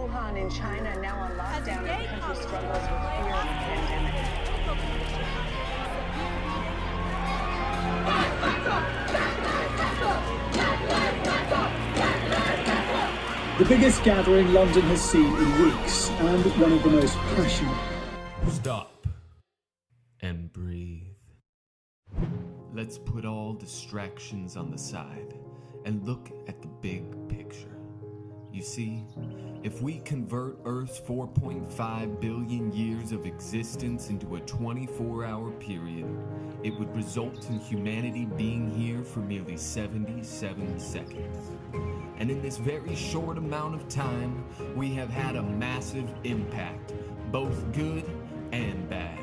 Wuhan in China, now on lockdown, as the country struggles with fear of the pandemic. The biggest gathering London has seen in weeks, and one of the most passionate. Stop and breathe. Let's put all distractions on the side and look at the big picture. You see, if we convert Earth's 4.5 billion years of existence into a 24-hour period, it would result in humanity being here for merely 77 seconds. And in this very short amount of time, we have had a massive impact, both good and bad.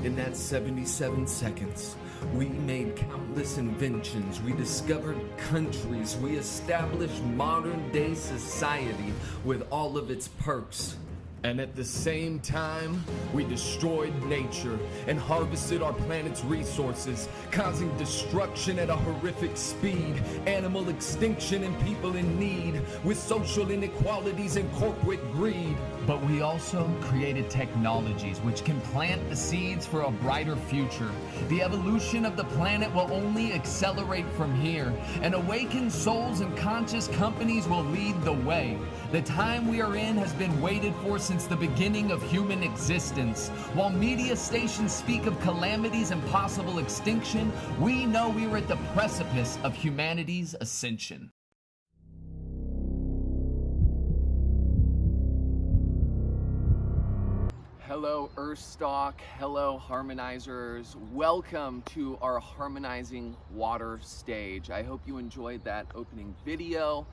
In that 77 seconds, we made countless inventions, we discovered countries, we established modern-day society with all of its perks. And at the same time, we destroyed nature and harvested our planet's resources, causing destruction at a horrific speed, animal extinction and people in need, with social inequalities and corporate greed. But we also created technologies which can plant the seeds for a brighter future. The evolution of the planet will only accelerate from here, and awakened souls and conscious companies will lead the way. The time we are in has been waited for since the beginning of human existence. While media stations speak of calamities and possible extinction, we know we are at the precipice of humanity's ascension. Hello Earthstock, hello Harmonizers, welcome to our Harmonizing water stage. I hope you enjoyed that opening video,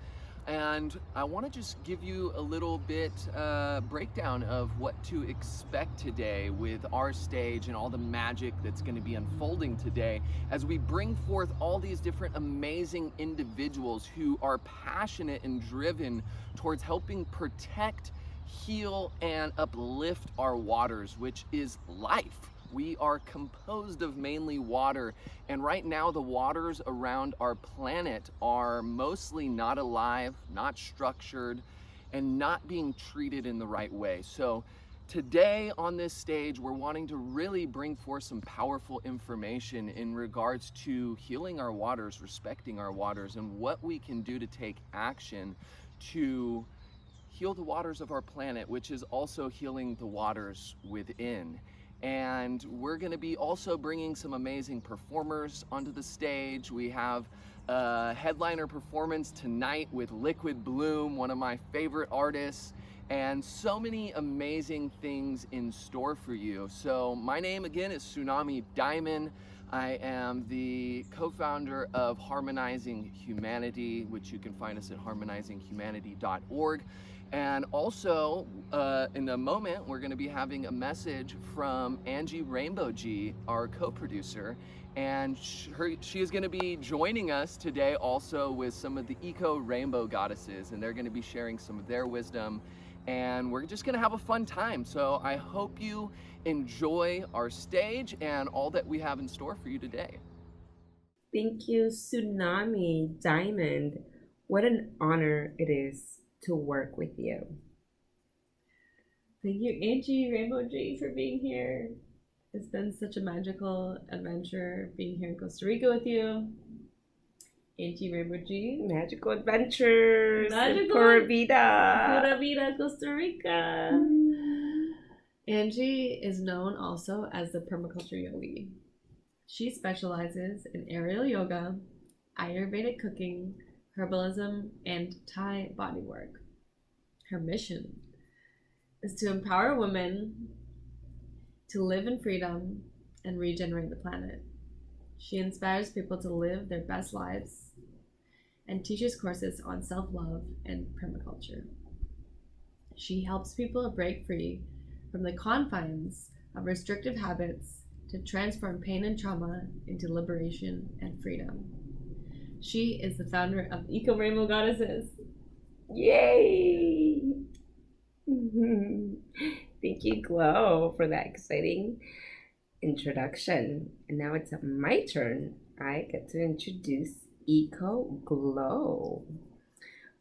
and I want to just give you a little bit breakdown of what to expect today with our stage and all the magic that's going to be unfolding today as we bring forth all these different amazing individuals who are passionate and driven towards helping protect, heal, and uplift our waters, which is life. We are composed of mainly water, and right now the waters around our planet are mostly not alive, not structured, and not being treated in the right way. So today on this stage, we're wanting to really bring forth some powerful information in regards to healing our waters, respecting our waters, and what we can do to take action to heal the waters of our planet, which is also healing the waters within. And we're going to be also bringing some amazing performers onto the stage. We have a headliner performance tonight with Liquid Bloom, one of my favorite artists, and so many amazing things in store for you. So my name again is Tsunami Diamond. I am the co-founder of Harmonizing Humanity, which you can find us at harmonizinghumanity.org. And also, in a moment, we're going to be having a message from Angie Rainbow G, our co-producer, and she is going to be joining us today also with some of the eco rainbow goddesses, and they're going to be sharing some of their wisdom, and we're just going to have a fun time. So I hope you enjoy our stage and all that we have in store for you today. Thank you, Tsunami Diamond. What an honor it is to work with you. Thank you, Angie Rainbow G, for being here. It's been such a magical adventure being here in Costa Rica with you. Angie Rainbow G. Magical adventures. Magical. Pura vida. Pura vida, Costa Rica. Angie is known also as the permaculture yogi. She specializes in aerial yoga, Ayurvedic cooking, herbalism, and Thai bodywork. Her mission is to empower women to live in freedom and regenerate the planet. She inspires people to live their best lives and teaches courses on self-love and permaculture. She helps people break free from the confines of restrictive habits to transform pain and trauma into liberation and freedom. She is the founder of Eco Rainbow Goddesses. Yay! Thank you, Glow, for that exciting introduction. And now it's my turn. I get to introduce Eco Glow,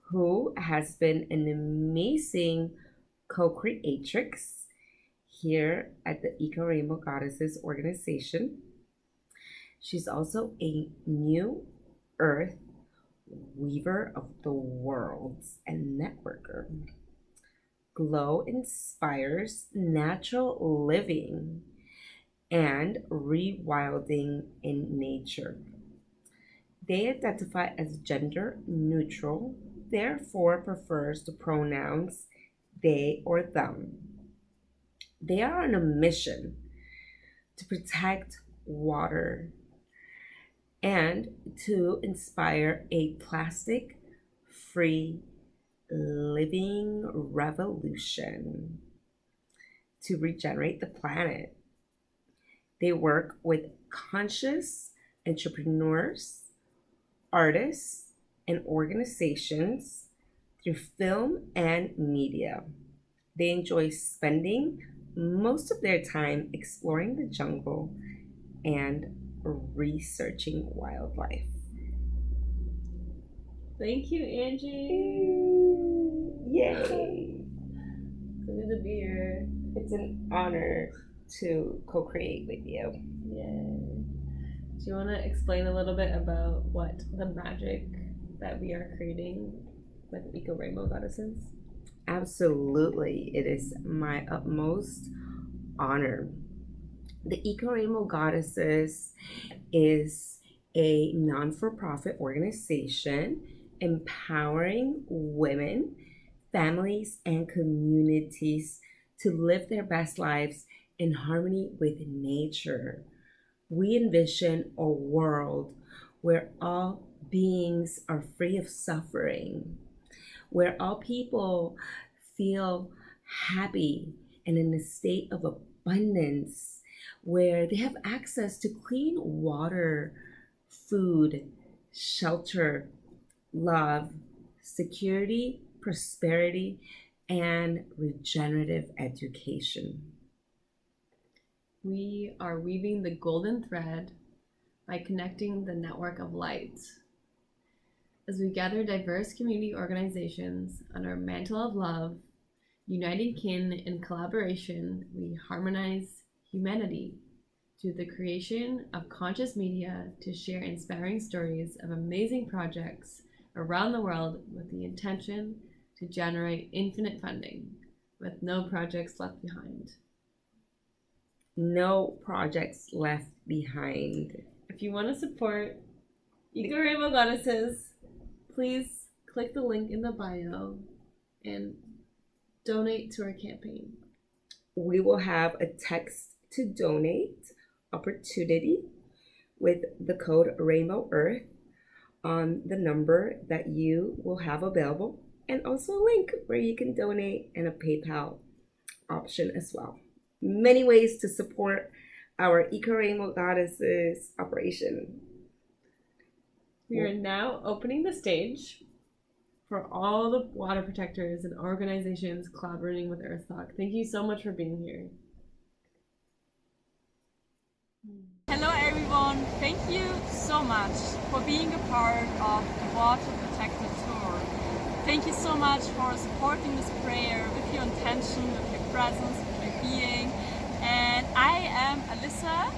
who has been an amazing co-creatrix here at the Eco Rainbow Goddesses organization. She's also a new earth weaver of the worlds and networker. Glow inspires natural living and rewilding in nature. They identify as gender neutral, therefore prefers the pronouns they or them. They are on a mission to protect water and to inspire a plastic free living revolution to regenerate the planet. They work with conscious entrepreneurs, artists, and organizations through film and media. They enjoy spending most of their time exploring the jungle and researching wildlife. Thank you, Angie. Yay! Good to be here. It's an honor to co-create with you. Yay. Do you want to explain a little bit about what the magic that we are creating with Eco Rainbow Goddesses? Absolutely. It is my utmost honor. The Eco Rainbow Goddesses is a non-for-profit organization empowering women, families, and communities to live their best lives in harmony with nature. We envision a world where all beings are free of suffering, where all people feel happy and in a state of abundance, where they have access to clean water, food, shelter, love, security, prosperity, and regenerative education. We are weaving the golden thread by connecting the network of light. As we gather diverse community organizations under a mantle of love, uniting kin in collaboration, we harmonize humanity through the creation of conscious media to share inspiring stories of amazing projects around the world with the intention to generate infinite funding with no projects left behind. No projects left behind. If you want to support Eco Rainbow Goddesses, please click the link in the bio and donate to our campaign. We will have a text to donate opportunity with the code Rainbow Earth on the number that you will have available, and also a link where you can donate and a PayPal option as well. Many ways to support our Eco Rainbow Goddesses operation. We are now opening the stage for all the water protectors and organizations collaborating with Earthstock. Thank you so much for being here. Hello everyone, thank you so much for being a part of the Water Protector Tour. Thank you so much for supporting this prayer with your intention, with your presence, with your being. And I am Alyssa.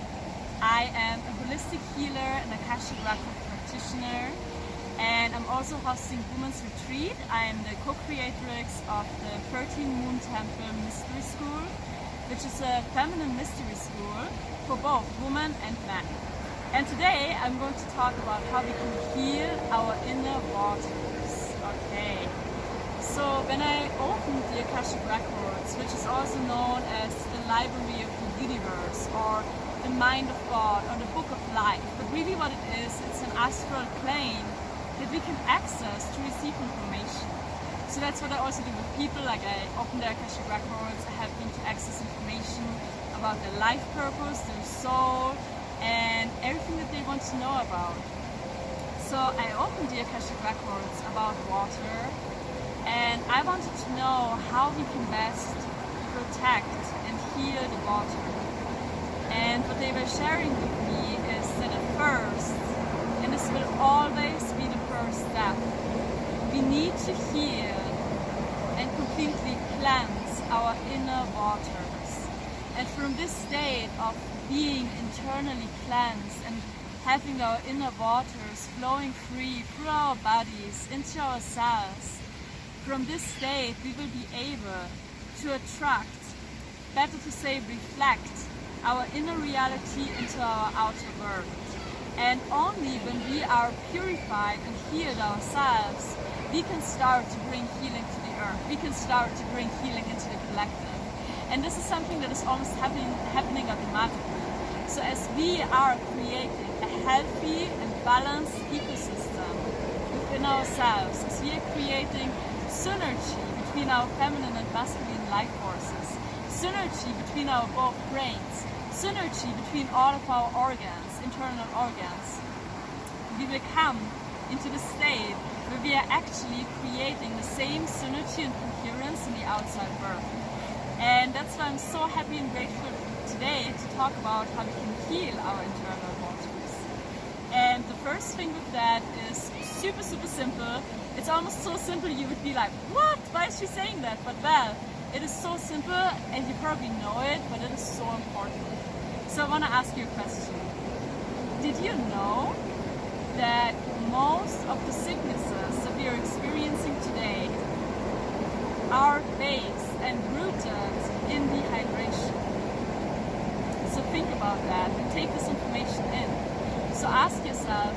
I am a holistic healer and Akashic Record practitioner. And I'm also hosting Women's Retreat. I am the co-creatrix of the 13 Moon Temple Mystery School, which is a feminine mystery school for both women and men. And today I'm going to talk about how we can heal our inner waters. Okay. So when I opened the Akashic Records, which is also known as the Library of the Universe or the Mind of God or the Book of Life, but really what it is, it's an astral plane that we can access to receive information. So that's what I also do with people, like I open their Akashic Records, I have them to access information about their life purpose, their soul, and everything that they want to know about. So I opened the Akashic Records about water, and I wanted to know how we can best protect and heal the water. And what they were sharing with me is that at first, and this will always be the first step, we need to heal and completely cleanse our inner waters. And from this state of being internally cleansed and having our inner waters flowing free through our bodies into our cells, from this state we will be able to attract, better to say reflect, our inner reality into our outer world. And only when we are purified and healed ourselves, we can start to bring healing to the earth. We can start to bring healing into the collective. And this is something that is almost happening automatically. So as we are creating a healthy and balanced ecosystem within ourselves, as we are creating synergy between our feminine and masculine life forces, synergy between our both brains, synergy between all of our organs, internal organs, we will come into the state where we are actually creating the same synergy and coherence in the outside world. And that's why I'm so happy and grateful today to talk about how we can heal our internal waters. And the first thing with that is super, super simple. It's almost so simple you would be like, what? Why is she saying that? But well, it is so simple and you probably know it, but it is so important. So I want to ask you a question. Did you know that most of the sicknesses that we are experiencing today are based and rooted in dehydration? So think about that and take this information in. So ask yourself,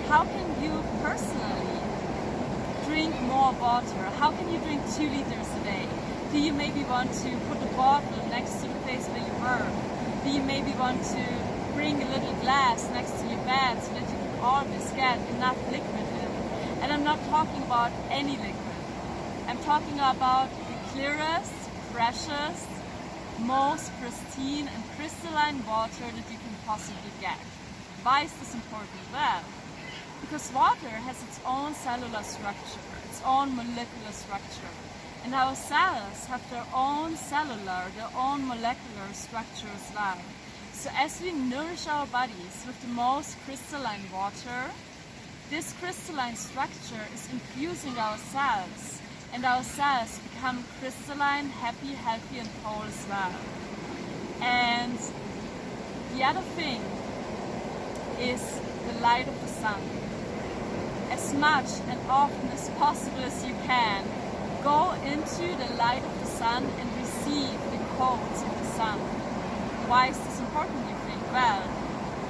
how can you personally drink more water? How can you drink 2 liters a day? Do you maybe want to put a bottle next to the place where you work? Do you maybe want to bring a little glass next to your bed so that you can always get enough liquid in? And I'm not talking about any liquid. I'm talking about the clearest, freshest, most pristine and crystalline water that you can possibly get. Why is this important? Well, because water has its own cellular structure, its own molecular structure. And our cells have their own cellular, their own molecular structure as well. So as we nourish our bodies with the most crystalline water, this crystalline structure is infusing our cells, and our cells become crystalline, happy, healthy and whole as well. And the other thing is the light of the sun. As much and often as possible as you can, go into the light of the sun and receive the codes of the sun. Why is this important, you think? Well,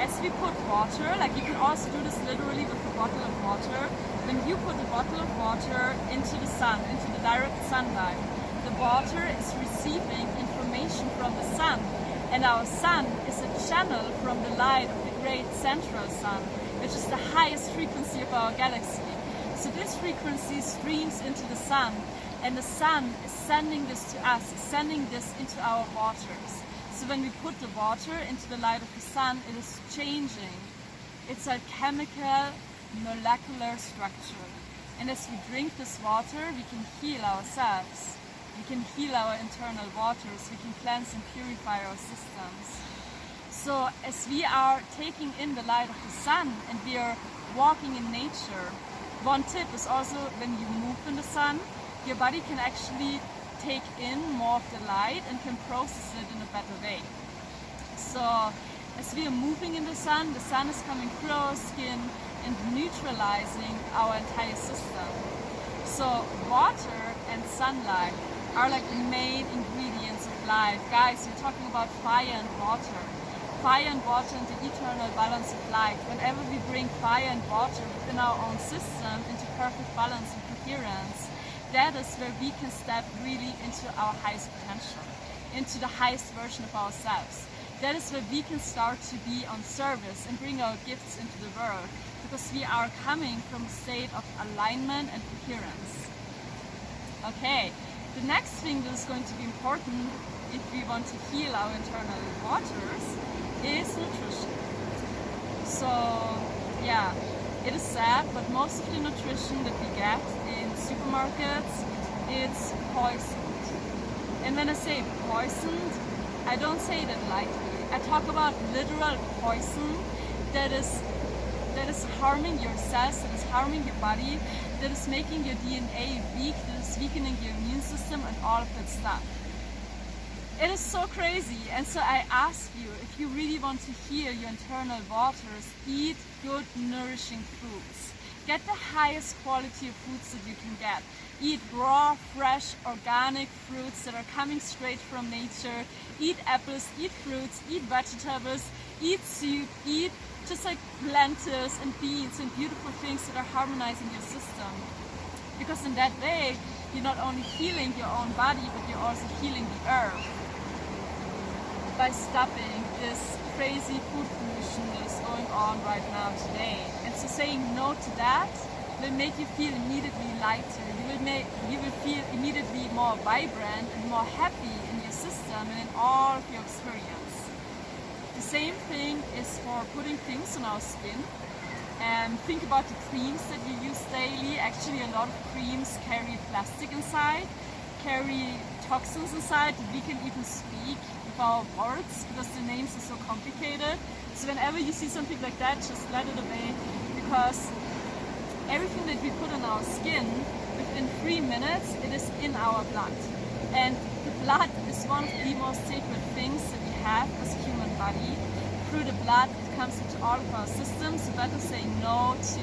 as we put water, like you can also do this literally with a bottle of water, when you put a bottle of water into the sun, into the direct sunlight, the water is receiving information from the sun, and our sun is a channel from the light of the great central sun, which is the highest frequency of our galaxy. So this frequency streams into the sun, and the sun is sending this to us, sending this into our waters. So when we put the water into the light of the sun, it is changing. It's a chemical, molecular structure. And as we drink this water, we can heal ourselves. We can heal our internal waters. We can cleanse and purify our systems. So as we are taking in the light of the sun and we are walking in nature, one tip is also when you move in the sun, your body can actually take in more of the light and can process it in a better way. So as we are moving in the sun is coming through our skin and neutralizing our entire system. So water and sunlight are like the main ingredients of life. Guys, we're talking about fire and water. Fire and water and the eternal balance of life. Whenever we bring fire and water within our own system into perfect balance and coherence, that is where we can step really into our highest potential, into the highest version of ourselves. That is where we can start to be on service and bring our gifts into the world, because we are coming from a state of alignment and coherence. Okay, the next thing that is going to be important if we want to heal our internal waters is nutrition. So yeah, it is sad, but most of the nutrition that we get in supermarkets, it's poisoned. And when I say poisoned, I don't say that lightly. I talk about literal poison that is that is harming your cells, that is harming your body, that is making your DNA weak, that is weakening your immune system and all of that stuff. It is so crazy, and so I ask you, if you really want to heal your internal waters, eat good, nourishing foods. Get the highest quality of foods that you can get. Eat raw, fresh, organic fruits that are coming straight from nature. Eat apples, eat fruits, eat vegetables, eat soup, eat just like lentils and beans and beautiful things that are harmonizing your system. Because in that way, you're not only healing your own body, but you're also healing the earth. By stopping this crazy food pollution that is going on right now today. And so saying no to that will make you feel immediately lighter. You will feel immediately more vibrant and more happy in your system and in all of your experience. The same thing is for putting things on our skin. And think about the creams that you use daily. Actually, a lot of creams carry plastic inside, carry toxins inside that we can even speak with our words because the names are so complicated. So whenever you see something like that, just let it away, because everything that we put on our skin, within 3 minutes, it is in our blood. And the blood is one of the most sacred things that we have as a human body. Through the blood, it comes into all of our systems, so better say no to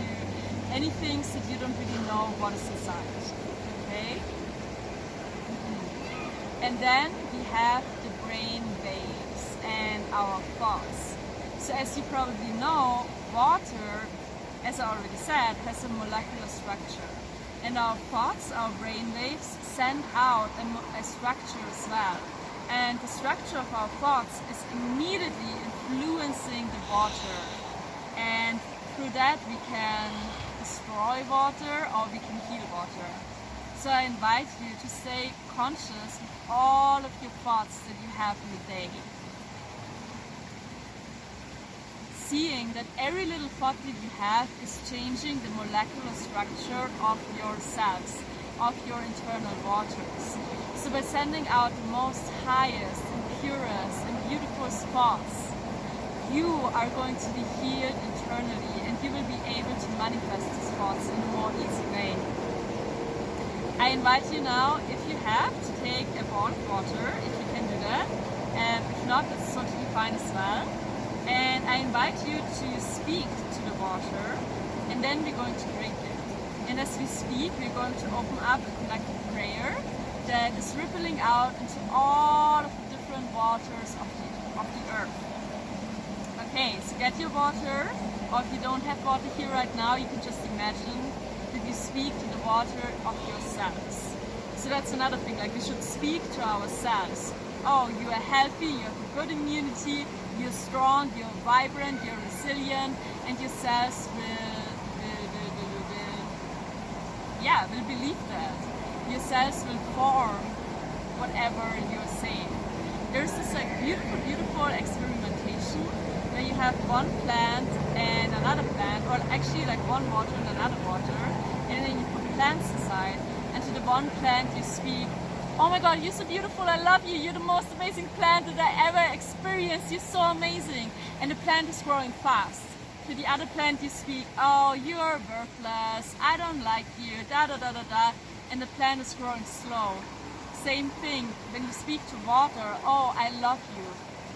anything that you don't really know what is inside. Okay? And then we have the brain waves and our thoughts. So as you probably know, water, as I already said, has a molecular structure. And our thoughts, our brain waves, send out a structure as well. And the structure of our thoughts is immediately influencing the water. And through that we can destroy water or we can heal water. So I invite you to stay conscious with all of your thoughts that you have in the day. Seeing that every little thought that you have is changing the molecular structure of your cells, of your internal waters. So by sending out the most highest and purest and beautiful thoughts, you are going to be healed internally and you will be able to manifest these thoughts in a more easy way. I invite you now, if you have, to take a bowl of water, if you can do that, and if not, that's totally fine as well. And I invite you to speak to the water, and then we're going to drink it. And as we speak, we're going to open up a collective prayer that is rippling out into all of the different waters of the earth. Okay, so get your water, or if you don't have water here right now, you can just imagine that you speak to the water of your cells. So that's another thing, like we should speak to our cells. Oh, you are healthy, you have a good immunity, you're strong, you're vibrant, you're resilient, and your cells will believe that. Your cells will form whatever you're saying. There's this like beautiful experimentation where you have one plant and another plant, or actually like one water and another water, and then you put plants inside, and to the one plant you speak, "Oh my God, you're so beautiful, I love you, you're the most amazing plant that I ever experienced, you're so amazing." And the plant is growing fast. To the other plant you speak, "Oh, you are worthless, I don't like you, da da da da da." And the plant is growing slow. Same thing, when you speak to water, "Oh, I love you."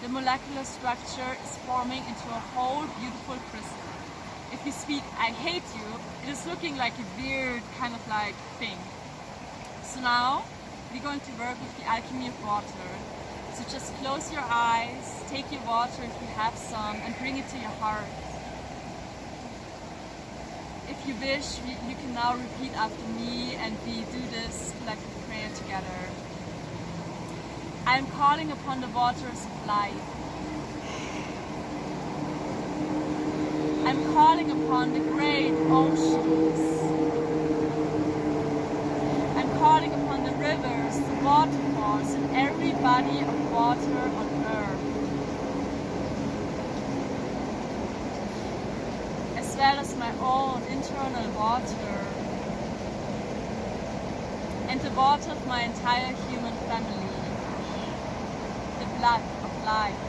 The molecular structure is forming into a whole beautiful crystal. If you speak, "I hate you," it is looking like a weird kind of like thing. So now, we're going to work with the alchemy of water. So just close your eyes, take your water if you have some, and bring it to your heart. If you wish, you can now repeat after me and we do this collective prayer together. I am calling upon the waters of life. I'm calling upon the great oceans. I'm calling upon the rivers, the waterfalls, and every body of water on earth, as well as my own internal water and the water of my entire human family, the blood of life.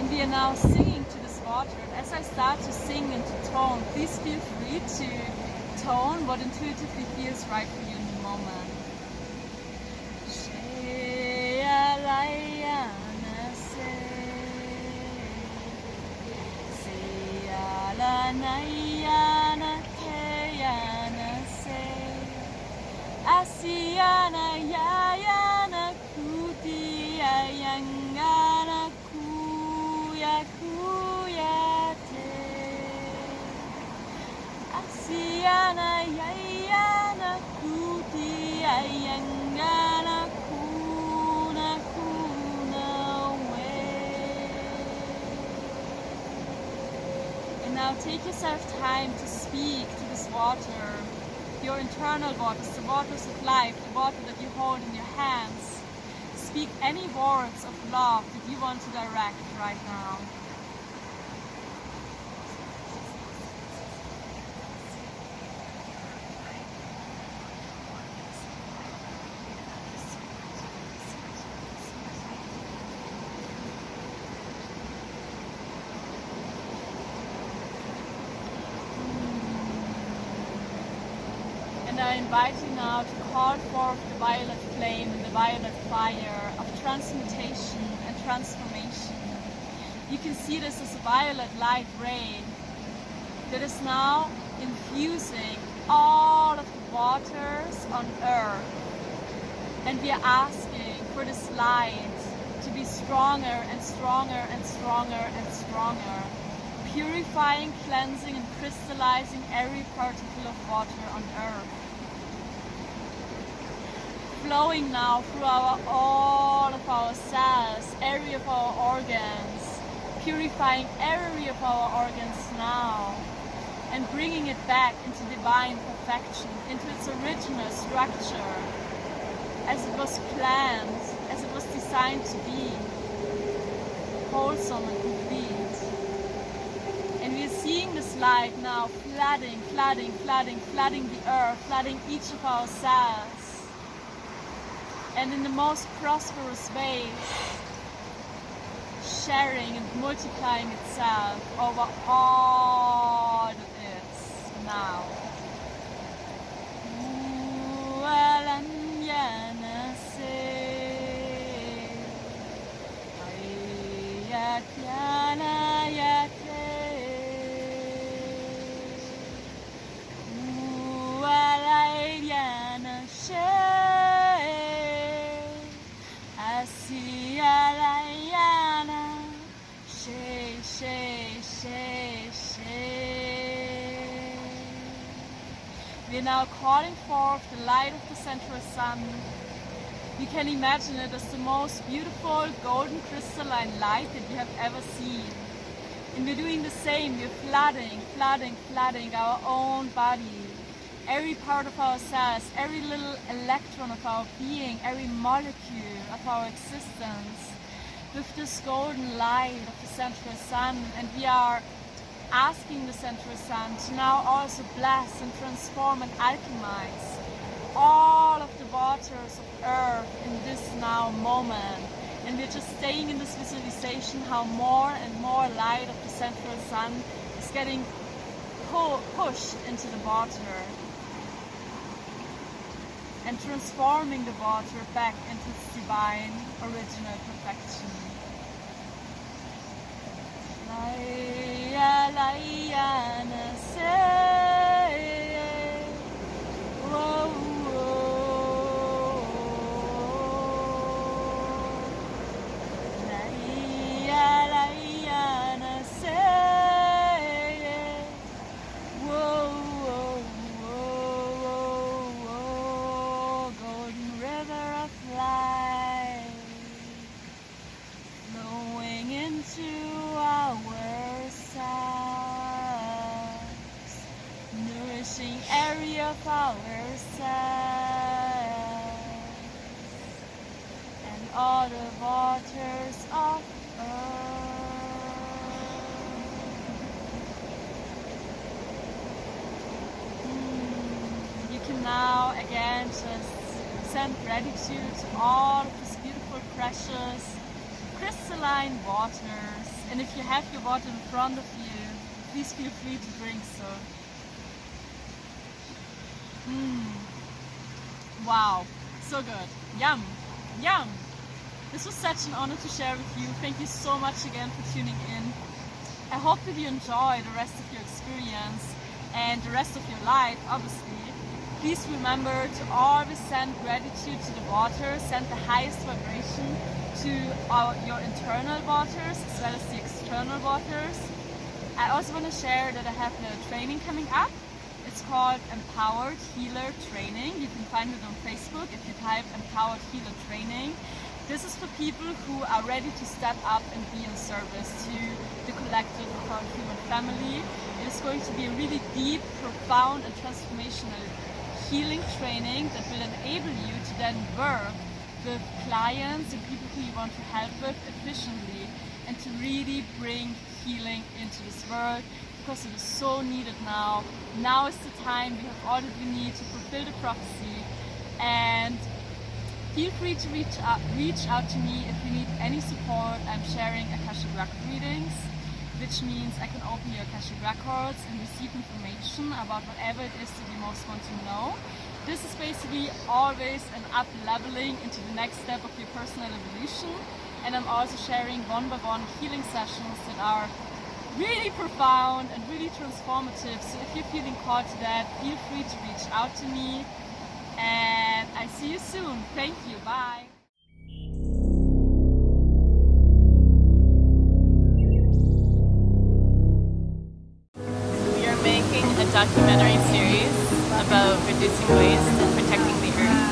And we are now singing to this water. And as I start to sing and to tone, please feel free to tone what intuitively feels right for you in the moment. Asiana yayana kutia yangana kuya kuya te. Asiana yayana kutia yangana kuna kuna way. And now take yourself time to speak to this water. Your internal waters, the waters of life, the water that you hold in your hands. Speak any words of love that you want to direct right now. And I invite you now to call forth the violet flame and the violet fire of transmutation and transformation. You can see this as a violet light ray that is now infusing all of the waters on earth. And we are asking for this light to be stronger and stronger and stronger and stronger, purifying, cleansing and crystallizing every particle of water on earth. Flowing now through all of our cells, every of our organs, purifying every of our organs now, and bringing it back into divine perfection, into its original structure, as it was planned, as it was designed to be, wholesome and complete. And we are seeing this light now flooding the earth, flooding each of our cells. And in the most prosperous ways, sharing and multiplying itself over all that is now. We're now calling forth the light of the central sun. You can imagine it as the most beautiful golden crystalline light that you have ever seen. And we're doing the same. We're flooding our own body, every part of our cells, every little electron of our being, every molecule of our existence with this golden light of the central sun. And we are asking the central sun to now also bless and transform and alchemize all of the waters of earth in this now moment. And we're just staying in this visualization how more and more light of the central sun is getting pushed into the water and transforming the water back into its divine original perfection. Golden river of light flowing into our cells, nourishing every of our cells, and all the waters of earth. You can now again just send gratitude to all of these beautiful, precious, crystalline waters And if you have your water in front of you, please feel free to drink so. Wow, so good. Yum, yum. This was such an honor to share with you. Thank you so much again for tuning in. I hope that you enjoy the rest of your experience and the rest of your life, obviously. Please remember to always send gratitude to the water, send the highest vibration to your internal waters as well as the external waters. I also want to share that I have a training coming up. It's called Empowered Healer Training. You can find it on Facebook if you type Empowered Healer Training. This is for people who are ready to step up and be in service to the collective of our human family. It is going to be a really deep, profound and transformational healing training that will enable you to then work with clients and people who you want to help with efficiently and to really bring healing into this world, because it is so needed now. Now is the time. We have all that we need to fulfill the prophecy. And feel free to reach out to me if you need any support. I'm sharing Akashic Record readings, which means I can open your Akashic records and receive information about whatever it is that you most want to know. This is basically always an up-leveling into the next step of your personal evolution. And I'm also sharing one-by-one healing sessions that are really profound and really transformative. So if you're feeling called to that, feel free to reach out to me. And I see you soon. Thank you. Bye. We are making a documentary series about reducing waste and protecting the earth.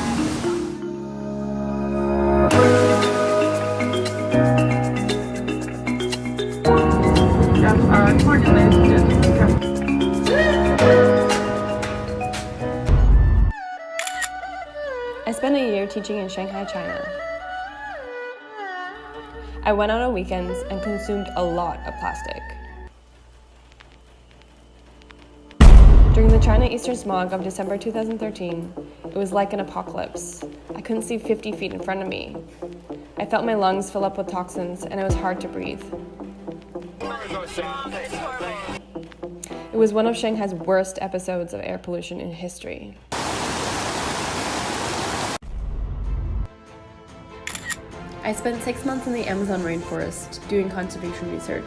I spent a year teaching in Shanghai, China. I went out on weekends and consumed a lot of plastic. During the China Eastern smog of December 2013, it was like an apocalypse. I couldn't see 50 feet in front of me. I felt my lungs fill up with toxins and it was hard to breathe. It was one of Shanghai's worst episodes of air pollution in history. I spent 6 months in the Amazon rainforest doing conservation research.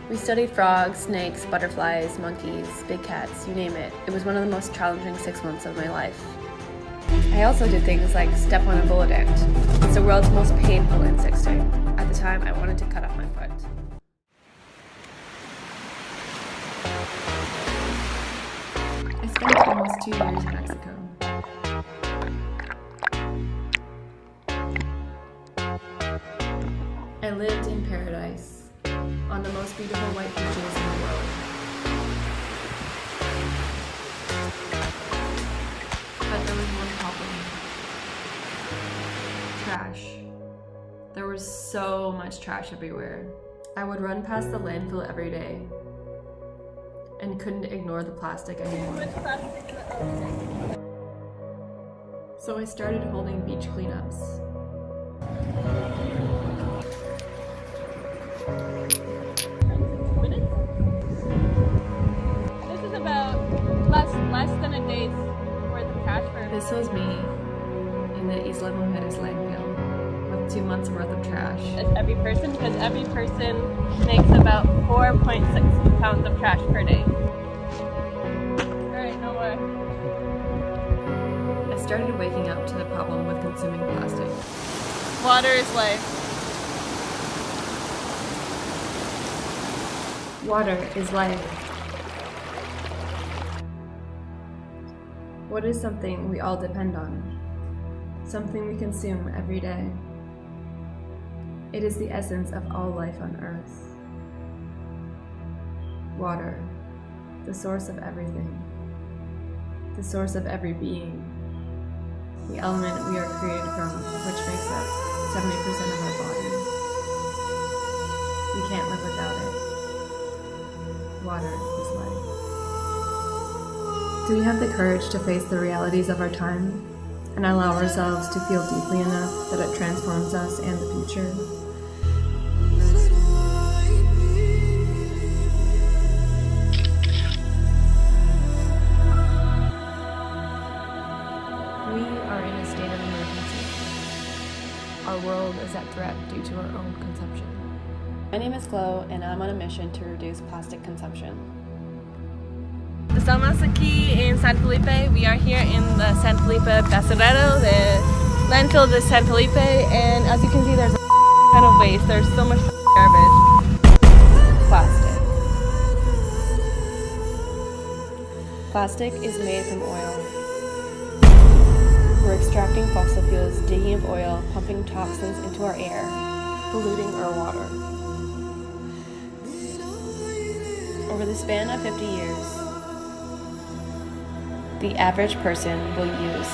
We studied frogs, snakes, butterflies, monkeys, big cats, you name it. It was one of the most challenging 6 months of my life. I also did things like step on a bullet ant. It's the world's most painful insect sting. At the time, I wanted to cut off my foot. I spent almost 2 years in Mexico. I lived in paradise, on the most beautiful white beaches in the world. But there was one problem. Trash. There was so much trash everywhere. I would run past the landfill every day and couldn't ignore the plastic anymore. So I started holding beach cleanups. This is about less than a day's worth of trash for This was me in the Isla Mujeres landfill with 2 months worth of trash. Every person, because every person makes about 4.6 pounds of trash per day. Alright, no more. I started waking up to the problem with consuming plastic. Water is life. Water is life. What is something we all depend on? Something we consume every day. It is the essence of all life on Earth. Water, the source of everything. The source of every being. The element we are created from, which makes up 70% of our body. We can't live without it. Water is life. Do we have the courage to face the realities of our time and allow ourselves to feel deeply enough that it transforms us and the future? due to our own consumption. My name is Chloe, and I'm on a mission to reduce plastic consumption. Estamos aquí in San Felipe. We are here in the San Felipe Basurero, the landfill de San Felipe, and as you can see, there's a ton of waste. There's so much garbage. Plastic. Plastic is made from oil. We're extracting fossil fuels, digging up oil, pumping toxins into our air, polluting our water. Over the span of 50 years, the average person will use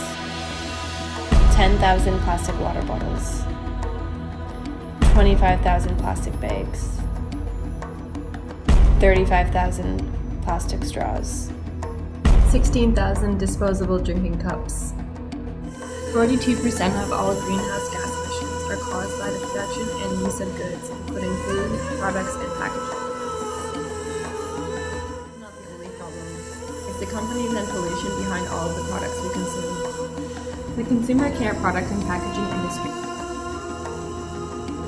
10,000 plastic water bottles, 25,000 plastic bags, 35,000 plastic straws, 16,000 disposable drinking cups. 42% of all greenhouse gas emissions are caused by the production and use of goods, including food, products, and packaging. Not the only problem. It's the companies and pollution behind all of the products we consume. The consumer care product and packaging industry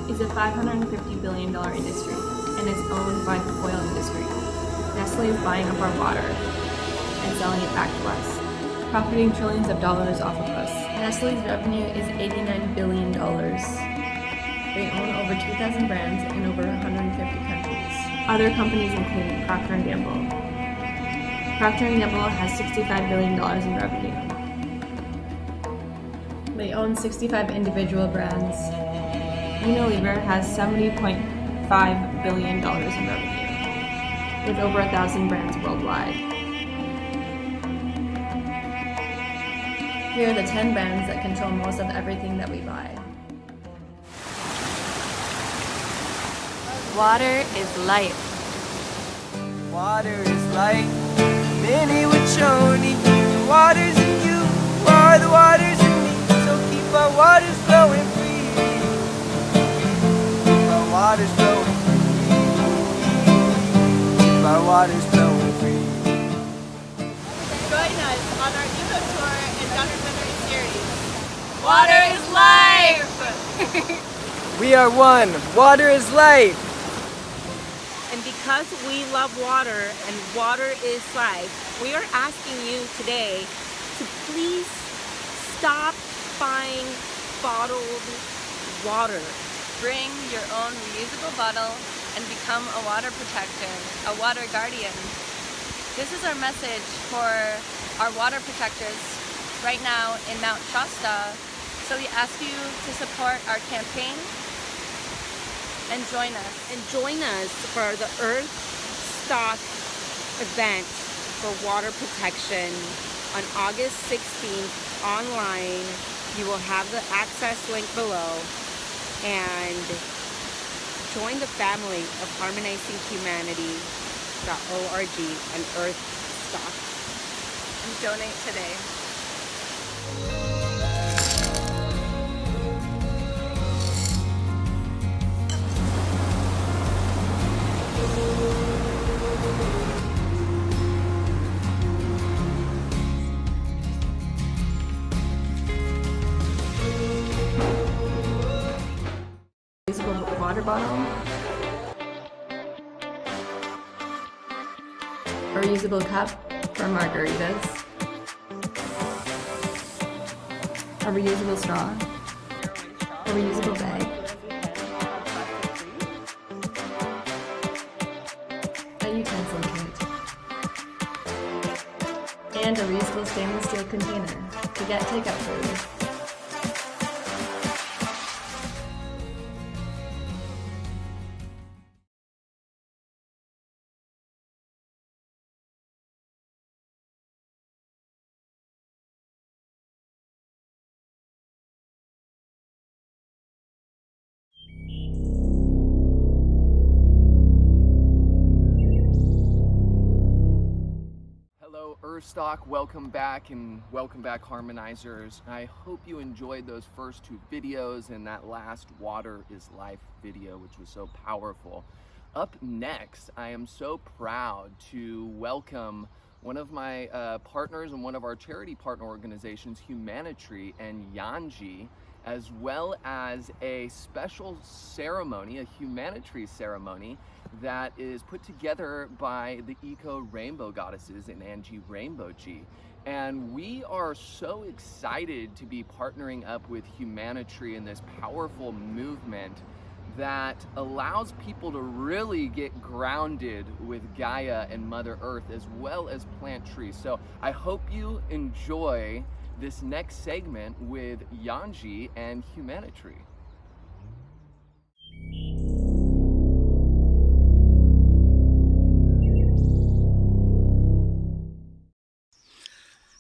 is a $550 billion industry and is owned by the oil industry. Nestle is buying up our water and selling it back to us, profiting trillions of dollars off of us. Nestle's revenue is $89 billion. They own over 2,000 brands in over 150 countries. Other companies include Procter & Gamble. Procter & Gamble has $65 billion in revenue. They own 65 individual brands. Unilever has $70.5 billion in revenue, with over 1,000 brands worldwide. Here are the 10 brands that control most of everything that we buy. Water is life. Water is life. Many with Shoni. The water's in you. Are the waters in me. So keep our waters flowing free. Keep our waters flowing free. Keep our waters flowing free. Join us on our Eco Tour and documentary series. Water is life! We are one. Water is life. And because we love water and water is life, we are asking you today to please stop buying bottled water. Bring your own reusable bottle and become a water protector, a water guardian. This is our message for our water protectors right now in Mount Shasta. So we ask you to support our campaign and join us. And join us for the Earthstock event for water protection on August 16th online. You will have the access link below, and join the family of Harmonizing Humanity.org and Earthstock. And donate today. Reusable water bottle. A reusable cup for margaritas. A reusable straw. A reusable bag. A utensil kit. And a reusable stainless steel container to get takeout food. Hello Earthstock, welcome back, and welcome back Harmonizers. I hope you enjoyed those first two videos and that last Water is Life video, which was so powerful. Up next, I am so proud to welcome one of my partners and one of our charity partner organizations, Humanitry, and Yanji, as well as a special ceremony, a humanitary ceremony that is put together by the Eco Rainbow Goddesses and Angie Rainbow G. And we are so excited to be partnering up with Humanitary in this powerful movement that allows people to really get grounded with Gaia and Mother Earth, as well as plant trees. So I hope you enjoy this next segment with Yanji and Humanitary.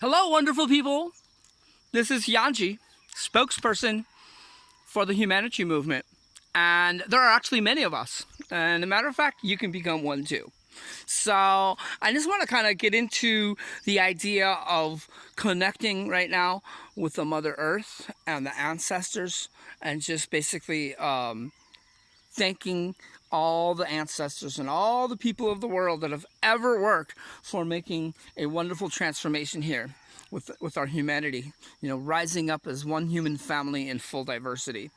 Hello, wonderful people. This is Yanji, spokesperson for the Humanitary movement. And there are actually many of us. And as a matter of fact, you can become one too. So I just want to kind of get into the idea of connecting right now with the Mother Earth and the ancestors, and just basically thanking all the ancestors and all the people of the world that have ever worked for making a wonderful transformation here with our humanity, you know, rising up as one human family in full diversity.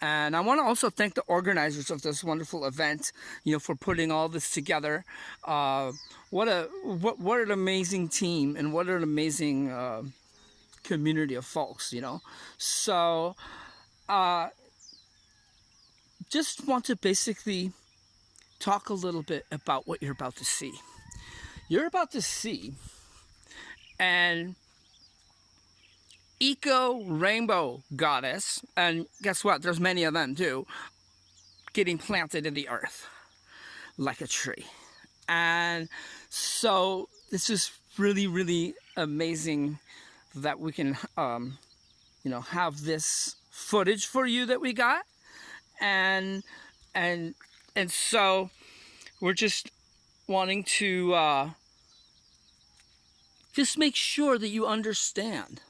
And I want to also thank the organizers of this wonderful event, you know, for putting all this together. What an amazing team, and what an amazing community of folks, you know. So just want to basically talk a little bit about what you're about to see. You're about to see an Eco Rainbow Goddess, and guess what? There's many of them too, getting planted in the earth like a tree. And so this is really, really amazing that we can, you know, have this footage for you that we got, and so we're just wanting to just make sure that you understand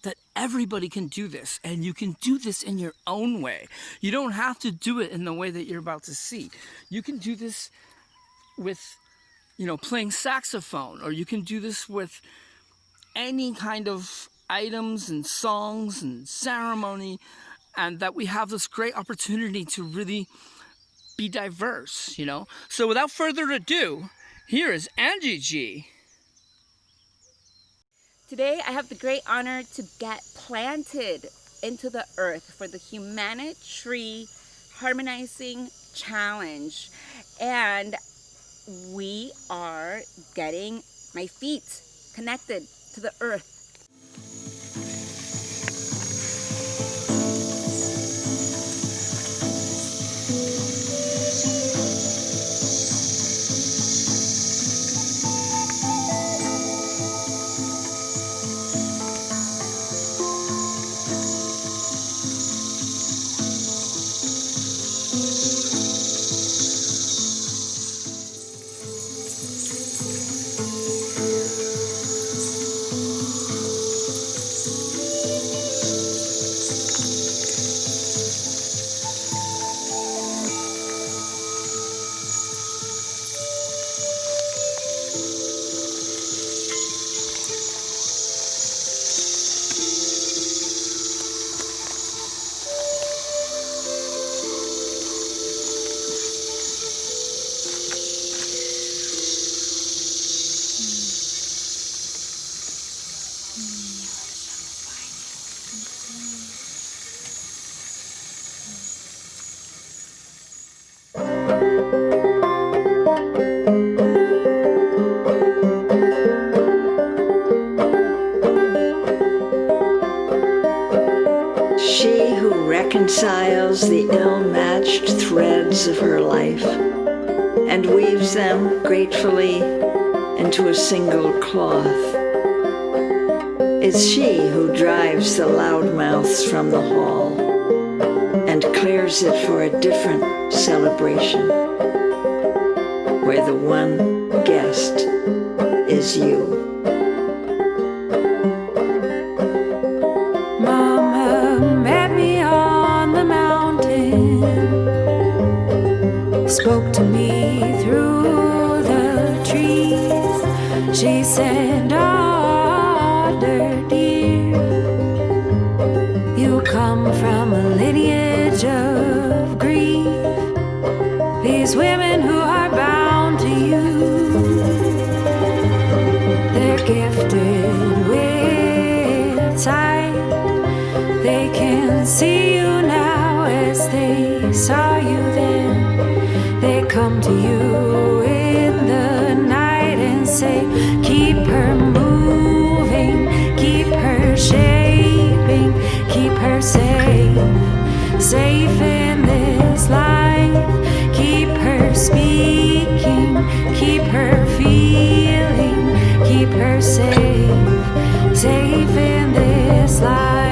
that everybody can do this, and you can do this in your own way. You don't have to do it in the way that you're about to see. You can do this with, you know, playing saxophone, or you can do this with any kind of items and songs and ceremony, and that we have this great opportunity to really be diverse, you know. So without further ado, here is Angie G. Today, I have the great honor to get planted into the earth for the Humanitary Harmonizing Challenge. And we are getting my feet connected to the earth. She who reconciles the ill-matched threads of her life and weaves them gratefully into a single cloth. It's she who drives the loudmouths from the hall and clears it for a different celebration, where the one guest is you. Spoke to me through the trees. She said, daughter dear, you come from these women who are bound to you. They're gifted with sight. They can see you now as they saw you then. They come to you in the night and say, keep her moving, keep her shaping, keep her safe, safe in this life. Keep her speaking, keep her feeling, keep her safe, safe in this life.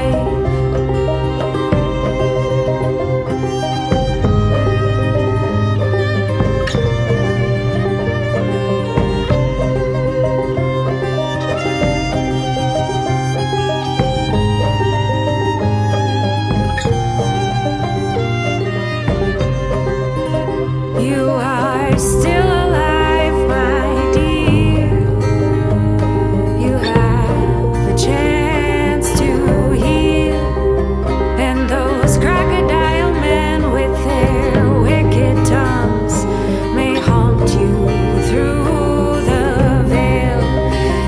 You are still alive, my dear. You have a chance to heal. And those crocodile men with their wicked tongues may haunt you through the veil.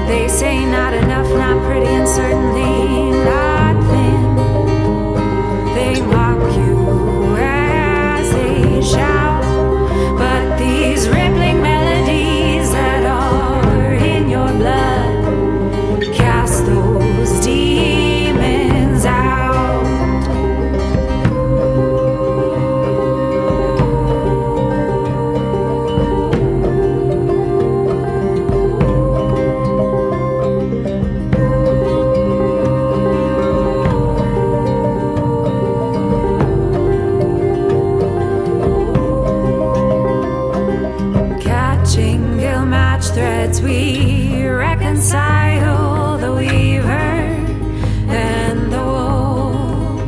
They say not enough, not pretty, and certainly not thin. They mock you as they shout. But these rippling melodies that are in your blood cast those demons out. Catching gill-match threads, we reconcile the weaver and the wool.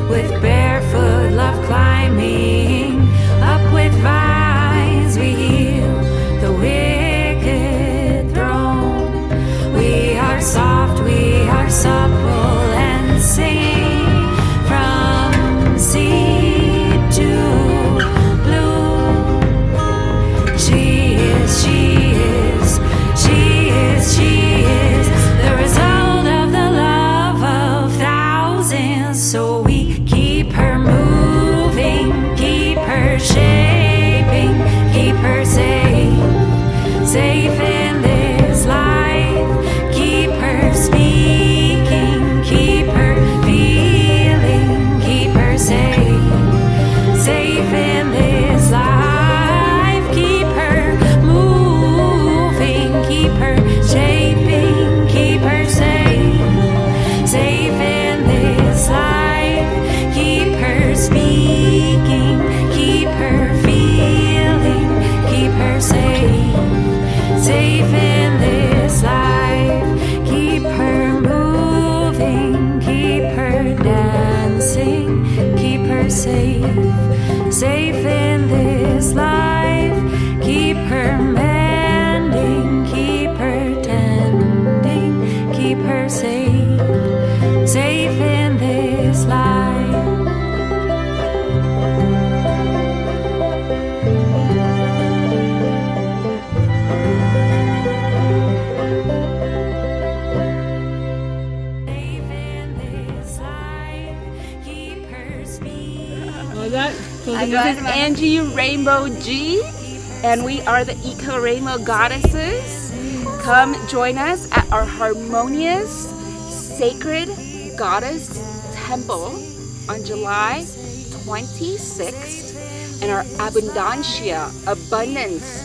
With barefoot love climbing up with vines, we heal the wicked throne. We are soft, we are supple and singing from seed to bloom. She is the result of the love of thousands. So we keep her moving, keep her shaping, keep her safe, safe in this life. Keep her speaking, keep her feeling, keep her safe, safe in this life. Keep her moving, keep her shaping, keep her safe, safe in this life. Keep her speaking, keep her feeling, keep her safe, safe in this life. Keep her moving, keep her dancing, keep her safe, safe in this life. Keep her mending, keep her tending, keep her safe, safe in this life. Safe in this life. Keep her speaking. And this is Angie Rainbow G, and we are the Eco Rainbow Goddesses. Come join us at our harmonious, sacred goddess temple on July 26th, and our Abundancia, abundance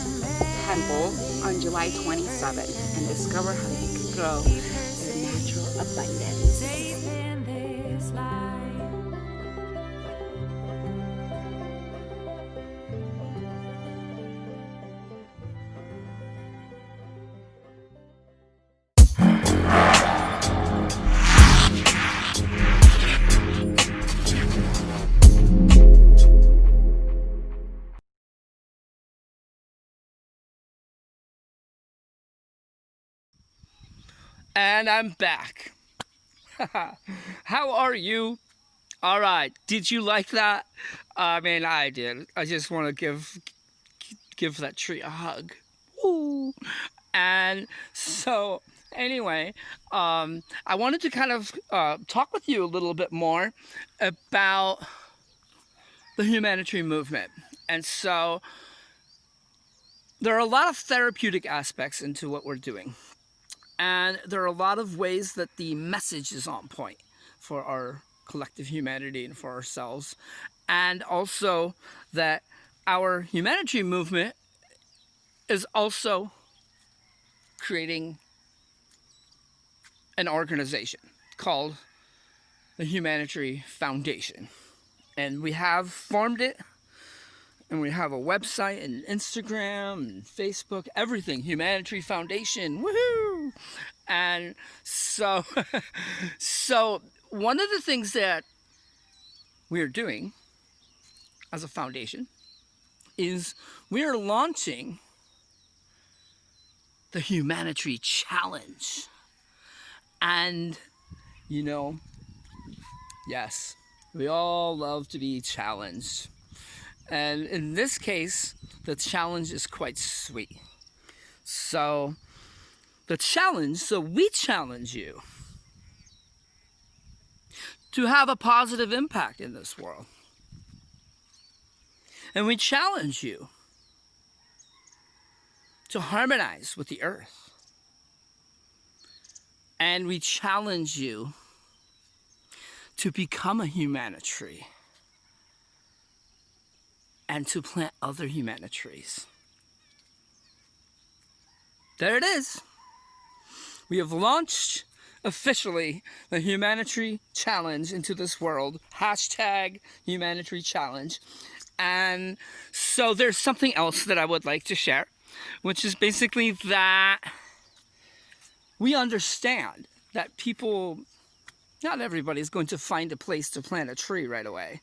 temple on July 27th, and discover how you can grow your natural abundance. Safe in this life. And I'm back. How are you? All right, did you like that? I mean, I did. I just want to give that tree a hug. Woo! And so, anyway, I wanted to kind of talk with you a little bit more about the humanitarian movement. And so, there are a lot of therapeutic aspects into what we're doing. And there are a lot of ways that the message is on point for our collective humanity and for ourselves. And also that our humanitarian movement is also creating an organization called the Humanitarian Foundation. And we have formed it, and we have a website and Instagram and Facebook, everything, Humanitarian Foundation, woohoo! And so, so one of the things that we are doing as a foundation is we are launching the Humanitarian Challenge. And, you know, yes, we all love to be challenged. And in this case, the challenge is quite sweet. So we challenge you to have a positive impact in this world. And we challenge you to harmonize with the earth. And we challenge you to become a humanitary and to plant other humanitaries. There it is. We have launched officially the Humanitarian Challenge into this world. Hashtag Humanitarian Challenge. And so there's something else that I would like to share, which is basically that we understand that people, not everybody is going to find a place to plant a tree right away.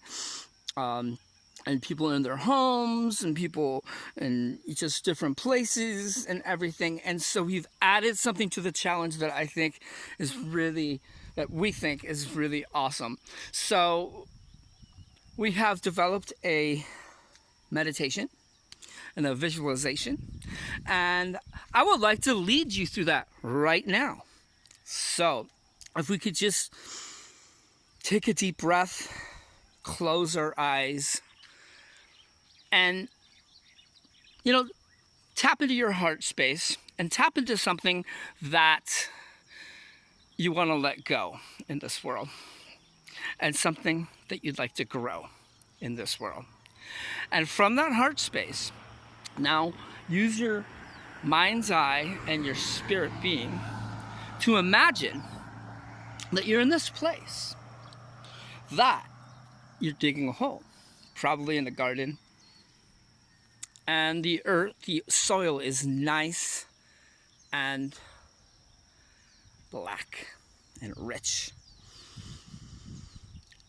And people in their homes, and people in just different places and everything. And so we've added something to the challenge that I think is really, that we think is really awesome. So we have developed a meditation and a visualization, and I would like to lead you through that right now. So if we could just take a deep breath, close our eyes, and, you know, tap into your heart space and tap into something that you want to let go in this world, and something that you'd like to grow in this world. And from that heart space, now use your mind's eye and your spirit being to imagine that you're in this place, that you're digging a hole, probably in a garden, and the earth, the soil is nice and black and rich.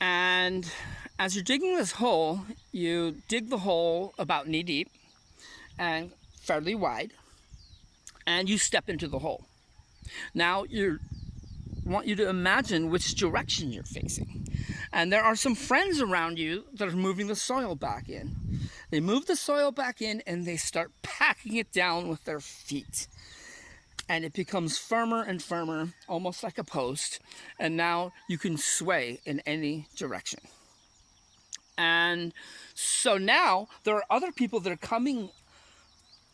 And as you're digging this hole, you dig the hole about knee deep and fairly wide, and you step into the hole. Now want you to imagine which direction you're facing. And there are some friends around you that are moving the soil back in. They move the soil back in and they start packing it down with their feet. And it becomes firmer and firmer, almost like a post. And now you can sway in any direction. And so now there are other people that are coming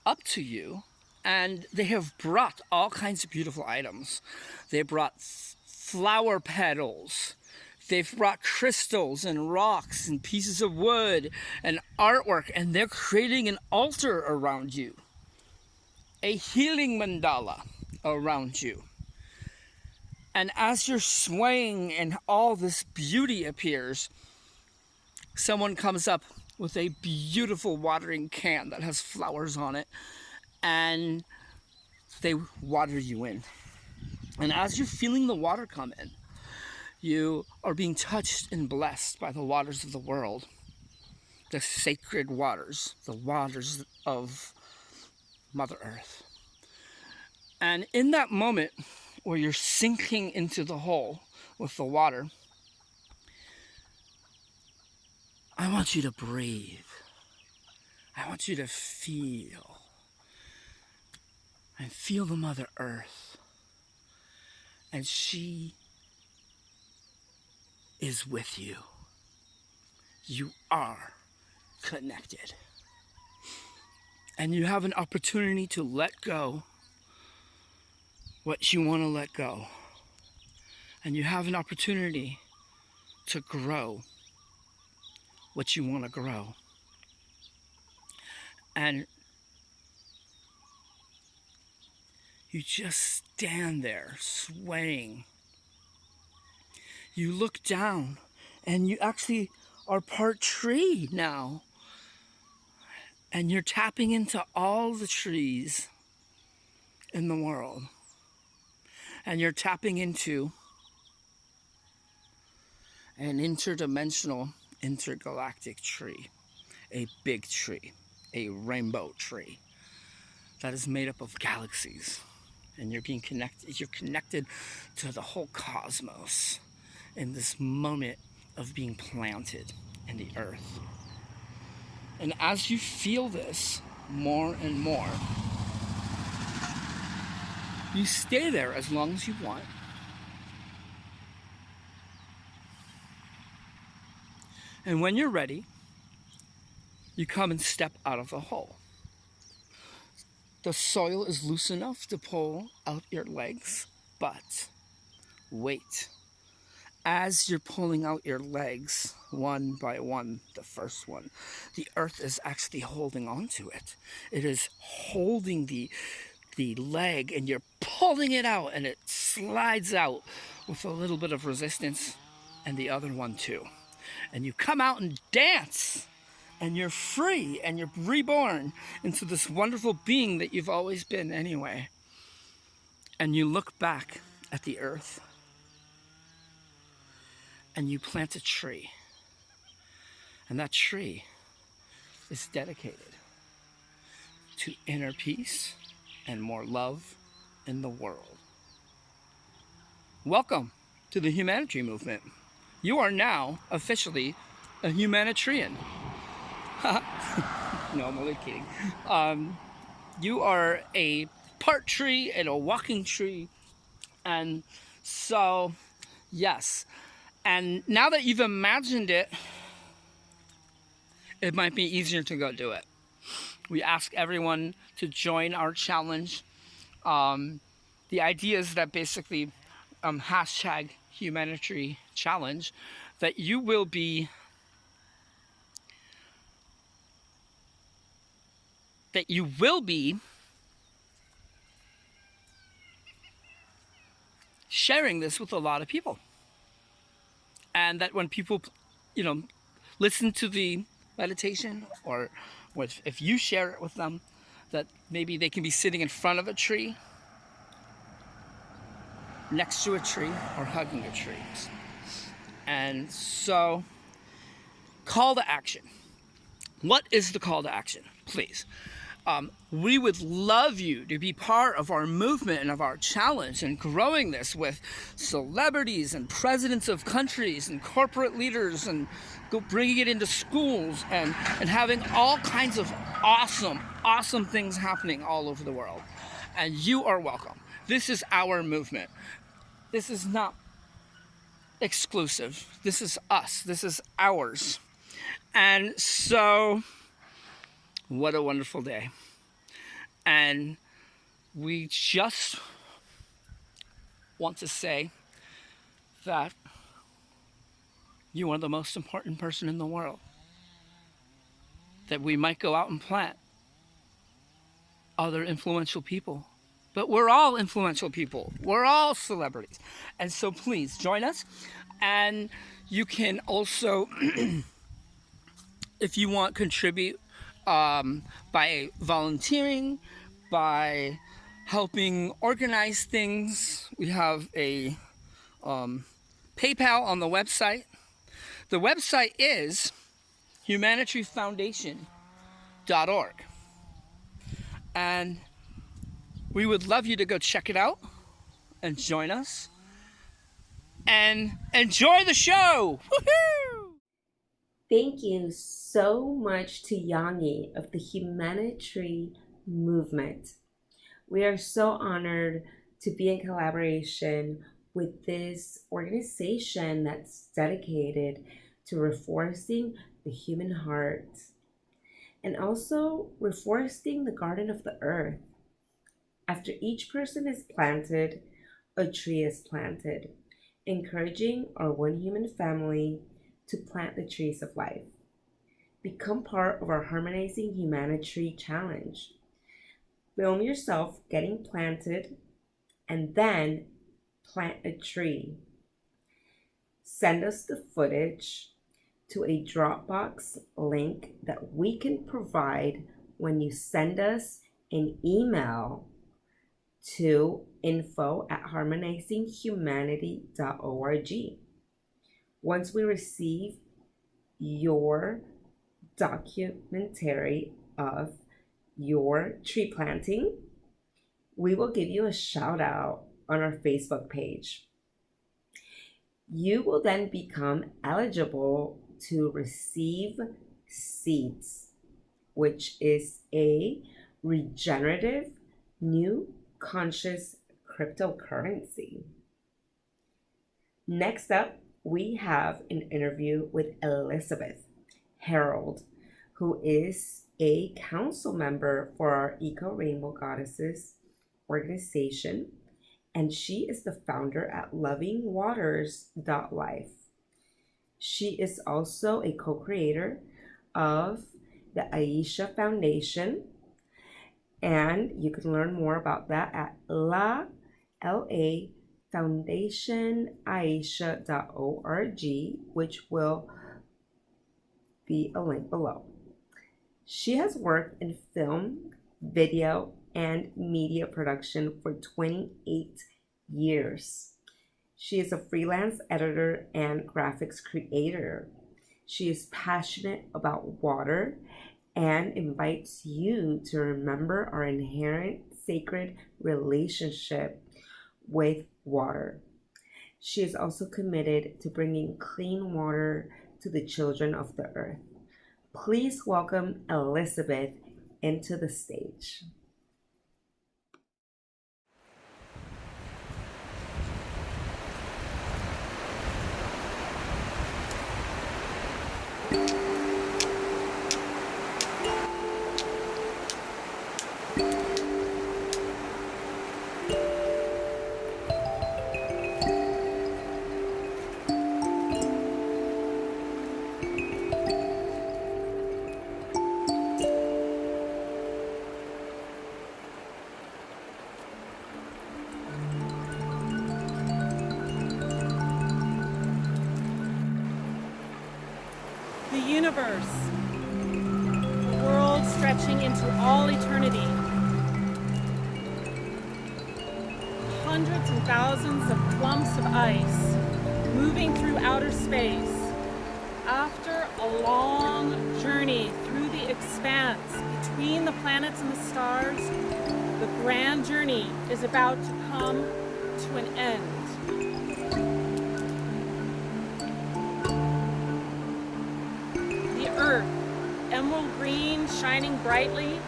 up to you, and they have brought all kinds of beautiful items. They brought flower petals. They've brought crystals and rocks and pieces of wood and artwork, and they're creating an altar around you, a healing mandala around you. And as you're swaying and all this beauty appears, someone comes up with a beautiful watering can that has flowers on it, and they water you in. And as you're feeling the water come in, you are being touched and blessed by the waters of the world, the sacred waters, the waters of Mother Earth. And in that moment where you're sinking into the hole with the water, I want you to breathe. I want you to feel. And feel the Mother Earth. And she is with you. You are connected. And you have an opportunity to let go what you want to let go. And you have an opportunity to grow what you want to grow. And you just stand there swaying. You look down and you actually are part tree now. And you're tapping into all the trees in the world. And you're tapping into an interdimensional, intergalactic tree. A big tree. A rainbow tree. That is made up of galaxies. And you're connected to the whole cosmos in this moment of being planted in the earth. And as you feel this more and more, you stay there as long as you want. And when you're ready, you come and step out of the hole. The soil is loose enough to pull out your legs, but wait. As you're pulling out your legs, one by one, the first one, the earth is actually holding on to it. It is holding the leg, and you're pulling it out, and it slides out with a little bit of resistance, and the other one too. And you come out and dance, and you're free, and you're reborn into this wonderful being that you've always been anyway. And you look back at the earth, and you plant a tree. And that tree is dedicated to inner peace and more love in the world. Welcome to the humanity movement. You are now officially a humanitarian. No, I'm only kidding. You are a part tree and a walking tree. And so, yes. And now that you've imagined it, it might be easier to go do it. We ask everyone to join our challenge. The idea is that basically, hashtag humanitarian challenge, that you will be sharing this with a lot of people. And that when people, listen to the meditation, or if you share it with them, that maybe they can be sitting in front of a tree, next to a tree, or hugging a tree. And so, call to action. What is the call to action? Please. We would love you to be part of our movement and of our challenge and growing this with celebrities and presidents of countries and corporate leaders, and bringing it into schools and having all kinds of awesome things happening all over the world. And you are welcome. This is our movement. This is not exclusive. This is us. This is ours. And so, what a wonderful day. And we just want to say that you are the most important person in the world. That we might go out and plant other influential people, but we're all influential people. We're all celebrities. And so please join us. And you can also, if you want, contribute by volunteering, by helping organize things. We have a PayPal on the website. The website is humanityfoundation.org. And we would love you to go check it out and join us and enjoy the show. Woohoo! Thank you so much to Yangi of the Humanitarian Movement. We are so honored to be in collaboration with this organization that's dedicated to reforesting the human heart and also reforesting the garden of the earth. After each person is planted, a tree is planted, encouraging our one human family to plant the trees of life. Become part of our Harmonizing Humanity Challenge. Film yourself getting planted and then plant a tree. Send us the footage to a Dropbox link that we can provide when you send us an email to info@harmonizinghumanity.org. Once we receive your documentary of your tree planting, we will give you a shout out on our Facebook page. You will then become eligible to receive seeds, which is a regenerative new conscious cryptocurrency. Next up, we have an interview with Elizabeth Harold, who is a council member for our Eco Rainbow Goddesses organization, and she is the founder at lovingwaters.life. She is also a co-creator of the Aisha Foundation, and you can learn more about that at foundationaisha.org, which will be a link below. She has worked in film, video, and media production for 28 years. She is a freelance editor and graphics creator. She is passionate about water and invites you to remember our inherent sacred relationship with water. She is also committed to bringing clean water to the children of the earth. Please welcome Elizabeth into the stage. The universe, the world stretching into all eternity. Hundreds and thousands of clumps of ice moving through outer space. After a long journey through the expanse between the planets and the stars, the grand journey is about to come to an end. Earth, emerald green, shining brightly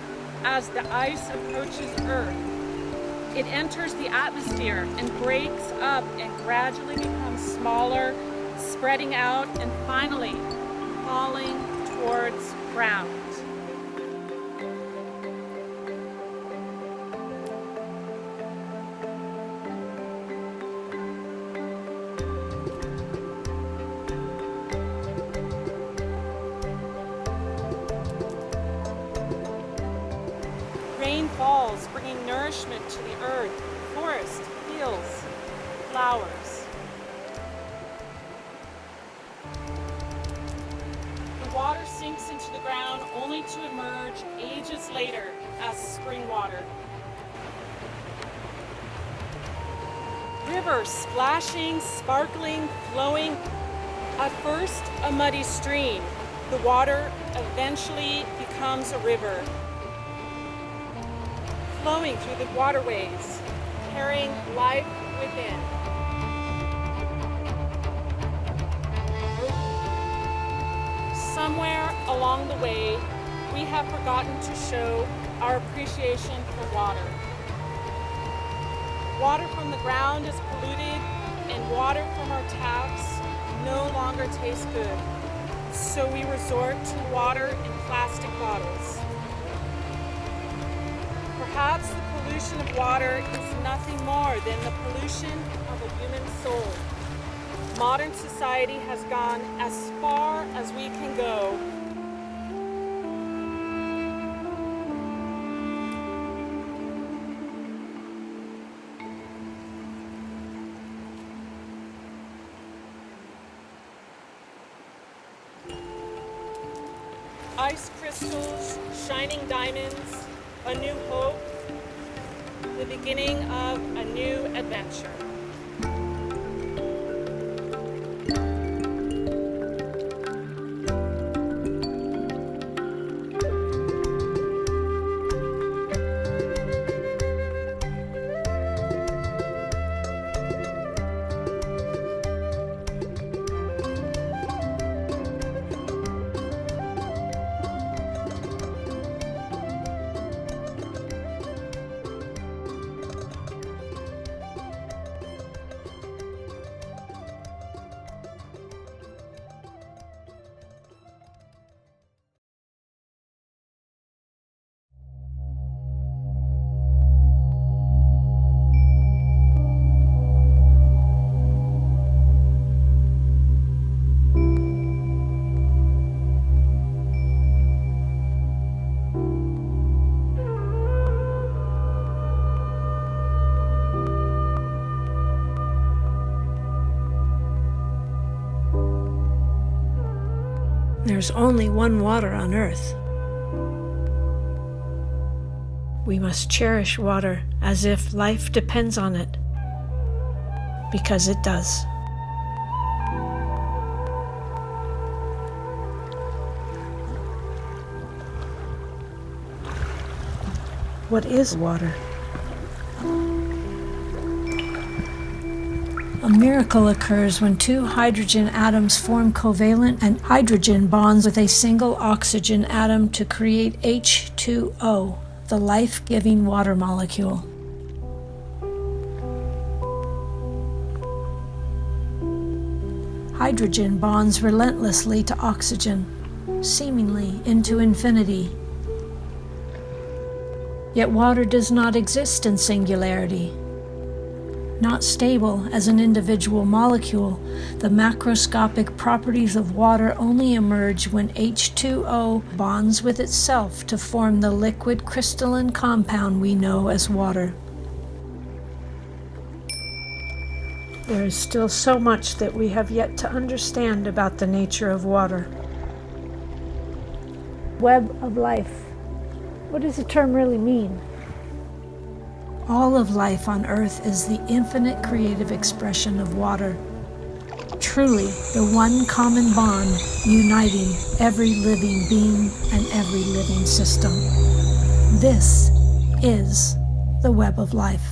as the ice approaches Earth. It enters the atmosphere and breaks up and gradually becomes smaller, spreading out and finally falling towards ground. Rain falls, bringing nourishment to the earth, forest, fields, flowers. The water sinks into the ground only to emerge ages later as spring water. River splashing, sparkling, flowing. At first a muddy stream, the water eventually becomes a river, flowing through the waterways, carrying life within. somewhere along the way, we have forgotten to show our appreciation for water. Water from the ground is polluted, and water from our taps no longer tastes good. So we resort to water in plastic bottles. Perhaps the pollution of water is nothing more than the pollution of a human soul. Modern society has gone as far as we can go. Ice crystals, shining diamonds, a new hope, the beginning of a new adventure. There's only one water on Earth. We must cherish water as if life depends on it, because it does. What is water? A miracle occurs when two hydrogen atoms form covalent and hydrogen bonds with a single oxygen atom to create H2O, the life-giving water molecule. Hydrogen bonds relentlessly to oxygen, seemingly into infinity. Yet water does not exist in singularity. Not stable as an individual molecule, the macroscopic properties of water only emerge when H2O bonds with itself to form the liquid crystalline compound we know as water. There is still so much that we have yet to understand about the nature of water. Web of life. What does the term really mean? All of life on Earth is the infinite creative expression of water. Truly, the one common bond uniting every living being and every living system. This is the web of life.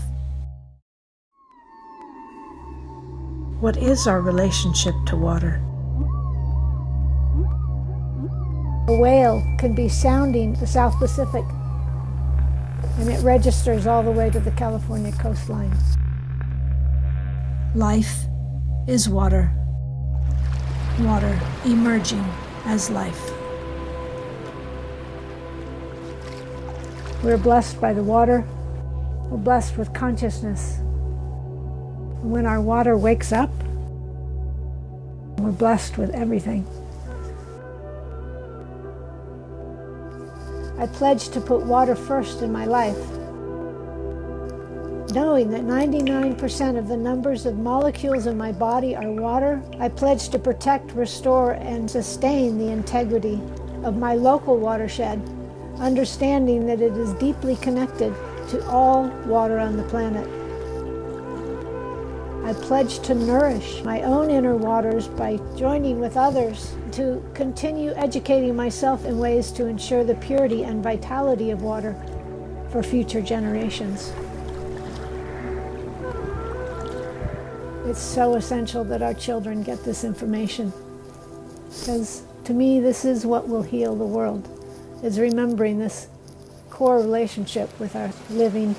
What is our relationship to water? A whale can be sounding the South Pacific, and it registers all the way to the California coastline. Life is water. Water emerging as life. We're blessed by the water. We're blessed with consciousness. When our water wakes up, we're blessed with everything. I pledge to put water first in my life, knowing that 99% of the numbers of molecules in my body are water. I pledge to protect, restore, and sustain the integrity of my local watershed, understanding that it is deeply connected to all water on the planet. I pledge to nourish my own inner waters by joining with others to continue educating myself in ways to ensure the purity and vitality of water for future generations. It's so essential that our children get this information, because To me, this is what will heal the world, is remembering this core relationship with our living,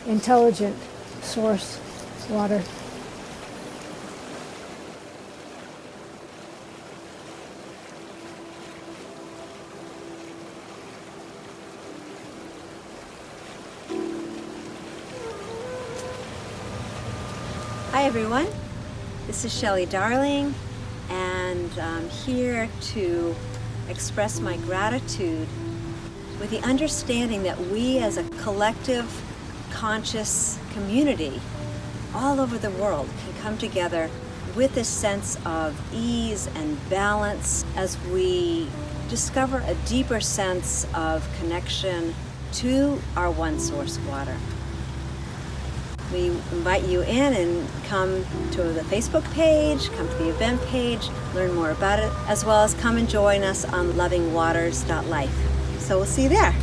intelligent source, water. Hi everyone, this is Shelley Darling, and I'm here to express my gratitude with the understanding that we as a collective conscious community all over the world can come together with a sense of ease and balance as we discover a deeper sense of connection to our one source water. We invite you in and come to the Facebook page, come to the event page, learn more about it, as well as come and join us on lovingwaters.life. So we'll see you there.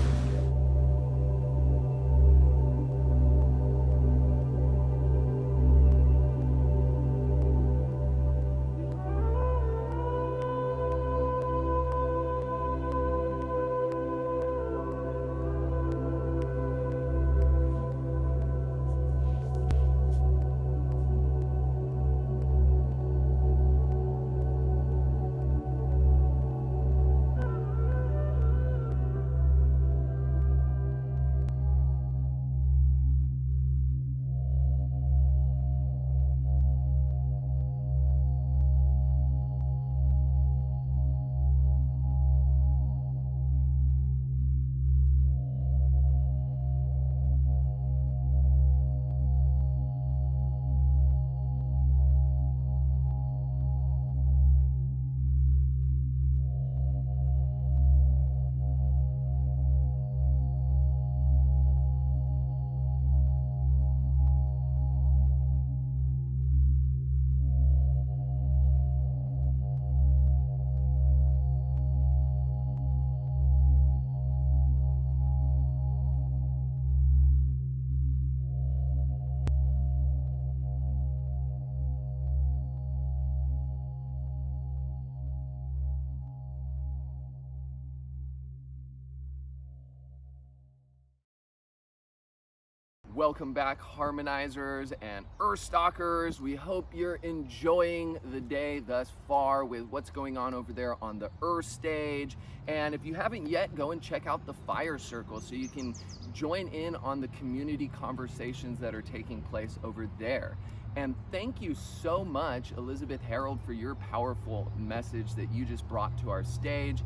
Welcome back, Harmonizers and Earthstockers. We hope you're enjoying the day thus far with what's going on over there on the Earth stage. And if you haven't yet, go and check out the Fire Circle so you can join in on the community conversations that are taking place over there. And thank you so much, Elizabeth Harold, for your powerful message that you just brought to our stage.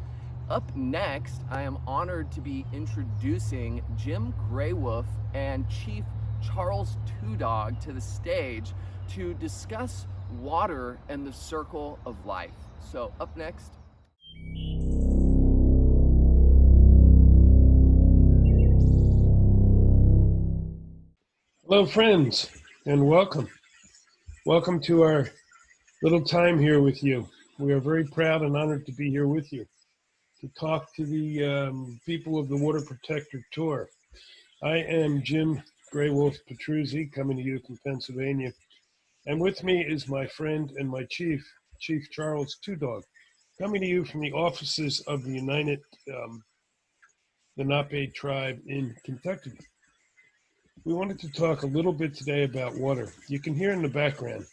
Up next, I am honored to be introducing Jim Graywolf and Chief Charles Two Dog to the stage to discuss water and the circle of life. So up next. Hello friends, and welcome. Welcome to our little time here with you. We are very proud and honored to be here with you to talk to the people of the Water Protector Tour. I am Jim Graywolf Petruzzi, coming to you from Pennsylvania. And with me is my friend and my chief, Chief Charles Two Dog, coming to you from the offices of the United Lenape tribe in Kentucky. We wanted to talk a little bit today about water. You can hear in the background,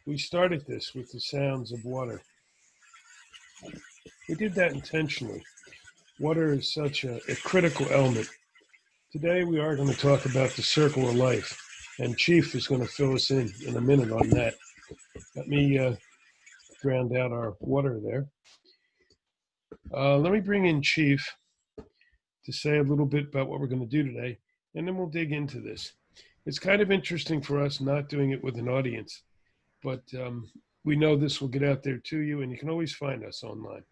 we started this with the sounds of water. We did that intentionally. Water is such a critical element. Today we are going to talk about the circle of life, and Chief is going to fill us in a minute on that. Let me drown out our water there. Let me bring in Chief to say a little bit about what we're going to do today, and then we'll dig into this. It's kind of interesting for us not doing it with an audience, but we know this will get out there to you, and you can always find us online.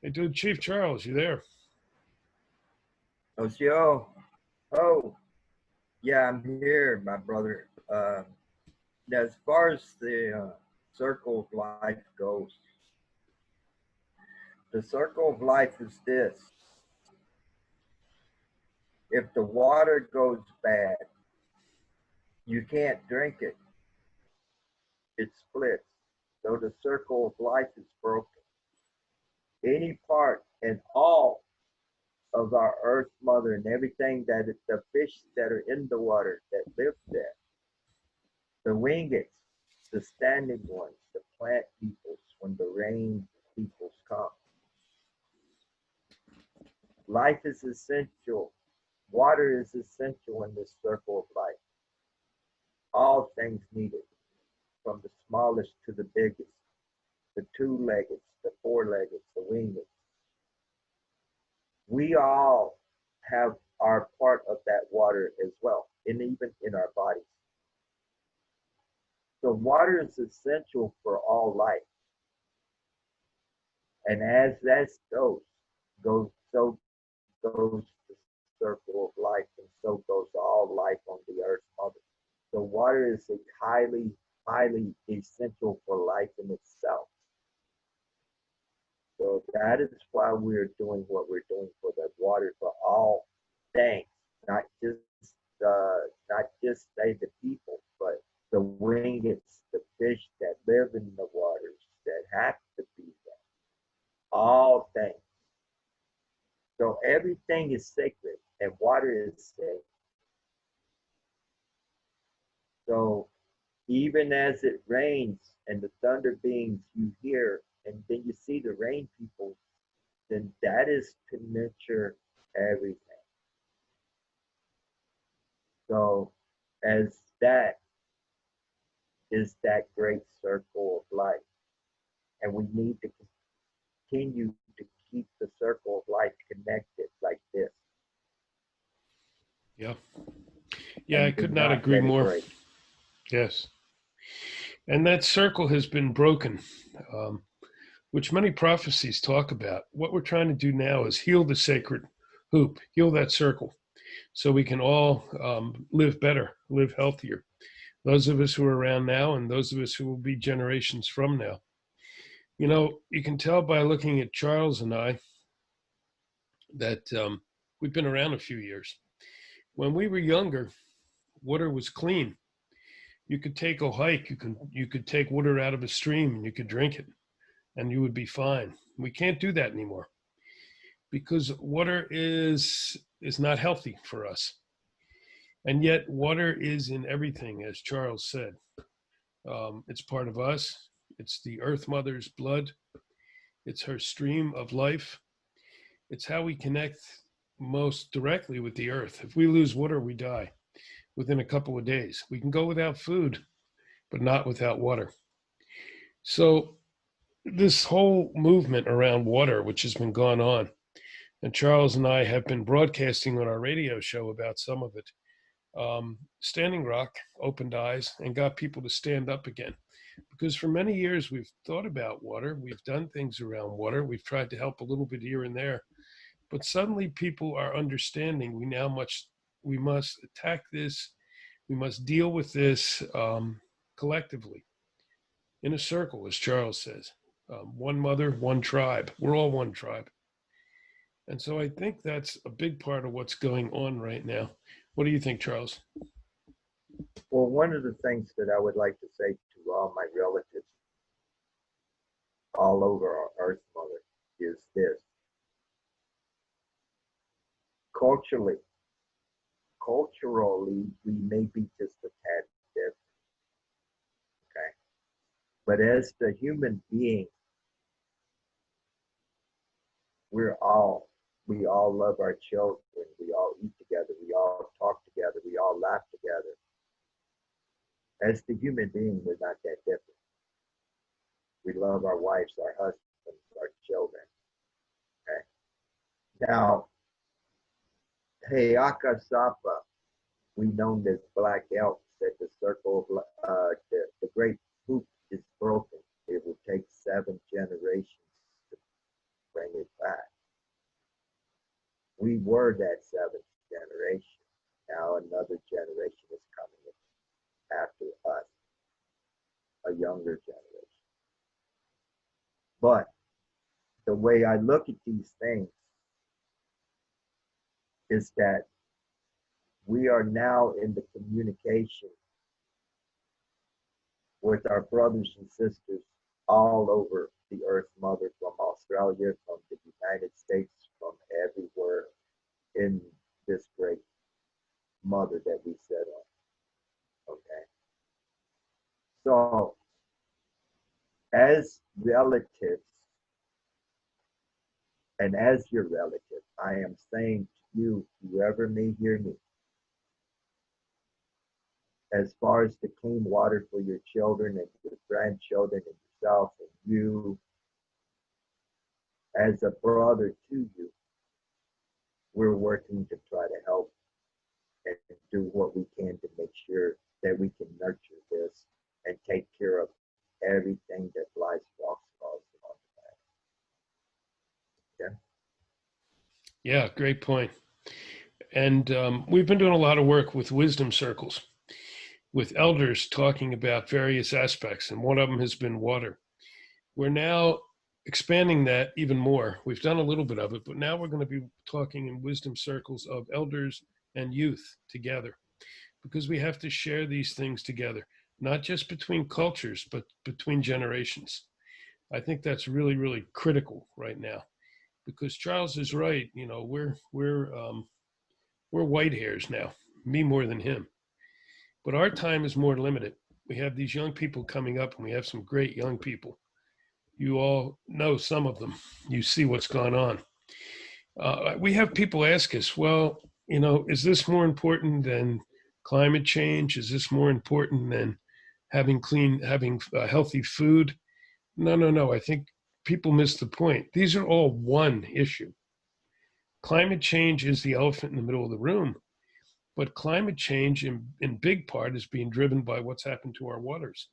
Hey, dude, Chief Charles, you there? Oh, Joe. Oh, yeah, I'm here, my brother. As far as the circle of life goes, the circle of life is this. If the water goes bad, you can't drink it. It splits. So the circle of life is broken. any part and all of our earth mother and everything that is the fish that are in the water that live there, the wingets, the standing ones, the plant peoples when the rain peoples come. Life is essential. Water is essential in this circle of life. All things needed, from the smallest to the biggest, the two-legged, the four-legged, the winged. We all have our part of that water as well, and even in our bodies. So water is essential for all life. And as that so goes the circle of life, and so goes all life on the earth mother. So water is a highly, highly essential for life in itself. So that is why we're doing what we're doing for the water, for all things, not just say the people, but the wingets, the fish that live in the waters, that have to be there. All things. So everything is sacred, and water is sacred. So even as it rains and the thunder beings you hear, and then you see the rain people, then that is to nurture everything. So as that is that great circle of life, and we need to continue to keep the circle of life connected like this. Yeah. Yeah, I could not agree let it more. break. Yes. And that circle has been broken, which many prophecies talk about. What we're trying to do now is heal the sacred hoop, heal that circle, so we can all live better, live healthier. Those of us who are around now and those of us who will be generations from now. You know, you can tell by looking at Charles and I that we've been around a few years. When we were younger, water was clean. You could take a hike, you could take water out of a stream and you could drink it and you would be fine. We can't do that anymore because water is not healthy for us. And yet water is in everything, as Charles said. It's part of us. It's the earth mother's blood. It's her stream of life. It's how we connect most directly with the earth. If we lose water, we die within a couple of days. We can go without food, but not without water. So this whole movement around water, which has been going on, and Charles and I have been broadcasting on our radio show about some of it. Standing Rock opened eyes and got people to stand up again. Because for many years we've thought about water, we've done things around water, we've tried to help a little bit here and there, but suddenly people are understanding we must attack this, we must deal with this collectively in a circle, as Charles says. One mother, one tribe. We're all one tribe. And so I think that's a big part of what's going on right now. What do you think, Charles? Well, one of the things that I would like to say to all my relatives all over our Earth Mother is this. Culturally, we may be just a tad different, okay? But as the human being, we all love our children, we all eat together, we all talk together, we all laugh together. As the human being, we're not that different. We love our wives, our husbands, our children. Okay. Now, Heaka Sapa, we know as Black Elk, said the circle of the great hoop is broken. It will take 7 generations to bring it back. We were that 7th generation. Now another generation is coming after us, a younger generation. But the way I look at these things is that we are now in the communication with our brothers and sisters all over the Earth Mother, from Australia, from the United States, from everywhere in this great mother that we sit on. Okay. So, as relatives, and as your relative, I am saying to you, whoever may hear me, as far as the clean water for your children and your grandchildren and yourself and you, as a brother to you, we're working to try to help and do what we can to make sure that we can nurture this and take care of everything that lies walks on the planet. Yeah, great point. And we've been doing a lot of work with wisdom circles, with elders talking about various aspects, and one of them has been water. We're now expanding that even more. We've done a little bit of it, but now we're going to be talking in wisdom circles of elders and youth together, because we have to share these things together, not just between cultures, but between generations. I think that's really, really critical right now, because Charles is right. You know, we're white hairs now, me more than him. But our time is more limited. We have these young people coming up, and we have some great young people. You all know some of them. You see what's gone on. We have people ask us, well, you know, is this more important than climate change? Is this more important than having healthy food? No, no, no. I think people miss the point. These are all one issue. Climate change is the elephant in the middle of the room, but climate change in big part is being driven by what's happened to our waters,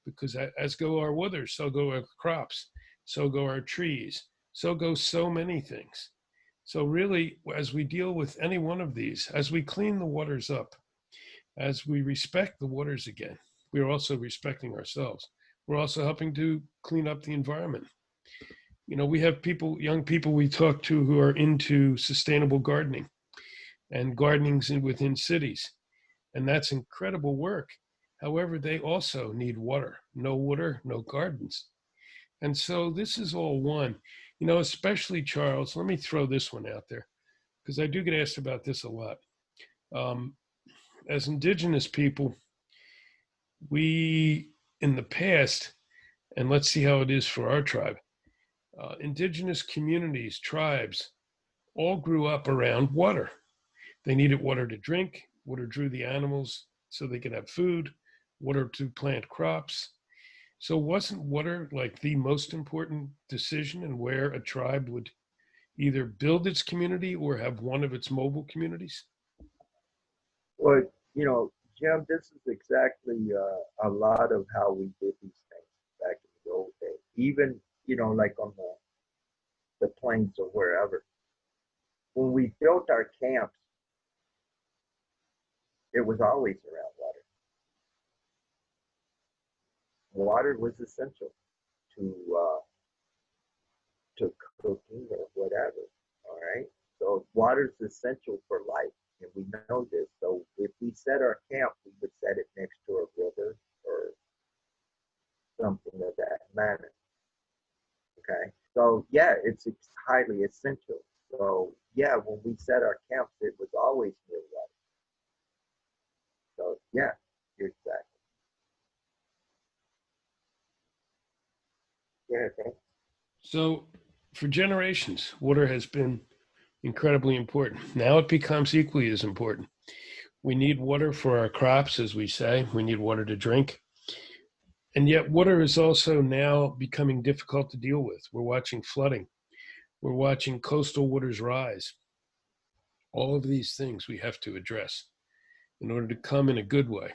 because as go our waters, so go our crops, so go our trees, so go so many things. So really, as we deal with any one of these, as we clean the waters up, as we respect the waters again, we are also respecting ourselves. We're also helping to clean up the environment. You know, we have people, young people we talk to who are into sustainable gardening and gardening's within cities. And that's incredible work. However, they also need water. No water, no gardens. And so this is all one. You know, especially Charles, let me throw this one out there, because I do get asked about this a lot. As indigenous people, we, in the past, and let's see how it is for our tribe, indigenous communities, tribes, all grew up around water. They needed water to drink, water drew the animals so they could have food, water to plant crops. So wasn't water like the most important decision in where a tribe would either build its community or have one of its mobile communities? Well, you know, Jim, this is exactly a lot of how we did these things back in the old days. Even, you know, like on the plains or wherever. When we built our camps, it was always around water. Water was essential to cooking or whatever. All right. So water is essential for life, and we know this. So if we set our camp, we would set it next to a river or something of that manner. Okay. So yeah, it's highly essential. So yeah, when we set our camps, it was always near water. So yeah, you're exactly. Yeah. Okay. So for generations, water has been incredibly important. Now it becomes equally as important. We need water for our crops, as we say. We need water to drink. And yet water is also now becoming difficult to deal with. We're watching flooding. We're watching coastal waters rise. All of these things we have to address in order to come in a good way.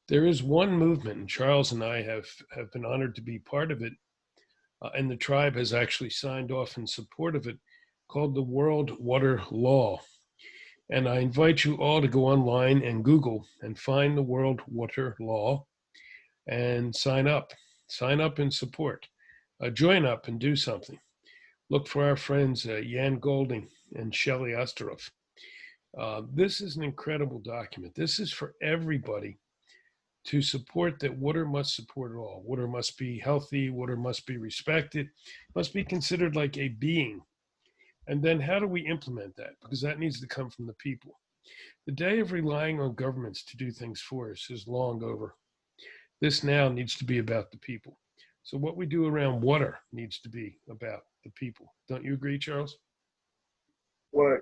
There is one movement, and Charles and I have been honored to be part of it, and the tribe has actually signed off in support of it, called the World Water Law. And I invite you all to go online and Google and find the World Water Law and sign up. Sign up and support. Join up and do something. Look for our friends Jan Golding and Shelley Osteroff. This is an incredible document. This is for everybody to support that water must support all. Water must be healthy, water must be respected, must be considered like a being. And then how do we implement that? Because that needs to come from the people. The day of relying on governments to do things for us is long over. This now needs to be about the people. So what we do around water needs to be about the people. Don't you agree, Charles? Well,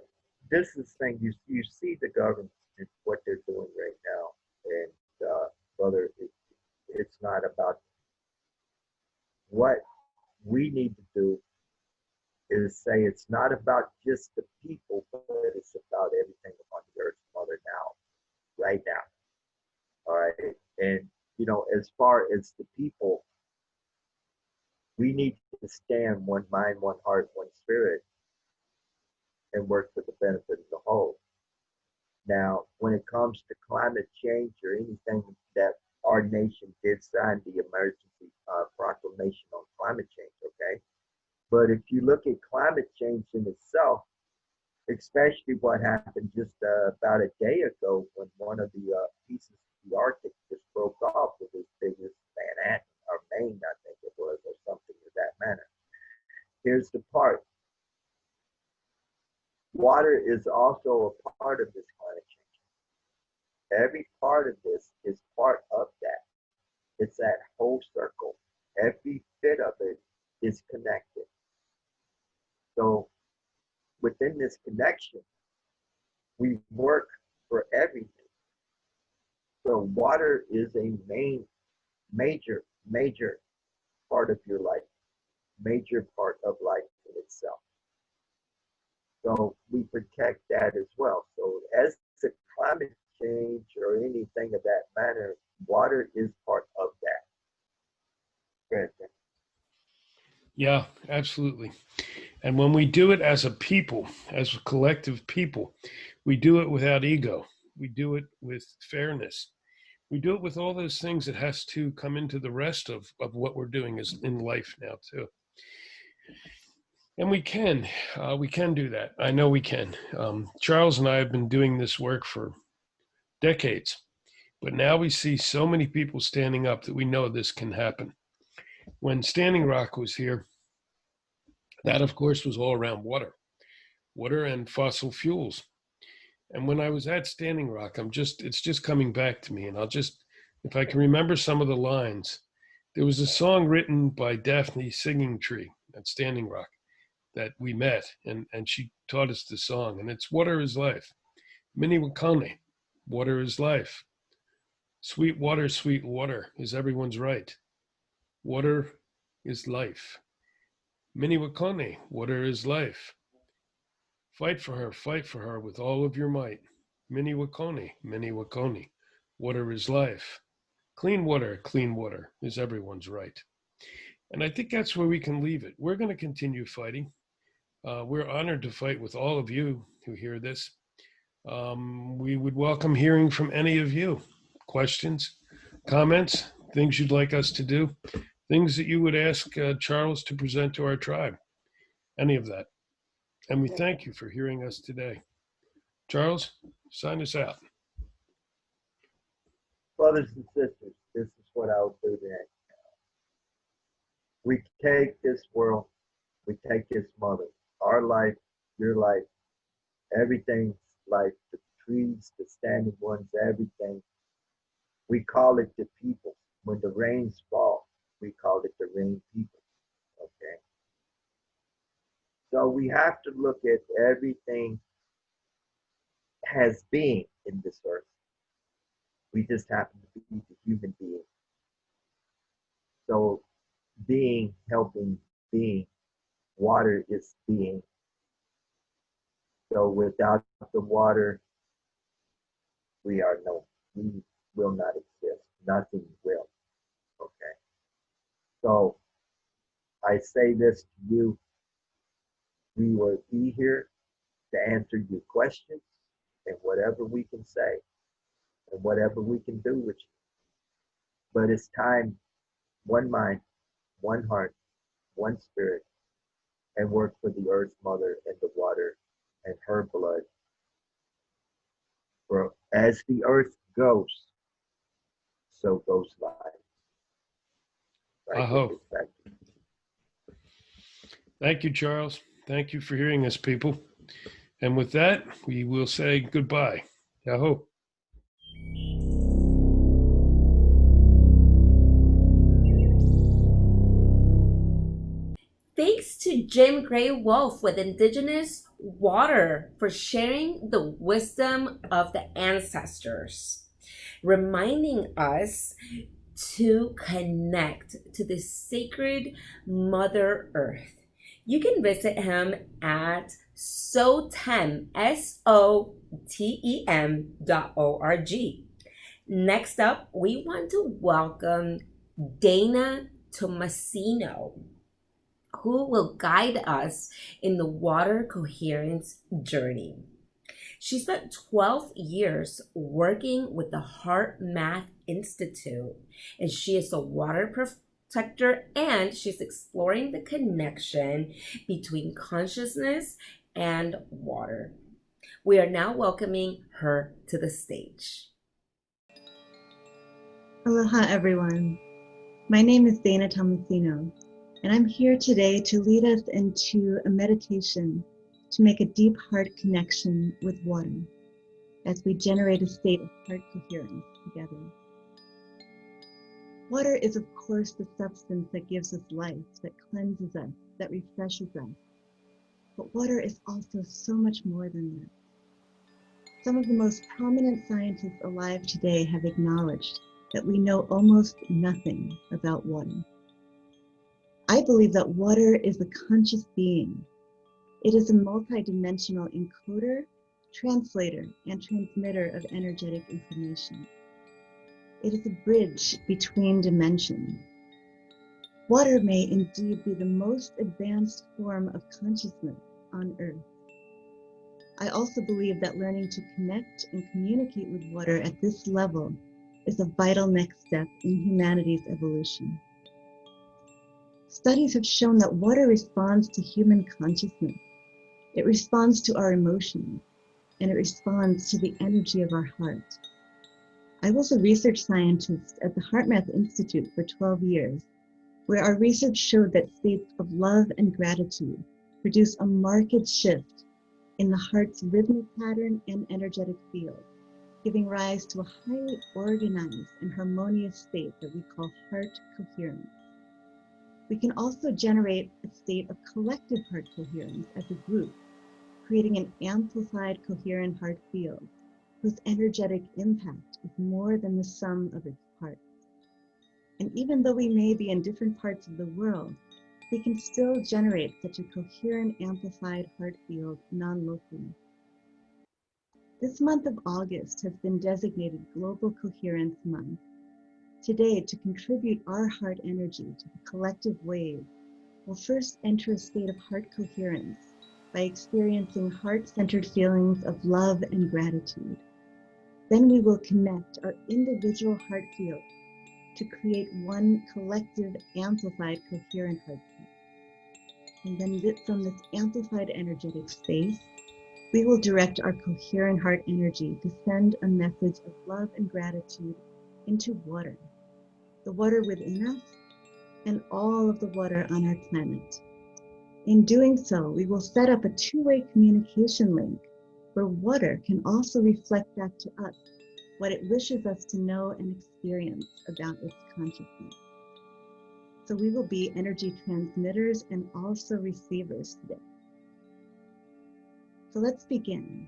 this is the thing. You see the government and what they're doing right now, and brother, it's not about what we need to do. Is say it's not about just the people, but it's about everything upon the earth, mother now, right now. All right, and as far as the people, we need to stand one mind, one heart, one spirit, and work for the benefit of the whole. Now, when it comes to climate change or anything that our nation did sign the emergency proclamation on climate change, okay? But if you look at climate change in itself, especially what happened just about a day ago when one of the pieces of the Arctic just broke off with as big as Manhattan or Maine, I think it was, or something of that manner. Here's the part. Water is also a part of this climate change. Every part of this is part of that. It's that whole circle. Every bit of it is connected. So within this connection, we work for everything. So water is a major part of your life, major part of life in itself. So we protect that as well. So as the climate change or anything of that manner, water is part of that. Good. Yeah, absolutely. And when we do it as a people, as a collective people, we do it without ego. We do it with fairness. We do it with all those things that has to come into the rest of what we're doing is in life now too. And we can do that. I know we can. Charles and I have been doing this work for decades, but now we see so many people standing up that we know this can happen. When Standing Rock was here, that of course was all around water and fossil fuels. And when I was at Standing Rock, it's just coming back to me. And if I can remember some of the lines, there was a song written by Daphne Singing Tree at Standing Rock that we met, and she taught us the song, and it's Water is Life. Mini Wakone, water is life. Sweet water is everyone's right. Water is life. Mini Wakone, water is life. Fight for her with all of your might. Mini Wakone, water is life. Clean water is everyone's right. And I think that's where we can leave it. We're going to continue fighting. We're honored to fight with all of you who hear this. We would welcome hearing from any of you. Questions, comments, things you'd like us to do, things that you would ask Charles to present to our tribe, any of that. And we thank you for hearing us today. Charles, sign us out. Brothers and sisters, this is what I will do today. We take this world, we take this mother, our life, your life, everything's life, the trees, the standing ones, everything. We call it the people. When the rains fall, we call it the rain people. Okay. So we have to look at everything has being in this earth. We just happen to be the human being. So being, helping, being, water is being. So without the water, we will not exist. Nothing will. Okay. So I say this to you. We will be here to answer your questions and whatever we can say and whatever we can do with you. But it's time, one mind, one heart, one spirit, and work for the earth mother and the water and her blood. For as the earth goes, so goes life. Right, Aho. back. Thank you, Charles. Thank you for hearing us, people. And with that, we will say goodbye. Yahoo. Thanks to Jim Gray Wolf with Indigenous Water for sharing the wisdom of the ancestors, reminding us to connect to the sacred Mother Earth. You can visit him at sotem, SOTEM.org. Next up, we want to welcome Dana Tomasino, who will guide us in the water coherence journey. She spent 12 years working with the Heart Math Institute, and she is a water protector, and she's exploring the connection between consciousness and water. We are now welcoming her to the stage. Aloha, everyone. My name is Dana Tomasino, and I'm here today to lead us into a meditation to make a deep heart connection with water as we generate a state of heart coherence together. Water is, of course, the substance that gives us life, that cleanses us, that refreshes us. But water is also so much more than that. Some of the most prominent scientists alive today have acknowledged that we know almost nothing about water. I believe that water is a conscious being. It is a multidimensional encoder, translator, and transmitter of energetic information. It is a bridge between dimensions. Water may indeed be the most advanced form of consciousness on Earth. I also believe that learning to connect and communicate with water at this level is a vital next step in humanity's evolution. Studies have shown that water responds to human consciousness. It responds to our emotions, and it responds to the energy of our heart. I was a research scientist at the Heart Math Institute for 12 years, where our research showed that states of love and gratitude produce a marked shift in the heart's rhythmic pattern and energetic field, giving rise to a highly organized and harmonious state that we call heart coherence. We can also generate a state of collective heart coherence as a group, creating an amplified coherent heart field whose energetic impact is more than the sum of its parts. And even though we may be in different parts of the world, we can still generate such a coherent, amplified heart field non-locally. This month of August has been designated Global Coherence Month. Today, to contribute our heart energy to the collective wave, we'll first enter a state of heart coherence by experiencing heart-centered feelings of love and gratitude. Then we will connect our individual heart field to create one collective, amplified, coherent heart field. And then from this amplified energetic space, we will direct our coherent heart energy to send a message of love and gratitude into water, the water within us, and all of the water on our planet. In doing so, we will set up a two-way communication link where water can also reflect back to us what it wishes us to know and experience about its consciousness. So we will be energy transmitters and also receivers today. So let's begin.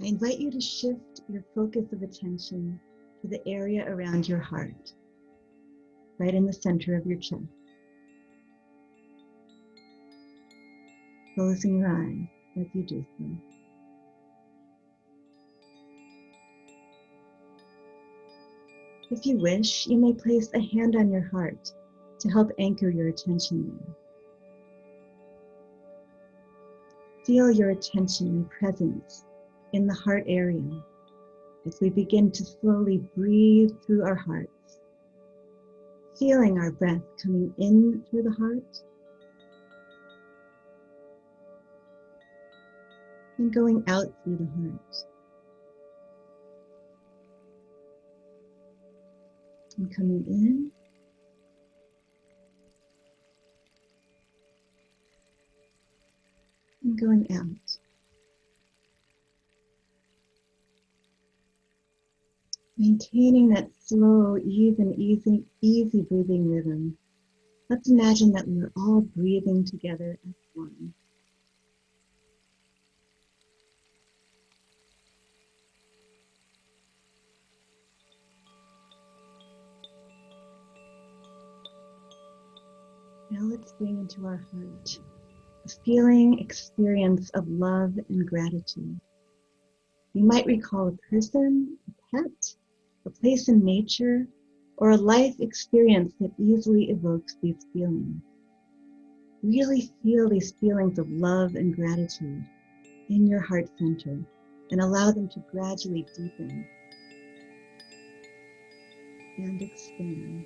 I invite you to shift your focus of attention to the area around your heart, right in the center of your chest. Closing your eyes as you do so. If you wish, you may place a hand on your heart to help anchor your attention there. Feel your attention and presence in the heart area as we begin to slowly breathe through our hearts, feeling our breath coming in through the heart and going out through the heart. And coming in. And going out. Maintaining that slow, even, easy breathing rhythm. Let's imagine that we're all breathing together as one. Now let's bring into our heart a feeling, experience of love and gratitude. You might recall a person, a pet, a place in nature, or a life experience that easily evokes these feelings. Really feel these feelings of love and gratitude in your heart center and allow them to gradually deepen and expand.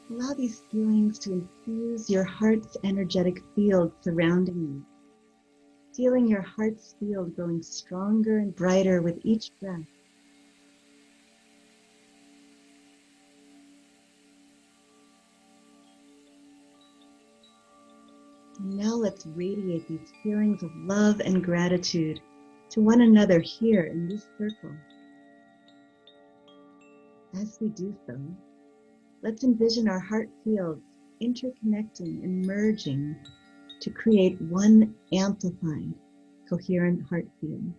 Allow these feelings to infuse your heart's energetic field surrounding you, feeling your heart's field growing stronger and brighter with each breath. And now let's radiate these feelings of love and gratitude to one another here in this circle. As we do so, let's envision our heart fields interconnecting and merging to create one amplified, coherent heart field.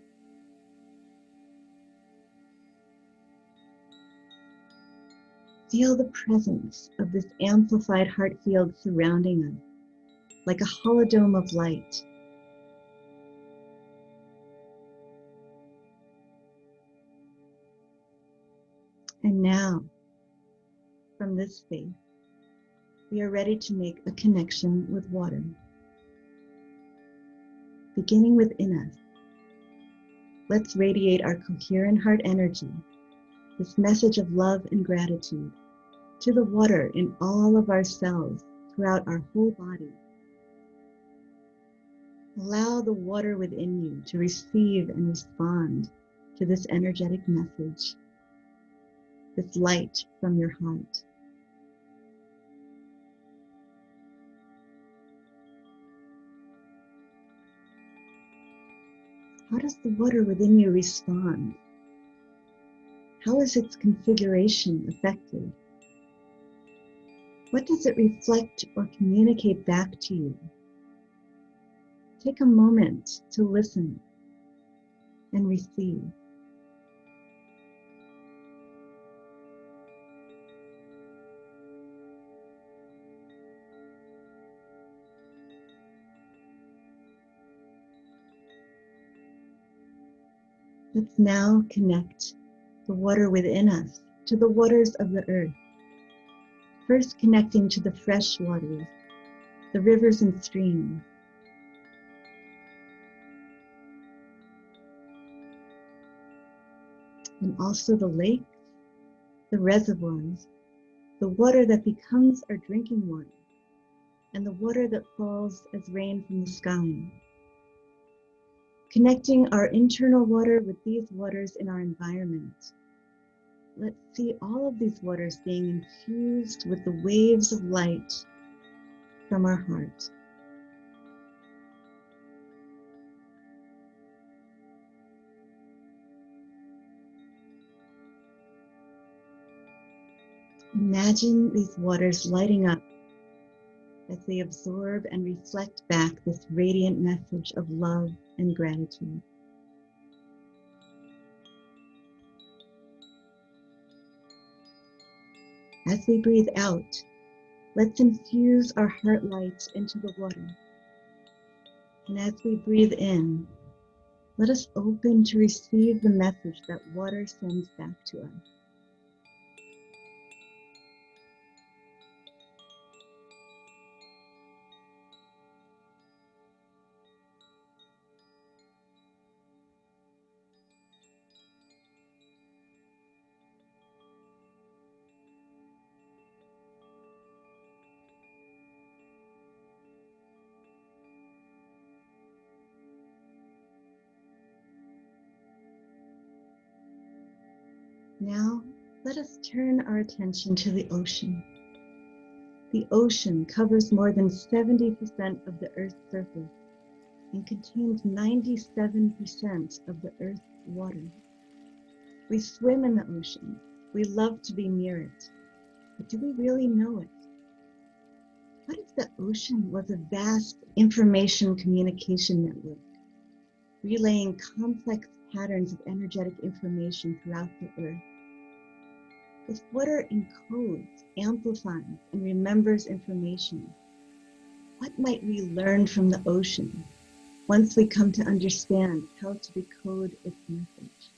Feel the presence of this amplified heart field surrounding us, like a holodome of light. And now, from this space, we are ready to make a connection with water. Beginning within us, let's radiate our coherent heart energy, this message of love and gratitude, to the water in all of our cells throughout our whole body. Allow the water within you to receive and respond to this energetic message, this light from your heart. How does the water within you respond? How is its configuration affected? What does it reflect or communicate back to you? Take a moment to listen and receive. Let's now connect the water within us to the waters of the earth. First connecting to the fresh waters, the rivers and streams. And also the lakes, the reservoirs, the water that becomes our drinking water, and the water that falls as rain from the sky. Connecting our internal water with these waters in our environment. Let's see all of these waters being infused with the waves of light from our heart. Imagine these waters lighting up as they absorb and reflect back this radiant message of love and gratitude. As we breathe out, let's infuse our heart light into the water. And as we breathe in, let us open to receive the message that water sends back to us. Now, let us turn our attention to the ocean. The ocean covers more than 70% of the Earth's surface and contains 97% of the Earth's water. We swim in the ocean. We love to be near it. But do we really know it? What if the ocean was a vast information communication network, relaying complex patterns of energetic information throughout the Earth? If water encodes, amplifies, and remembers information, what might we learn from the ocean once we come to understand how to decode its message?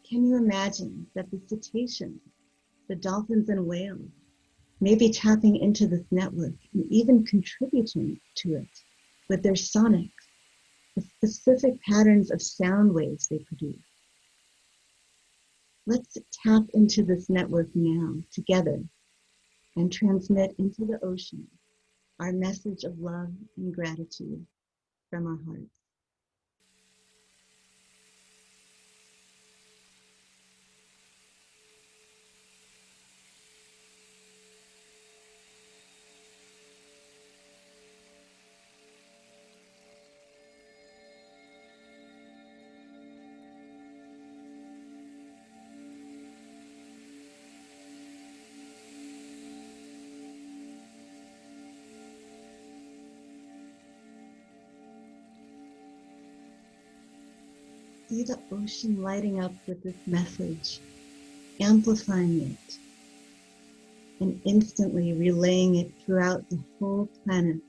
Can you imagine that the cetaceans, the dolphins and whales, may be tapping into this network and even contributing to it with their sonics, the specific patterns of sound waves they produce? Let's tap into this network now, together, and transmit into the ocean our message of love and gratitude from our hearts. See the ocean lighting up with this message, amplifying it, and instantly relaying it throughout the whole planet.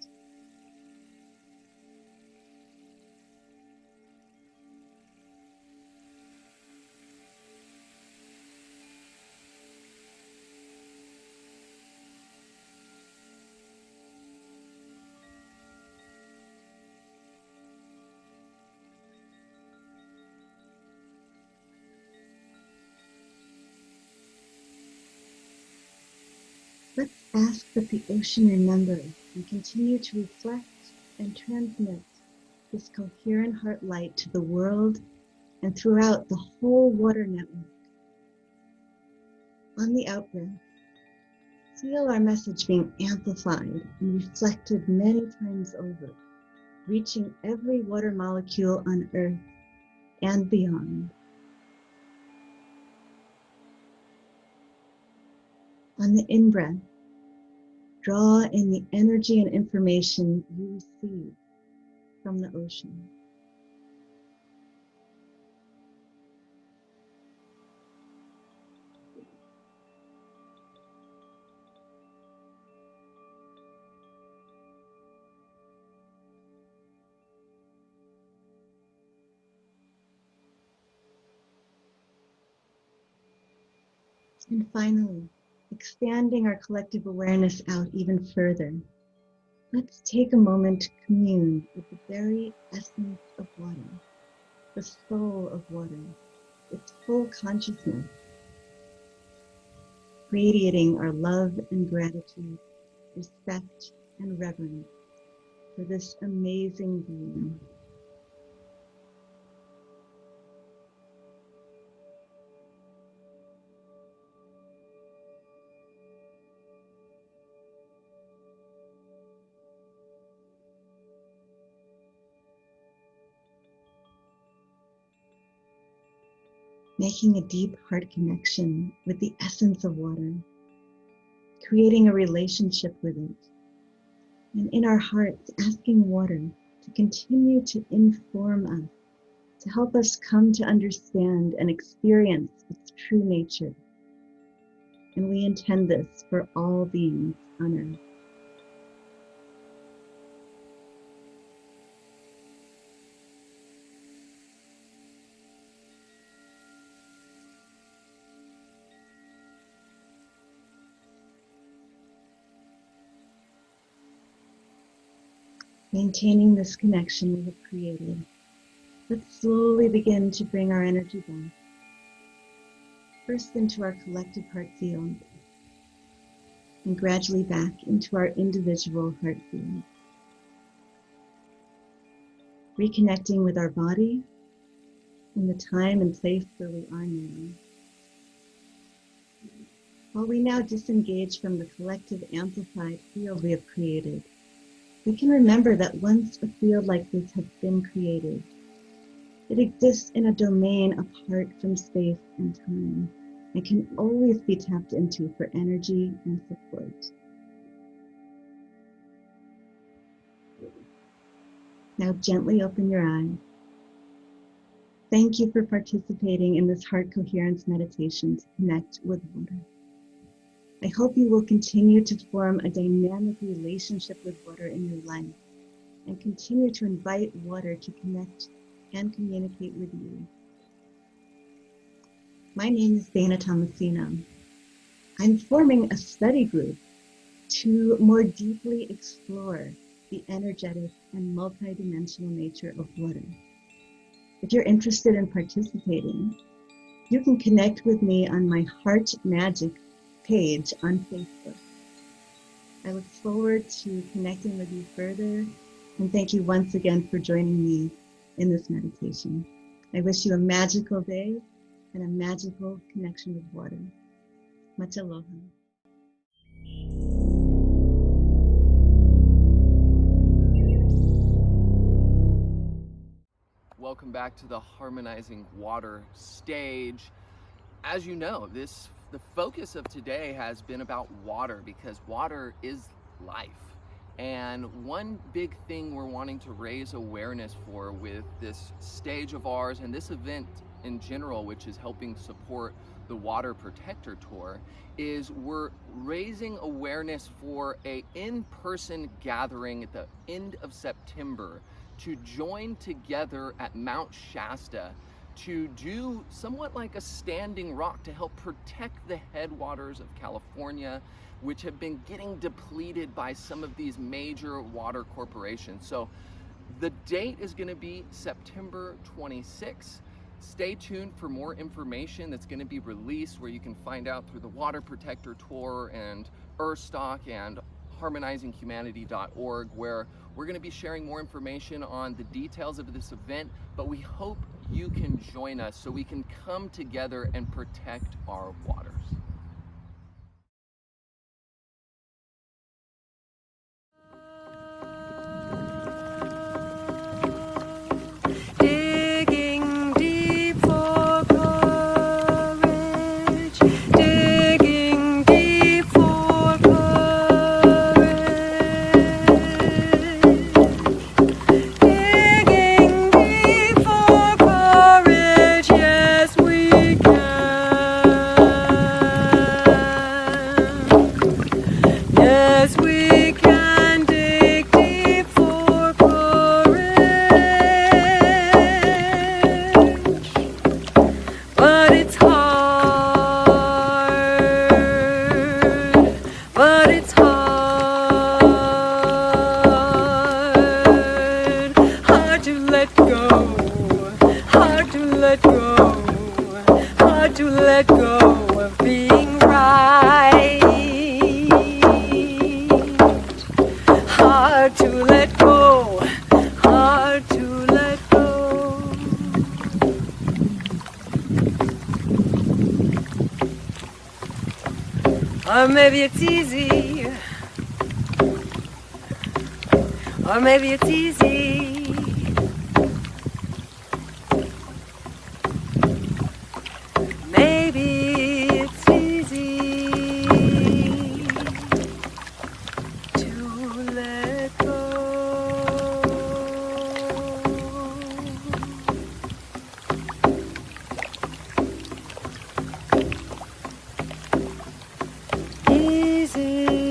Let's ask that the ocean remember and continue to reflect and transmit this coherent heart light to the world and throughout the whole water network. On the out-breath, feel our message being amplified and reflected many times over, reaching every water molecule on Earth and beyond. On the in-breath, draw in the energy and information you receive from the ocean. And finally, expanding our collective awareness out even further, let's take a moment to commune with the very essence of water, the soul of water, its full consciousness, radiating our love and gratitude, respect and reverence for this amazing being. Making a deep heart connection with the essence of water, creating a relationship with it, and in our hearts asking water to continue to inform us, to help us come to understand and experience its true nature. And we intend this for all beings on Earth. Maintaining this connection we have created, let's slowly begin to bring our energy back. First into our collective heart field, and gradually back into our individual heart field. Reconnecting with our body in the time and place where we are now. While we now disengage from the collective amplified field we have created, we can remember that once a field like this has been created, it exists in a domain apart from space and time and can always be tapped into for energy and support. Now gently open your eyes. Thank you for participating in this heart coherence meditation to connect with water. I hope you will continue to form a dynamic relationship with water in your life and continue to invite water to connect and communicate with you. My name is Dana Tomasino. I'm forming a study group to more deeply explore the energetic and multidimensional nature of water. If you're interested in participating, you can connect with me on my Heart Magic page on Facebook. I look forward to connecting with you further, and thank you once again for joining me in this meditation. I wish you a magical day and a magical connection with water. Much aloha. Welcome back to the Harmonizing Water stage. As you know, the focus of today has been about water because water is life. And one big thing we're wanting to raise awareness for with this stage of ours and this event in general, which is helping support the Water Protector Tour, is we're raising awareness for a in-person gathering at the end of September to join together at Mount Shasta to do somewhat like a standing rock to help protect the headwaters of California, which have been getting depleted by some of these major water corporations. So the date is going to be September 26th. Stay tuned for more information that's going to be released, where you can find out through the Water Protector Tour and Earthstock and harmonizinghumanity.org, where we're going to be sharing more information on the details of this event. But we hope you can join us so we can come together and protect our waters. Digging deep for courage, digging deep for courage, digging deep for courage, yes we can, yes we can dig deep for courage. But it's hard, but it's hard to let go, hard to let go, hard to let go of being right, hard to let go, hard to let go. Or maybe it's easy, or maybe it's easy. Maybe it's easy to let go. Easy,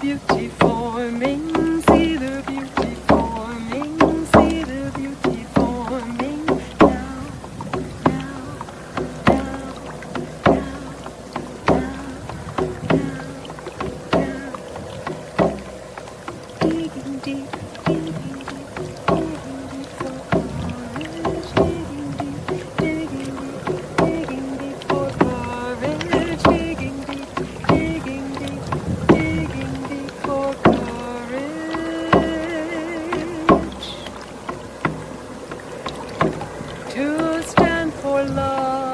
beauty forming, see the beauty forming, see the beauty forming now, digging deep, digging deep, digging deep for courage, digging deep, digging deep, digging deep for courage, digging deep, digging deep, digging deep for courage. To stand for love,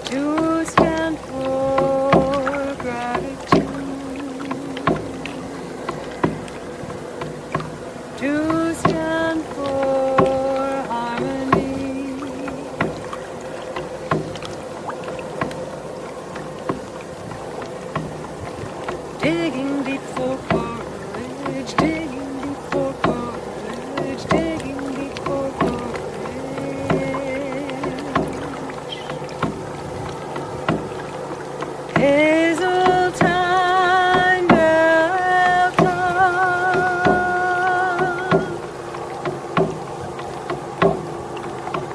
to stand for gratitude, to stand for harmony, digging deep for courage, digging deep for courage, digging deep for courage. Hazeltine, Delta,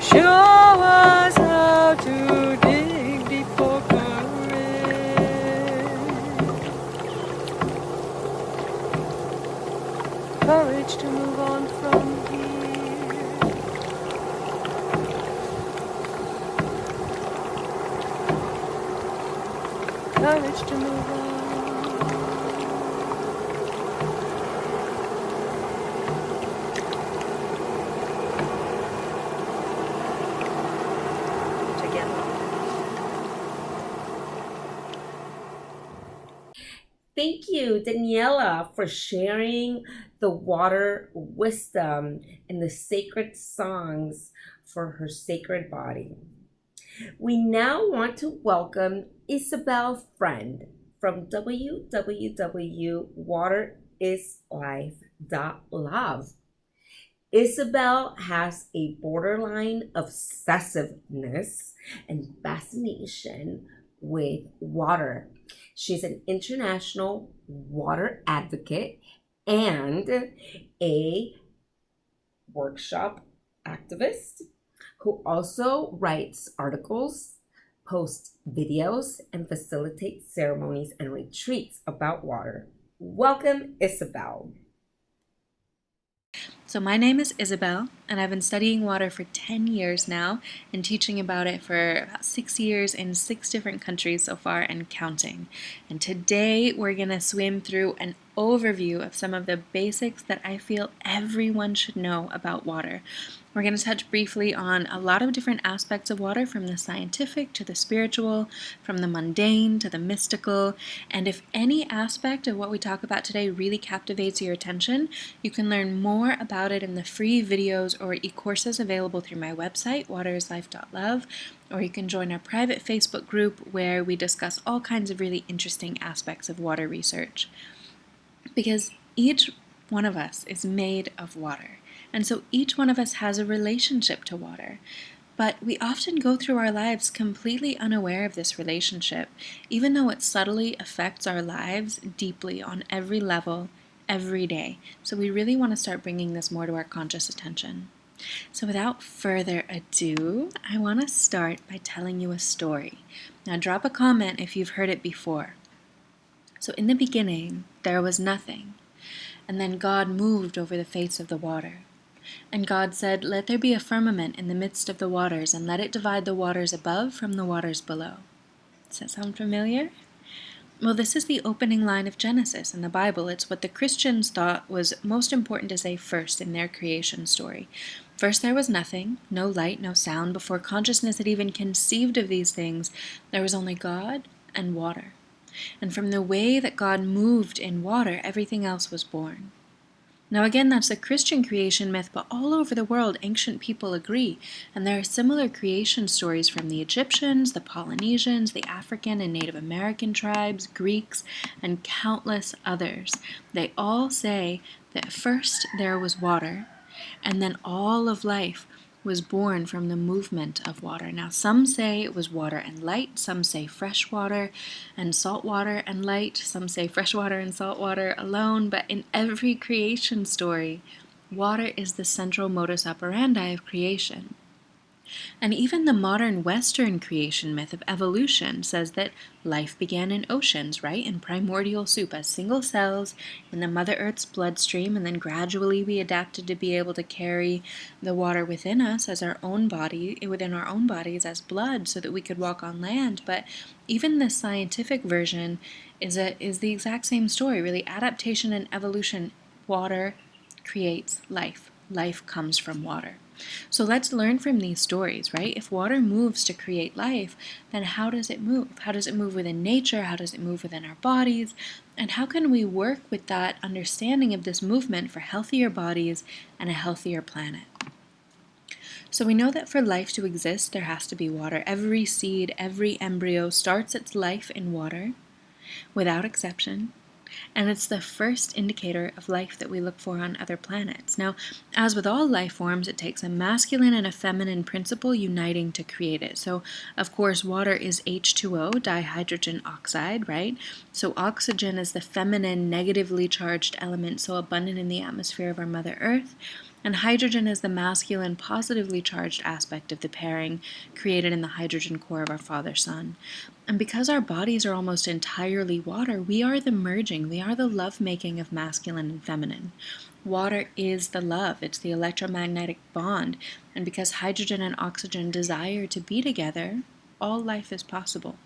show us how to dig deep for courage. Courage to move on from here. Courage to move on. Thank you, Daniela, for sharing the water wisdom and the sacred songs for her sacred body. We now want to welcome Isabel Friend from www.waterislife.love. Isabel has a borderline obsessiveness and fascination with water. She's an international water advocate and a workshop activist who also writes articles, posts videos, and facilitates ceremonies and retreats about water. Welcome, Isabel. So my name is Isabel, and I've been studying water for 10 years now and teaching about it for about 6 years in 6 different countries so far and counting. And today we're going to swim through an overview of some of the basics that I feel everyone should know about water. We're going to touch briefly on a lot of different aspects of water, from the scientific to the spiritual, from the mundane to the mystical, and if any aspect of what we talk about today really captivates your attention, you can learn more about it in the free videos or e-courses available through my website, waterislife.love, or you can join our private Facebook group where we discuss all kinds of really interesting aspects of water research. Because each one of us is made of water. And so each one of us has a relationship to water. But we often go through our lives completely unaware of this relationship, even though it subtly affects our lives deeply on every level, every day. So we really want to start bringing this more to our conscious attention. So without further ado, I want to start by telling you a story. Now drop a comment if you've heard it before. So in the beginning, there was nothing. And then God moved over the face of the water. And God said, "Let there be a firmament in the midst of the waters, and let it divide the waters above from the waters below." Does that sound familiar? Well, this is the opening line of Genesis in the Bible. It's what the Christians thought was most important to say first in their creation story. First there was nothing, no light, no sound. Before consciousness had even conceived of these things, there was only God and water. And from the way that God moved in water, everything else was born. Now again, that's a Christian creation myth, but all over the world, ancient people agree. And there are similar creation stories from the Egyptians, the Polynesians, the African and Native American tribes, Greeks, and countless others. They all say that first there was water, and then all of life was born from the movement of water. Now, some say it was water and light, some say fresh water and salt water and light, some say fresh water and salt water alone, but in every creation story, water is the central modus operandi of creation. And even the modern Western creation myth of evolution says that life began in oceans, right? In primordial soup as single cells in the Mother Earth's bloodstream, and then gradually we adapted to be able to carry the water within us as our own body, within our own bodies as blood so that we could walk on land. But even the scientific version is the exact same story, really. Adaptation and evolution. Water creates life. Life comes from water. So let's learn from these stories, right? If water moves to create life, then how does it move? How does it move within nature? How does it move within our bodies? And how can we work with that understanding of this movement for healthier bodies and a healthier planet? So we know that for life to exist, there has to be water. Every seed, every embryo starts its life in water, without exception. And it's the first indicator of life that we look for on other planets. Now, as with all life forms, it takes a masculine and a feminine principle uniting to create it. So, of course, water is H2O, dihydrogen oxide, right? So oxygen is the feminine, negatively charged element so abundant in the atmosphere of our Mother Earth. And hydrogen is the masculine, positively charged aspect of the pairing created in the hydrogen core of our Father Sun. And because our bodies are almost entirely water, we are the merging, we are the love-making of masculine and feminine. Water is the love, it's the electromagnetic bond. And because hydrogen and oxygen desire to be together, all life is possible.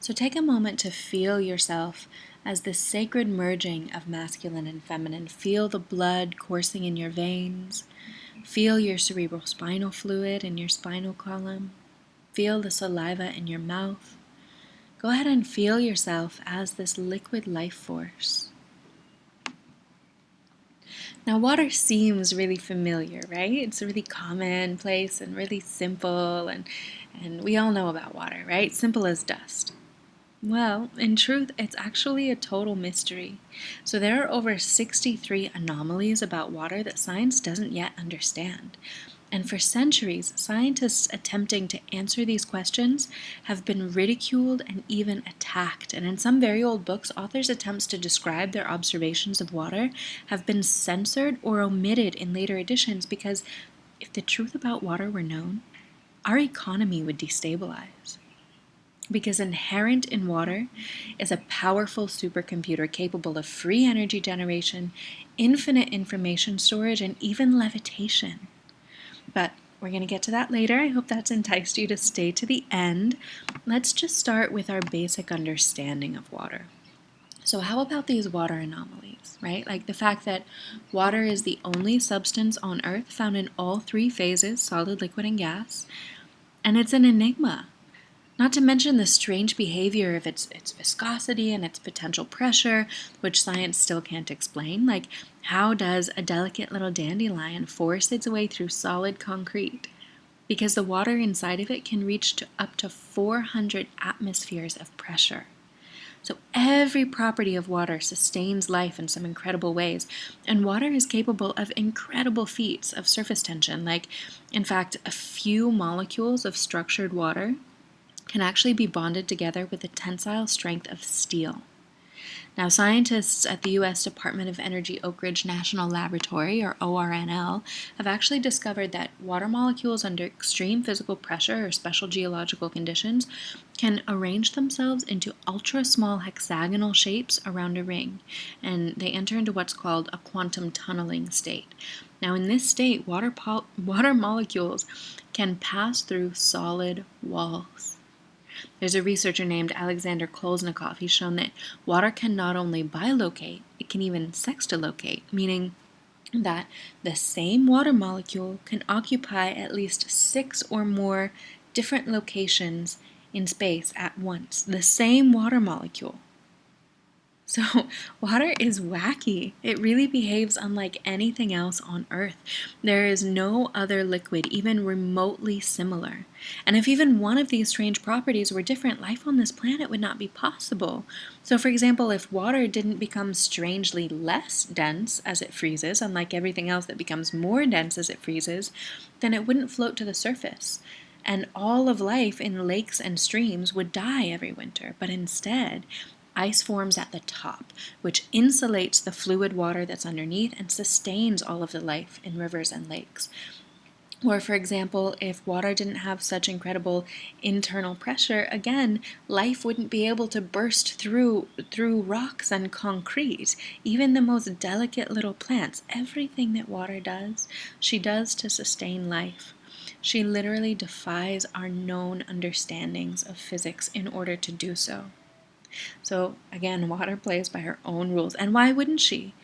So take a moment to feel yourself as the sacred merging of masculine and feminine. Feel the blood coursing in your veins. Feel your cerebral spinal fluid in your spinal column. Feel the saliva in your mouth. Go ahead and feel yourself as this liquid life force. Now, water seems really familiar, right? It's really commonplace and really simple, and we all know about water, right? Simple as dust. Well, in truth, it's actually a total mystery. So there are over 63 anomalies about water that science doesn't yet understand. And for centuries, scientists attempting to answer these questions have been ridiculed and even attacked. And in some very old books, authors' attempts to describe their observations of water have been censored or omitted in later editions because if the truth about water were known, our economy would destabilize. Because inherent in water is a powerful supercomputer capable of free energy generation, infinite information storage, and even levitation. But we're going to get to that later. I hope that's enticed you to stay to the end. Let's just start with our basic understanding of water. So how about these water anomalies, right? Like the fact that water is the only substance on Earth found in all three phases, solid, liquid, and gas. And it's an enigma. Not to mention the strange behavior of its viscosity and its potential pressure, which science still can't explain. Like, how does a delicate little dandelion force its way through solid concrete? Because the water inside of it can reach up to 400 atmospheres of pressure. So every property of water sustains life in some incredible ways, and water is capable of incredible feats of surface tension. Like, in fact, a few molecules of structured water can actually be bonded together with the tensile strength of steel. Now, scientists at the U.S. Department of Energy Oak Ridge National Laboratory, or ORNL, have actually discovered that water molecules under extreme physical pressure or special geological conditions can arrange themselves into ultra-small hexagonal shapes around a ring, and they enter into what's called a quantum tunneling state. Now, in this state, water molecules can pass through solid walls. There's a researcher named Alexander Kolesnikov. He's shown that water can not only bilocate, it can even sextilocate, meaning that the same water molecule can occupy at least 6 or more different locations in space at once. The same water molecule. So, water is wacky. It really behaves unlike anything else on Earth. There is no other liquid even remotely similar. And if even one of these strange properties were different, life on this planet would not be possible. So, for example, if water didn't become strangely less dense as it freezes, unlike everything else that becomes more dense as it freezes, then it wouldn't float to the surface. And all of life in lakes and streams would die every winter. But instead, ice forms at the top, which insulates the fluid water that's underneath and sustains all of the life in rivers and lakes. Or, for example, if water didn't have such incredible internal pressure, again, life wouldn't be able to burst through rocks and concrete. Even the most delicate little plants, everything that water does, she does to sustain life. She literally defies our known understandings of physics in order to do so. So again, water plays by her own rules. And why wouldn't she?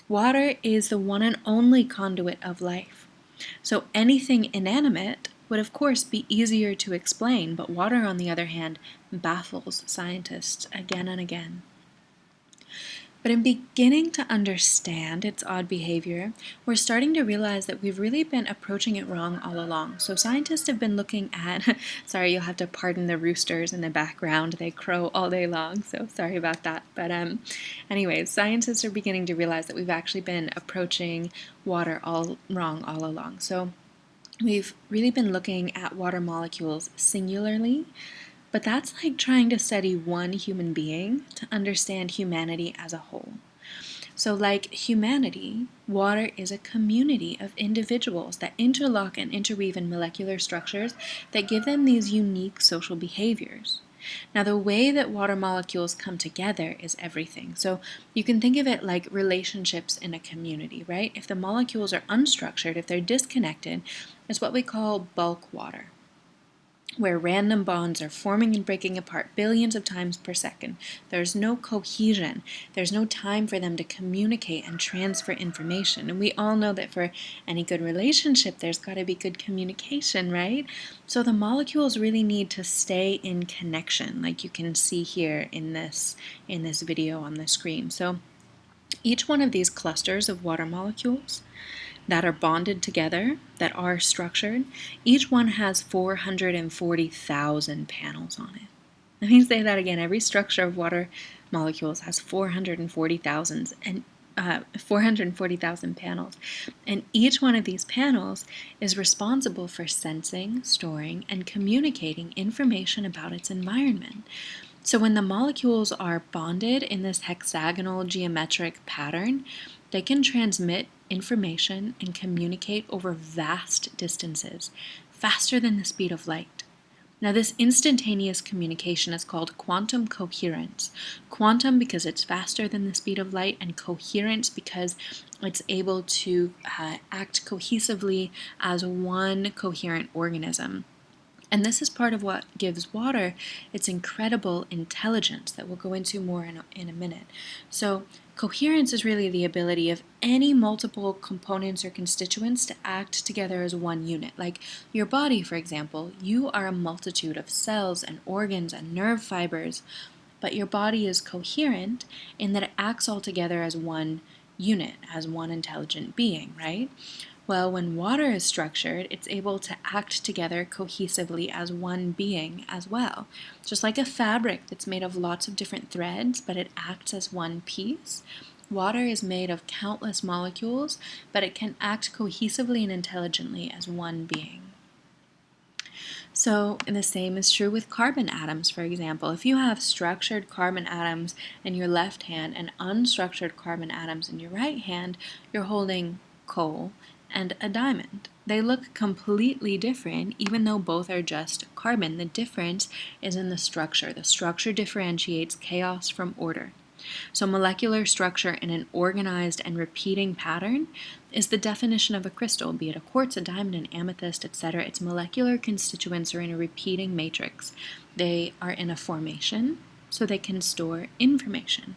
Water is the one and only conduit of life. So anything inanimate would, of course, be easier to explain, but water, on the other hand, baffles scientists again and again. But in beginning to understand its odd behavior, we're starting to realize that we've really been approaching it wrong all along. So scientists have been looking at, sorry, you'll have to pardon the roosters in the background. They crow all day long, so sorry about that. But anyways, scientists are beginning to realize that we've actually been approaching water all wrong all along. So we've really been looking at water molecules singularly, but that's like trying to study one human being to understand humanity as a whole. So, like humanity, water is a community of individuals that interlock and interweave in molecular structures that give them these unique social behaviors. Now, the way that water molecules come together is everything. So, you can think of it like relationships in a community, right? If the molecules are unstructured, if they're disconnected, it's what we call bulk water, where random bonds are forming and breaking apart billions of times per second. There's no cohesion. There's no time for them to communicate and transfer information. And we all know that for any good relationship, there's got to be good communication, right? So the molecules really need to stay in connection, like you can see here in this video on the screen. So each one of these clusters of water molecules that are bonded together, that are structured, each one has 440,000 panels on it. Let me say that again. Every structure of water molecules has 440,000 panels. And each one of these panels is responsible for sensing, storing, and communicating information about its environment. So when the molecules are bonded in this hexagonal geometric pattern, they can transmit information and communicate over vast distances, faster than the speed of light. Now, this instantaneous communication is called quantum coherence. Quantum because it's faster than the speed of light, and coherence because it's able to act cohesively as one coherent organism. And this is part of what gives water its incredible intelligence that we'll go into more in a minute. So coherence is really the ability of any multiple components or constituents to act together as one unit. Like your body, for example, you are a multitude of cells and organs and nerve fibers, but your body is coherent in that it acts all together as one unit, as one intelligent being, right? Well, when water is structured, it's able to act together cohesively as one being as well. Just like a fabric that's made of lots of different threads, but it acts as one piece. Water is made of countless molecules, but it can act cohesively and intelligently as one being. So, and the same is true with carbon atoms, for example. If you have structured carbon atoms in your left hand and unstructured carbon atoms in your right hand, you're holding coal and a diamond. They look completely different, even though both are just carbon. The difference is in the structure. The structure differentiates chaos from order. So molecular structure in an organized and repeating pattern is the definition of a crystal, be it a quartz, a diamond, an amethyst, etc. Its molecular constituents are in a repeating matrix. They are in a formation, so they can store information.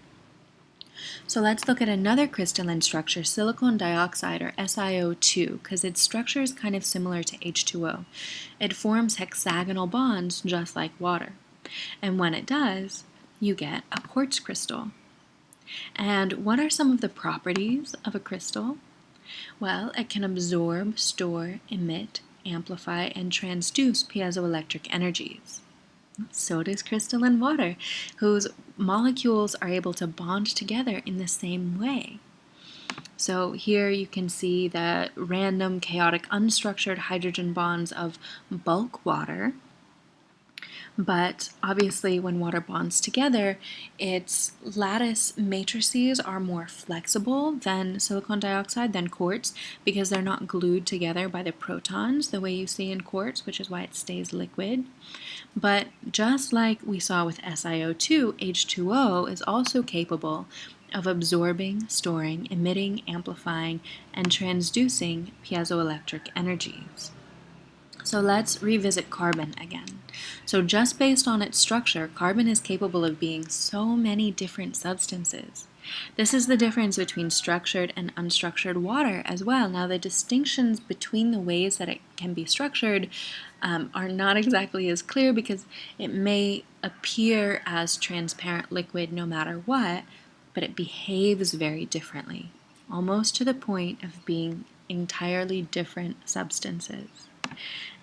So let's look at another crystalline structure, silicon dioxide, or SiO2, because its structure is kind of similar to H2O. It forms hexagonal bonds just like water. And when it does, you get a quartz crystal. And what are some of the properties of a crystal? Well, it can absorb, store, emit, amplify, and transduce piezoelectric energies. So does crystalline water, whose molecules are able to bond together in the same way. So here you can see the random, chaotic, unstructured hydrogen bonds of bulk water. But obviously, when water bonds together, its lattice matrices are more flexible than silicon dioxide, than quartz, because they're not glued together by the protons the way you see in quartz, which is why it stays liquid. But just like we saw with SiO2, H2O is also capable of absorbing, storing, emitting, amplifying, and transducing piezoelectric energies. So let's revisit carbon again. So just based on its structure, carbon is capable of being so many different substances. This is the difference between structured and unstructured water as well. Now, the distinctions between the ways that it can be structured are not exactly as clear, because it may appear as transparent liquid no matter what, but it behaves very differently, almost to the point of being entirely different substances.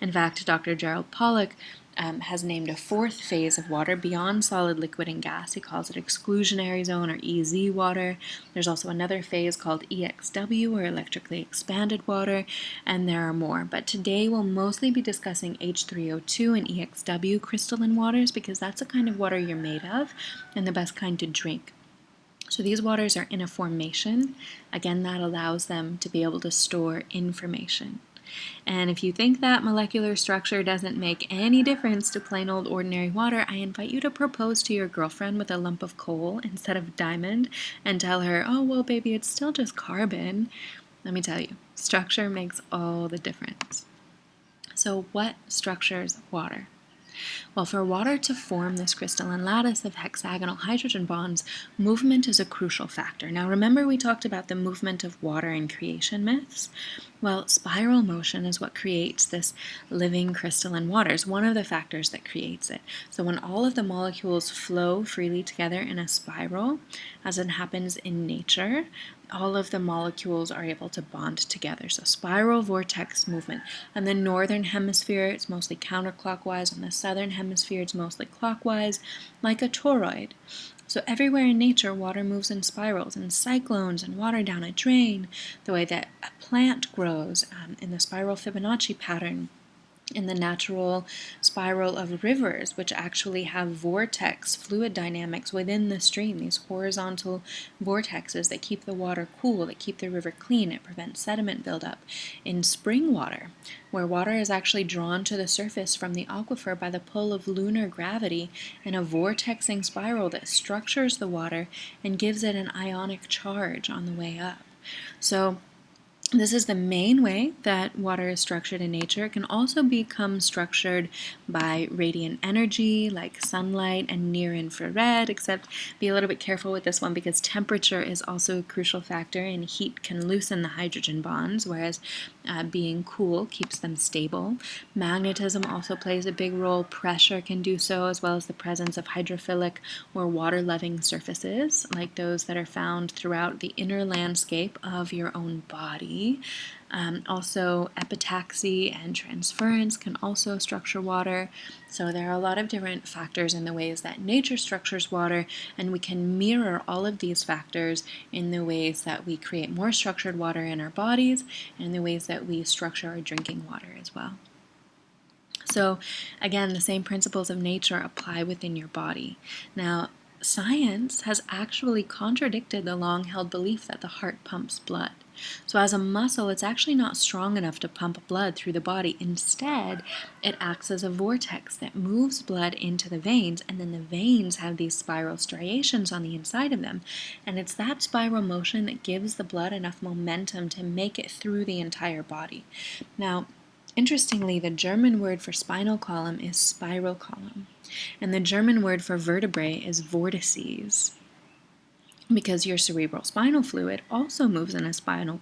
In fact, Dr. Gerald Pollack has named a fourth phase of water beyond solid, liquid, and gas. He calls it exclusionary zone, or EZ water. There's also another phase called EXW, or electrically expanded water, and there are more. But today we'll mostly be discussing H3O2 and EXW crystalline waters, because that's the kind of water you're made of and the best kind to drink. So these waters are in a formation. Again, that allows them to be able to store information. And if you think that molecular structure doesn't make any difference to plain old ordinary water, I invite you to propose to your girlfriend with a lump of coal instead of diamond and tell her, oh, well, baby, it's still just carbon. Let me tell you, structure makes all the difference. So what structures water? Well, for water to form this crystalline lattice of hexagonal hydrogen bonds, movement is a crucial factor. Now, remember we talked about the movement of water in creation myths? Well, spiral motion is what creates this living crystalline water. It's one of the factors that creates it. So when all of the molecules flow freely together in a spiral, as it happens in nature, all of the molecules are able to bond together. So spiral vortex movement. On the northern hemisphere, it's mostly counterclockwise. On the southern hemisphere, it's mostly clockwise, like a toroid. So everywhere in nature, water moves in spirals, and cyclones, and water down a drain, the way that a plant grows in the spiral Fibonacci pattern, in the natural spiral of rivers, which actually have vortex fluid dynamics within the stream, these horizontal vortexes that keep the water cool, that keep the river clean, it prevents sediment buildup. In spring water, where water is actually drawn to the surface from the aquifer by the pull of lunar gravity in a vortexing spiral that structures the water and gives it an ionic charge on the way up. So this is the main way that water is structured in nature. It can also become structured by radiant energy, like sunlight and near-infrared, except be a little bit careful with this one, because temperature is also a crucial factor, and heat can loosen the hydrogen bonds, whereas being cool keeps them stable. Magnetism also plays a big role. Pressure can do so, as well as the presence of hydrophilic or water-loving surfaces, like those that are found throughout the inner landscape of your own body. Also, epitaxy and transference can also structure water. So there are a lot of different factors in the ways that nature structures water, and we can mirror all of these factors in the ways that we create more structured water in our bodies, and the ways that we structure our drinking water as well. So again, the same principles of nature apply within your body. Now, science has actually contradicted the long-held belief that the heart pumps blood. So as a muscle, it's actually not strong enough to pump blood through the body. Instead, it acts as a vortex that moves blood into the veins, and then the veins have these spiral striations on the inside of them. And it's that spiral motion that gives the blood enough momentum to make it through the entire body. Now, interestingly, the German word for spinal column is spiral column, and the German word for vertebrae is vortices, because your cerebral spinal fluid also moves in a spiral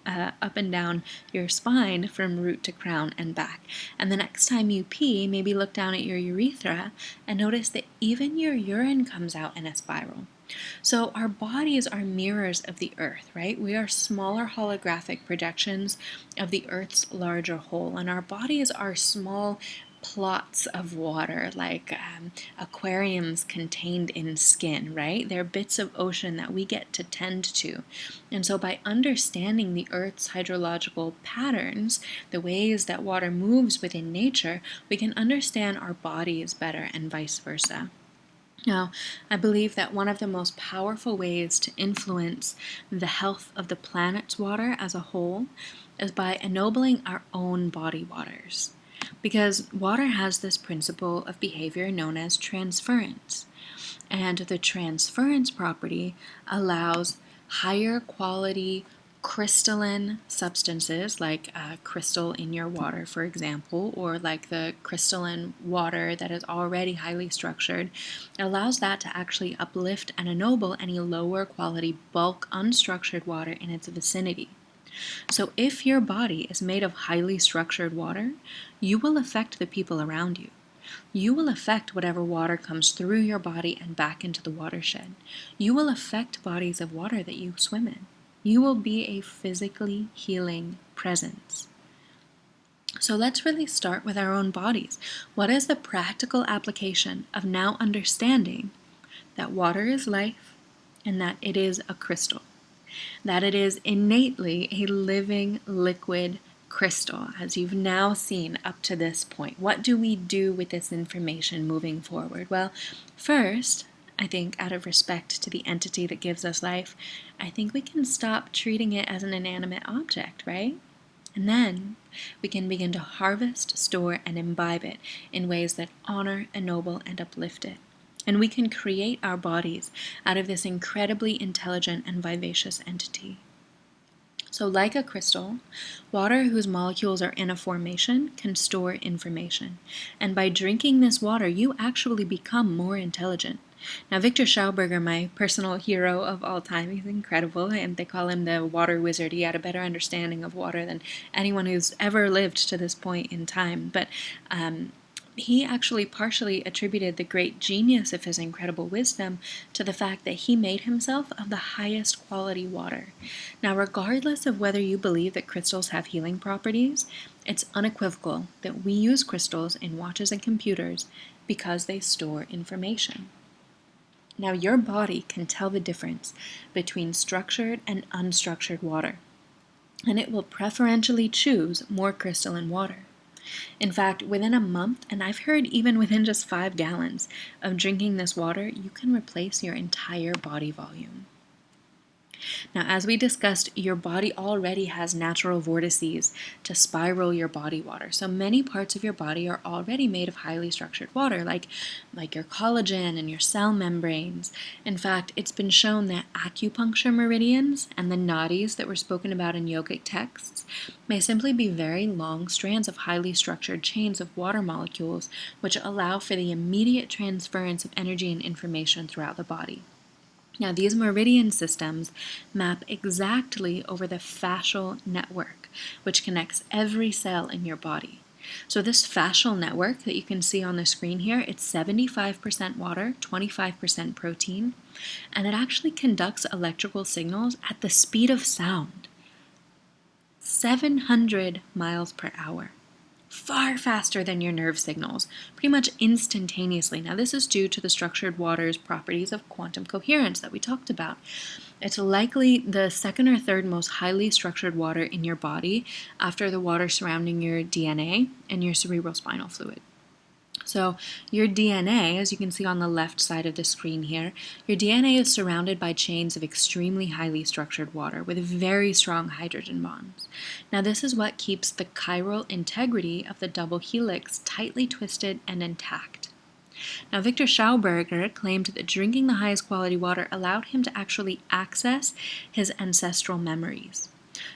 up and down your spine from root to crown and back. And the next time you pee, maybe look down at your urethra and notice that even your urine comes out in a spiral. So our bodies are mirrors of the earth, right? We are smaller holographic projections of the earth's larger whole, and our bodies are small plots of water, like aquariums contained in skin, right? They're bits of ocean that we get to tend to. And so by understanding the earth's hydrological patterns, the ways that water moves within nature, we can understand our bodies better and vice versa. Now, I believe that one of the most powerful ways to influence the health of the planet's water as a whole is by ennobling our own body waters. Because water has this principle of behavior known as transference. And the transference property allows higher quality crystalline substances, like crystal in your water, for example, or like the crystalline water that is already highly structured. It allows that to actually uplift and ennoble any lower quality bulk unstructured water in its vicinity. So if your body is made of highly structured water, you will affect the people around you. You will affect whatever water comes through your body and back into the watershed. You will affect bodies of water that you swim in. You will be a physically healing presence. So let's really start with our own bodies. What is the practical application of now understanding that water is life and that it is a crystal? That it is innately a living liquid crystal, as you've now seen up to this point. What do we do with this information moving forward? Well, first, I think out of respect to the entity that gives us life, I think we can stop treating it as an inanimate object, right? And then we can begin to harvest, store, and imbibe it in ways that honor, ennoble, and uplift it. And we can create our bodies out of this incredibly intelligent and vivacious entity. So like a crystal, water whose molecules are in a formation can store information. And by drinking this water, you actually become more intelligent. Now, Victor Schauberger, my personal hero of all time, he's incredible, and they call him the water wizard. He had a better understanding of water than anyone who's ever lived to this point in time. But he actually partially attributed the great genius of his incredible wisdom to the fact that he made himself of the highest quality water. Now, regardless of whether you believe that crystals have healing properties, it's unequivocal that we use crystals in watches and computers because they store information. Now, your body can tell the difference between structured and unstructured water, and it will preferentially choose more crystalline water. In fact, within a month, and I've heard even within just 5 gallons of drinking this water, you can replace your entire body volume. Now, as we discussed, your body already has natural vortices to spiral your body water. So many parts of your body are already made of highly structured water, like your collagen and your cell membranes. In fact, it's been shown that acupuncture meridians and the nadis that were spoken about in yogic texts may simply be very long strands of highly structured chains of water molecules, which allow for the immediate transference of energy and information throughout the body. Now, these meridian systems map exactly over the fascial network, which connects every cell in your body. So this fascial network that you can see on the screen here, it's 75% water, 25% protein, and it actually conducts electrical signals at the speed of sound, 700 miles per hour. Far faster than your nerve signals, pretty much instantaneously. Now, this is due to the structured water's properties of quantum coherence that we talked about. It's likely the second or third most highly structured water in your body after the water surrounding your DNA and your cerebrospinal fluid. So your DNA, as you can see on the left side of the screen here, your DNA is surrounded by chains of extremely highly structured water with very strong hydrogen bonds. Now this is what keeps the chiral integrity of the double helix tightly twisted and intact. Now Victor Schauberger claimed that drinking the highest quality water allowed him to actually access his ancestral memories.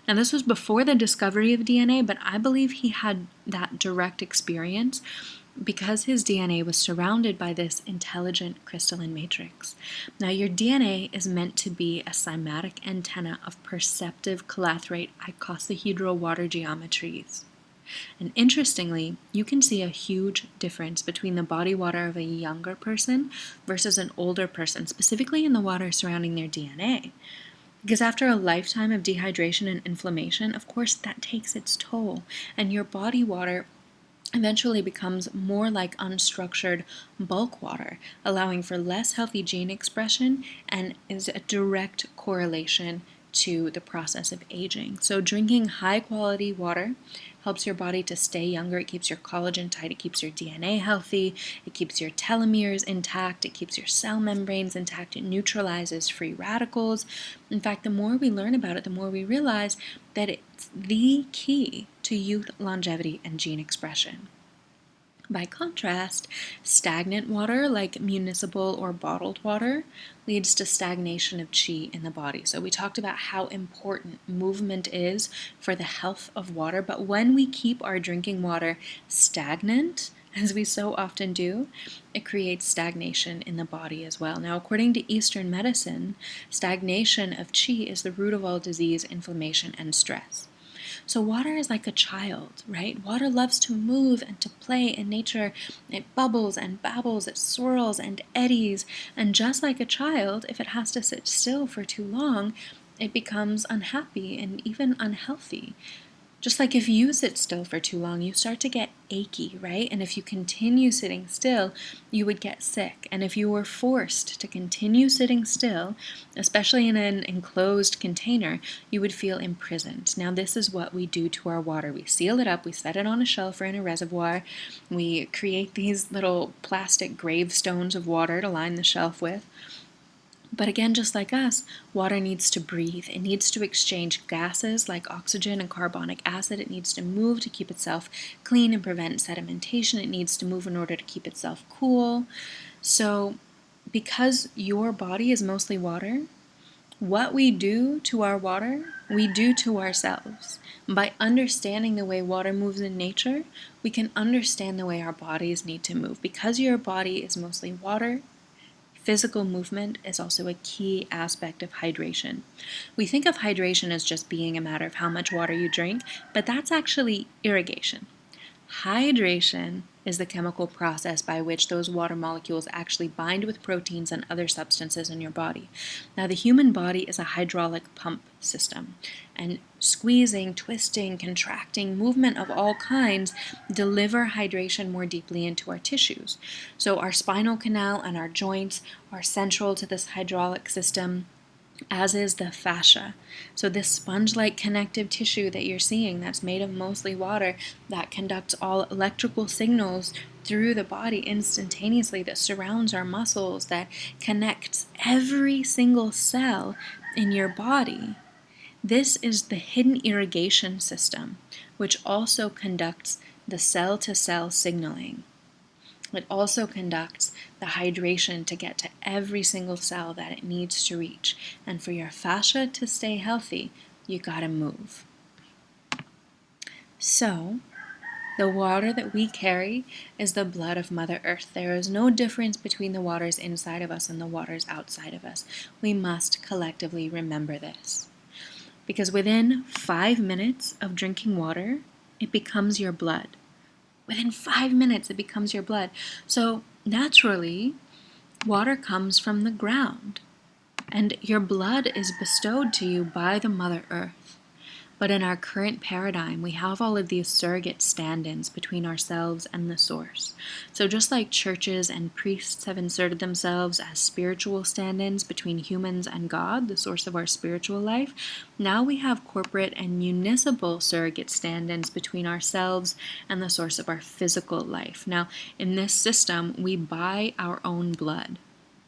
Now this was before the discovery of DNA, but I believe he had that direct experience because his DNA was surrounded by this intelligent crystalline matrix. Now, your DNA is meant to be a cymatic antenna of perceptive clathrate icosahedral water geometries. And interestingly, you can see a huge difference between the body water of a younger person versus an older person, specifically in the water surrounding their DNA. Because after a lifetime of dehydration and inflammation, of course, that takes its toll, and your body water eventually becomes more like unstructured bulk water, allowing for less healthy gene expression and is a direct correlation to the process of aging. So drinking high quality water helps your body to stay younger. It keeps your collagen tight. It keeps your DNA healthy. It keeps your telomeres intact. It keeps your cell membranes intact. It neutralizes free radicals. In fact, the more we learn about it, the more we realize that it's the key to youth, longevity, and gene expression. By contrast, stagnant water, like municipal or bottled water, leads to stagnation of qi in the body. So we talked about how important movement is for the health of water, but when we keep our drinking water stagnant, as we so often do, it creates stagnation in the body as well. Now, according to Eastern medicine, stagnation of qi is the root of all disease, inflammation, and stress. So water is like a child, right? Water loves to move and to play in nature. It bubbles and babbles, it swirls and eddies. And just like a child, if it has to sit still for too long, it becomes unhappy and even unhealthy. Just like if you sit still for too long, you start to get achy, right? And if you continue sitting still, you would get sick. And if you were forced to continue sitting still, especially in an enclosed container, you would feel imprisoned. Now, this is what we do to our water. We seal it up, we set it on a shelf or in a reservoir, we create these little plastic gravestones of water to line the shelf with. But again, just like us, water needs to breathe. It needs to exchange gases like oxygen and carbonic acid. It needs to move to keep itself clean and prevent sedimentation. It needs to move in order to keep itself cool. So, because your body is mostly water, what we do to our water, we do to ourselves. By understanding the way water moves in nature, we can understand the way our bodies need to move. Because your body is mostly water, physical movement is also a key aspect of hydration. We think of hydration as just being a matter of how much water you drink, but that's actually irrigation. Hydration is the chemical process by which those water molecules actually bind with proteins and other substances in your body. Now, the human body is a hydraulic pump system, and squeezing, twisting, contracting, movement of all kinds deliver hydration more deeply into our tissues. So our spinal canal and our joints are central to this hydraulic system, as is the fascia. So this sponge-like connective tissue that you're seeing that's made of mostly water that conducts all electrical signals through the body instantaneously, that surrounds our muscles, that connects every single cell in your body. This is the hidden irrigation system, which also conducts the cell-to-cell signaling. It also conducts the hydration to get to every single cell that it needs to reach. And for your fascia to stay healthy, you gotta move. So, the water that we carry is the blood of Mother Earth. There is no difference between the waters inside of us and the waters outside of us. We must collectively remember this. Because within 5 minutes of drinking water, it becomes your blood. Within 5 minutes, it becomes your blood. So naturally, water comes from the ground, and your blood is bestowed to you by the Mother Earth. But in our current paradigm, we have all of these surrogate stand-ins between ourselves and the source. So just like churches and priests have inserted themselves as spiritual stand-ins between humans and God, the source of our spiritual life, now we have corporate and municipal surrogate stand-ins between ourselves and the source of our physical life. Now, in this system, we buy our own blood.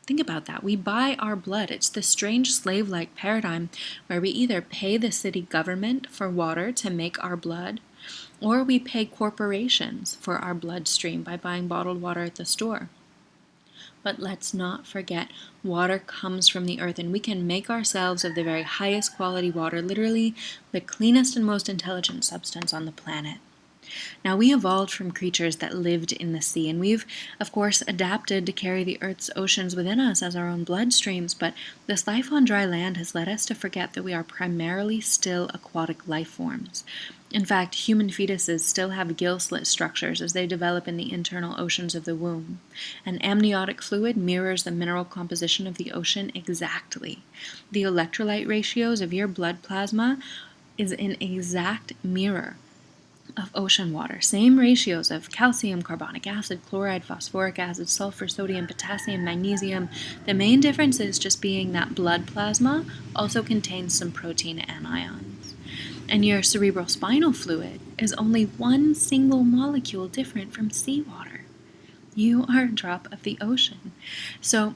Think about that. We buy our blood. It's this strange slave-like paradigm where we either pay the city government for water to make our blood, or we pay corporations for our bloodstream by buying bottled water at the store. But let's not forget, water comes from the earth, and we can make ourselves of the very highest quality water, literally the cleanest and most intelligent substance on the planet. Now, we evolved from creatures that lived in the sea, and we've, of course, adapted to carry the Earth's oceans within us as our own bloodstreams, but this life on dry land has led us to forget that we are primarily still aquatic life forms. In fact, human fetuses still have gill slit structures as they develop in the internal oceans of the womb. And amniotic fluid mirrors the mineral composition of the ocean exactly. The electrolyte ratios of your blood plasma is an exact mirror of ocean water. Same ratios of calcium, carbonic acid, chloride, phosphoric acid, sulfur, sodium, potassium, magnesium. The main difference is just being that blood plasma also contains some protein and ions. And your cerebrospinal fluid is only one single molecule different from seawater. You are a drop of the ocean. So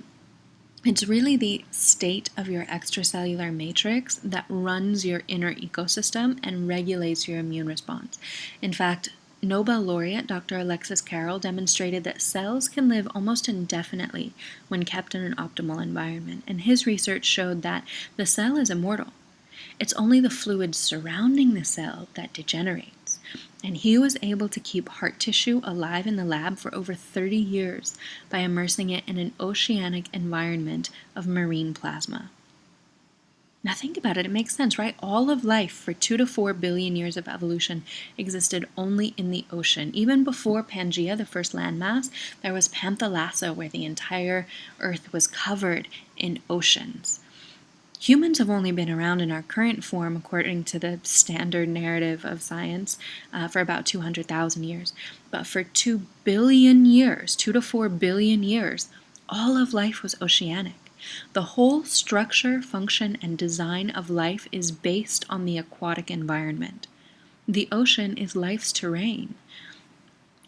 it's really the state of your extracellular matrix that runs your inner ecosystem and regulates your immune response. In fact, Nobel laureate Dr. Alexis Carrel demonstrated that cells can live almost indefinitely when kept in an optimal environment, and his research showed that the cell is immortal. It's only the fluid surrounding the cell that degenerates. And he was able to keep heart tissue alive in the lab for over 30 years by immersing it in an oceanic environment of marine plasma. Now think about it, it makes sense, right? All of life for 2 to 4 billion years of evolution existed only in the ocean. Even before Pangaea, the first landmass, there was Panthalassa, where the entire Earth was covered in oceans. Humans have only been around in our current form, according to the standard narrative of science, for about 200,000 years. But for 2 billion years, 2 to 4 billion years, all of life was oceanic. The whole structure, function, and design of life is based on the aquatic environment. The ocean is life's terrain.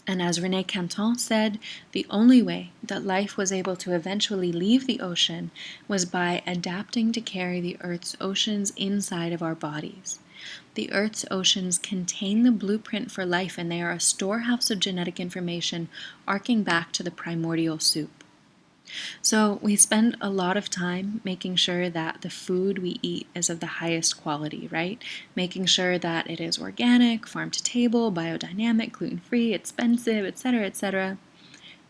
And as René Canton said, the only way that life was able to eventually leave the ocean was by adapting to carry the Earth's oceans inside of our bodies. The Earth's oceans contain the blueprint for life, and they are a storehouse of genetic information arcing back to the primordial soup. So we spend a lot of time making sure that the food we eat is of the highest quality, right? Making sure that it is organic, farm to table, biodynamic, gluten-free, expensive, etc., etc.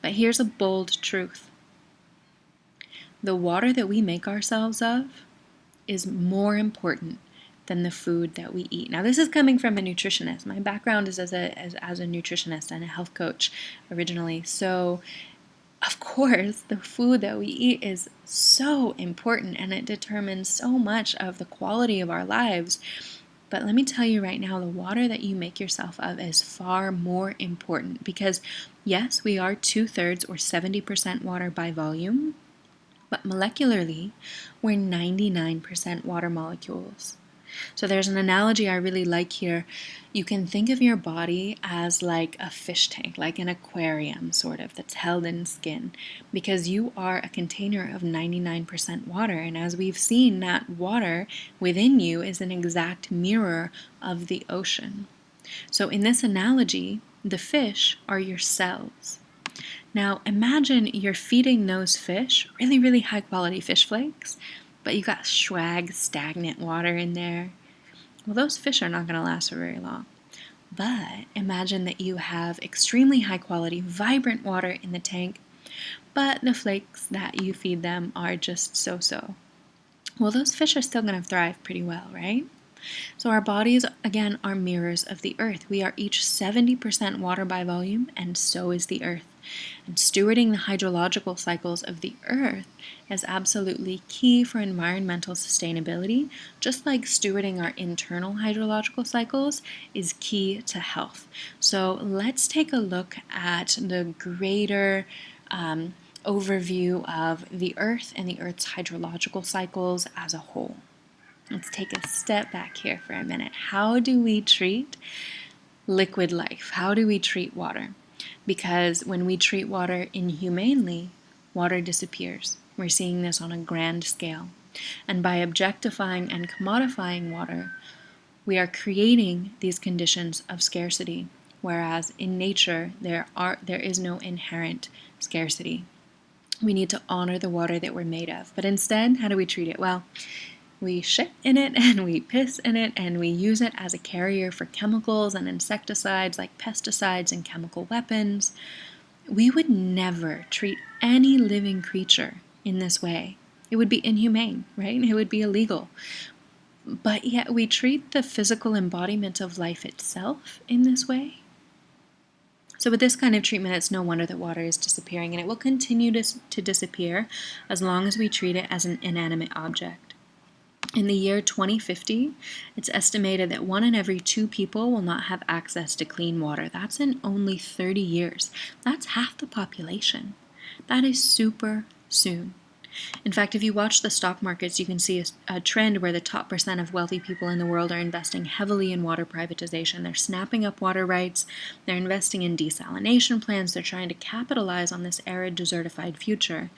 But here's a bold truth. The water that we make ourselves of is more important than the food that we eat. Now, this is coming from a nutritionist. My background is as a nutritionist and a health coach originally. So of course, the food that we eat is so important and it determines so much of the quality of our lives. But let me tell you right now, the water that you make yourself of is far more important because, yes, we are 2/3 or 70% water by volume, but molecularly, we're 99% water molecules. So there's an analogy I really like here. You can think of your body as like a fish tank, like an aquarium sort of, that's held in skin, because you are a container of 99% water. And as we've seen, that water within you is an exact mirror of the ocean. So in this analogy, the fish are your cells. Now imagine you're feeding those fish really, really high quality fish flakes, but you got swag, stagnant water in there. Well, those fish are not going to last for very long. But imagine that you have extremely high quality, vibrant water in the tank, but the flakes that you feed them are just so-so. Well, those fish are still going to thrive pretty well, right? So our bodies, again, are mirrors of the Earth. We are each 70% water by volume, and so is the Earth. And stewarding the hydrological cycles of the Earth is absolutely key for environmental sustainability, just like stewarding our internal hydrological cycles is key to health. So let's take a look at the greater overview of the Earth and the Earth's hydrological cycles as a whole. Let's take a step back here for a minute. How do we treat liquid life? How do we treat water? Because when we treat water inhumanely, water disappears. We're seeing this on a grand scale. And by objectifying and commodifying water, we are creating these conditions of scarcity, whereas in nature there is no inherent scarcity. We need to honor the water that we're made of. But instead, how do we treat it? Well, we shit in it and we piss in it and we use it as a carrier for chemicals and insecticides like pesticides and chemical weapons. We would never treat any living creature in this way. It would be inhumane, right? It would be illegal. But yet we treat the physical embodiment of life itself in this way. So with this kind of treatment, it's no wonder that water is disappearing, and it will continue to disappear as long as we treat it as an inanimate object. In the year 2050, it's estimated that 1 in every 2 people will not have access to clean water. That's in only 30 years. That's half the population. That is super soon. In fact, if you watch the stock markets, you can see a trend where the top % of wealthy people in the world are investing heavily in water privatization. They're snapping up water rights, they're investing in desalination plants, they're trying to capitalize on this arid, desertified future.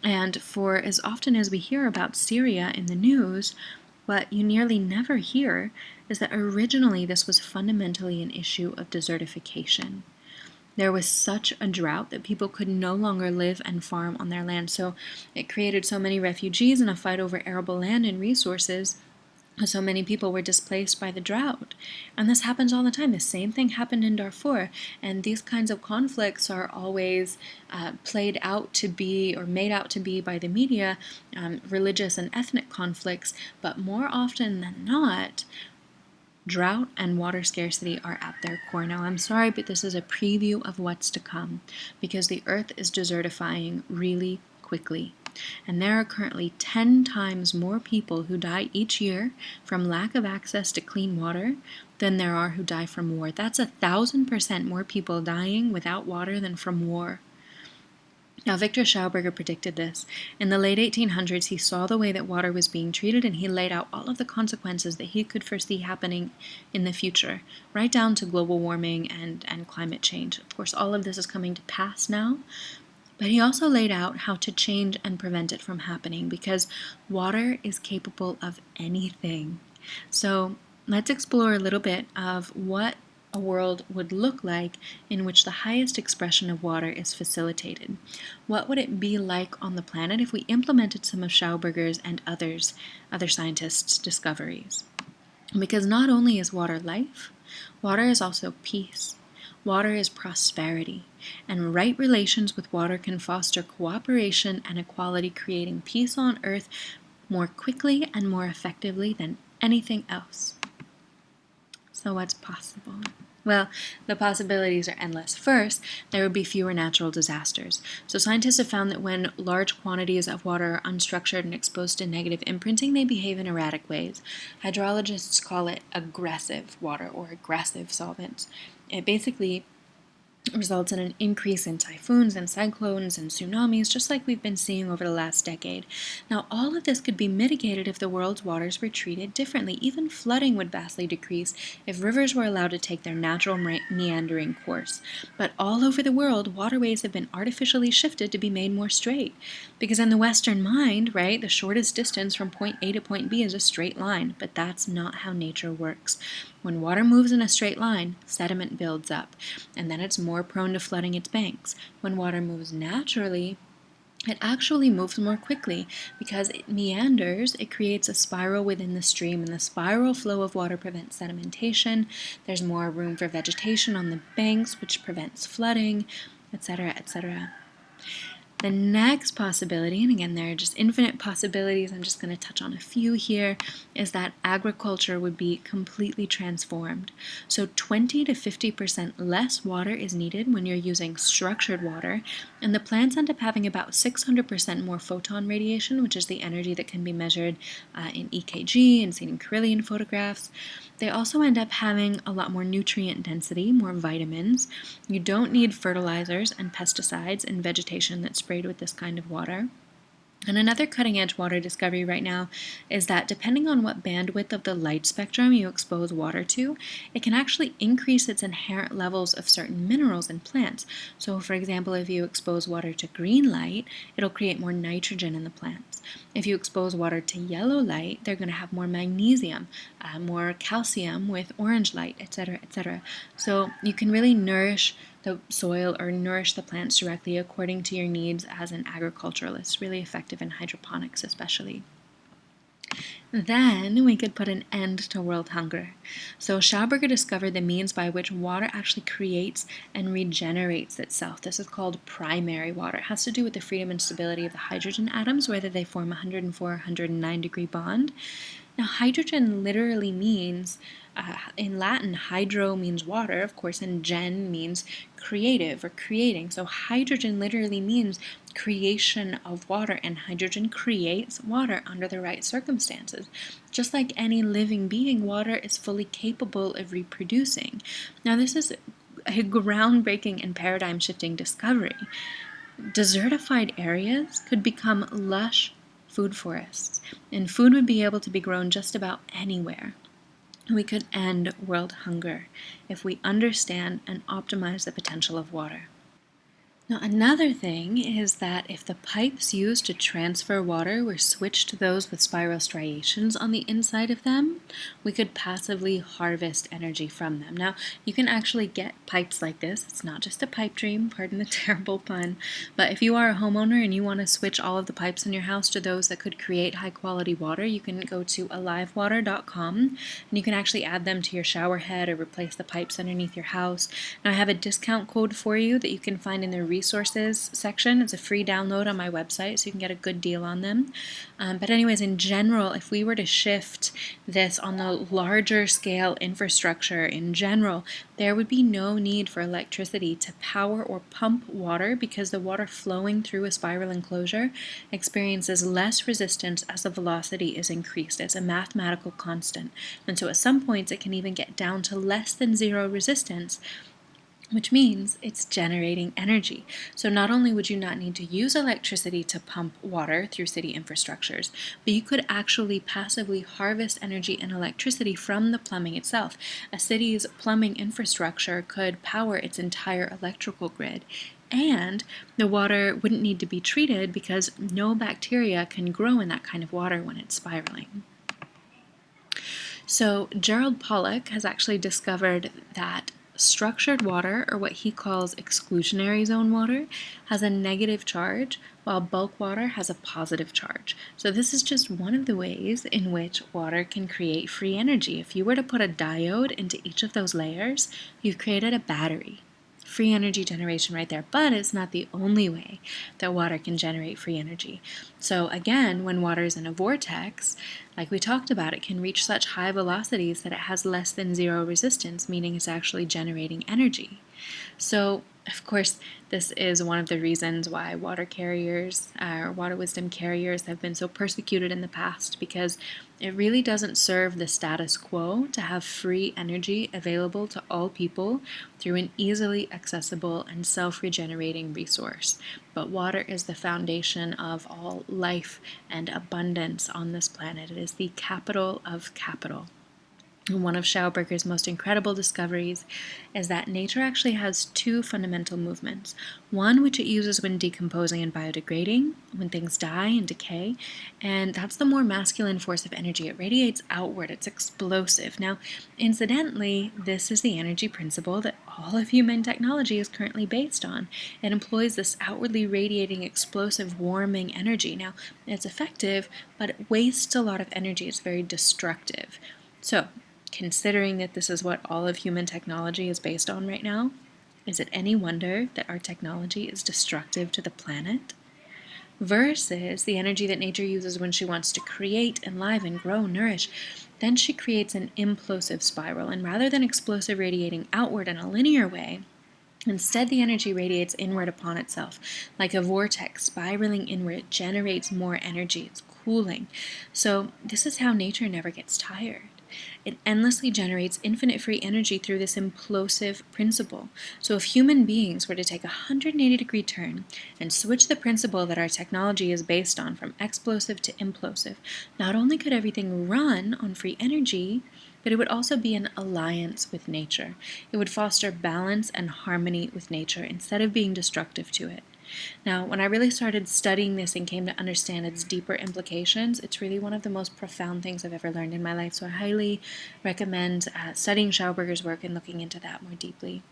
And for as often as we hear about Syria in the news, what you nearly never hear is that originally this was fundamentally an issue of desertification. There was such a drought that people could no longer live and farm on their land, so it created so many refugees and a fight over arable land and resources. So many people were displaced by the drought. And this happens all the time. The same thing happened in Darfur. And these kinds of conflicts are always played out to be, or made out to be by the media, religious and ethnic conflicts. But more often than not, drought and water scarcity are at their core. Now, I'm sorry, but this is a preview of what's to come, because the earth is desertifying really quickly. And there are currently 10 times more people who die each year from lack of access to clean water than there are who die from war. That's 1,000% more people dying without water than from war. Now, Victor Schauberger predicted this. In the late 1800s, he saw the way that water was being treated, and he laid out all of the consequences that he could foresee happening in the future, right down to global warming and climate change. Of course, all of this is coming to pass now, but he also laid out how to change and prevent it from happening, because water is capable of anything. So let's explore a little bit of what a world would look like in which the highest expression of water is facilitated. What would it be like on the planet if we implemented some of Schauberger's and other scientists' discoveries? Because not only is water life, water is also peace. Water is prosperity, and right relations with water can foster cooperation and equality, creating peace on Earth more quickly and more effectively than anything else. So what's possible? Well, the possibilities are endless. First, there would be fewer natural disasters. So scientists have found that when large quantities of water are unstructured and exposed to negative imprinting, they behave in erratic ways. Hydrologists call it aggressive water or aggressive solvents. It basically results in an increase in typhoons and cyclones and tsunamis, just like we've been seeing over the last decade. Now, all of this could be mitigated if the world's waters were treated differently. Even flooding would vastly decrease if rivers were allowed to take their natural meandering course. But all over the world, waterways have been artificially shifted to be made more straight. Because in the Western mind, right, the shortest distance from point A to point B is a straight line, but that's not how nature works. When water moves in a straight line, sediment builds up, and then it's more prone to flooding its banks. When water moves naturally, it actually moves more quickly because it meanders. It creates a spiral within the stream, and the spiral flow of water prevents sedimentation. There's more room for vegetation on the banks, which prevents flooding, etc., etc. The next possibility, and again, there are just infinite possibilities, I'm just going to touch on a few here, is that agriculture would be completely transformed. So 20 to 50% less water is needed when you're using structured water, and the plants end up having about 600% more photon radiation, which is the energy that can be measured in EKG and seen in Kirlian photographs. They also end up having a lot more nutrient density, more vitamins. You don't need fertilizers and pesticides in vegetation that's sprayed with this kind of water. And another cutting-edge water discovery right now is that depending on what bandwidth of the light spectrum you expose water to, it can actually increase its inherent levels of certain minerals in plants. So, for example, if you expose water to green light, it'll create more nitrogen in the plants. If you expose water to yellow light, they're going to have more magnesium, more calcium with orange light, etc., etc. So you can really nourish the soil or nourish the plants directly according to your needs as an agriculturalist. Really effective in hydroponics especially. Then we could put an end to world hunger. So Schauberger discovered the means by which water actually creates and regenerates itself. This is called primary water. It has to do with the freedom and stability of the hydrogen atoms, whether they form a 104 or 109 degree bond. Now, hydrogen literally means, in Latin, hydro means water, of course, and gen means creative or creating. So hydrogen literally means creation of water, and hydrogen creates water under the right circumstances. Just like any living being, water is fully capable of reproducing. Now, this is a groundbreaking and paradigm-shifting discovery. Desertified areas could become lush food forests, and food would be able to be grown just about anywhere. We could end world hunger if we understand and optimize the potential of water. Now, another thing is that if the pipes used to transfer water were switched to those with spiral striations on the inside of them, we could passively harvest energy from them. Now, you can actually get pipes like this. It's not just a pipe dream, pardon the terrible pun, but if you are a homeowner and you want to switch all of the pipes in your house to those that could create high-quality water, you can go to alivewater.com and you can actually add them to your shower head or replace the pipes underneath your house. Now, I have a discount code for you that you can find in the resources section. It's a free download on my website, so you can get a good deal on them. But anyways, in general, if we were to shift this on the larger scale infrastructure in general, there would be no need for electricity to power or pump water because the water flowing through a spiral enclosure experiences less resistance as the velocity is increased. It's a mathematical constant. And so at some points it can even get down to less than zero resistance, which means it's generating energy. So not only would you not need to use electricity to pump water through city infrastructures, but you could actually passively harvest energy and electricity from the plumbing itself. A city's plumbing infrastructure could power its entire electrical grid, and the water wouldn't need to be treated because no bacteria can grow in that kind of water when it's spiraling. So Gerald Pollack has actually discovered that structured water, or what he calls exclusionary zone water, has a negative charge, while bulk water has a positive charge. So this is just one of the ways in which water can create free energy. If you were to put a diode into each of those layers, you've created a battery. Free energy generation right there, but it's not the only way that water can generate free energy. So again, when water is in a vortex, like we talked about, it can reach such high velocities that it has less than zero resistance, meaning it's actually generating energy. So, of course, this is one of the reasons why water carriers, or water wisdom carriers, have been so persecuted in the past, because it really doesn't serve the status quo to have free energy available to all people through an easily accessible and self-regenerating resource. But water is the foundation of all life and abundance on this planet. It is the capital of capital. One of Schauberger's most incredible discoveries is that nature actually has two fundamental movements. One which it uses when decomposing and biodegrading, when things die and decay, and that's the more masculine force of energy. It radiates outward, it's explosive. Now, incidentally, this is the energy principle that all of human technology is currently based on. It employs this outwardly radiating, explosive, warming energy. Now, it's effective, but it wastes a lot of energy. It's very destructive. So, considering that this is what all of human technology is based on right now, is it any wonder that our technology is destructive to the planet? Versus the energy that nature uses when she wants to create, enliven, grow, nourish, then she creates an implosive spiral, and rather than explosive radiating outward in a linear way, instead the energy radiates inward upon itself. Like a vortex spiraling inward, it generates more energy, it's cooling. So this is how nature never gets tired. It endlessly generates infinite free energy through this implosive principle. So if human beings were to take a 180-degree turn and switch the principle that our technology is based on from explosive to implosive, not only could everything run on free energy, but it would also be an alliance with nature. It would foster balance and harmony with nature instead of being destructive to it. Now, when I really started studying this and came to understand its deeper implications, it's really one of the most profound things I've ever learned in my life. So I highly recommend studying Schauberger's work and looking into that more deeply.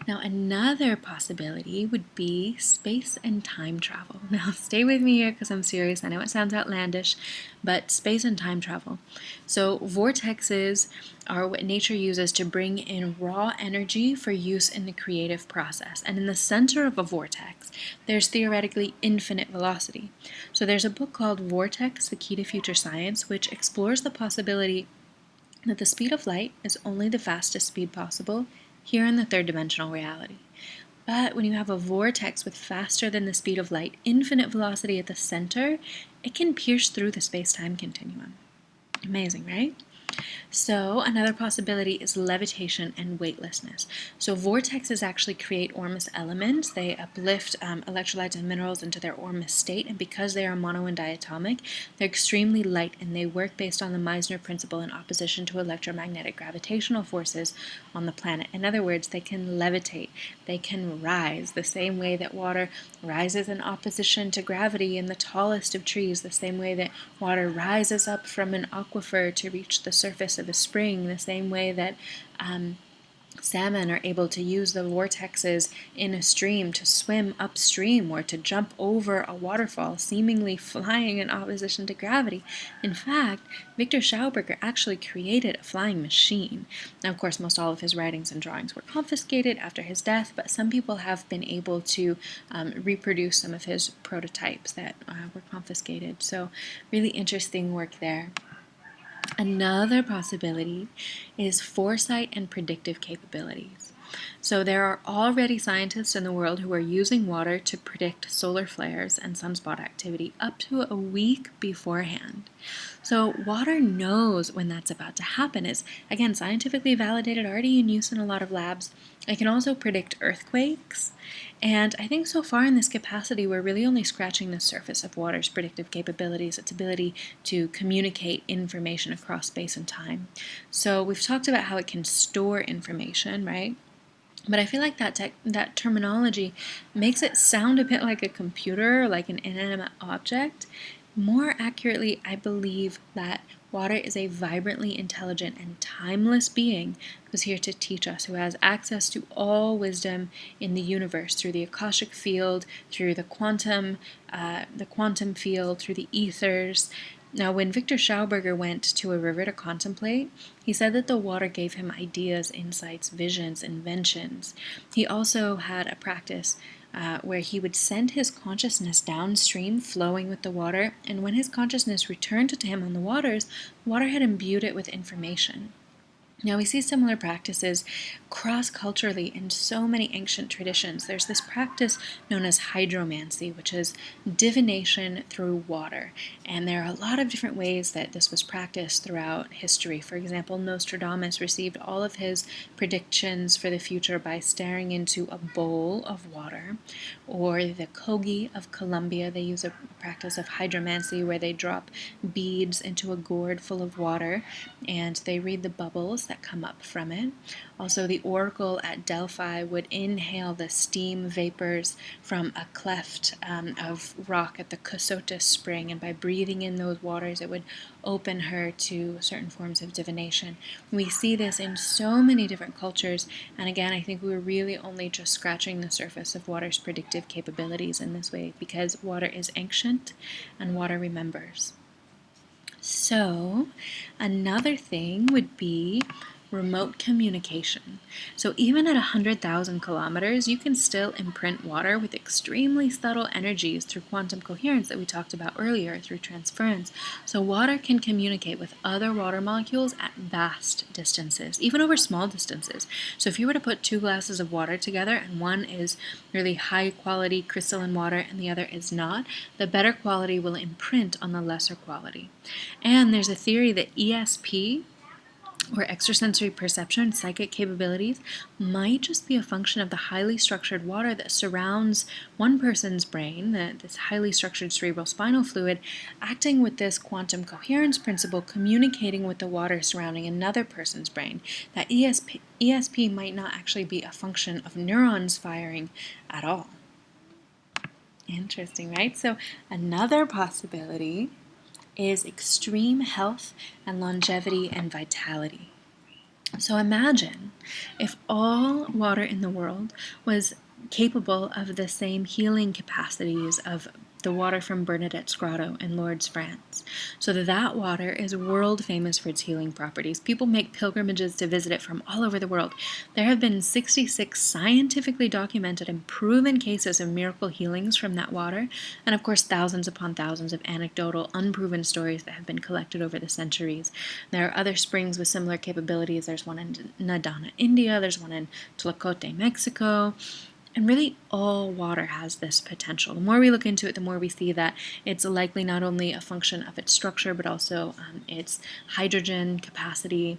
Now, another possibility would be space and time travel. Now, stay with me here because I'm serious. I know it sounds outlandish, but space and time travel. So, vortexes are what nature uses to bring in raw energy for use in the creative process. And in the center of a vortex, there's theoretically infinite velocity. So, there's a book called Vortex, The Key to Future Science, which explores the possibility that the speed of light is only the fastest speed possible here in the third dimensional reality. But when you have a vortex with faster than the speed of light, infinite velocity at the center, it can pierce through the space-time continuum. Amazing, right? So another possibility is levitation and weightlessness. So vortexes actually create ormus elements. They uplift electrolytes and minerals into their ormus state, and because they are mono and diatomic, they're extremely light, and they work based on the Meissner principle in opposition to electromagnetic gravitational forces on the planet. In other words, they can levitate. They can rise the same way that water rises in opposition to gravity in the tallest of trees, the same way that water rises up from an aquifer to reach the surface of a spring, the same way that salmon are able to use the vortexes in a stream to swim upstream or to jump over a waterfall, seemingly flying in opposition to gravity. In fact, Victor Schauberger actually created a flying machine. Now, of course, most all of his writings and drawings were confiscated after his death, but some people have been able to reproduce some of his prototypes that were confiscated. So, really interesting work there. Another possibility is foresight and predictive capabilities. So there are already scientists in the world who are using water to predict solar flares and sunspot activity up to a week beforehand. So water knows when that's about to happen. It's, again, scientifically validated, already in use in a lot of labs. It can also predict earthquakes. And I think so far in this capacity, we're really only scratching the surface of water's predictive capabilities, its ability to communicate information across space and time. So we've talked about how it can store information, right? But I feel like that terminology makes it sound a bit like a computer, like an inanimate object. More accurately, I believe that water is a vibrantly intelligent and timeless being who's here to teach us, who has access to all wisdom in the universe through the Akashic field, through the quantum field, through the ethers. Now, when Victor Schauberger went to a river to contemplate, he said that the water gave him ideas, insights, visions, inventions. He also had a practice where he would send his consciousness downstream, flowing with the water, and when his consciousness returned to him on the waters, water had imbued it with information. Now, we see similar practices cross-culturally in so many ancient traditions. There's this practice known as hydromancy, which is divination through water. And there are a lot of different ways that this was practiced throughout history. For example, Nostradamus received all of his predictions for the future by staring into a bowl of water. Or the Kogi of Colombia, they use a practice of hydromancy where they drop beads into a gourd full of water and they read the bubbles that come up from it. Also, the oracle at Delphi would inhale the steam vapors from a cleft of rock at the Cosotus spring, and by breathing in those waters, it would open her to certain forms of divination. We see this in so many different cultures, and again, I think we're really only just scratching the surface of water's predictive capabilities in this way, because water is ancient and water remembers. So, another thing would be remote communication. So even at 100,000 kilometers, you can still imprint water with extremely subtle energies through quantum coherence that we talked about earlier, through transference. So water can communicate with other water molecules at vast distances, even over small distances. So if you were to put two glasses of water together and one is really high quality crystalline water and the other is not, the better quality will imprint on the lesser quality. And there's a theory that ESP, or extrasensory perception, psychic capabilities, might just be a function of the highly structured water that surrounds one person's brain, this highly structured cerebral spinal fluid, acting with this quantum coherence principle, communicating with the water surrounding another person's brain. That ESP might not actually be a function of neurons firing at all. Interesting, right? So another possibility is extreme health and longevity and vitality. So imagine if all water in the world was capable of the same healing capacities of the water from Bernadette's Grotto in Lourdes, France. So that water is world famous for its healing properties. People make pilgrimages to visit it from all over the world. There have been 66 scientifically documented and proven cases of miracle healings from that water, and of course thousands upon thousands of anecdotal, unproven stories that have been collected over the centuries. There are other springs with similar capabilities. There's one in Nadana, India. There's one in Tlacote, Mexico. And really, all water has this potential. The more we look into it, the more we see that it's likely not only a function of its structure, but also its hydrogen capacity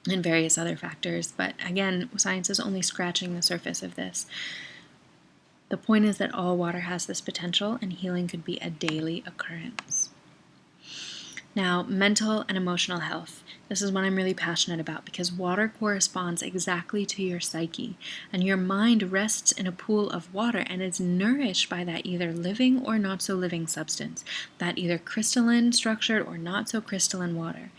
and various other factors. But again, science is only scratching the surface of this. The point is that all water has this potential, and healing could be a daily occurrence. Now, mental and emotional health. This is what I'm really passionate about because water corresponds exactly to your psyche, and your mind rests in a pool of water and is nourished by that either living or not so living substance, that either crystalline, structured, or not so crystalline water.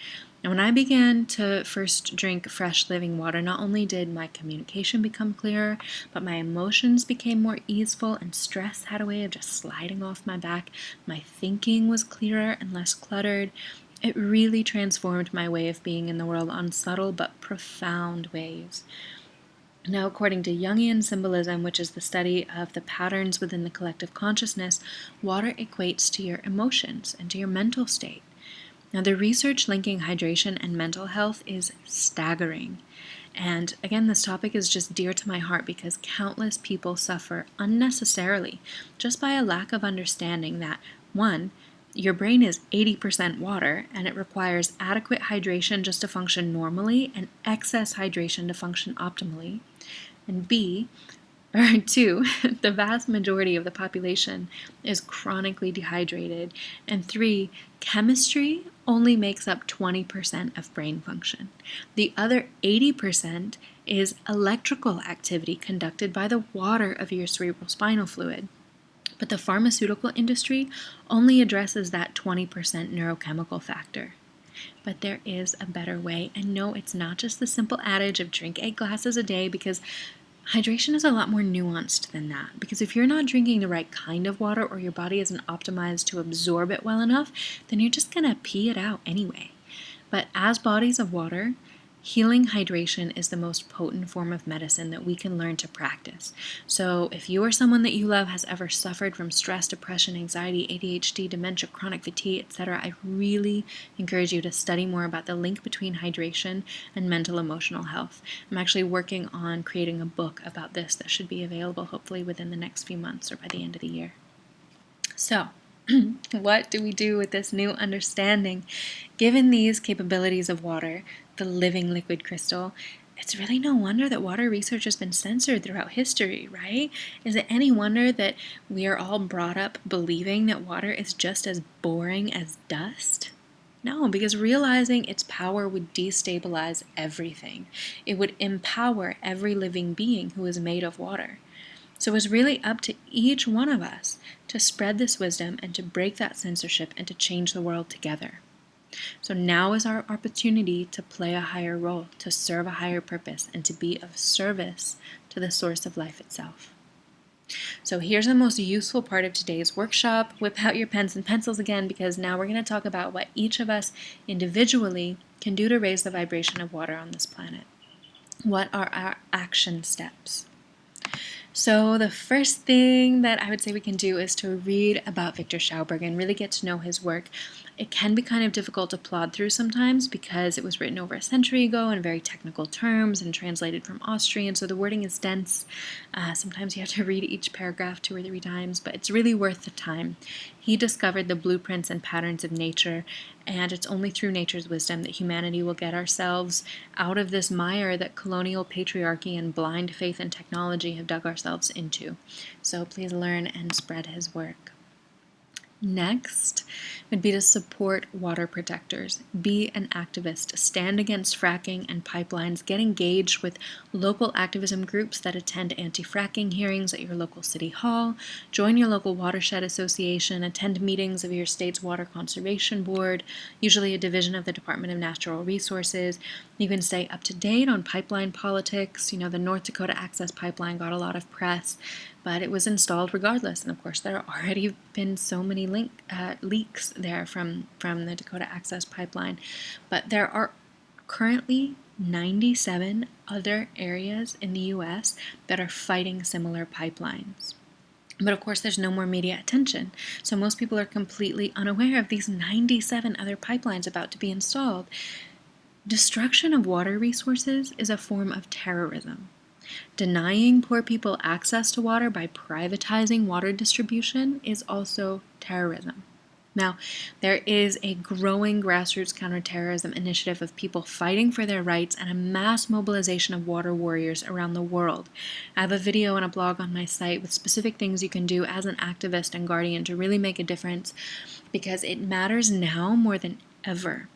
And when I began to first drink fresh living water, not only did my communication become clearer, but my emotions became more easeful and stress had a way of just sliding off my back. My thinking was clearer and less cluttered. It really transformed my way of being in the world on subtle but profound ways. Now, according to Jungian symbolism, which is the study of the patterns within the collective consciousness, water equates to your emotions and to your mental state. Now, the research linking hydration and mental health is staggering. And again, this topic is just dear to my heart because countless people suffer unnecessarily just by a lack of understanding that, one, your brain is 80% water and it requires adequate hydration just to function normally and excess hydration to function optimally. And two, the vast majority of the population is chronically dehydrated. And three, chemistry only makes up 20% of brain function. The other 80% is electrical activity conducted by the water of your cerebrospinal fluid. But the pharmaceutical industry only addresses that 20% neurochemical factor. But there is a better way. And no, it's not just the simple adage of drink 8 glasses a day, because hydration is a lot more nuanced than that. Because if you're not drinking the right kind of water or your body isn't optimized to absorb it well enough, then you're just going to pee it out anyway. But as bodies of water, healing hydration is the most potent form of medicine that we can learn to practice. So if you or someone that you love has ever suffered from stress, depression, anxiety, ADHD, dementia, chronic fatigue, etc., I really encourage you to study more about the link between hydration and mental emotional health. I'm actually working on creating a book about this that should be available hopefully within the next few months or by the end of the year. So, what do we do with this new understanding? Given these capabilities of water, the living liquid crystal, it's really no wonder that water research has been censored throughout history, right? Is it any wonder that we are all brought up believing that water is just as boring as dust? No, because realizing its power would destabilize everything. It would empower every living being who is made of water. So it's really up to each one of us to spread this wisdom and to break that censorship and to change the world together. So now is our opportunity to play a higher role, to serve a higher purpose, and to be of service to the source of life itself. So here's the most useful part of today's workshop. Whip out your pens and pencils again, because now we're going to talk about what each of us individually can do to raise the vibration of water on this planet. What are our action steps? So the first thing that I would say we can do is to read about Victor Schauberg and really get to know his work. It can be kind of difficult to plod through sometimes because it was written over a century ago in very technical terms and translated from Austrian, so the wording is dense. Sometimes you have to read each paragraph 2 or 3 times, but it's really worth the time. He discovered the blueprints and patterns of nature, and it's only through nature's wisdom that humanity will get ourselves out of this mire that colonial patriarchy and blind faith in technology have dug ourselves into. So please learn and spread his work. Next would be to support water protectors. Be an activist. Stand against fracking and pipelines. Get engaged with local activism groups that attend anti-fracking hearings at your local city hall. Join your local watershed association. Attend meetings of your state's water conservation board, usually a division of the Department of Natural Resources. You can stay up to date on pipeline politics. You know, the North Dakota Access Pipeline got a lot of press, but it was installed regardless. And of course, there have already been so many leaks there from the Dakota Access Pipeline. But there are currently 97 other areas in the U.S. that are fighting similar pipelines. But of course, there's no more media attention. So most people are completely unaware of these 97 other pipelines about to be installed. Destruction of water resources is a form of terrorism. Denying poor people access to water by privatizing water distribution is also terrorism. Now, there is a growing grassroots counterterrorism initiative of people fighting for their rights and a mass mobilization of water warriors around the world. I have a video and a blog on my site with specific things you can do as an activist and guardian to really make a difference, because it matters now more than ever.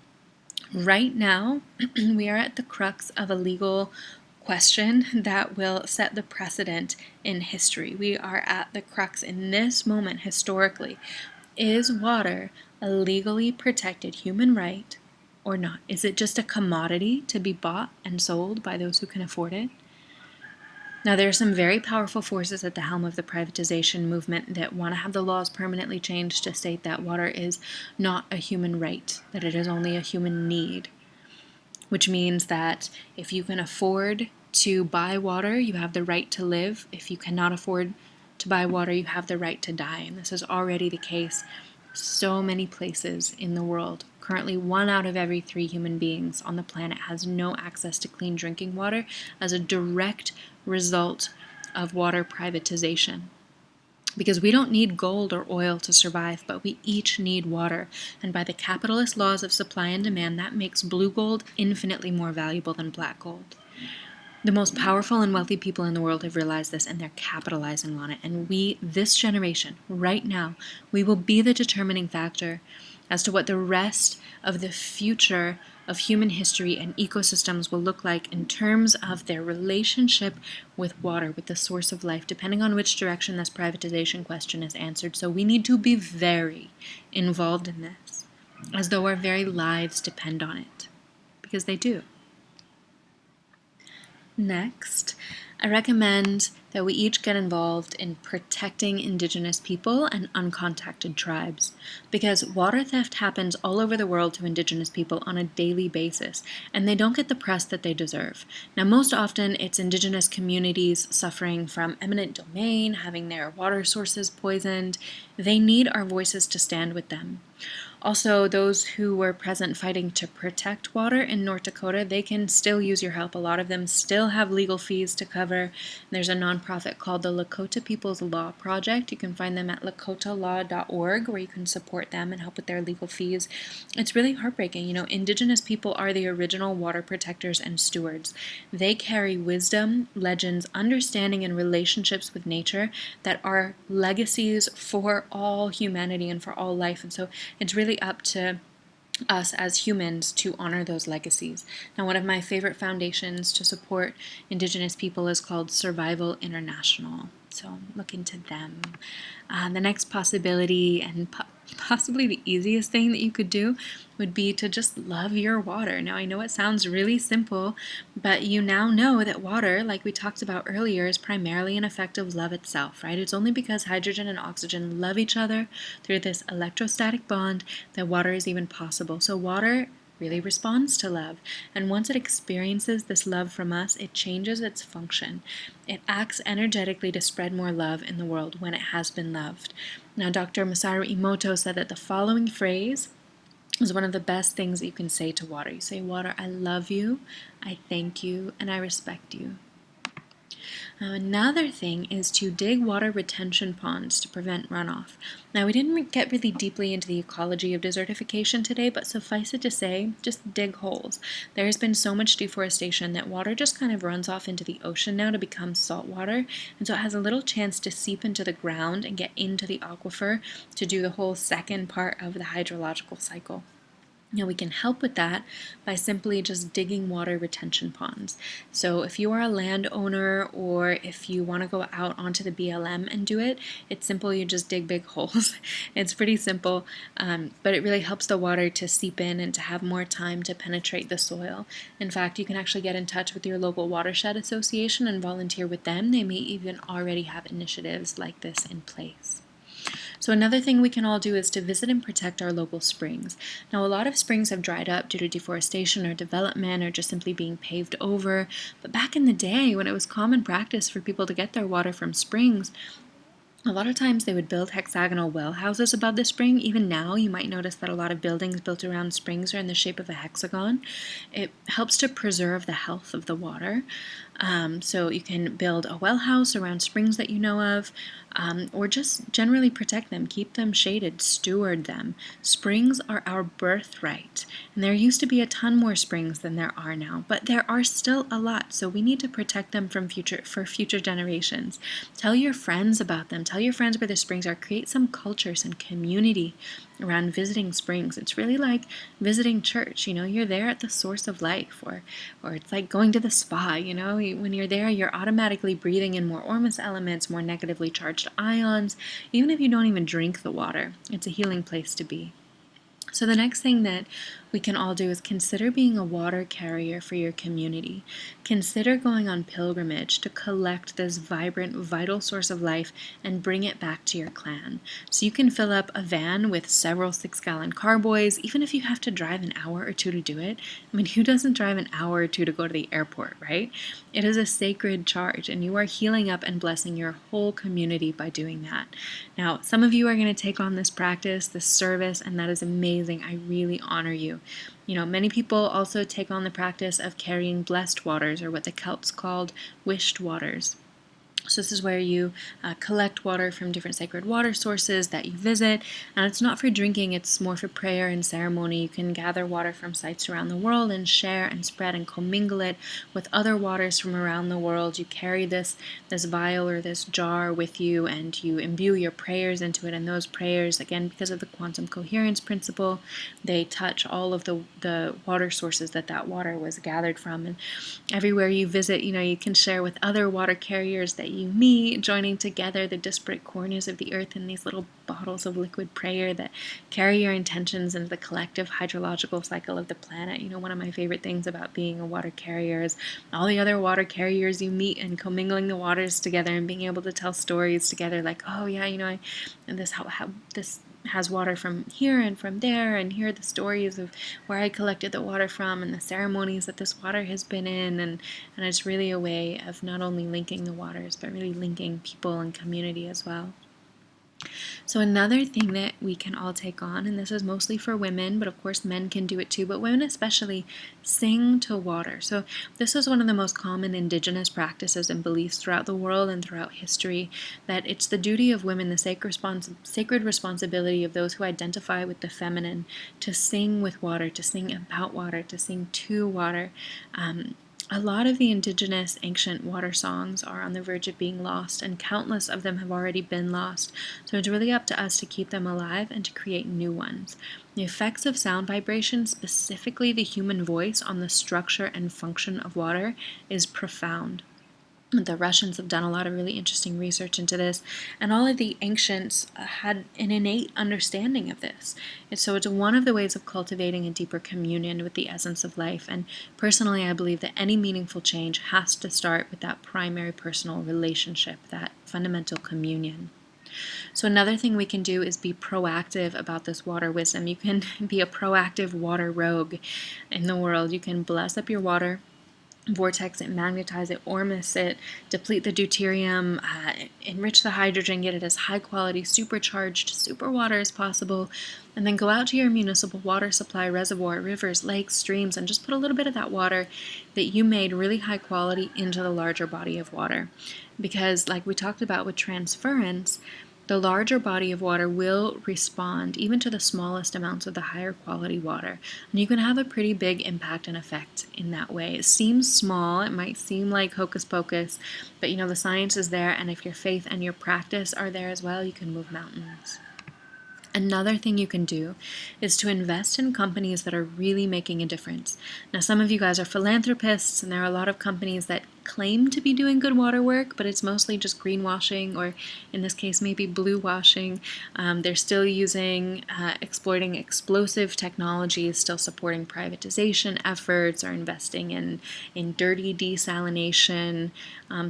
Right now, we are at the crux of a legal question that will set the precedent in history. We are at the crux in this moment historically. Is water a legally protected human right or not? Is it just a commodity to be bought and sold by those who can afford it? Now, there are some very powerful forces at the helm of the privatization movement that want to have the laws permanently changed to state that water is not a human right, that it is only a human need, which means that if you can afford to buy water, you have the right to live. If you cannot afford to buy water, you have the right to die. And this is already the case so many places in the world. Currently, 1 out of every 3 human beings on the planet has no access to clean drinking water as a direct result of water privatization. Because we don't need gold or oil to survive, but we each need water. And by the capitalist laws of supply and demand, that makes blue gold infinitely more valuable than black gold. The most powerful and wealthy people in the world have realized this, and they're capitalizing on it. And we, this generation, right now, we will be the determining factor as to what the rest of the future of human history and ecosystems will look like in terms of their relationship with water, with the source of life, depending on which direction this privatization question is answered. So we need to be very involved in this, as though our very lives depend on it, because they do. Next, I recommend that we each get involved in protecting Indigenous people and uncontacted tribes, because water theft happens all over the world to Indigenous people on a daily basis, and they don't get the press that they deserve. Now, most often, it's Indigenous communities suffering from eminent domain, having their water sources poisoned. They need our voices to stand with them. Also, those who were present fighting to protect water in North Dakota, they can still use your help. A lot of them still have legal fees to cover. There's a nonprofit called the Lakota People's Law Project. You can find them at lakotalaw.org, where you can support them and help with their legal fees. It's really heartbreaking. You know, Indigenous people are the original water protectors and stewards. They carry wisdom, legends, understanding, and relationships with nature that are legacies for all humanity and for all life. And so it's really up to us as humans to honor those legacies. Now, one of my favorite foundations to support Indigenous people is called Survival International. So look into them. The next possibility, and possibly the easiest thing that you could do, would be to just love your water. Now, I know it sounds really simple, but you now know that water, like we talked about earlier, is primarily an effect of love itself, right? It's only because hydrogen and oxygen love each other through this electrostatic bond that water is even possible. So water really responds to love. And once it experiences this love from us, it changes its function. It acts energetically to spread more love in the world when it has been loved. Now, Dr. Masaru Emoto said that the following phrase is one of the best things that you can say to water. You say, "Water, I love you, I thank you, and I respect you." Another thing is to dig water retention ponds to prevent runoff. Now, we didn't get really deeply into the ecology of desertification today, but suffice it to say, just dig holes. There has been so much deforestation that water just kind of runs off into the ocean now to become salt water, and so it has a little chance to seep into the ground and get into the aquifer to do the whole second part of the hydrological cycle. Now, we can help with that by simply just digging water retention ponds. So if you are a landowner or if you want to go out onto the BLM and do it, it's simple. You just dig big holes. It's pretty simple, but it really helps the water to seep in and to have more time to penetrate the soil. In fact, you can actually get in touch with your local watershed association and volunteer with them. They may even already have initiatives like this in place. So another thing we can all do is to visit and protect our local springs. Now, a lot of springs have dried up due to deforestation or development or just simply being paved over. But back in the day, when it was common practice for people to get their water from springs, a lot of times they would build hexagonal well houses above the spring. Even now, you might notice that a lot of buildings built around springs are in the shape of a hexagon. It helps to preserve the health of the water. So you can build a well house around springs that you know of, or just generally protect them, keep them shaded, steward them. Springs are our birthright, and there used to be a ton more springs than there are now, but there are still a lot, so we need to protect them for future generations. Tell your friends about them. Tell your friends where the springs are. Create some culture, some community around visiting springs. It's really like visiting church. You're there at the source of life, or it's like going to the spa. When you're there, you're automatically breathing in more ormus elements, more negatively charged ions. Even if you don't even drink the water, it's a healing place to be. So the next thing that we can all do is consider being a water carrier for your community. Consider going on pilgrimage to collect this vibrant, vital source of life and bring it back to your clan. So you can fill up a van with several 6-gallon carboys, even if you have to drive an hour or two to do it. I mean, who doesn't drive an hour or two to go to the airport, right? It is a sacred charge, and you are healing up and blessing your whole community by doing that. Now, some of you are going to take on this practice, this service, and that is amazing. I really honor you. Many people also take on the practice of carrying blessed waters, or what the Celts called wished waters. So this is where you collect water from different sacred water sources that you visit, and it's not for drinking, it's more for prayer and ceremony. You can gather water from sites around the world and share and spread and commingle it with other waters from around the world. You carry this vial or this jar with you, and you imbue your prayers into it, and those prayers, again, because of the quantum coherence principle, they touch all of the water sources that water was gathered from. And everywhere you visit, you can share with other water carriers that you meet, joining together the disparate corners of the earth in these little bottles of liquid prayer that carry your intentions into the collective hydrological cycle of the planet. One of my favorite things about being a water carrier is all the other water carriers you meet and commingling the waters together and being able to tell stories together, like, oh yeah, and this how this has water from here and from there, and here are the stories of where I collected the water from and the ceremonies that this water has been in, and it's really a way of not only linking the waters, but really linking people and community as well. So another thing that we can all take on, and this is mostly for women, but of course men can do it too, but women especially, sing to water. So this is one of the most common indigenous practices and beliefs throughout the world and throughout history, that it's the duty of women, the sacred responsibility of those who identify with the feminine, to sing with water, to sing about water, to sing to water. A lot of the indigenous ancient water songs are on the verge of being lost, and countless of them have already been lost. So it's really up to us to keep them alive and to create new ones. The effects of sound vibration, specifically the human voice, on the structure and function of water is profound. The Russians have done a lot of really interesting research into this, and all of the ancients had an innate understanding of this. So it's one of the ways of cultivating a deeper communion with the essence of life, and personally I believe that any meaningful change has to start with that primary personal relationship, that fundamental communion. So another thing we can do is be proactive about this water wisdom. You can be a proactive water rogue in the world. You can bless up your water. vortex it, magnetize it, ormus it, deplete the deuterium, enrich the hydrogen, get it as high quality, supercharged, super water as possible, and then go out to your municipal water supply, reservoir, rivers, lakes, streams, and just put a little bit of that water that you made really high quality into the larger body of water. Because like we talked about with transference, the larger body of water will respond even to the smallest amounts of the higher quality water. And you can have a pretty big impact and effect in that way. It seems small, it might seem like hocus pocus, but the science is there, and if your faith and your practice are there as well, you can move mountains. Another thing you can do is to invest in companies that are really making a difference. Now, some of you guys are philanthropists, and there are a lot of companies that claim to be doing good water work, but it's mostly just greenwashing, or in this case, maybe blue washing. They're still exploiting explosive technologies, still supporting privatization efforts, or investing in dirty desalination.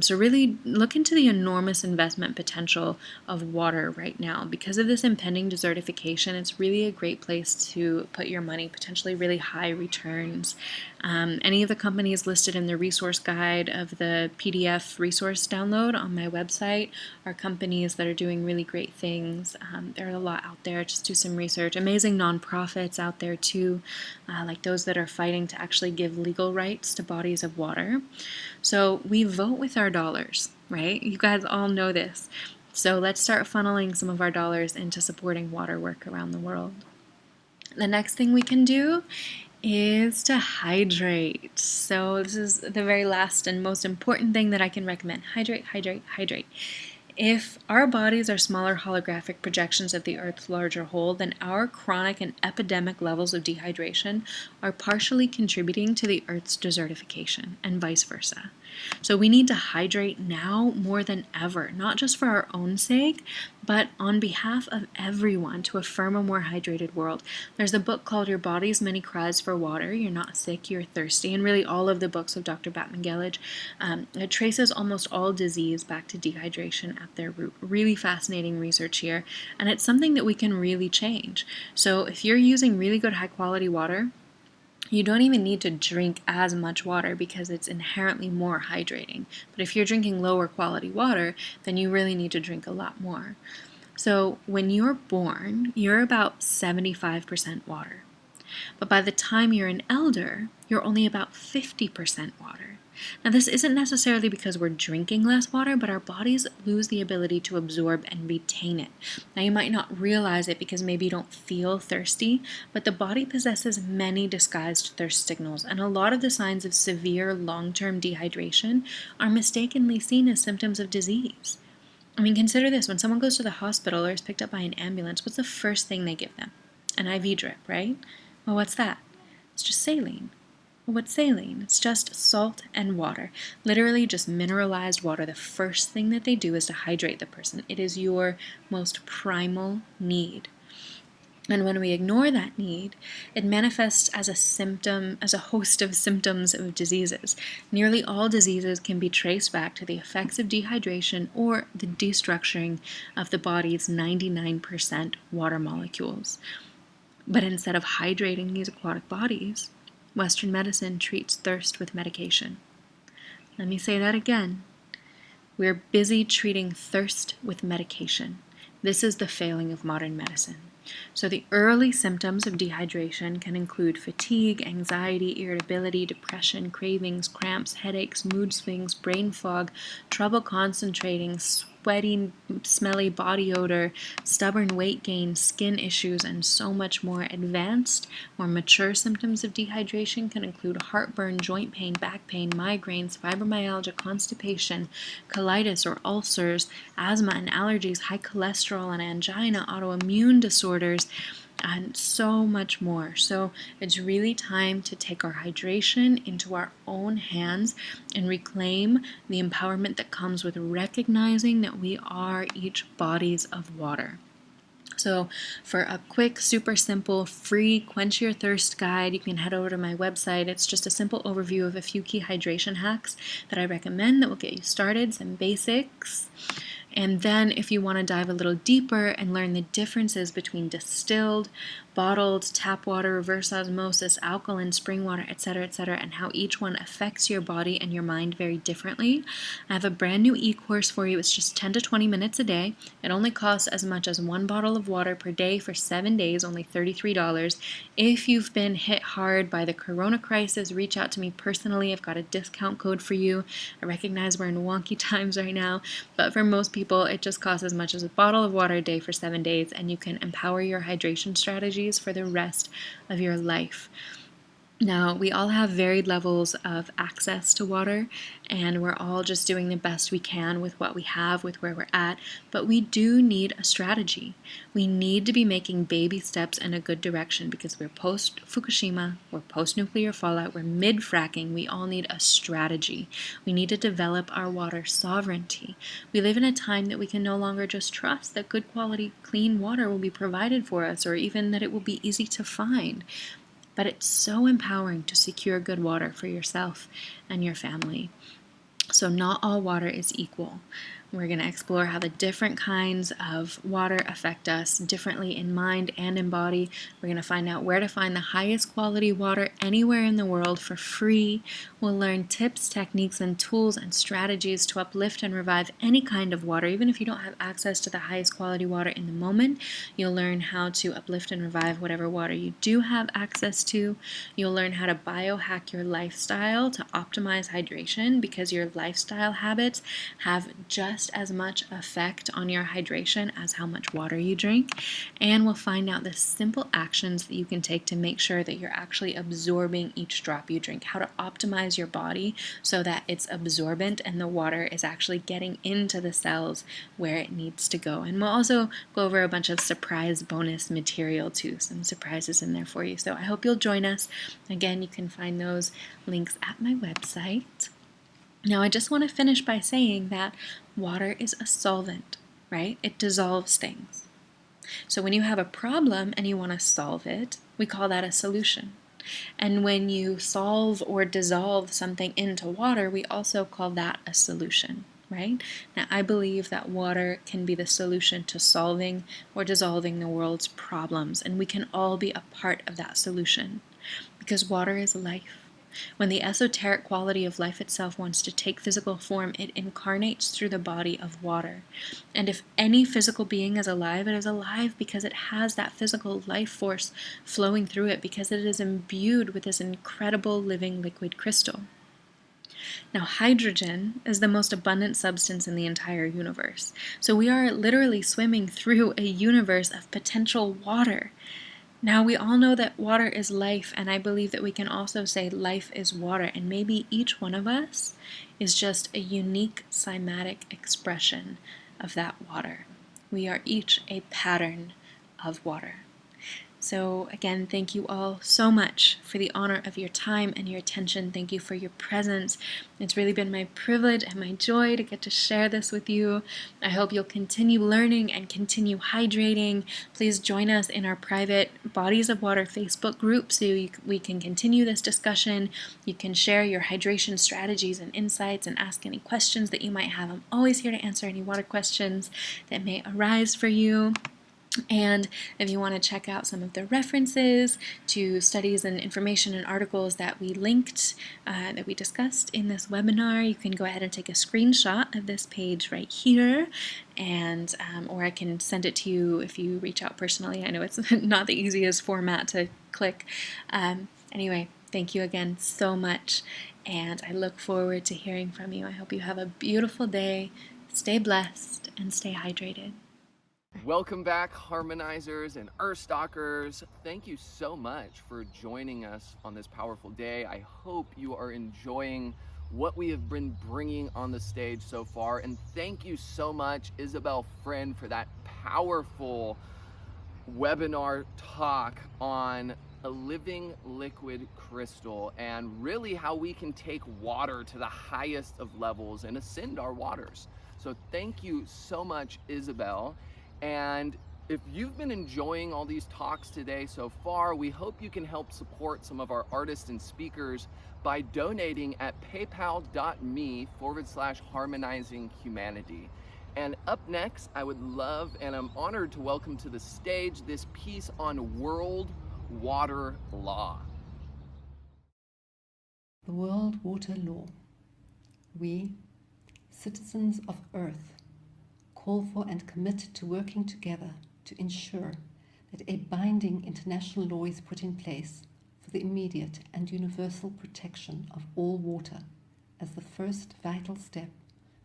So really look into the enormous investment potential of water right now. Because of this impending desertification, it's really a great place to put your money, potentially really high returns. Any of the companies listed in the resource guide of the PDF resource download on my website are companies that are doing really great things. There are a lot out there. Just do some research. Amazing nonprofits out there too, like those that are fighting to actually give legal rights to bodies of water. So we vote with our dollars, right? You guys all know this. So let's start funneling some of our dollars into supporting water work around the world. The next thing we can do is to hydrate. So this is the very last and most important thing that I can recommend. Hydrate, hydrate, hydrate. If our bodies are smaller holographic projections of the Earth's larger whole, then our chronic and epidemic levels of dehydration are partially contributing to the Earth's desertification, and vice versa. So we need to hydrate now more than ever, not just for our own sake, but on behalf of everyone, to affirm a more hydrated world. There's a book called Your Body's Many Cries for Water. You're not sick, you're thirsty. And really all of the books of Dr. Batman-Gelage, it traces almost all disease back to dehydration at their root. Really fascinating research here. And it's something that we can really change. So if you're using really good high quality water, you don't even need to drink as much water because it's inherently more hydrating. But if you're drinking lower quality water, then you really need to drink a lot more. So when you're born, you're about 75% water. But by the time you're an elder, you're only about 50% water. Now, this isn't necessarily because we're drinking less water, but our bodies lose the ability to absorb and retain it. Now, you might not realize it because maybe you don't feel thirsty, but the body possesses many disguised thirst signals, and a lot of the signs of severe long-term dehydration are mistakenly seen as symptoms of disease. I mean, consider this. When someone goes to the hospital or is picked up by an ambulance, what's the first thing they give them? An IV drip, right? Well, what's that? It's just saline. Well, what's saline? It's just salt and water. Literally just mineralized water. The first thing that they do is to hydrate the person. It is your most primal need. And when we ignore that need, it manifests as a symptom, as a host of symptoms of diseases. Nearly all diseases can be traced back to the effects of dehydration or the destructuring of the body's 99% water molecules. But instead of hydrating these aquatic bodies, Western medicine treats thirst with medication. Let me say that again. We're busy treating thirst with medication. This is the failing of modern medicine. So the early symptoms of dehydration can include fatigue, anxiety, irritability, depression, cravings, cramps, headaches, mood swings, brain fog, trouble concentrating, sweaty, smelly body odor, stubborn weight gain, skin issues, and so much more. Advanced, more mature symptoms of dehydration can include heartburn, joint pain, back pain, migraines, fibromyalgia, constipation, colitis or ulcers, asthma and allergies, high cholesterol and angina, autoimmune disorders, and so much more. So it's really time to take our hydration into our own hands and reclaim the empowerment that comes with recognizing that we are each bodies of water. So for a quick, super simple, free Quench Your Thirst guide, you can head over to my website. It's just a simple overview of a few key hydration hacks that I recommend that will get you started, some basics. And then if you want to dive a little deeper and learn the differences between distilled, bottled tap water, reverse osmosis, alkaline, spring water, etc., and how each one affects your body and your mind very differently. I have a brand new e-course for you. It's just 10 to 20 minutes a day. It only costs as much as 1 bottle of water per day for 7 days, only $33. If you've been hit hard by the corona crisis, reach out to me personally. I've got a discount code for you. I recognize we're in wonky times right now, but for most people, it just costs as much as a bottle of water a day for 7 days, and you can empower your hydration strategies for the rest of your life. Now, we all have varied levels of access to water, and we're all just doing the best we can with what we have, with where we're at, but we do need a strategy. We need to be making baby steps in a good direction because we're post-Fukushima, we're post-nuclear fallout, we're mid-fracking. We all need a strategy. We need to develop our water sovereignty. We live in a time that we can no longer just trust that good quality, clean water will be provided for us, or even that it will be easy to find. But it's so empowering to secure good water for yourself and your family. So not all water is equal. We're going to explore how the different kinds of water affect us differently in mind and in body. We're going to find out where to find the highest quality water anywhere in the world for free. We'll learn tips, techniques, and tools and strategies to uplift and revive any kind of water. Even if you don't have access to the highest quality water in the moment, you'll learn how to uplift and revive whatever water you do have access to. You'll learn how to biohack your lifestyle to optimize hydration, because your lifestyle habits have just as much effect on your hydration as how much water you drink. And we'll find out the simple actions that you can take to make sure that you're actually absorbing each drop you drink, how to optimize your body so that it's absorbent and the water is actually getting into the cells where it needs to go. And we'll also go over a bunch of surprise bonus material too, some surprises in there for you. So I hope you'll join us. Again, you can find those links at my website. Now, I just want to finish by saying that water is a solvent, right? It dissolves things. So when you have a problem and you want to solve it, we call that a solution. And when you solve or dissolve something into water, we also call that a solution, right? Now, I believe that water can be the solution to solving or dissolving the world's problems, and we can all be a part of that solution because water is life. When the esoteric quality of life itself wants to take physical form, it incarnates through the body of water. And if any physical being is alive, it is alive because it has that physical life force flowing through it, because it is imbued with this incredible living liquid crystal. Now, hydrogen is the most abundant substance in the entire universe. So we are literally swimming through a universe of potential water. Now, we all know that water is life, and I believe that we can also say life is water, and maybe each one of us is just a unique cymatic expression of that water. We are each a pattern of water. So again, thank you all so much for the honor of your time and your attention. Thank you for your presence. It's really been my privilege and my joy to get to share this with you. I hope you'll continue learning and continue hydrating. Please join us in our private Bodies of Water Facebook group so we can continue this discussion. You can share your hydration strategies and insights and ask any questions that you might have. I'm always here to answer any water questions that may arise for you. And if you want to check out some of the references to studies and information and articles that we linked, that we discussed in this webinar, you can go ahead and take a screenshot of this page right here, and or I can send it to you if you reach out personally. I know it's not the easiest format to click. Anyway, thank you again so much, and I look forward to hearing from you. I hope you have a beautiful day. Stay blessed and stay hydrated. Welcome back, Harmonizers and Earthstockers. Thank you so much for joining us on this powerful day. I hope you are enjoying what we have been bringing on the stage so far. And thank you so much, Isabel Friend, for that powerful webinar talk on a living liquid crystal and really how we can take water to the highest of levels and ascend our waters. So thank you so much, Isabel. And if you've been enjoying all these talks today so far, we hope you can help support some of our artists and speakers by donating at paypal.me/harmonizing humanity. And up next, I would love and I'm honored to welcome to the stage this piece on world water law. The World Water Law. We, citizens of Earth, call for and commit to working together to ensure that a binding international law is put in place for the immediate and universal protection of all water as the first vital step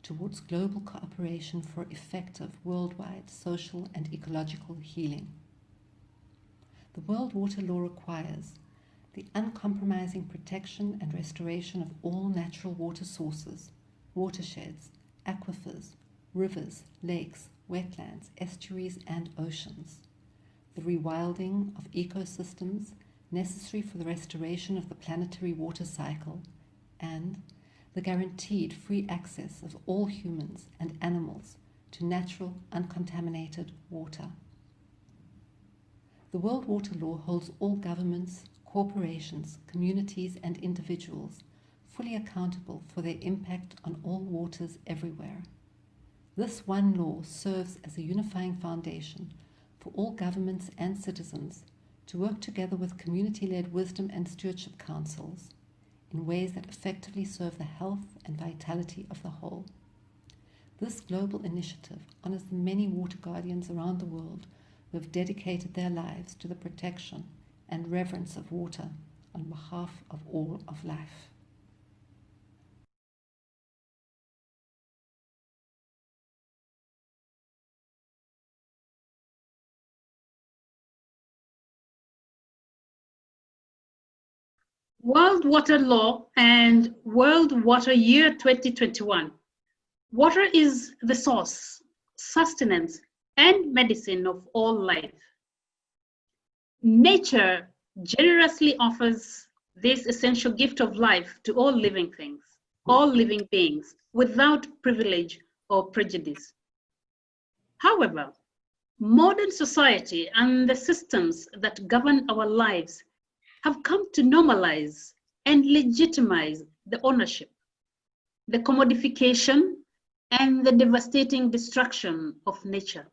towards global cooperation for effective worldwide social and ecological healing. The World Water Law requires the uncompromising protection and restoration of all natural water sources, watersheds, aquifers, rivers, lakes, wetlands, estuaries, and oceans, the rewilding of ecosystems necessary for the restoration of the planetary water cycle, and the guaranteed free access of all humans and animals to natural, uncontaminated water. The World Water Law holds all governments, corporations, communities, and individuals fully accountable for their impact on all waters everywhere. This one law serves as a unifying foundation for all governments and citizens to work together with community-led wisdom and stewardship councils in ways that effectively serve the health and vitality of the whole. This global initiative honors the many water guardians around the world who have dedicated their lives to the protection and reverence of water on behalf of all of life. World Water Law and World Water Year 2021. Water is the source, sustenance, and medicine of all life. Nature generously offers this essential gift of life to all living things, all living beings, without privilege or prejudice. However, modern society and the systems that govern our lives have come to normalize and legitimize the ownership, the commodification, and the devastating destruction of nature.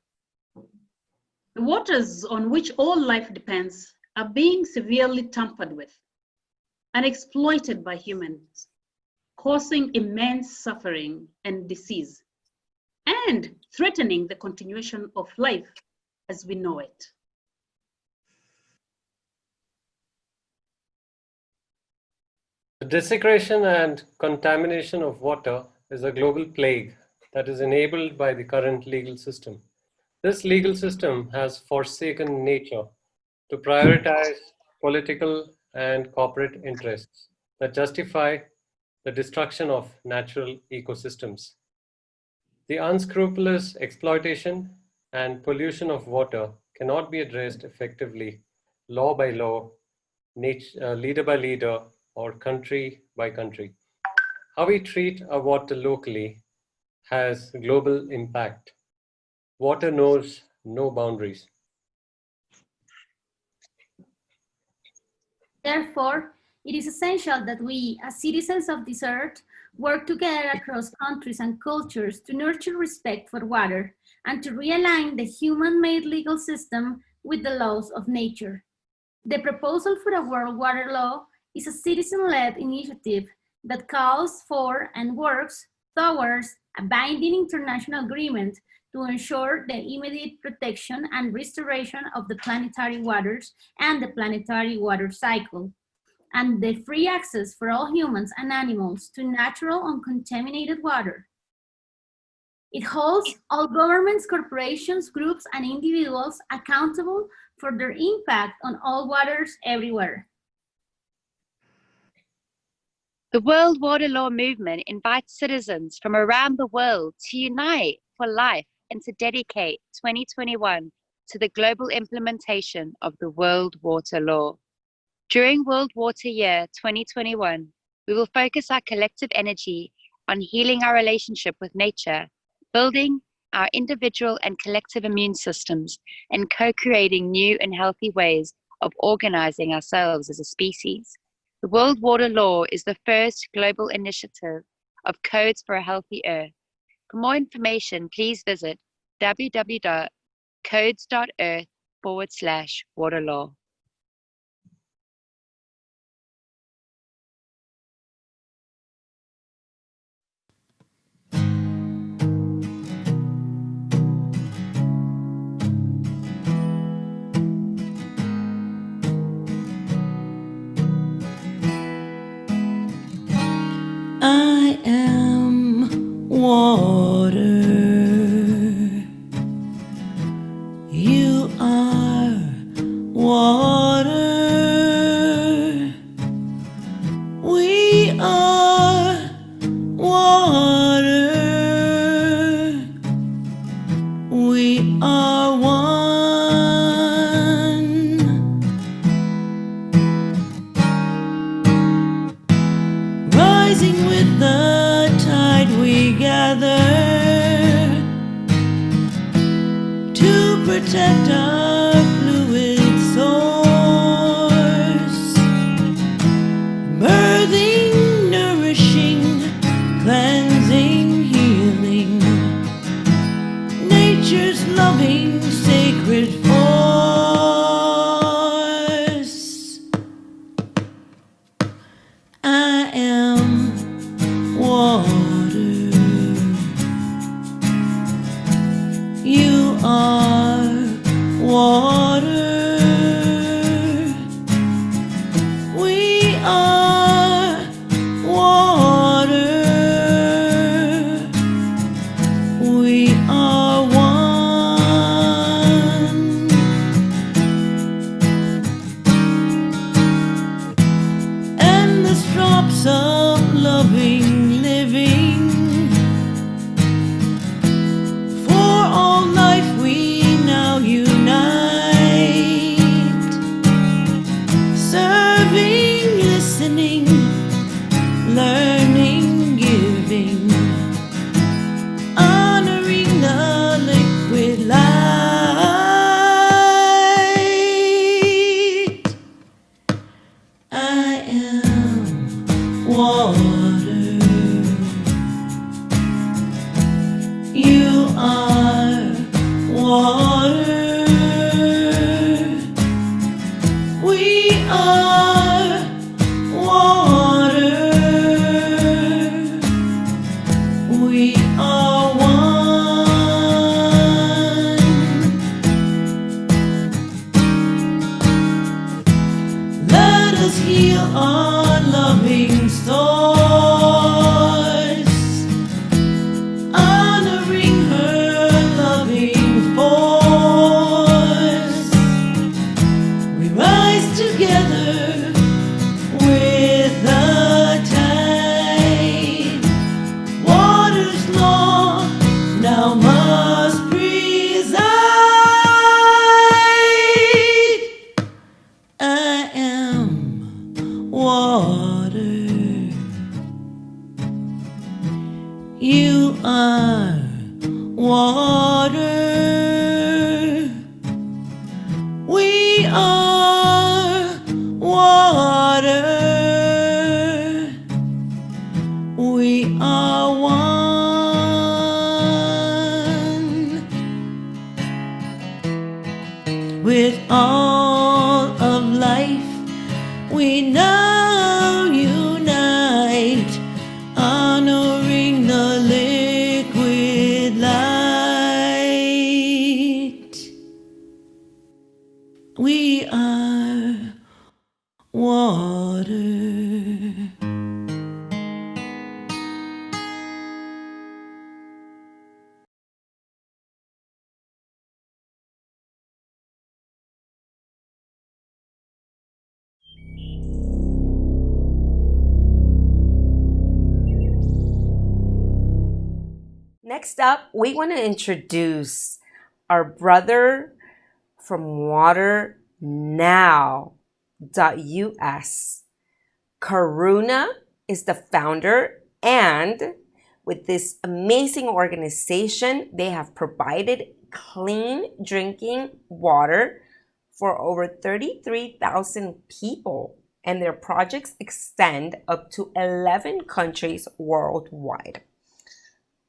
The waters on which all life depends are being severely tampered with and exploited by humans, causing immense suffering and disease, and threatening the continuation of life as we know it. The desecration and contamination of water is a global plague that is enabled by the current legal system. This legal system has forsaken nature to prioritize political and corporate interests that justify the destruction of natural ecosystems. The unscrupulous exploitation and pollution of water cannot be addressed effectively law by law, leader by leader, or country by country. How we treat our water locally has global impact. Water knows no boundaries. Therefore, it is essential that we, as citizens of this earth, work together across countries and cultures to nurture respect for water and to realign the human-made legal system with the laws of nature. The proposal for a World Water Law is a citizen-led initiative that calls for and works towards a binding international agreement to ensure the immediate protection and restoration of the planetary waters and the planetary water cycle, and the free access for all humans and animals to natural uncontaminated water. It holds all governments, corporations, groups, and individuals accountable for their impact on all waters everywhere. The World Water Law movement invites citizens from around the world to unite for life and to dedicate 2021 to the global implementation of the World Water Law. During World Water Year 2021, we will focus our collective energy on healing our relationship with nature, building our individual and collective immune systems, and co-creating new and healthy ways of organizing ourselves as a species. The World Water Law is the first global initiative of Codes for a Healthy Earth, For more information, please visit www.codes.earth/water law. I am water. You are water. We are water. We are one. Rising with the tide we gather to protect our fluid source, birthing, nourishing, cleansing, healing, nature's loving sacred force. I am water. You are water. We are water. We are one. Endless drops of loving living. For all life we now unite, serving, listening, learning, giving, honoring the liquid light. I am water. You are water. We are water. We are one. Let us heal our loving source, honoring her loving force. We rise together with the tide. Water's law now must preside. I am water. You are water. We are water. We are one. With all of life we now unite, honoring the liquid light. We are water. Next up, we want to introduce our brother from waternow.us. Karuna is the founder, and with this amazing organization, they have provided clean drinking water for over 33,000 people, and their projects extend up to 11 countries worldwide.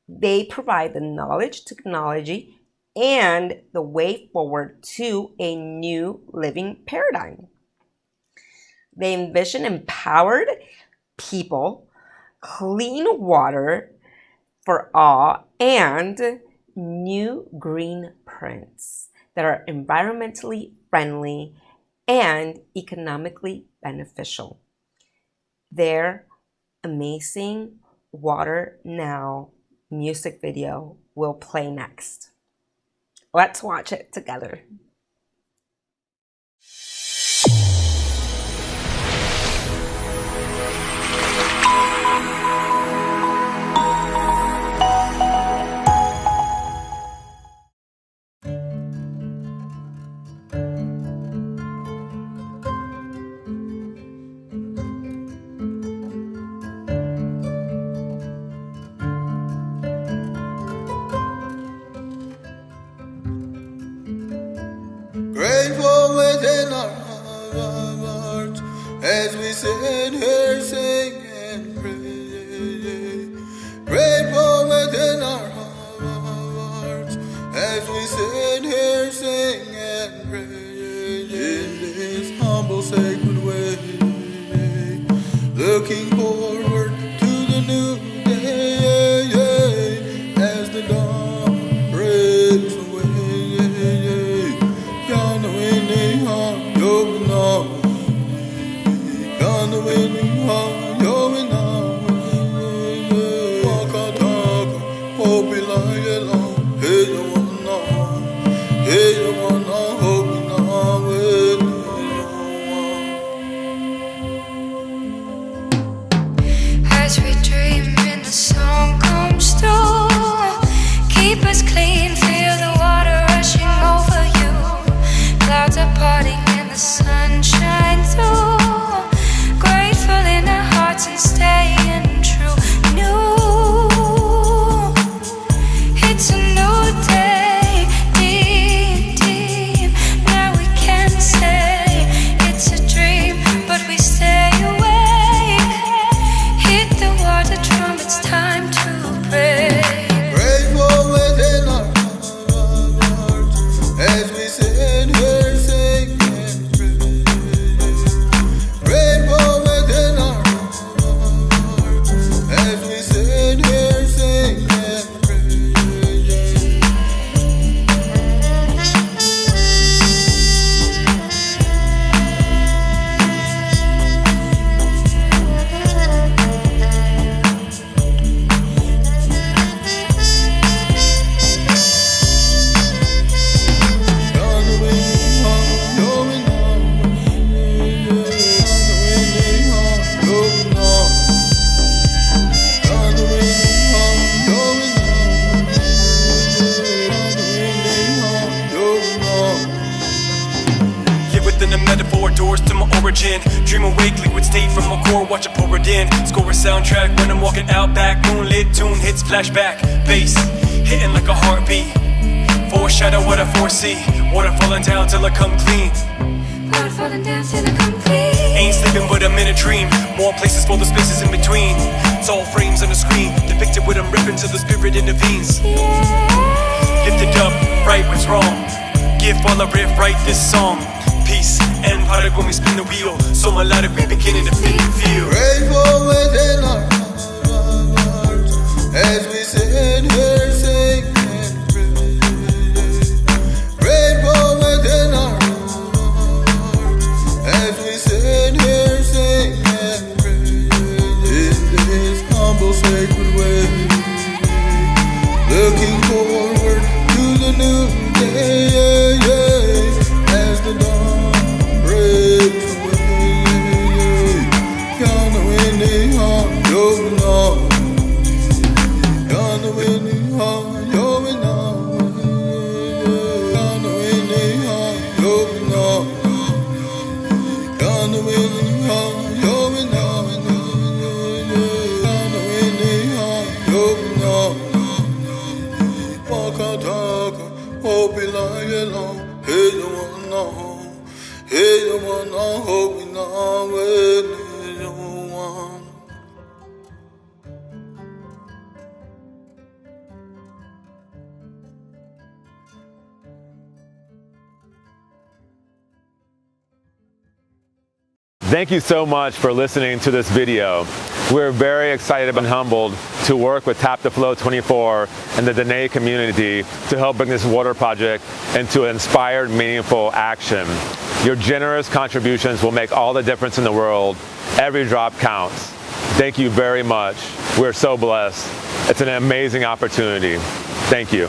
They provide the knowledge, technology, and the way forward to a new living paradigm. They envision empowered people, clean water for all, and new green prints that are environmentally friendly and economically beneficial. Their amazing Water Now music video will play next. Let's watch it together. Grateful within our hearts as we sit here singing praise. Grateful within our hearts as we sit here singing praise. In this humble sacred way, looking forward to the new day as the dawn breaks away. As we dream and the song comes through, keep us clean, feel the water rushing over you. Clouds are parting and the sun shines through. Grateful in our hearts and staying true. New, it's a new day, deep, deep. Now we can say it's a dream, but we stay awake. Hit the water drum, it's time to pray. Grateful within our hearts as we sit here singing praise. Grateful within our hearts as we sit here singing within a metaphor, doors to my origin. Dream awake, liquid state from my core, watch it pour it in. Score a soundtrack when I'm walking out back. Moonlit tune hits flashback. Bass hitting like a heartbeat. Foreshadow what I foresee. Water falling down till I come clean. Water falling down till I come clean. Ain't sleeping but I'm in a dream. More places for the spaces in between. It's all frames on the screen. Depicted with I'm ripping till the spirit intervenes. Lifted up, right what's wrong. Give while I riff, write this song. Peace and product when we spin the wheel. So melodic we beginning to feel. Grateful within our hearts as we sit here singing praise. Grateful within our hearts as we sit here singing praise. In this humble sacred way, looking forward to the new day as the dawn breaks away. Gonna win the heart, you're not. Gonna win the heart, you're not. Gonna win the heart, you're not. Gonna win the heart, you're not. Gonna win the heart, you're not. Walk out, talk, hope you lie alone. Hey, you wanna know. Hey, you wanna hope we know when you want. Thank you so much for listening to this video. We're very excited and humbled to work with Tap to Flow 24 and the Dene community to help bring this water project into inspired, meaningful action. Your generous contributions will make all the difference in the world. Every drop counts. Thank you very much. We're so blessed. It's an amazing opportunity. Thank you.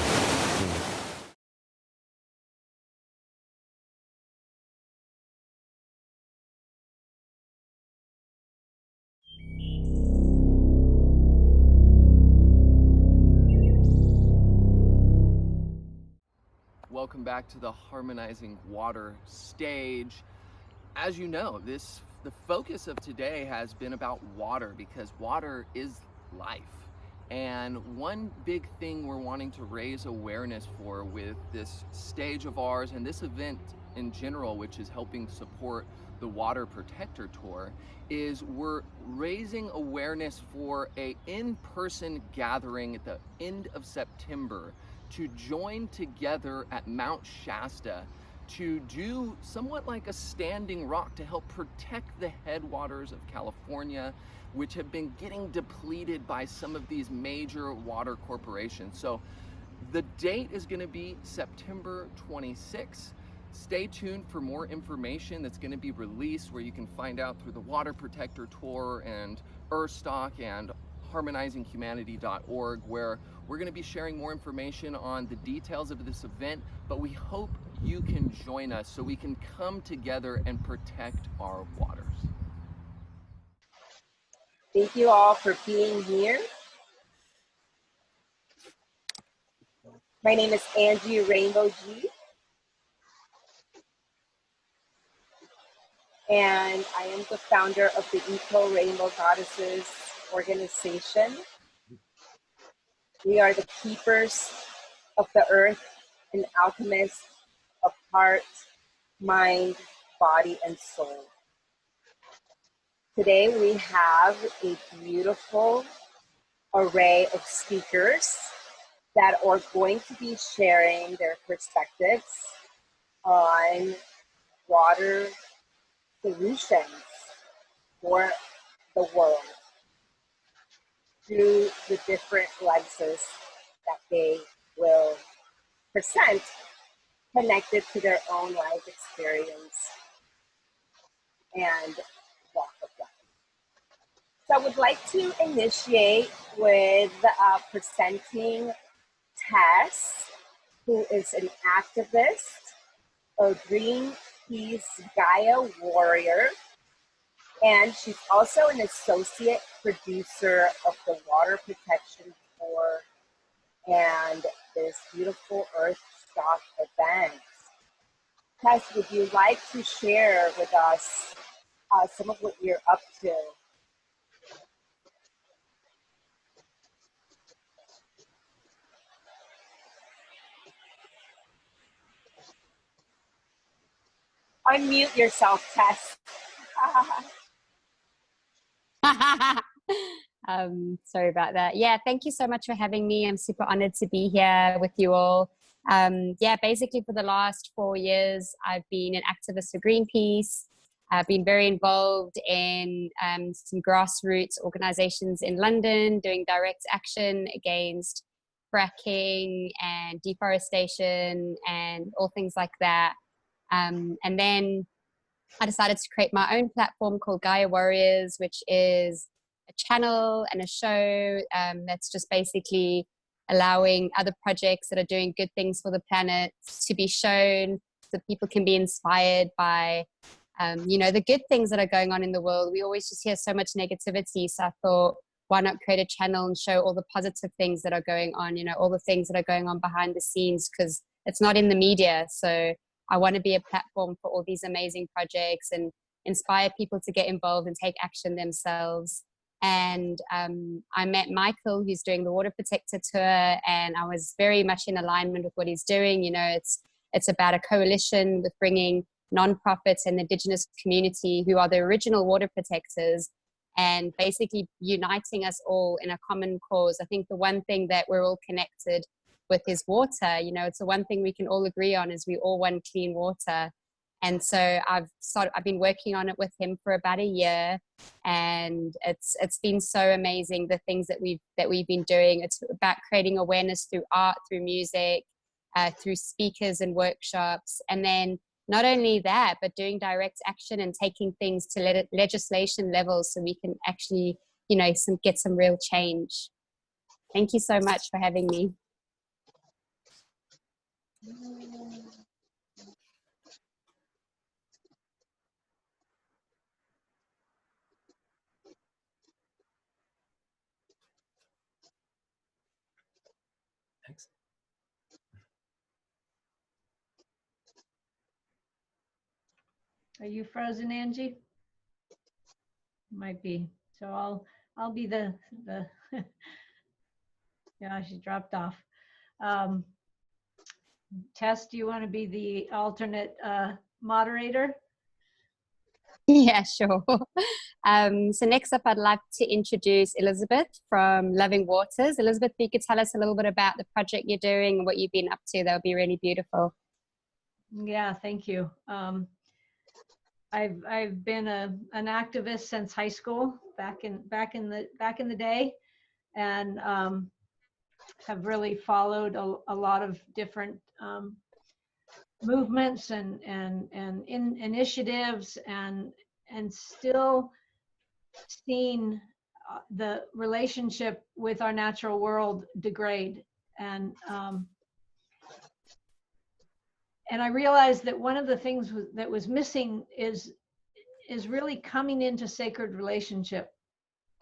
Welcome back to the Harmonizing Water stage. As you know, the focus of today has been about water because water is life. And one big thing we're wanting to raise awareness for with this stage of ours and this event in general, which is helping support the Water Protector Tour, is we're raising awareness for a in-person gathering at the end of September to join together at Mount Shasta to do somewhat like a standing rock to help protect the headwaters of California, which have been getting depleted by some of these major water corporations. So the date is going to be September 26th. Stay tuned for more information that's going to be released, where you can find out through the Water Protector Tour and Earthstock and harmonizinghumanity.org, where we're going to be sharing more information on the details of this event, but we hope you can join us so we can come together and protect our waters. Thank you all for being here. My name is Angie Rainbow G, and I am the founder of the Eco Rainbow Goddesses organization. We are the keepers of the earth and alchemists of heart, mind, body, and soul. Today we have a beautiful array of speakers that are going to be sharing their perspectives on water solutions for the world through the different lenses that they will present, connected to their own life experience and walk of life. So I would like to initiate with presenting Tess, who is an activist, a Greenpeace Gaia warrior, and she's also an associate producer of the Water Protection Tour and this beautiful Earthstock event. Tess, would you like to share with us some of what you're up to? Unmute yourself, Tess. Sorry about that. Yeah, thank you so much for having me. I'm super honored to be here with you all. Yeah, basically for the last 4 years, I've been an activist for Greenpeace. I've been very involved in some grassroots organizations in London doing direct action against fracking and deforestation and all things like that. And then I decided to create my own platform called Gaia Warriors, which is a channel and a show that's just basically allowing other projects that are doing good things for the planet to be shown so people can be inspired by, you know, the good things that are going on in the world. We always just hear so much negativity. So I thought, why not create a channel and show all the positive things that are going on, you know, all the things that are going on behind the scenes, because it's not in the media. So I want to be a platform for all these amazing projects and inspire people to get involved and take action themselves. And I met Michael, who's doing the Water Protector Tour, and I was very much in alignment with what he's doing. You know, it's about a coalition with bringing nonprofits and the Indigenous community, who are the original water protectors, and basically uniting us all in a common cause. I think the one thing that we're all connected with is water. You know, it's the one thing we can all agree on is we all want clean water. And so I've been working on it with him for about a year, and it's been so amazing, the things that we've been doing. It's about creating awareness through art, through music, through speakers and workshops, and then not only that, but doing direct action and taking things to legislation levels so we can actually, get some real change. Thank you so much for having me. Thanks. Are you frozen, Angie? Might be. So I'll be the yeah, she dropped off. Tess, do you want to be the alternate moderator? Yeah, sure. So next up, I'd like to introduce Elizabeth from Loving Waters. Elizabeth, if you could tell us a little bit about the project you're doing and what you've been up to, that would be really beautiful. Yeah, thank you. I've been an activist since high school, back in the day, and have really followed a lot of different movements and initiatives, and still seen the relationship with our natural world degrade. And I realized that one of the things that was missing is really coming into sacred relationship,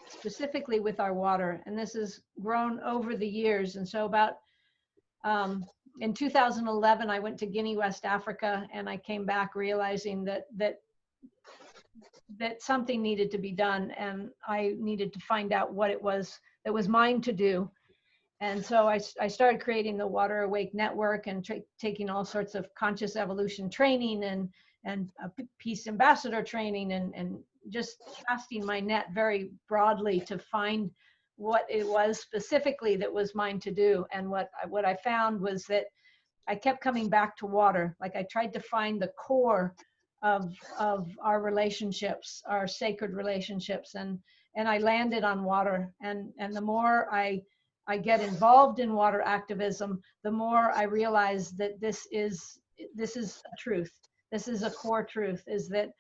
specifically with our water. And this has grown over the years. And so about in 2011, I went to Guinea, West Africa, and I came back realizing that something needed to be done, and I needed to find out what it was that was mine to do. And so I started creating the Water Awake Network and taking all sorts of conscious evolution training and peace ambassador training, and just casting my net very broadly to find what it was specifically that was mine to do. And what I found was that I kept coming back to water. Like, I tried to find the core of our relationships, our sacred relationships, and I landed on water. And the more I get involved in water activism, the more I realize that this is a truth. This is a core truth, is that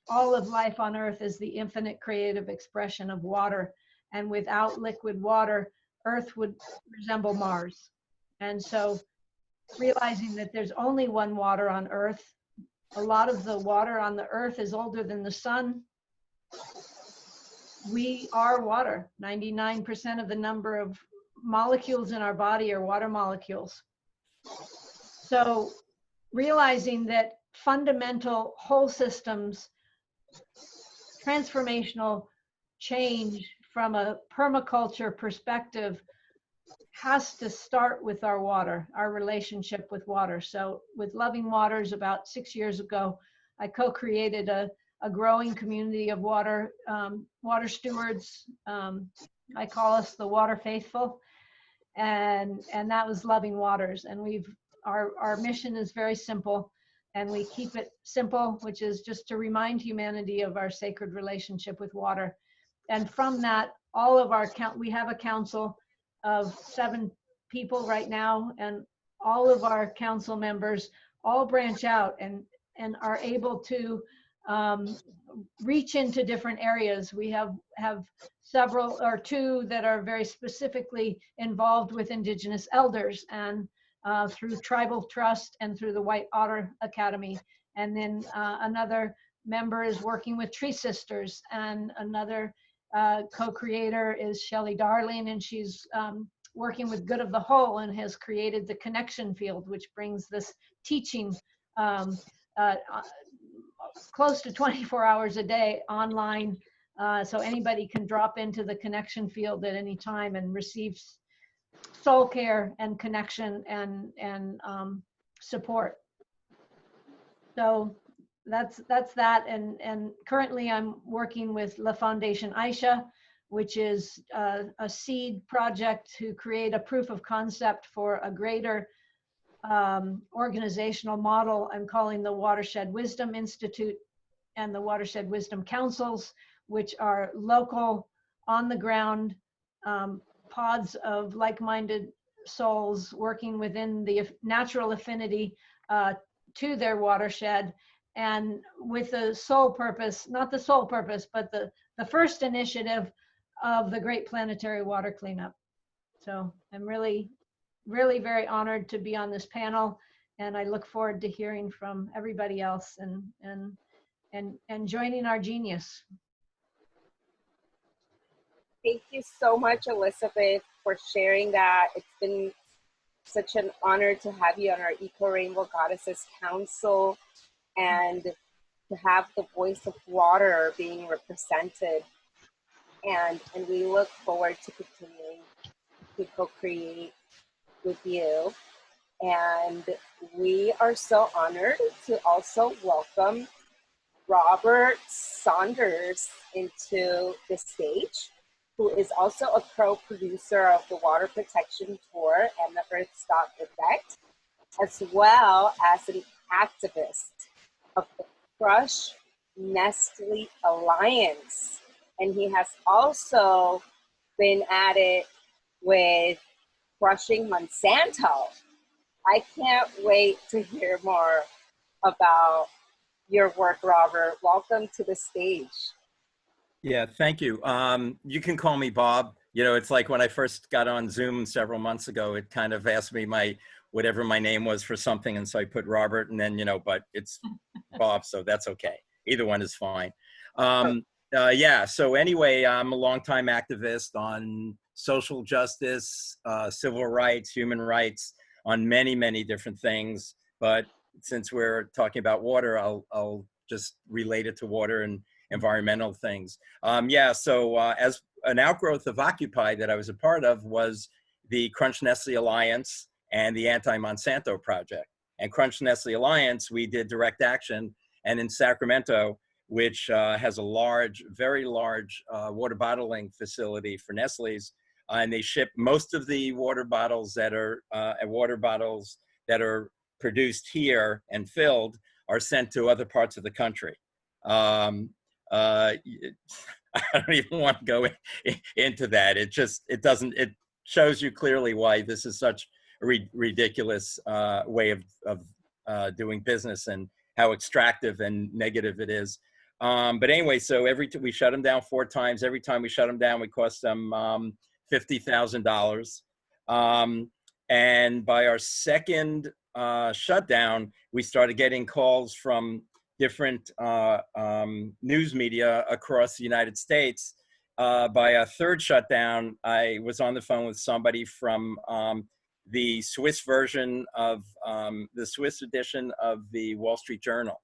all of life on Earth is the infinite creative expression of water. And without liquid water, Earth would resemble Mars. And so realizing that there's only one water on Earth, a lot of the water on the Earth is older than the sun. We are water. 99% of the number of molecules in our body are water molecules. So realizing that fundamental whole systems, transformational change from a permaculture perspective has to start with our water, our relationship with water. So with Loving Waters, about 6 years ago, I co-created a growing community of water stewards. I call us the Water Faithful, and that was Loving Waters. And our mission is very simple, and we keep it simple, which is just to remind humanity of our sacred relationship with water. And from that, all of we have a council of 7 people right now, and all of our council members all branch out and are able to reach into different areas. We have several, or 2 that are very specifically involved with Indigenous elders, and through Tribal Trust and through the White Otter Academy. And then another member is working with Tree Sisters, and another co-creator is Shelley Darling, and she's working with Good of the Whole and has created the Connection Field, which brings this teaching close to 24 hours a day online, so anybody can drop into the Connection Field at any time and receive soul care and connection and support. So that's that. And currently I'm working with La Foundation Aisha, which is a seed project to create a proof of concept for a greater organizational model I'm calling the Watershed Wisdom Institute and the Watershed Wisdom Councils, which are local, on the ground pods of like-minded souls working within the natural affinity to their watershed, and with the sole purpose, not the sole purpose, but the first initiative of the Great Planetary Water Cleanup. So I'm really very honored to be on this panel, and I look forward to hearing from everybody else and joining our genius. Thank you so much, Elizabeth, for sharing that. It's been such an honor to have you on our Eco Rainbow Goddesses Council and to have the voice of water being represented. And we look forward to continuing to co-create with you. And we are so honored to also welcome Robert Saunders into the stage, who is also a co-producer of the Water Protection Tour and the Earthstock event, as well as an activist of the Crush Nestle Alliance. And he has also been at it with crushing Monsanto. I can't wait to hear more about your work, Robert. Welcome to the stage. Yeah, thank you. You can call me Bob. You know, it's like when I first got on Zoom several months ago, it kind of asked me whatever my name was for something. And so I put Robert, and then, but it's Bob, so that's okay. Either one is fine. Yeah, so anyway, I'm a longtime activist on social justice, civil rights, human rights, on many, many different things. But since we're talking about water, I'll just relate it to water and environmental things. Yeah, so as an outgrowth of Occupy that I was a part of was the Crunch Nestle Alliance and the Anti-Monsanto Project. And Crunch Nestle Alliance, we did direct action, and in Sacramento, which has a large, very large water bottling facility for Nestle's, and they ship most of the water bottles that are produced here and filled are sent to other parts of the country. I don't even want to go into that. It shows you clearly why this is such a ridiculous way of doing business and how extractive and negative it is. But anyway, so we shut them down 4 times. Every time we shut them down, we cost them $50,000. And by our second shutdown, we started getting calls from different news media across the United States. By a third shutdown, I was on the phone with somebody from the Swiss version of the Swiss edition of the Wall Street Journal.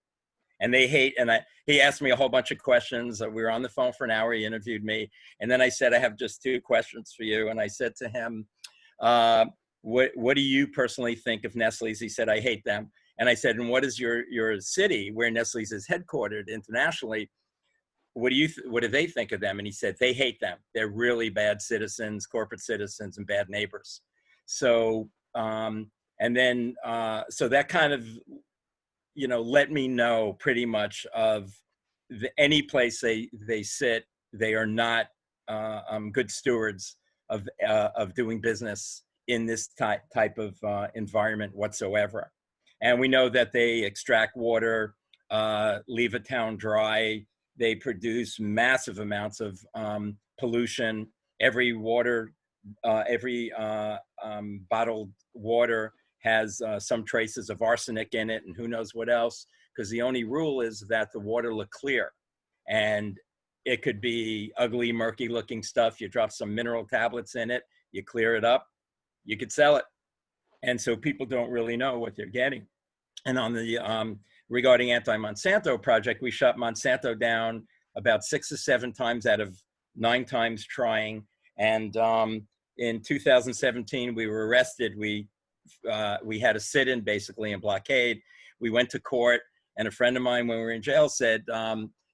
And he asked me a whole bunch of questions. We were on the phone for an hour. He interviewed me. And then I said, I have just 2 questions for you. And I said to him, what do you personally think of Nestle's? He said, I hate them. And I said, and what is your city where Nestle's is headquartered internationally? What do they think of them? And he said, they hate them. They're really bad citizens, corporate citizens, and bad neighbors. So, so that kind of, let me know pretty much of any place they sit, they are not good stewards of doing business in this type of environment whatsoever. And we know that they extract water, leave a town dry. They produce massive amounts of pollution. Every bottled water has some traces of arsenic in it and who knows what else, because the only rule is that the water look clear. And it could be ugly, murky looking stuff. You drop some mineral tablets in it, you clear it up, you could sell it. And so people don't really know what they're getting. And on the regarding Anti-Monsanto Project, we shut Monsanto down about 6 or 7 times out of 9 times trying. And in 2017, we were arrested. We had a sit-in basically and blockade. We went to court, and a friend of mine, when we were in jail, said,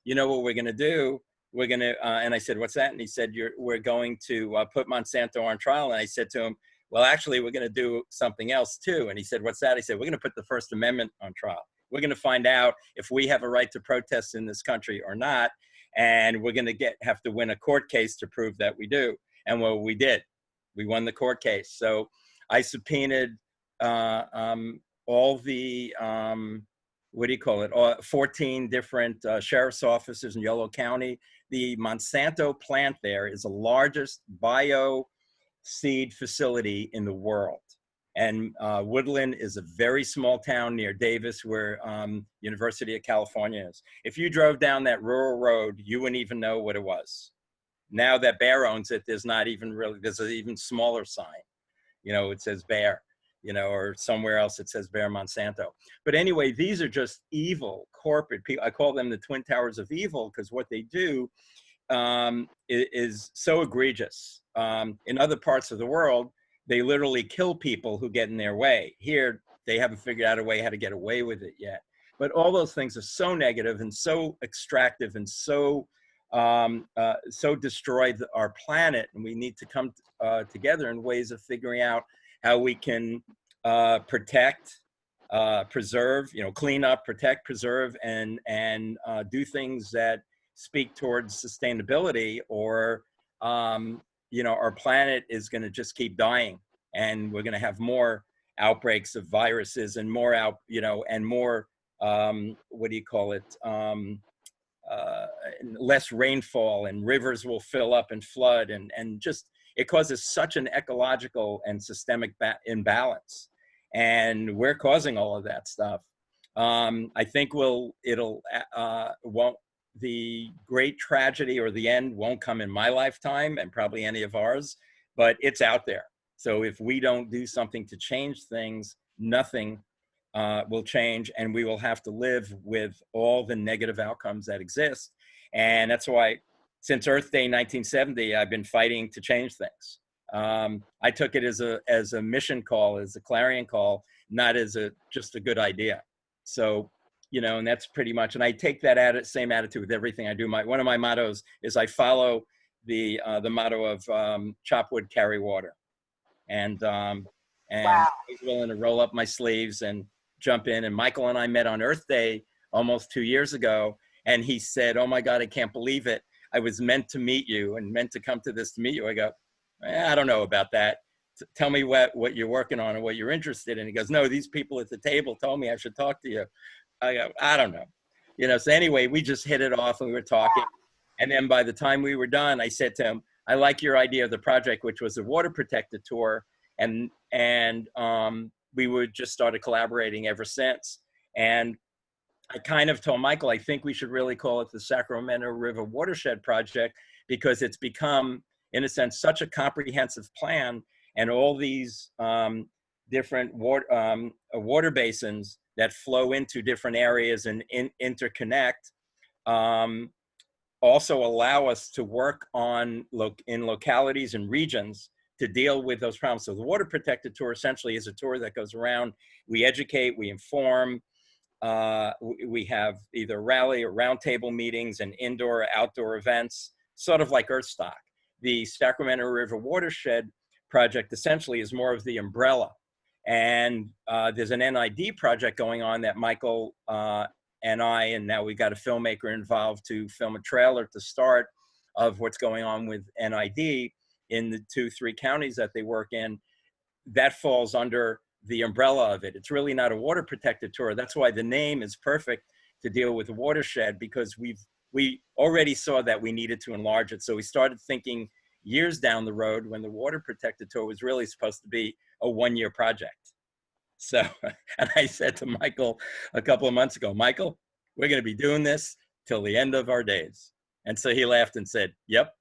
you know what we're going to do? We're going to, and I said, what's that? And he said, we're going to put Monsanto on trial. And I said to him, well, actually, we're going to do something else too. And he said, what's that? I said, we're going to put the First Amendment on trial. We're going to find out if we have a right to protest in this country or not. And we're going to have to win a court case to prove that we do. And well, we did. We won the court case. So I subpoenaed all the, 14 different sheriff's offices in Yolo County. The Monsanto plant there is the largest bio seed facility in the world. And Woodland is a very small town near Davis where University of California is. If you drove down that rural road, you wouldn't even know what it was. Now that Bayer owns it, there's an even smaller sign. It says Bayer, or somewhere else it says Bayer Monsanto. But anyway, these are just evil corporate people. I call them the Twin Towers of Evil because what they do is so egregious. In other parts of the world, they literally kill people who get in their way. Here, they haven't figured out a way how to get away with it yet. But all those things are so negative and so extractive and so destroyed our planet. And we need to come together in ways of figuring out how we can protect, preserve, clean up, protect, preserve, and do things that speak towards sustainability, or our planet is going to just keep dying, and we're going to have more outbreaks of viruses and more less rainfall, and rivers will fill up and flood, and just it causes such an ecological and systemic imbalance, and we're causing all of that stuff. I think the great tragedy or the end won't come in my lifetime, and probably any of ours, but it's out there. So if we don't do something to change things, nothing will change, and we will have to live with all the negative outcomes that exist. And that's why since Earth Day 1970, I've been fighting to change things. I took it as a mission call, as a clarion call, not as just a good idea. So, and that's pretty much, and I take that same attitude with everything I do. One of my mottos is I follow the motto of chop wood, carry water. And wow. I was willing to roll up my sleeves and jump in. And Michael and I met on Earth Day almost 2 years ago. And he said, oh my God, I can't believe it. I was meant to meet you and meant to come to this to meet you. I go, I don't know about that. Tell me what you're working on and what you're interested in. He goes, no, these people at the table told me I should talk to you. I go, I don't know. So anyway, we just hit it off and we were talking. And then by the time we were done, I said to him, I like your idea of the project, which was a water protected tour. And we would just started collaborating ever since. And I kind of told Michael, I think we should really call it the Sacramento River Watershed Project, because it's become, in a sense, such a comprehensive plan, and all these different water basins that flow into different areas and interconnect also allow us to work in localities and regions to deal with those problems. So the Water Protected Tour essentially is a tour that goes around, we educate, we inform, we have either rally or roundtable meetings and indoor or outdoor events, sort of like Earthstock. The Sacramento River Watershed Project essentially is more of the umbrella. And there's an NID project going on that Michael and now we've got a filmmaker involved to film a trailer to start of what's going on with NID in the 2-3 counties that they work in. That falls under the umbrella of it. It's really not a water protected tour. That's why the name is perfect to deal with the watershed, because we already saw that we needed to enlarge it. So we started thinking years down the road, when the water protected tour was really supposed to be a 1-year project. So, and I said to Michael a couple of months ago, Michael, we're going to be doing this till the end of our days. And so he laughed and said, yep.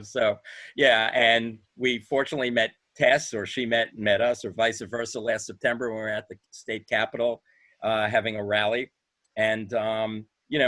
So yeah. And we fortunately met Tess, or she met us, or vice versa, last September when we were at the state capitol having a rally. And,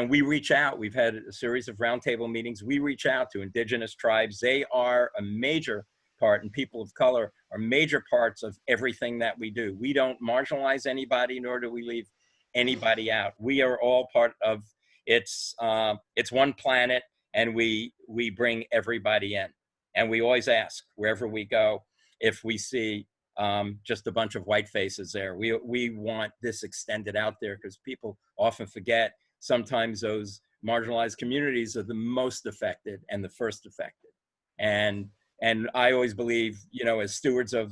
we reach out. We've had a series of roundtable meetings. We reach out to indigenous tribes. They are a major part, and people of color are major parts of everything that we do. We don't marginalize anybody, nor do we leave anybody out. We are all part of it's one planet, and we bring everybody in. And we always ask wherever we go. if we see just a bunch of white faces there. We want this extended out there because people often forget sometimes those marginalized communities are the most affected and the first affected. And I always believe, you know, as stewards of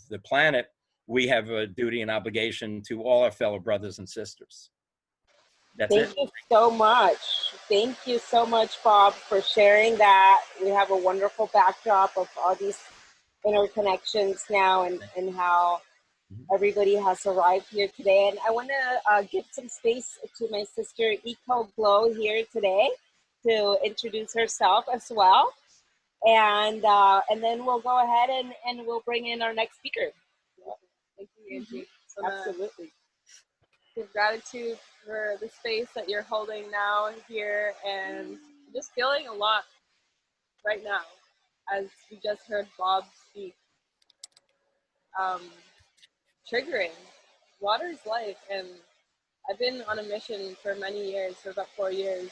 the planet, we have a duty and obligation to all our fellow brothers and sisters. That's it. Thank you so much. Thank you so much, Bob, for sharing that. We have a wonderful backdrop of all these interconnections now and how everybody has arrived here today. And I want to give some space to my sister Eco Glow here today to introduce herself as well. And then we'll go ahead and we'll bring in our next speaker. Thank you, Angie. Absolutely. Give gratitude for the space that you're holding now here, and just feeling a lot right now as we just heard Bob speak. Triggering. Water is life, and I've been on a mission for many years, for about 4 years,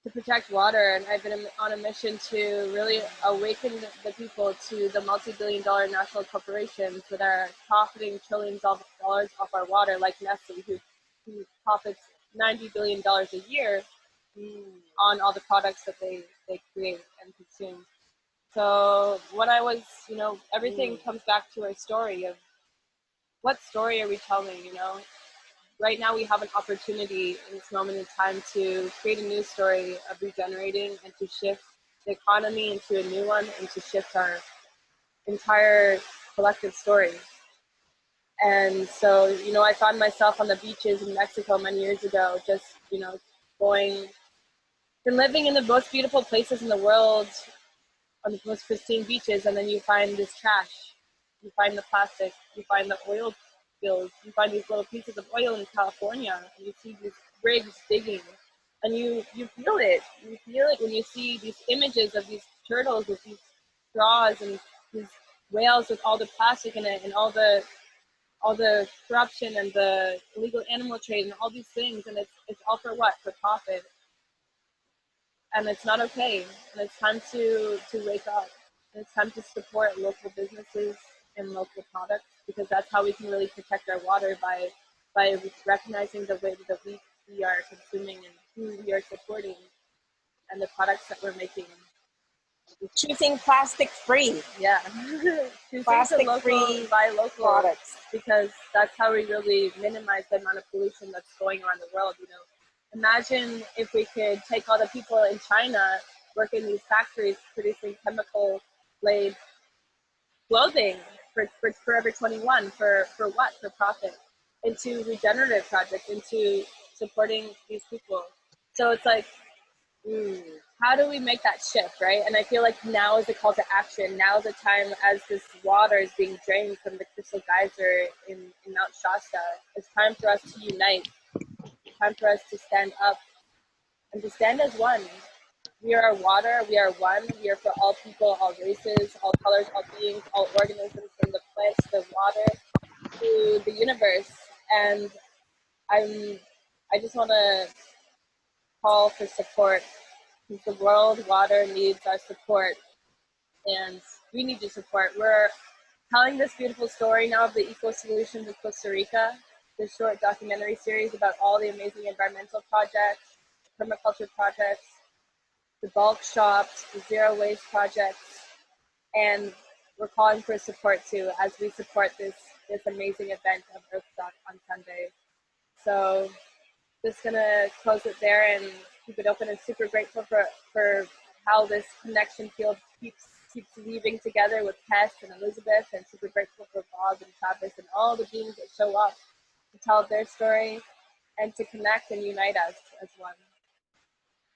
to protect water, and I've been on a mission to really awaken the people to the multi-billion-dollar national corporations that are profiting trillions of dollars off our water, like Nestle, who profits $90 billion a year on all the products that they create and consume. So what I was, you know, everything comes back to our story of what story are we telling, you know? Right now we have an opportunity in this moment in time to create a new story of regenerating and to shift the economy into a new one and to shift our entire collective story. And so, you know, I found myself on the beaches in Mexico many years ago, just, you know, going and living in the most beautiful places in the world, on the most pristine beaches, and then you find this trash, you find the plastic, you find the oil spills, you find these little pieces of oil in California, and you see these rigs digging, and you feel it. You feel it when you see these images of these turtles with these straws and these whales with all the plastic in it and all the corruption and the illegal animal trade and all these things, and it's all for what? For profit. And it's not okay. And it's time to wake up. And it's time to support local businesses and local products, because that's how we can really protect our water, by recognizing the way that we are consuming and who we are supporting and the products that we're making. Choosing plastic free. Yeah. Plastic free, buy local products. Because that's how we really minimize the amount of pollution that's going around the world, you know. Imagine if we could take all the people in China working in these factories producing chemical-laden clothing for Forever 21, for what? For profit, into regenerative projects, into supporting these people. So it's like, how do we make that shift, right? And I feel like now is the call to action. Now is the time, as this water is being drained from the crystal geyser in Mount Shasta. It's time for us to unite. It's time for us to stand up and to stand as one. We are water, we are one, we are for all people, all races, all colors, all beings, all organisms, from the plants to the water to the universe. And I just want to call for support, because the world water needs our support, and we need your support. We're telling this beautiful story now of the Eco Solutions of Costa Rica, this short documentary series about all the amazing environmental projects, permaculture projects, the bulk shops, the zero waste projects, and we're calling for support too, as we support this amazing event of Earthstock on Sunday. So just gonna close it there and keep it open, and super grateful for how this connection field keeps weaving together with Tess and Elizabeth, and super grateful for Bob and Travis and all the beings that show up to tell their story and to connect and unite us as one.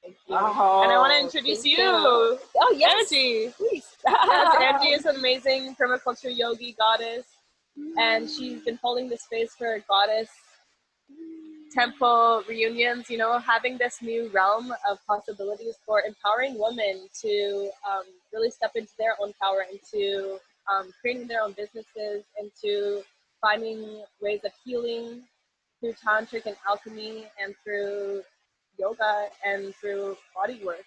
Thank you. Oh, and I want to introduce you. Oh, yes. Angie. Please. Yes, Angie is an amazing permaculture yogi goddess, and she's been holding the space for goddess temple reunions, you know, having this new realm of possibilities for empowering women to really step into their own power, into creating their own businesses, into finding ways of healing through tantric and alchemy and through yoga and through body work.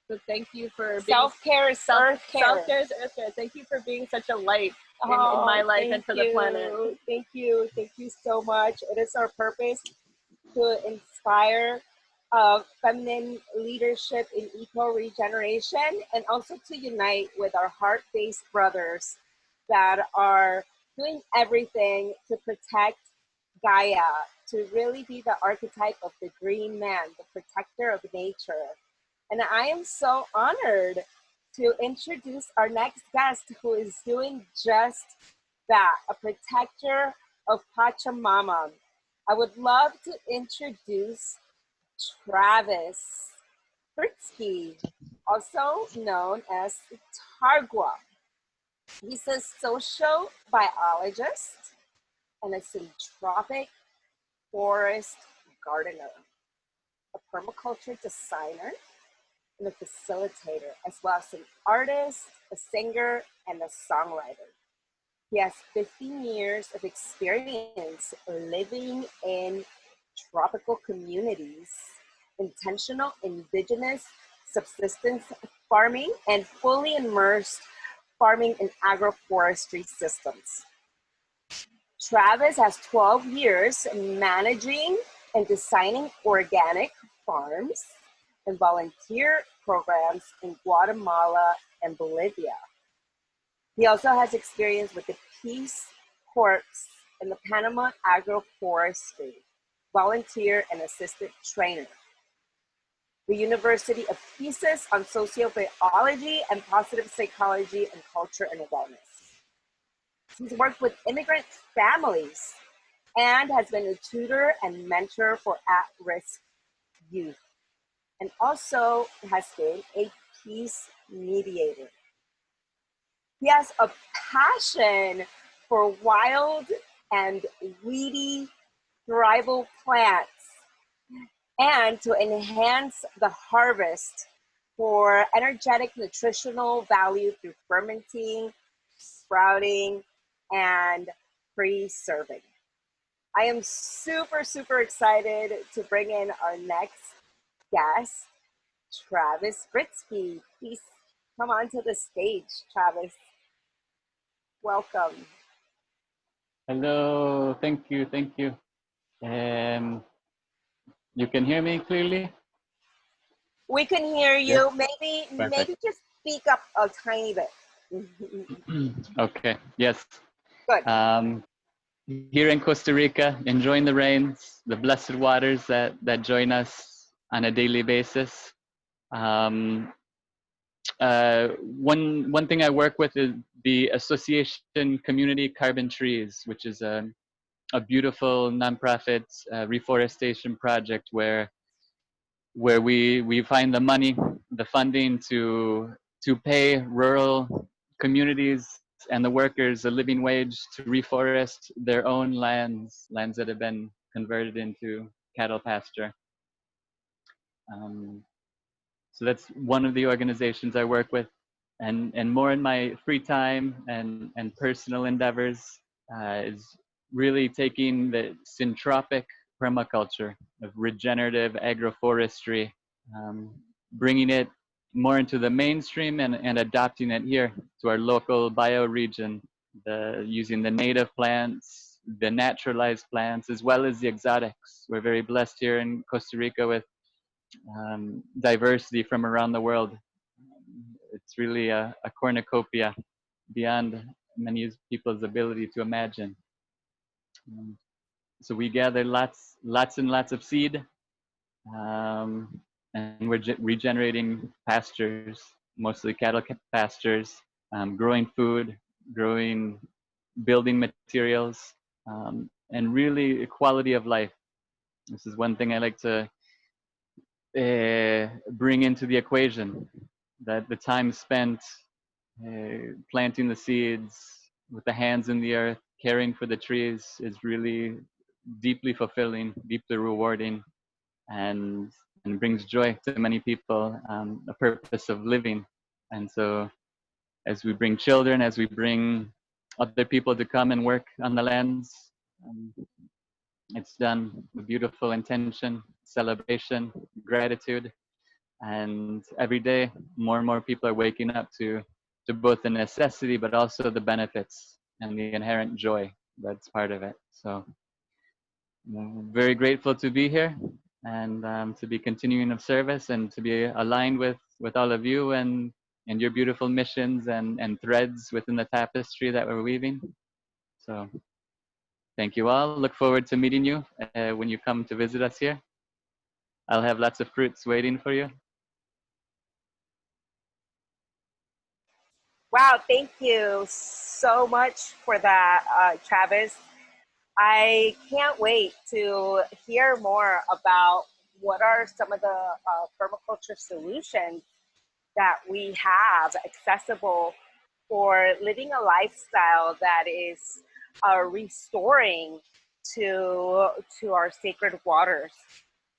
So thank you for being Self-care is earth care. Self-care is earth care. Thank you for being such a light in my life and for the planet. Thank you. Thank you so much. It is our purpose to inspire feminine leadership in eco-regeneration, and also to unite with our heart-based brothers that are doing everything to protect Gaia, to really be the archetype of the green man, the protector of nature. And I am so honored to introduce our next guest, who is doing just that, a protector of Pachamama. I would love to introduce Travis Fritsky, also known as Targwa. He's a social biologist and a syntropic forest gardener, a permaculture designer, and a facilitator, as well as an artist, a singer, and a songwriter. He has 15 years of experience living in tropical communities, intentional indigenous subsistence farming, and fully immersed farming and agroforestry systems. Travis has 12 years managing and designing organic farms and volunteer programs in Guatemala and Bolivia. He also has experience with the Peace Corps and the Panama Agroforestry, volunteer and assistant trainer. The University of Thesis on Sociobiology and Positive Psychology and Culture and Wellness. He's worked with immigrant families and has been a tutor and mentor for at-risk youth, and also has been a peace mediator. He has a passion for wild and weedy thrival plants and to enhance the harvest for energetic nutritional value through fermenting, sprouting, and pre-serving. I am super, super excited to bring in our next guest, Travis Fritsky. Please come onto the stage, Travis. Welcome. Hello, thank you. You can hear me clearly? We can hear you. Yes. Maybe just speak up a tiny bit. Okay, yes. Good. Here in Costa Rica, enjoying the rains, the blessed waters that join us on a daily basis. One thing I work with is the Association Community Carbon Trees, which is a beautiful nonprofit reforestation project where we find the money, the funding to pay rural communities and the workers a living wage to reforest their own lands that have been converted into cattle pasture. So that's one of the organizations I work with, and more in my free time and personal endeavors is really taking the syntropic permaculture of regenerative agroforestry, bringing it more into the mainstream and adopting it here to our local bioregion, using the native plants, the naturalized plants, as well as the exotics. We're very blessed here in Costa Rica with diversity from around the world. It's really a cornucopia beyond many people's ability to imagine. So we gather lots and lots of seed, and we're regenerating pastures, mostly cattle pastures, growing food, growing building materials, and really quality of life. This is one thing I like to bring into the equation, that the time spent planting the seeds with the hands in the earth, caring for the trees is really deeply fulfilling, deeply rewarding, and brings joy to many people, a purpose of living. And so as we bring children, as we bring other people to come and work on the lands, it's done with beautiful intention, celebration, gratitude, And every day, more and more people are waking up to both the necessity, but also the benefits and the inherent joy that's part of it. So I'm very grateful to be here and to be continuing of service and to be aligned with all of you and your beautiful missions and threads within the tapestry that we're weaving. So thank you all. Look forward to meeting you when you come to visit us here. I'll have lots of fruits waiting for you. Wow, thank you so much for that, Travis. I can't wait to hear more about what are some of the permaculture solutions that we have accessible for living a lifestyle that is restoring to our sacred waters.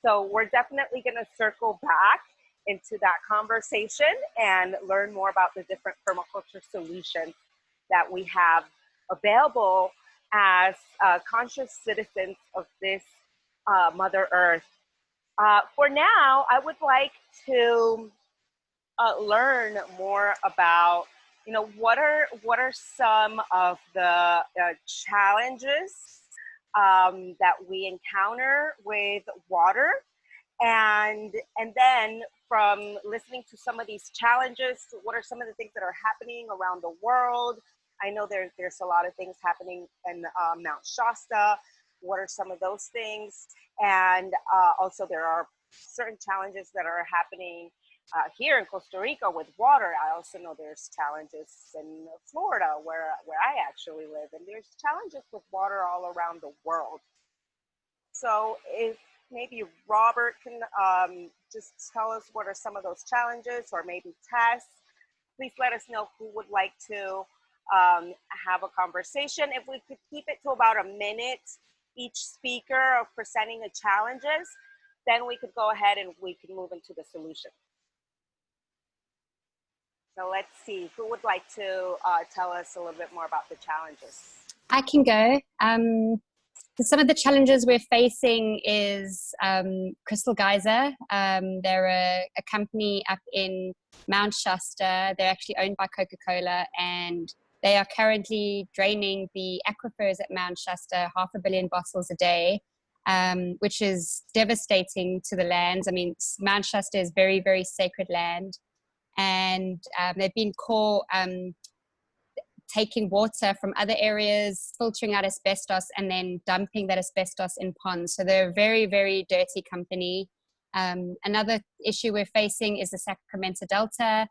So we're definitely going to circle back into that conversation and learn more about the different permaculture solutions that we have available as conscious citizens of this Mother Earth. For now, I would like to learn more about, you know, what are some of the challenges that we encounter with water, and then from listening to some of these challenges, what are some of the things that are happening around the world? I know there's a lot of things happening in Mount Shasta. What are some of those things? And also there are certain challenges that are happening here in Costa Rica with water. I also know there's challenges in Florida where I actually live, and there's challenges with water all around the world. So if maybe Robert can just tell us what are some of those challenges, or maybe Tess, please let us know who would like to have a conversation. If we could keep it to about a minute each speaker of presenting the challenges, then we could go ahead and we can move into the solution. So let's see, who would like to tell us a little bit more about the challenges? I can go. Some of the challenges we're facing is Crystal Geyser. They're a company up in Mount Shasta. They're actually owned by Coca-Cola, and they are currently draining the aquifers at Mount Shasta, 500 million bottles a day, which is devastating to the lands. I mean, Mount Shasta is very, very sacred land, and they've been caught taking water from other areas, filtering out asbestos, and then dumping that asbestos in ponds. So they're a very, very dirty company. Another issue we're facing is the Sacramento Delta,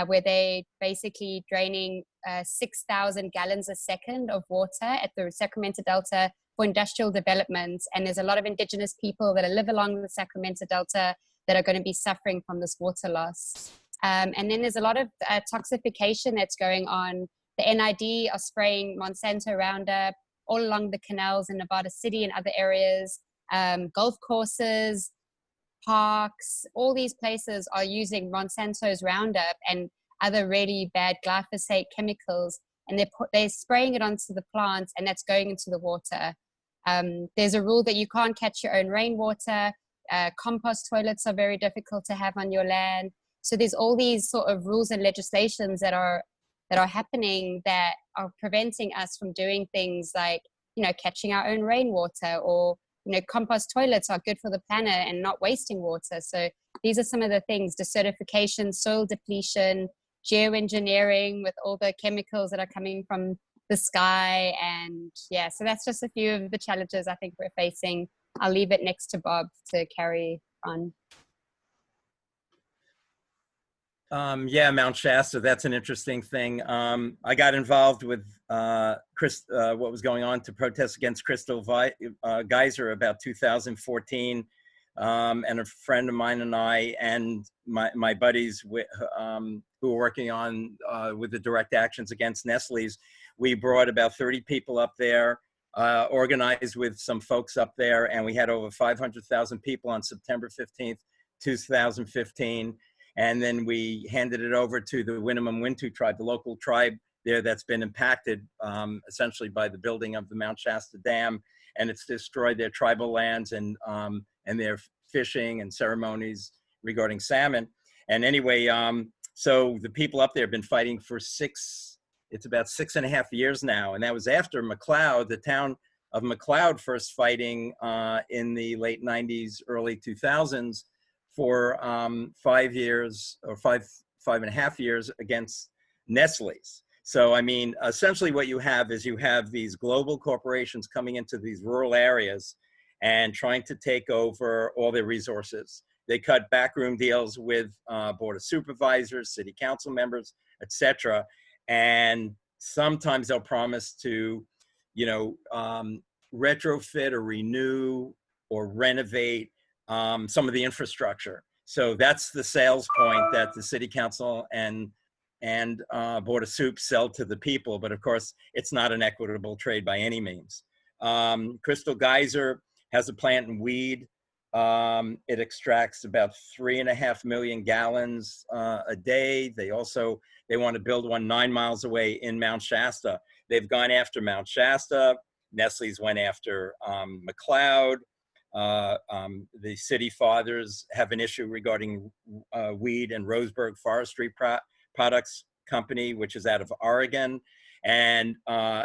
where they're basically draining 6,000 gallons a second of water at the Sacramento Delta for industrial development. And there's a lot of indigenous people that live along the Sacramento Delta that are going to be suffering from this water loss. And then there's a lot of toxification that's going on. The NID are spraying Monsanto Roundup all along the canals in Nevada City and other areas. Golf courses, parks, all these places are using Monsanto's Roundup and other really bad glyphosate chemicals, and they're spraying it onto the plants, and that's going into the water. There's a rule that you can't catch your own rainwater. Compost toilets are very difficult to have on your land. So there's all these sort of rules and legislations that are happening that are preventing us from doing things like, you know, catching our own rainwater, or, you know, compost toilets are good for the planet and not wasting water. So these are some of the things: desertification, soil depletion, geoengineering with all the chemicals that are coming from the sky. And yeah, so that's just a few of the challenges I think we're facing. I'll leave it next to Bob to carry on. Yeah, Mount Shasta, that's an interesting thing. I got involved with what was going on to protest against Crystal Geyser about 2014. And a friend of mine and I and my buddies who were working on with the direct actions against Nestle's, we brought about 30 people up there, organized with some folks up there, and we had over 500,000 people on September 15th, 2015. And then we handed it over to the Winnemem-Wintu tribe, the local tribe there that's been impacted essentially by the building of the Mount Shasta Dam, and it's destroyed their tribal lands and their fishing and ceremonies regarding salmon. And anyway, so the people up there have been fighting for it's about 6.5 years now. And that was after McLeod, the town of McLeod, first fighting in the late 90s, early 2000s for 5 years or 5.5 years against Nestle's. So, I mean, essentially what you have is you have these global corporations coming into these rural areas and trying to take over all their resources. They cut backroom deals with board of supervisors, city council members, etc. And sometimes they'll promise to, you know, retrofit or renew or renovate some of the infrastructure. So that's the sales point that the city council and Board of Soup sell to the people. But of course, it's not an equitable trade by any means. Crystal Geyser has a plant in Weed. It extracts about 3.5 million gallons a day. They want to build one 9 miles away in Mount Shasta. They've gone after Mount Shasta. Nestle's went after McLeod. The city fathers have an issue regarding Weed and Roseburg Forestry Products Company, which is out of Oregon. And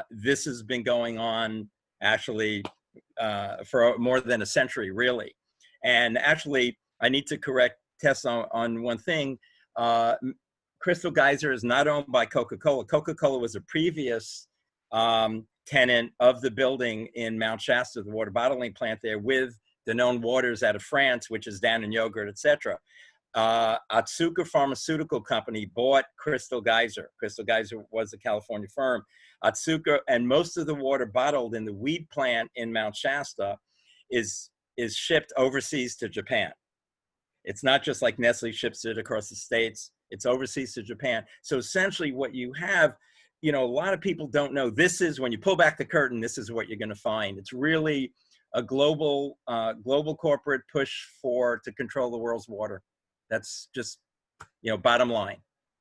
this has been going on actually for more than a century, really. And actually, I need to correct Tess on one thing. Crystal Geyser is not owned by Coca-Cola. Coca-Cola was a previous tenant of the building in Mount Shasta, the water bottling plant there, with Danone Waters out of France, which is down in yogurt, etc. Otsuka Pharmaceutical Company bought Crystal Geyser. Crystal Geyser was a California firm. Otsuka, and most of the water bottled in the Weed plant in Mount Shasta is shipped overseas to Japan. It's not just like Nestle ships it across the States, it's overseas to Japan. So essentially what you have, you know, a lot of people don't know, this is, when you pull back the curtain, this is what you're gonna find. It's really a global corporate push to control the world's water. That's just, you know, bottom line.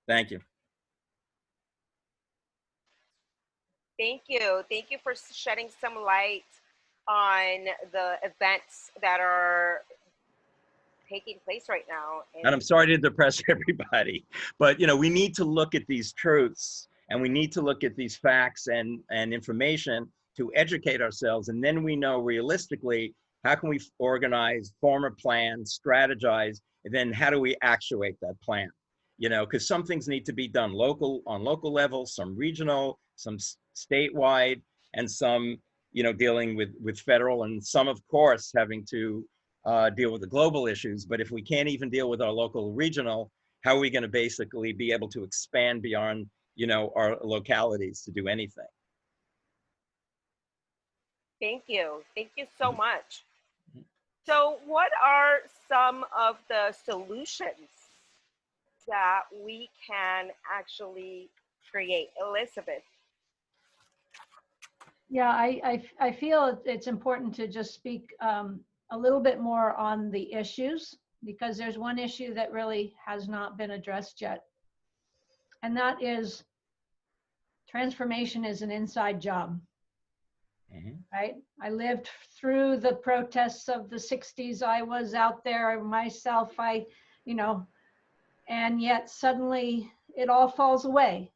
Thank you. Thank you. Thank you for shedding some light on the events that are taking place right now. And I'm sorry to depress everybody, but you know, we need to look at these truths and we need to look at these facts and information to educate ourselves. And then we know realistically, how can we organize, form a plan, strategize, and then how do we actuate that plan? You know, because some things need to be done on local level, some regional, some statewide, and some, you know, dealing with federal, and some, of course, having to deal with the global issues. But if we can't even deal with our local regional, how are we going to basically be able to expand beyond, you know, our localities to do anything? Thank you. Thank you so much. So what are some of the solutions that we can actually create? Elizabeth? Yeah, I feel it's important to just speak a little bit more on the issues, because there's one issue that really has not been addressed yet. And that is transformation is an inside job. Right? I lived through the protests of the 60s. I was out there myself, you know, and yet suddenly it all falls away.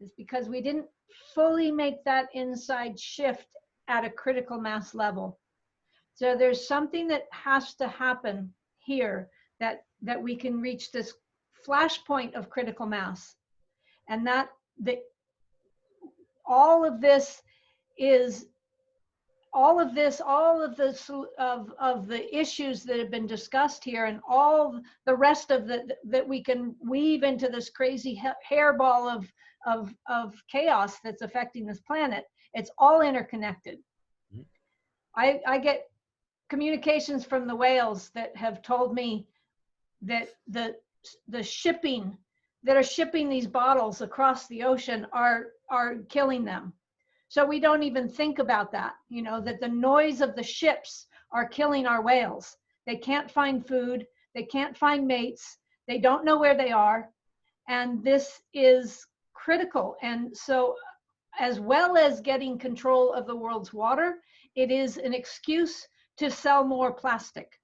It's because we didn't fully make that inside shift at a critical mass level. So there's something that has to happen here that we can reach this flashpoint of critical mass. And that all of this is all of the issues that have been discussed here, and all the rest of that we can weave into this crazy hairball of chaos that's affecting this planet. It's all interconnected. I get communications from the whales that have told me that the shipping that are shipping these bottles across the ocean are killing them. So we don't even think about that, you know, that the noise of the ships are killing our whales. They can't find food, they can't find mates, they don't know where they are, and this is critical. And so, as well as getting control of the world's water, it is an excuse to sell more plastic.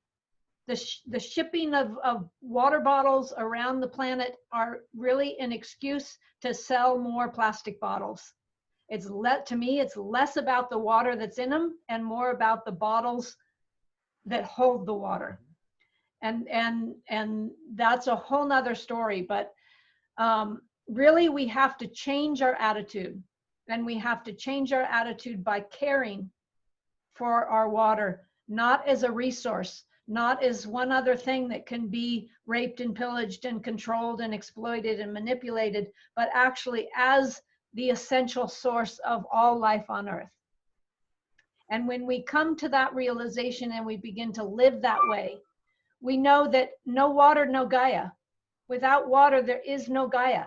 The shipping of water bottles around the planet are really an excuse to sell more plastic bottles. To me, it's less about the water that's in them and more about the bottles that hold the water. And that's a whole nother story, but really we have to change our attitude, and we have to change our attitude by caring for our water, not as a resource, not as one other thing that can be raped and pillaged and controlled and exploited and manipulated, but actually as the essential source of all life on Earth. And when we come to that realization and we begin to live that way, we know that no water, no Gaia. Without water, there is no Gaia.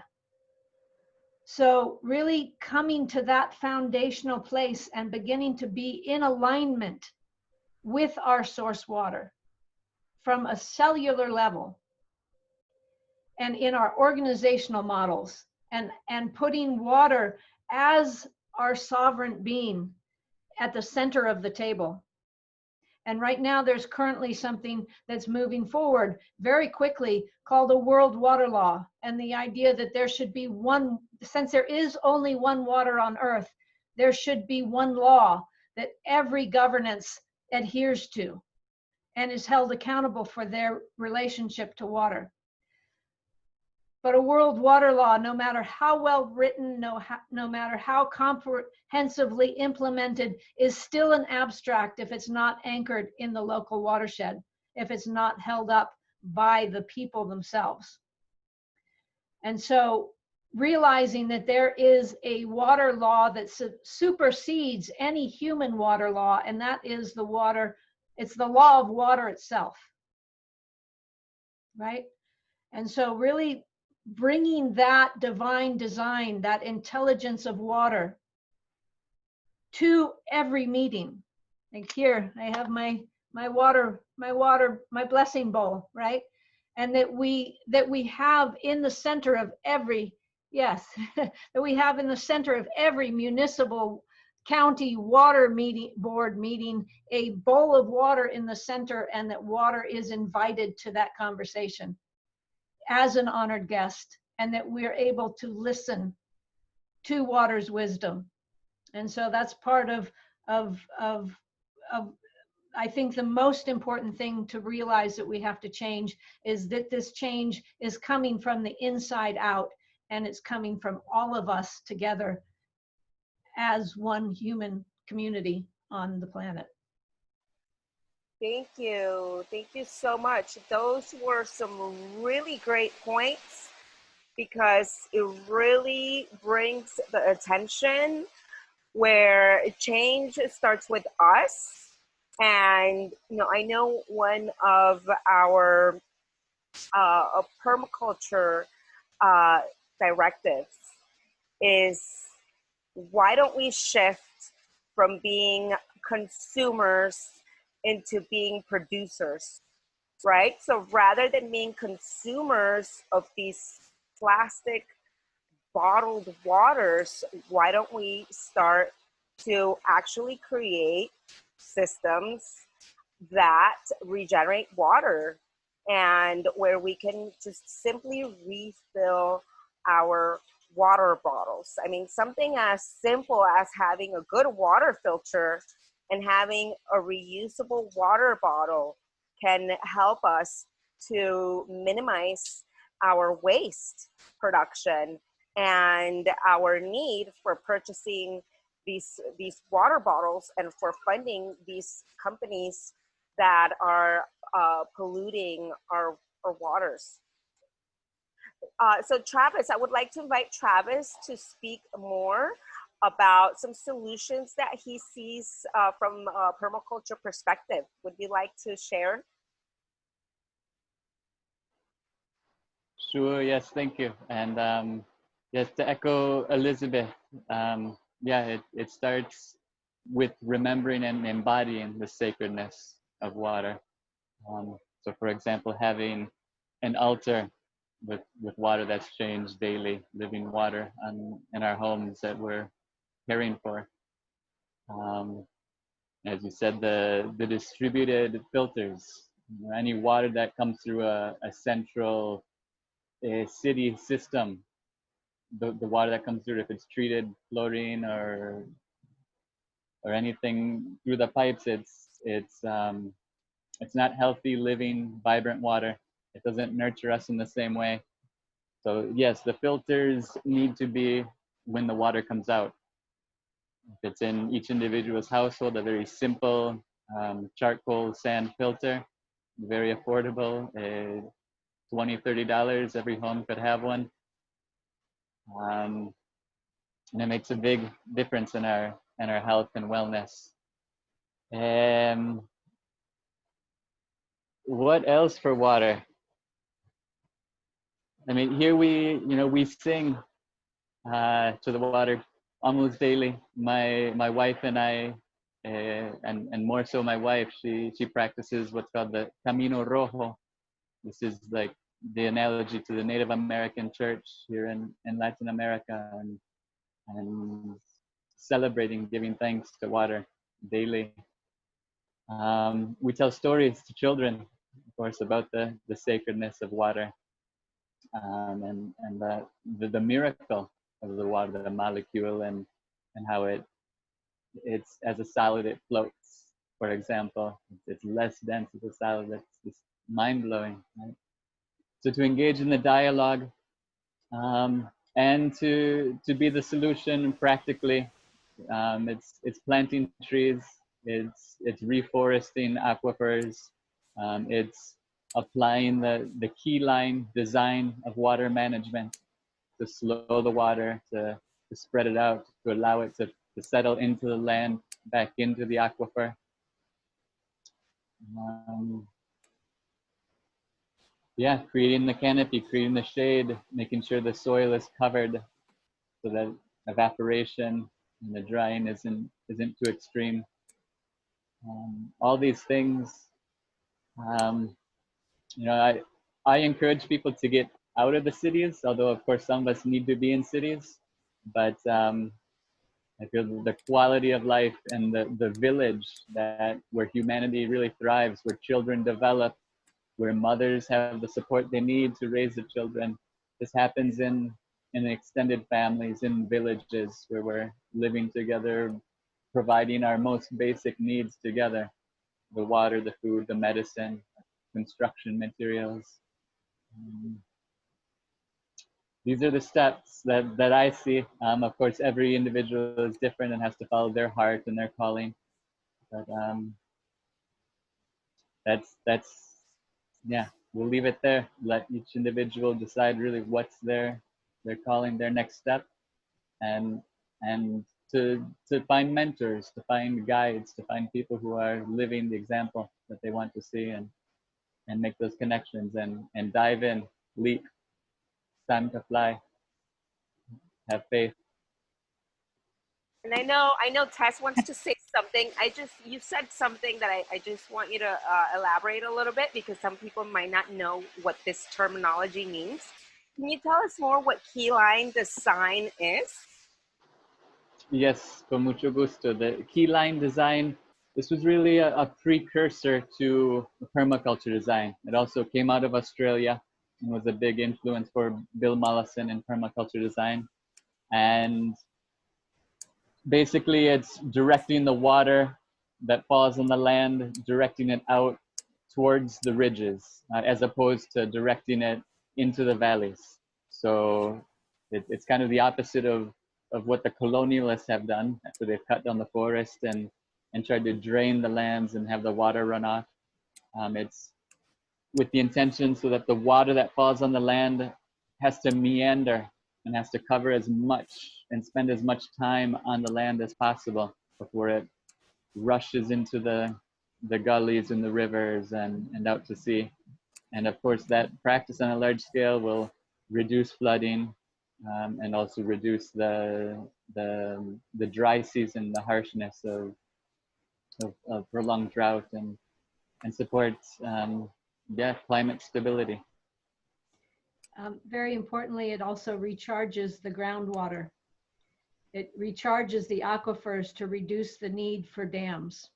So really coming to that foundational place and beginning to be in alignment with our source water from a cellular level and in our organizational models, and putting water as our sovereign being at the center of the table. And right now there's currently something that's moving forward very quickly called a world water law. And the idea that there should be one, since there is only one water on Earth, there should be one law that every governance adheres to and is held accountable for their relationship to water. But a world water law, no matter how well written, no matter how comprehensively implemented, is still an abstract if it's not anchored in the local watershed, if it's not held up by the people themselves. And so realizing that there is a water law that supersedes any human water law, and that is the water, it's the law of water itself, right? And so really bringing that divine design, that intelligence of water to every meeting. Like here, I have my blessing bowl, right? And that we have in the center of every, yes, that we have in the center of every municipal county water board meeting a bowl of water in the center, and that water is invited to that conversation as an honored guest, and that we're able to listen to water's wisdom. And so that's part of I think the most important thing to realize that we have to change is that this change is coming from the inside out, and it's coming from all of us together as one human community on the planet. Thank you. Thank you so much. Those were some really great points, because it really brings the attention where change starts with us. And, I know one of our permaculture directives is, why don't we shift from being consumers into being producers, right? So rather than being consumers of these plastic bottled waters, why don't we start to actually create systems that regenerate water, and where we can just simply refill our water bottles? I mean, something as simple as having a good water filter and having a reusable water bottle can help us to minimize our waste production and our need for purchasing these water bottles, and for funding these companies that are polluting our waters. So Travis, I would like to invite Travis to speak more about some solutions that he sees from a permaculture perspective. Would you like to share? Sure, yes, thank you. And yes, to echo Elizabeth, yeah, it starts with remembering and embodying the sacredness of water. So for example, having an altar with water that's changed daily, living water in our homes that we're caring for. As you said, the distributed filters Any water that comes through a central city system, the water that comes through, if it's treated fluorine or anything through the pipes, it's not healthy, living, vibrant water. It doesn't nurture us in the same way. So yes, the filters need to be when the water comes out. If it's in each individual's household, a very simple charcoal sand filter, very affordable, $20, $30, every home could have one. And it makes a big difference in our health and wellness. What else for water? I mean, here we sing to the water almost daily. My wife and I, and more so my wife, she practices what's called the Camino Rojo. This is like the analogy to the Native American church here in Latin America, and celebrating, giving thanks to water daily. We tell stories to children, of course, about the sacredness of water, and the miracle of the water, the molecule, and how it's as a solid it floats. For example, it's less dense as a solid. That's just mind blowing. Right? So to engage in the dialogue, and to be the solution practically, it's planting trees, it's reforesting aquifers, it's applying the key line design of water management to slow the water, to spread it out, to allow it to settle into the land, back into the aquifer. Yeah, creating the canopy, creating the shade, making sure the soil is covered so that evaporation and the drying isn't too extreme. All these things, I encourage people to get out of the cities, although of course some of us need to be in cities, but I feel the quality of life and the village where humanity really thrives, where children develop, where mothers have the support they need to raise the children. This happens in extended families, in villages where we're living together, providing our most basic needs together: the water, the food, the medicine, construction materials. These are the steps that I see. Of course, every individual is different and has to follow their heart and their calling. But that's yeah. We'll leave it there. Let each individual decide really what's their calling, their next step, and to find mentors, to find guides, to find people who are living the example that they want to see, and make those connections and dive in, leap. Time to fly. Have faith. And I know Tess wants to say something. You said something that I just want you to elaborate a little bit, because some people might not know what this terminology means. Can you tell us more what keyline design is? Yes, con mucho gusto. The keyline design, this was really a precursor to permaculture design. It also came out of Australia and was a big influence for Bill Mollison in permaculture design. And basically it's directing the water that falls on the land, directing it out towards the ridges, as opposed to directing it into the valleys. So it's kind of the opposite of what the colonialists have done. So they've cut down the forest and tried to drain the lands and have the water run off. It's with the intention so that the water that falls on the land has to meander and has to cover as much and spend as much time on the land as possible before it rushes into the gullies and the rivers and out to sea. And of course, that practice on a large scale will reduce flooding, and also reduce the dry season, the harshness of prolonged drought, and support climate stability. Very importantly, it also recharges the groundwater. It recharges the aquifers to reduce the need for dams.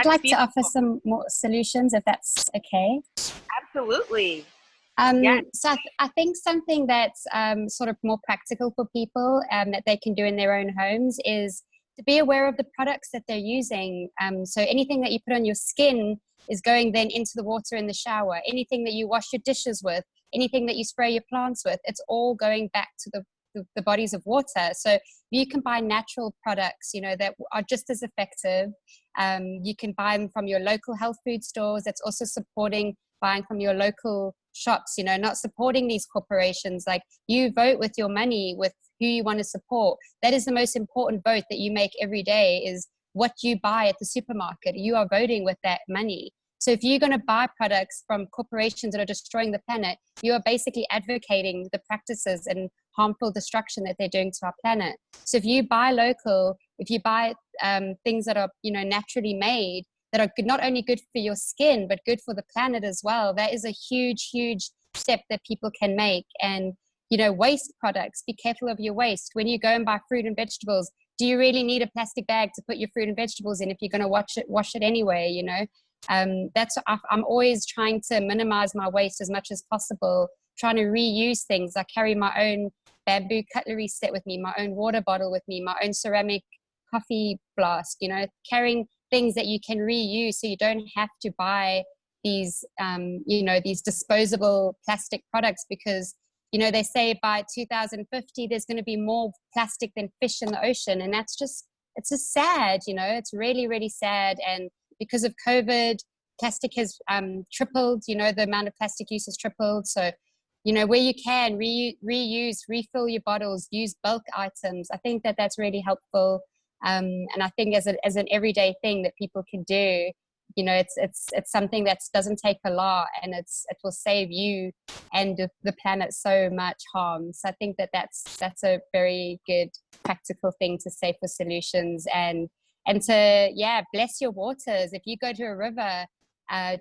I'd like to beautiful. offer some more solutions, if that's okay. Absolutely. Yes. So I think something that's sort of more practical for people that they can do in their own homes is to be aware of the products that they're using. So anything that you put on your skin is going then into the water in the shower. Anything that you wash your dishes with, anything that you spray your plants with, it's all going back to the bodies of water. So you can buy natural products, you know, that are just as effective. You can buy them from your local health food stores. That's also supporting buying from your local shops, you know, not supporting these corporations. Like, you vote with your money with who you want to support. That is the most important vote that you make every day, is what you buy at the supermarket. You are voting with that money. So if you're going to buy products from corporations that are destroying the planet, you are basically advocating the practices and harmful destruction that they're doing to our planet. So if you buy local, if you buy things that are, you know, naturally made, that are not only good for your skin, but good for the planet as well, that is a huge, huge step that people can make. And, you know, waste products, be careful of your waste. When you go and buy fruit and vegetables, do you really need a plastic bag to put your fruit and vegetables in if you're going to wash it anyway, you know? I'm always trying to minimize my waste as much as possible, trying to reuse things. I carry my own bamboo cutlery set with me, my own water bottle with me, my own ceramic coffee flask, you know, carrying things that you can reuse, so you don't have to buy these, you know, these disposable plastic products, because, you know, they say by 2050 there's going to be more plastic than fish in the ocean, and it's just sad, you know. It's really, really sad. And because of COVID, plastic has tripled, you know, the amount of plastic use has tripled. So, you know, where you can reuse, refill your bottles, use bulk items. I think that that's really helpful. And I think as an everyday thing that people can do, you know, it's something that doesn't take a lot, and it will save you and the planet so much harm. So I think that that's a very good practical thing to say for solutions, and to, yeah, bless your waters. If you go to a river,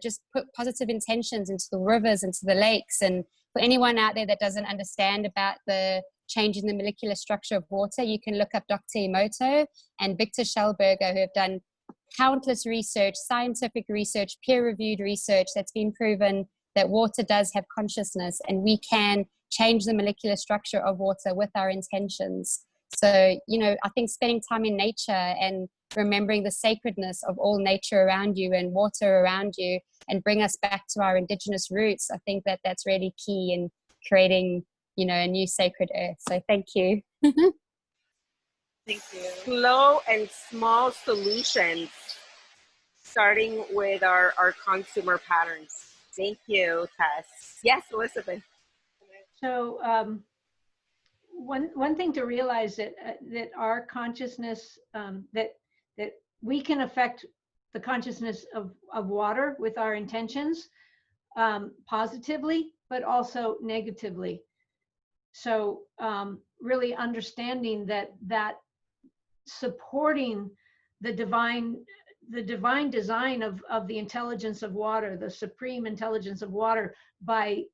just put positive intentions into the rivers, into the lakes. And for anyone out there that doesn't understand about the change in the molecular structure of water, you can look up Dr. Emoto and Victor Schellberger, who have done countless research, scientific research, peer-reviewed research that's been proven that water does have consciousness, and we can change the molecular structure of water with our intentions. So, you know, I think spending time in nature and remembering the sacredness of all nature around you and water around you, and bring us back to our indigenous roots, I think that that's really key in creating, you know, a new sacred earth. So thank you. Thank you. Slow and small solutions, starting with our consumer patterns. Thank you, Tess. Yes, Elizabeth. So one thing to realize that our consciousness, that we can affect the consciousness of water with our intentions, positively, but also negatively. So really understanding that supporting the divine design of the intelligence of water, the supreme intelligence of water, by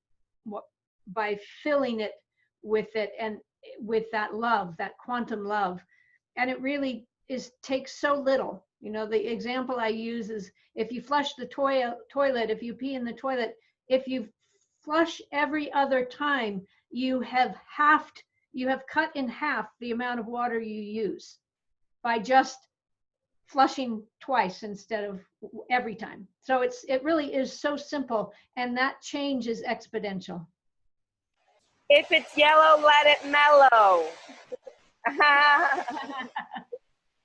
filling it and with that love, that quantum love. And it really takes so little. You know, the example I use is, if you flush the toilet, if you pee in the toilet, if you flush every other time, you have cut in half the amount of water you use by just flushing twice instead of every time. So it really is so simple, and that change is exponential. If it's yellow, let it mellow.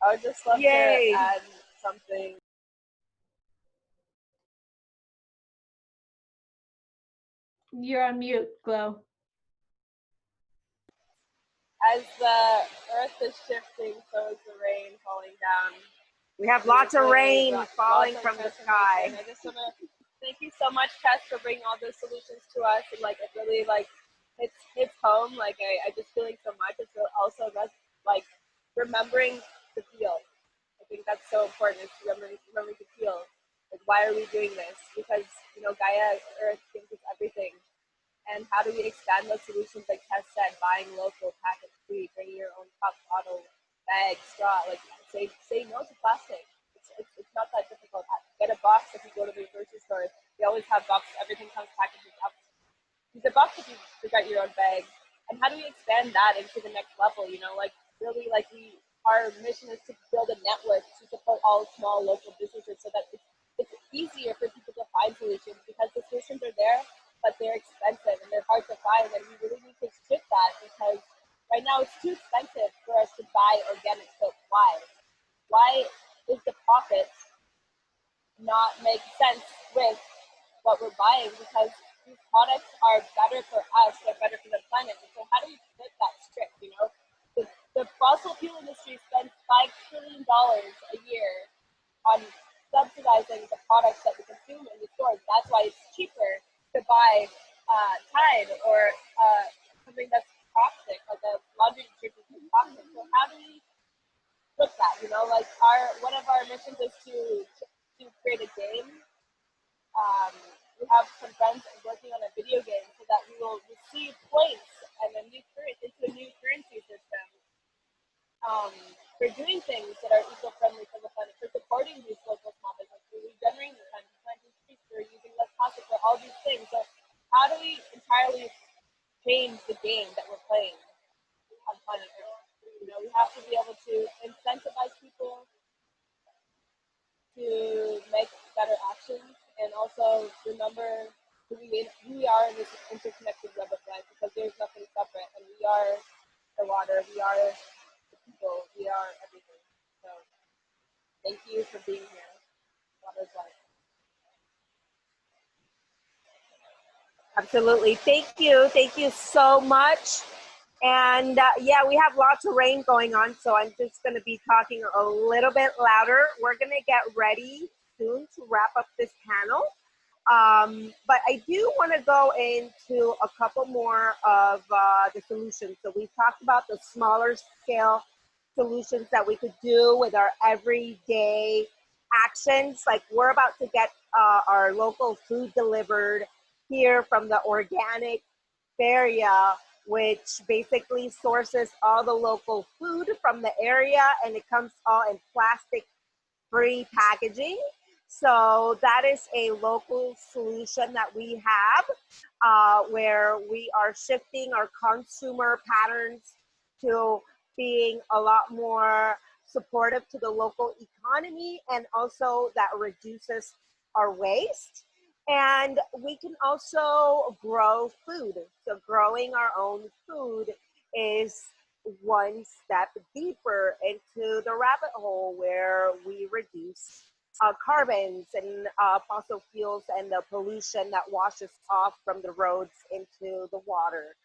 I would just love to add something. You're on mute, Glow. As the earth is shifting, so is the rain falling down. We have lots of rain falling from the sky. I just want to thank you so much, Tess, for bringing all those solutions to us. And like, it really hits home. Like, I just feeling so much. It's also like remembering to feel. I think that's so important. Is remembering to feel. Like, why are we doing this? Because, you know, Gaia, Earth, thinks it's everything. And how do we expand those solutions, like Tess said, buying local, package free, bringing your own cup, bottle, bag, straw, like say no to plastic. It's not that difficult at get a box if you go to the grocery store. They always have boxes. Everything comes packaged up. Use a box if you forget your own bag. And how do we expand that into the next level? You know, like really, like our mission is to build a network to support all small local businesses so that it's easier for people to find solutions, because the solutions are there, but they're expensive and they're hard to find. And we really need to shift that, because right now it's too expensive for us to buy organic soap. Why? Why is the profit not make sense with what we're buying? Because these products are better for us, they're better for the planet. So how do we flip that script? You know, the fossil fuel industry spends $5 trillion a year on subsidizing the products that we consume in the stores. That's why it's cheaper to buy Tide or something that's toxic, like a laundry detergent that's toxic. So how do we flip that? You know, like one of our missions is to create a game. We have some friends working on a video game so that we will receive points and into a new currency system for doing things that are eco-friendly for the planet, for supporting these local small businesses, for regenerating the planet, planting trees, for using less plastic, for all these things. So how do we entirely change the game that we're playing on planet Earth? You know, we have to be able to incentivize people to make better actions, and also remember who we are in this interconnected web of life, because there's nothing separate, and we are the water, we are the people, we are everything. So thank you for being here. Water's life. Absolutely. Thank you. Thank you so much. And yeah, we have lots of rain going on, so I'm just going to be talking a little bit louder. We're going to get ready soon to wrap up this panel. But I do want to go into a couple more of the solutions. So we talked about the smaller scale solutions that we could do with our everyday actions. Like we're about to get our local food delivered here from the organic area, which basically sources all the local food from the area, and it comes all in plastic free packaging. So that is a local solution that we have, where we are shifting our consumer patterns to being a lot more supportive to the local economy, and also that reduces our waste. And we can also grow food. So growing our own food is one step deeper into the rabbit hole, where we reduce carbons and fossil fuels and the pollution that washes off from the roads into the water.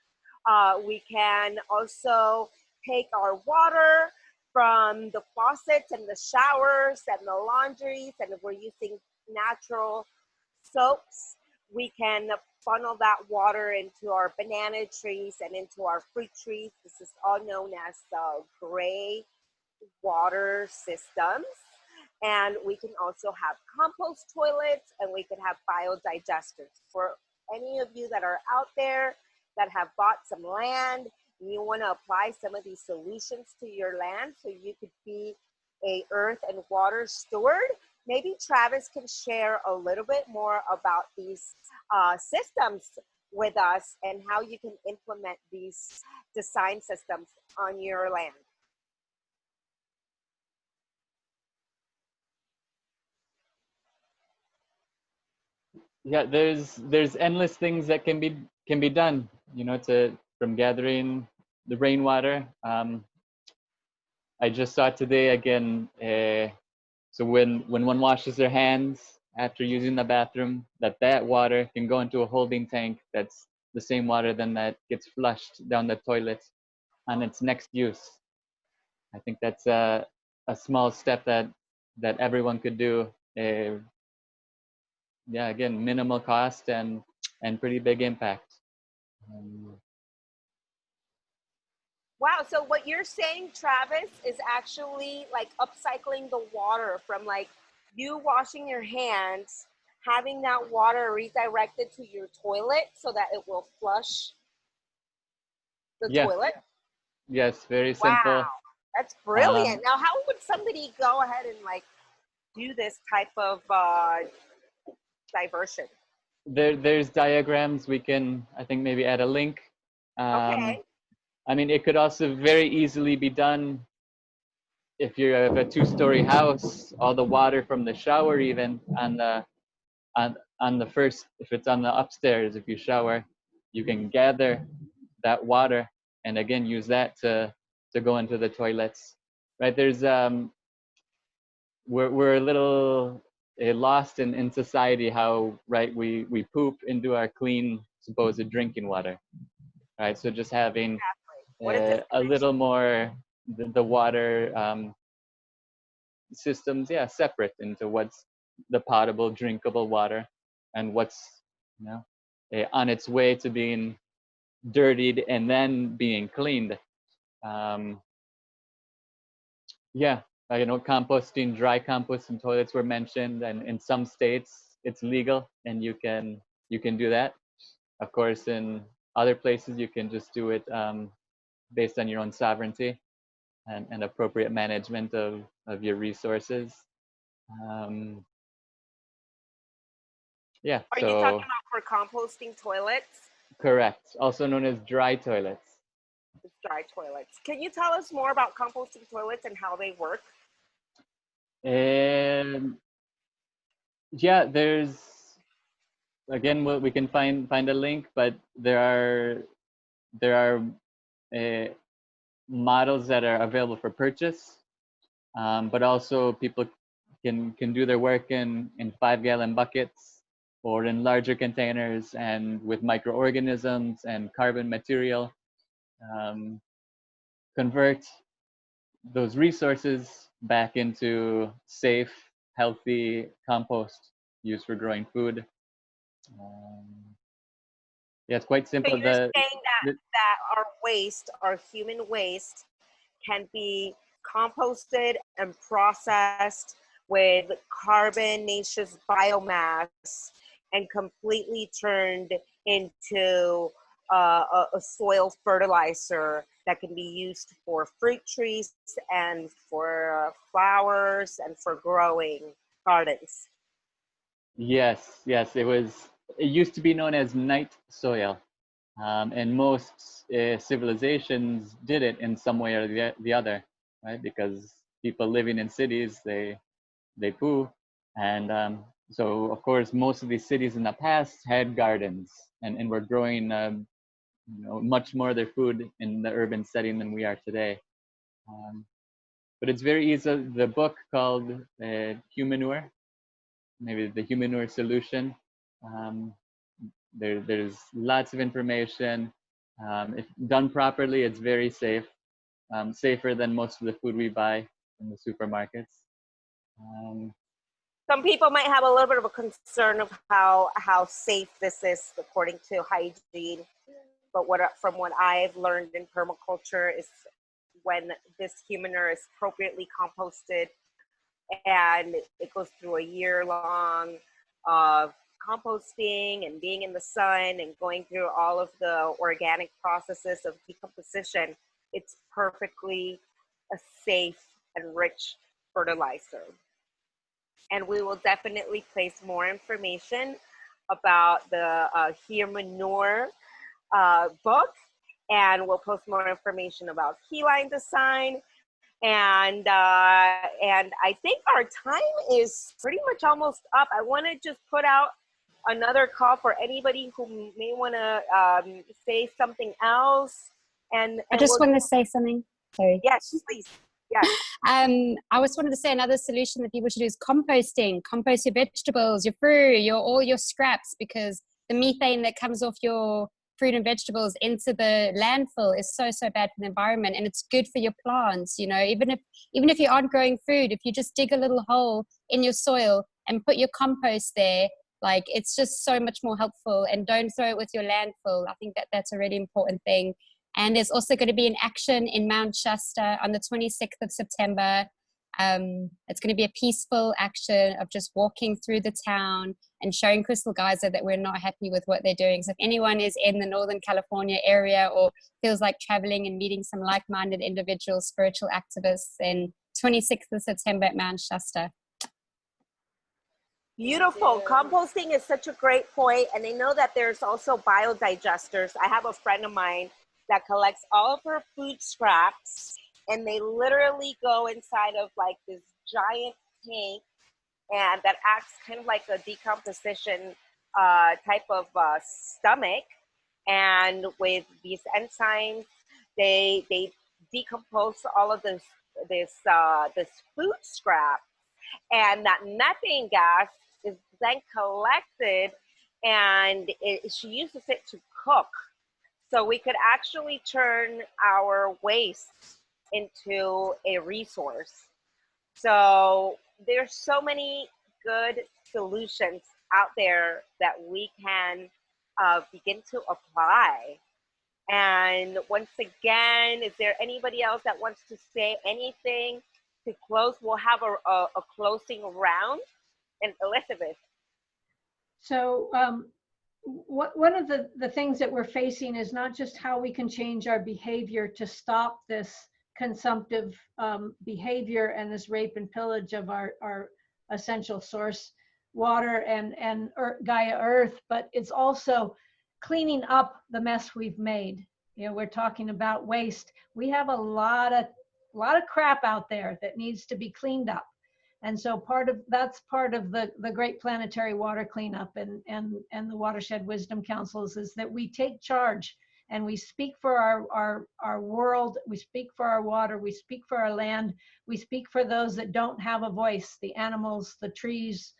We can also take our water from the faucets and the showers and the laundries, and if we're using natural soaps, we can funnel that water into our banana trees and into our fruit trees. This is all known as the gray water systems. And we can also have compost toilets, and we can have biodigesters. For any of you that are out there that have bought some land, and you want to apply some of these solutions to your land so you could be a earth and water steward, maybe Travis can share a little bit more about these systems with us and how you can implement these design systems on your land. Yeah, there's endless things that can be done, you know, from gathering the rainwater. I just saw today again, so when one washes their hands after using the bathroom, that water can go into a holding tank that's the same water then that gets flushed down the toilet on its next use. I think that's a small step that everyone could do. Yeah, again, minimal cost and pretty big impact. Wow, so what you're saying, Travis, is actually like upcycling the water from like you washing your hands, having that water redirected to your toilet so that it will flush the toilet? Yes, very simple. Wow, that's brilliant. Now, how would somebody go ahead and like do this type of diversion? There's diagrams. We can, I think, maybe add a link. Okay. I mean, it could also very easily be done if you have a 2-story house. All the water from the shower, even on the first, if it's on the upstairs, if you shower, you can gather that water and again use that to go into the toilets. Right? There's we're a little lost in society how, right, we poop into our clean supposed drinking water, right? So just having a little more the water systems, yeah, separate into what's the potable drinkable water and what's, you know, on its way to being dirtied and then being cleaned. Yeah, you know, composting, dry composting toilets were mentioned, and in some states it's legal and you can do that. Of course, in other places you can just do it based on your own sovereignty and appropriate management of your resources. Yeah. Are you talking about for composting toilets? Correct. Also known as dry toilets. Dry toilets. Can you tell us more about composting toilets and how they work? And yeah, there's, again, we can find a link, but there are models that are available for purchase, but also people can do their work in 5-gallon buckets or in larger containers and with microorganisms and carbon material, convert those resources back into safe, healthy compost used for growing food. Yeah, it's quite simple. So you're saying that our waste, our human waste, can be composted and processed with carbonaceous biomass and completely turned into a soil fertilizer that can be used for fruit trees and for flowers and for growing gardens. Yes, it used to be known as night soil, and most civilizations did it in some way or the other, right? Because people living in cities, they poo, and so of course most of these cities in the past had gardens and were growing you know, much more of their food in the urban setting than we are today. But it's very easy. The book called Humanure, maybe the Humanure Solution. There's lots of information. If done properly, it's very safe, safer than most of the food we buy in the supermarkets. Some people might have a little bit of a concern of how safe this is according to hygiene. But from what I've learned in permaculture is when this humanure is appropriately composted and it goes through a year-long of composting and being in the sun and going through all of the organic processes of decomposition, it's perfectly a safe and rich fertilizer. And we will definitely place more information about the Humanure book, and we'll post more information about keyline design. And I think our time is pretty much almost up. I want to just put out another call for anybody who may want to say something else. And I just wanted to say something. Sorry. Yes, please. Yes. I just wanted to say another solution that people should do is composting. Compost your vegetables, your fruit, all your scraps, because the methane that comes off your fruit and vegetables into the landfill is so bad for the environment, and it's good for your plants. You know, even if you aren't growing food, if you just dig a little hole in your soil and put your compost there, like, it's just so much more helpful. And don't throw it with your landfill. I think that's a really important thing. And there's also going to be an action in Mount Shasta on the 26th of September. It's going to be a peaceful action of just walking through the town and showing Crystal Geyser that we're not happy with what they're doing. So if anyone is in the Northern California area or feels like traveling and meeting some like-minded individuals, spiritual activists, then 26th of September at Mount Shasta. Beautiful. Composting is such a great point. And I know that there's also biodigesters. I have a friend of mine that collects all of her food scraps, and they literally go inside of like this giant tank, and that acts kind of like a decomposition type of stomach. And with these enzymes, they decompose all of this food scrap, and that methane gas is then collected, and she uses it to cook. So we could actually turn our waste into a resource. So there's so many good solutions out there that we can begin to apply. And once again, is there anybody else that wants to say anything to close? We'll have a closing round. And Elizabeth. So one of the things that we're facing is not just how we can change our behavior to stop this consumptive behavior and this rape and pillage of our essential source water and Gaia Earth, but it's also cleaning up the mess we've made. You know, we're talking about waste. We have a lot of crap out there that needs to be cleaned up. And so that's part of the Great Planetary Water Cleanup and the Watershed Wisdom Councils is that we take charge and we speak for our world, we speak for our water, we speak for our land, we speak for those that don't have a voice, the animals, the trees,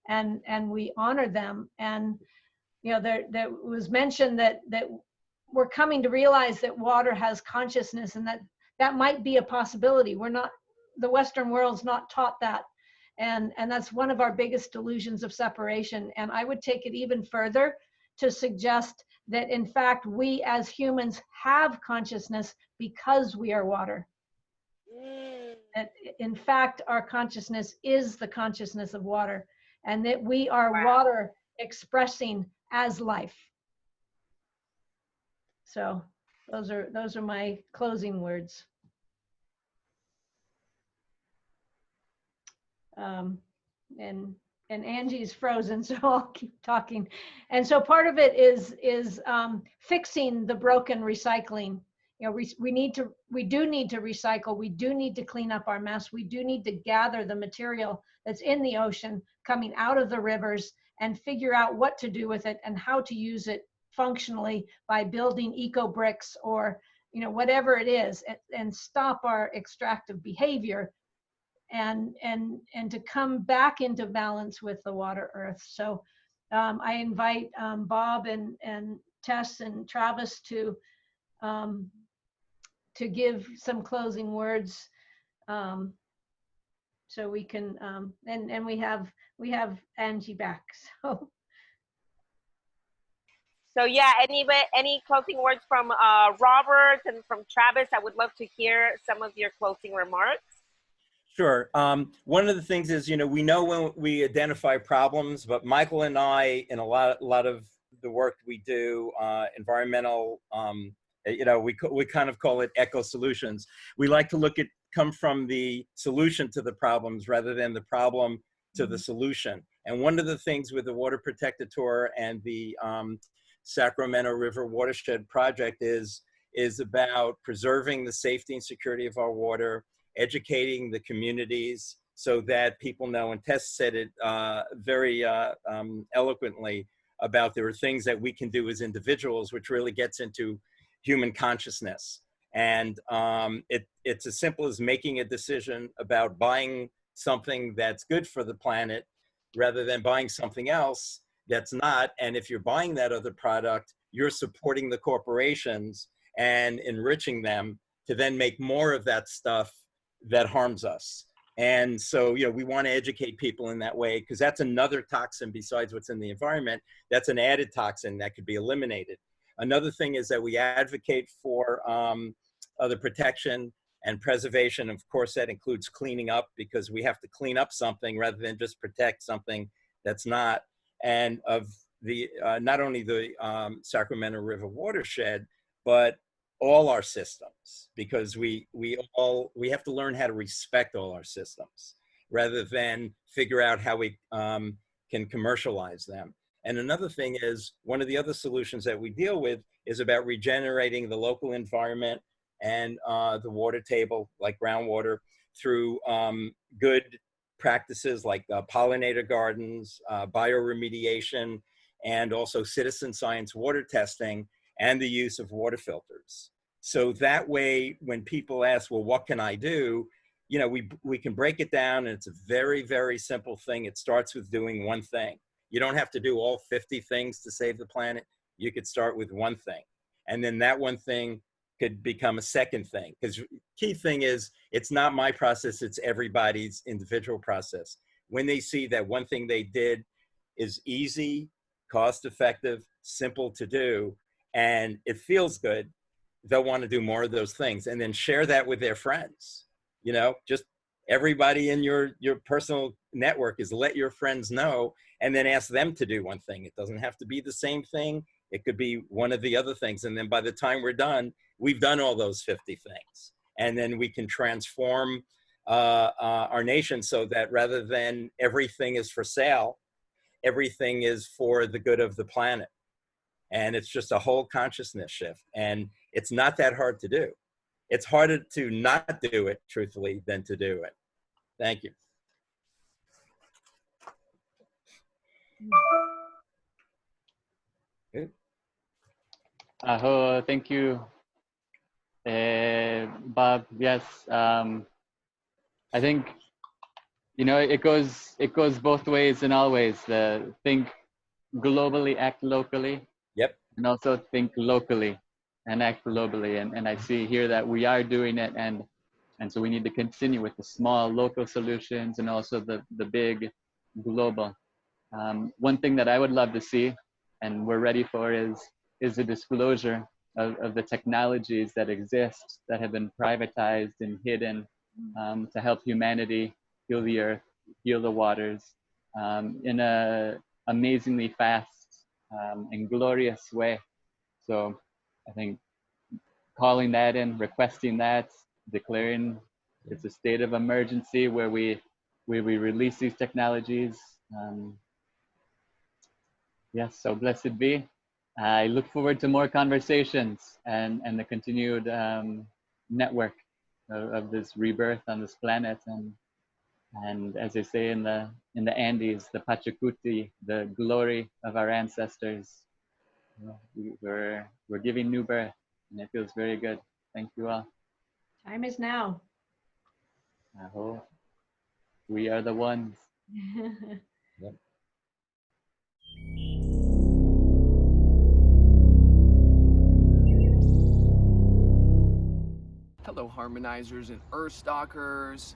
and we honor them. And you know, there was mentioned that we're coming to realize that water has consciousness, and that might be a possibility. The Western world's not taught that. And that's one of our biggest delusions of separation. And I would take it even further to suggest that in fact, we as humans have consciousness because we are water. That in fact, our consciousness is the consciousness of water, and that we are water expressing as life. So those are my closing words. And Angie's frozen, so I'll keep talking. And so part of it is fixing the broken recycling. You know, we do need to recycle. We do need to clean up our mess. We do need to gather the material that's in the ocean coming out of the rivers and figure out what to do with it and how to use it functionally by building eco bricks or, you know, whatever it is, and stop our extractive behavior and to come back into balance with the water earth. So I invite Bob and Tess and Travis to give some closing words, so we can and we have Angie back. So yeah, any closing words from Robert and from Travis? I would love to hear some of your closing remarks. Sure. One of the things is, you know when we identify problems, but Michael and I, in a lot of the work we do, environmental, you know, we kind of call it eco solutions. We like to come from the solution to the problems rather than the problem to the solution. And one of the things with the Water Protected Tour and the Sacramento River Watershed Project is about preserving the safety and security of our water, educating the communities so that people know, and Tess said it very eloquently, about there are things that we can do as individuals, which really gets into human consciousness. And it's as simple as making a decision about buying something that's good for the planet rather than buying something else that's not. And if you're buying that other product, you're supporting the corporations and enriching them to then make more of that stuff that harms us. And so, you know, we want to educate people in that way, because that's another toxin besides what's in the environment. That's an added toxin that could be eliminated. Another thing is that we advocate for the protection and preservation. Of course, that includes cleaning up, because we have to clean up something rather than just protect something that's not. And of the not only the Sacramento River watershed, but all our systems, because we have to learn how to respect all our systems rather than figure out how we can commercialize them. And another thing is, one of the other solutions that we deal with is about regenerating the local environment and the water table, like groundwater, through good practices like pollinator gardens, bioremediation, and also citizen science water testing, and the use of water filters. So that way, when people ask, well, what can I do? You know, we can break it down, and it's a very, very simple thing. It starts with doing one thing. You don't have to do all 50 things to save the planet. You could start with one thing. And then that one thing could become a second thing. Because key thing is, it's not my process, it's everybody's individual process. When they see that one thing they did is easy, cost-effective, simple to do, and it feels good, they'll want to do more of those things, and then share that with their friends. You know, just everybody in your personal network is let your friends know, and then ask them to do one thing. It doesn't have to be the same thing. It could be one of the other things. And then by the time we're done, we've done all those 50 things. And then we can transform our nation so that rather than everything is for sale, everything is for the good of the planet. And it's just a whole consciousness shift. And it's not that hard to do. It's harder to not do it, truthfully, than to do it. Thank you. Good. Thank you, Bob. Yes, I think, you know, it goes both ways and always. Think globally, act locally. Yep. And also think locally and act globally. And I see here that we are doing it, and so we need to continue with the small local solutions and also the big global. One thing that I would love to see, and we're ready for, is a disclosure of the technologies that exist that have been privatized and hidden to help humanity heal the earth, heal the waters in a amazingly fast and glorious way. So I think calling that in, requesting that, declaring it's a state of emergency where we release these technologies. Yes, so blessed be. I look forward to more conversations and the continued network of this rebirth on this planet, and as they say in the Andes, the Pachacuti, the glory of our ancestors. We're giving new birth, and it feels very good. Thank you all. Time is now. I hope we are the ones. Yep. Hello, harmonizers and Earthstockers.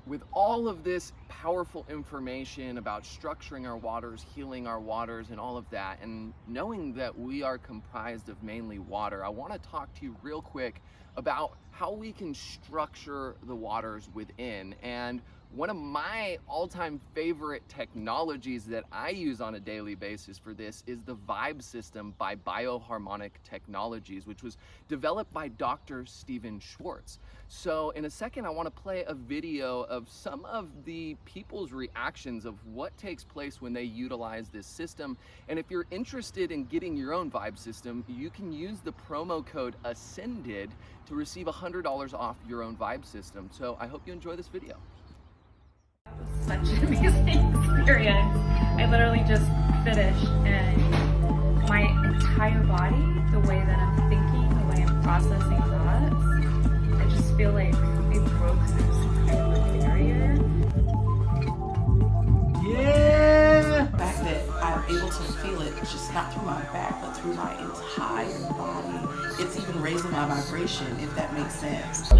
With all of this powerful information about structuring our waters, healing our waters, and all of that, and knowing that we are comprised of mainly water, I want to talk to you real quick about how we can structure the waters within. And one of my all-time favorite technologies that I use on a daily basis for this is the Vibe system by Bioharmonic Technologies, which was developed by Dr. Stephen Schwartz. So in a second, I want to play a video of some of the people's reactions of what takes place when they utilize this system. And if you're interested in getting your own Vibe system, you can use the promo code ASCENDED to receive $100 off your own Vibe system. So I hope you enjoy this video. Such an amazing experience. I literally just finished, and my entire body, the way that I'm thinking, the way I'm processing thoughts, I just feel like it broke through some kind of a barrier. Yeah! The fact that I'm able to feel it, just not through my back, but through my entire body. It's even raising my vibration, if that makes sense.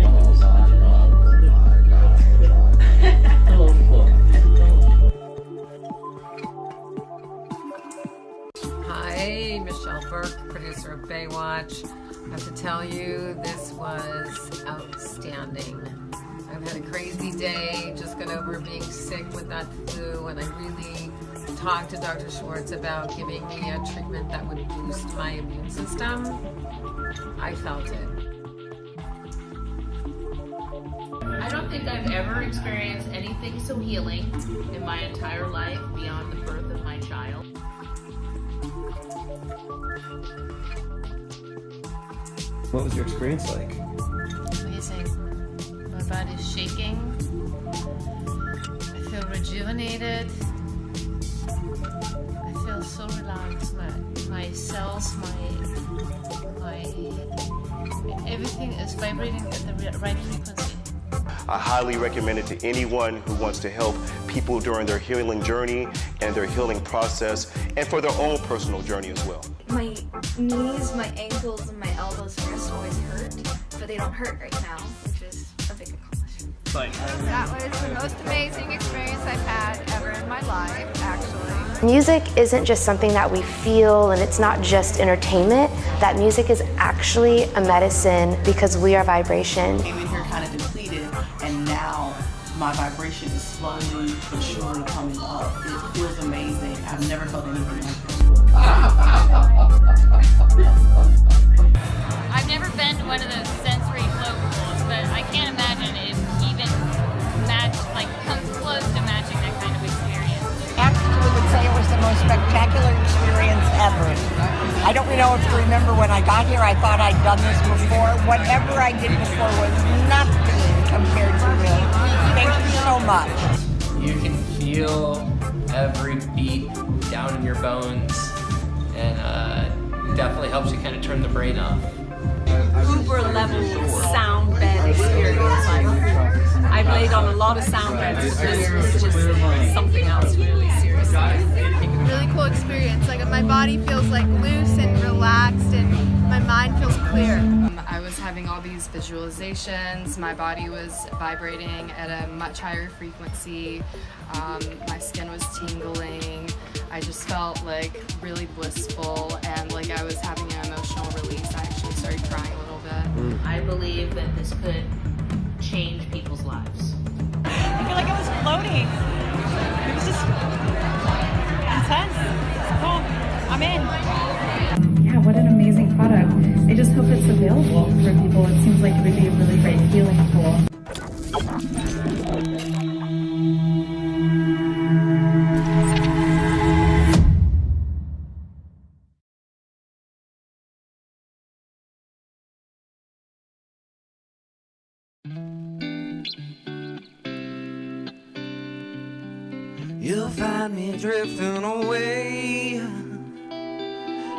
Hi, Michelle Burke, producer of Baywatch. I have to tell you, this was outstanding. I've had a crazy day, just got over being sick with that flu, and I really talked to Dr. Schwartz about giving me a treatment that would boost my immune system. I felt it. I I don't think I've ever experienced anything so healing in my entire life beyond the birth of my child. What was your experience like? Amazing. My body's shaking. I feel rejuvenated. I feel so relaxed. My cells, my everything is vibrating at the right frequency. I highly recommend it to anyone who wants to help people during their healing journey and their healing process, and for their own personal journey as well. My knees, my ankles, and my elbows first always hurt, but they don't hurt right now, which is a big accomplishment. That was the most amazing experience I've had ever in my life, actually. Music isn't just something that we feel, and it's not just entertainment. That music is actually a medicine because we are vibration. I came in here kind of depleted, and now my vibration is slowly but surely coming up. It feels amazing. I've never felt anything like this. I've never been to one of those sensory flow pools, but I can't imagine it even comes close to matching that kind of experience. Actually, would say it was the most spectacular experience ever. I don't know if you remember when I got here, I thought I'd done this before. Whatever I did before was nothing compared to this. Thank you so much. You can feel every beat down in your bones, and it definitely helps you kind of turn the brain off. Uber level sound bed experience. I've laid on a lot of sound beds, but this was just something else really seriously. Really cool experience. Like my body feels like loose and relaxed, and my mind feels clear. I was having all these visualizations. My body was vibrating at a much higher frequency. My skin was tingling. I just felt like really blissful, and like I was having an emotional release. I actually started crying a little bit. I believe that this could change people's lives. I feel like I was floating. It was just intense. Cool. I'm in. Yeah, what an amazing product. I just hope it's available for people. It seems like it would be a really great healing tool. You'll find me drifting away,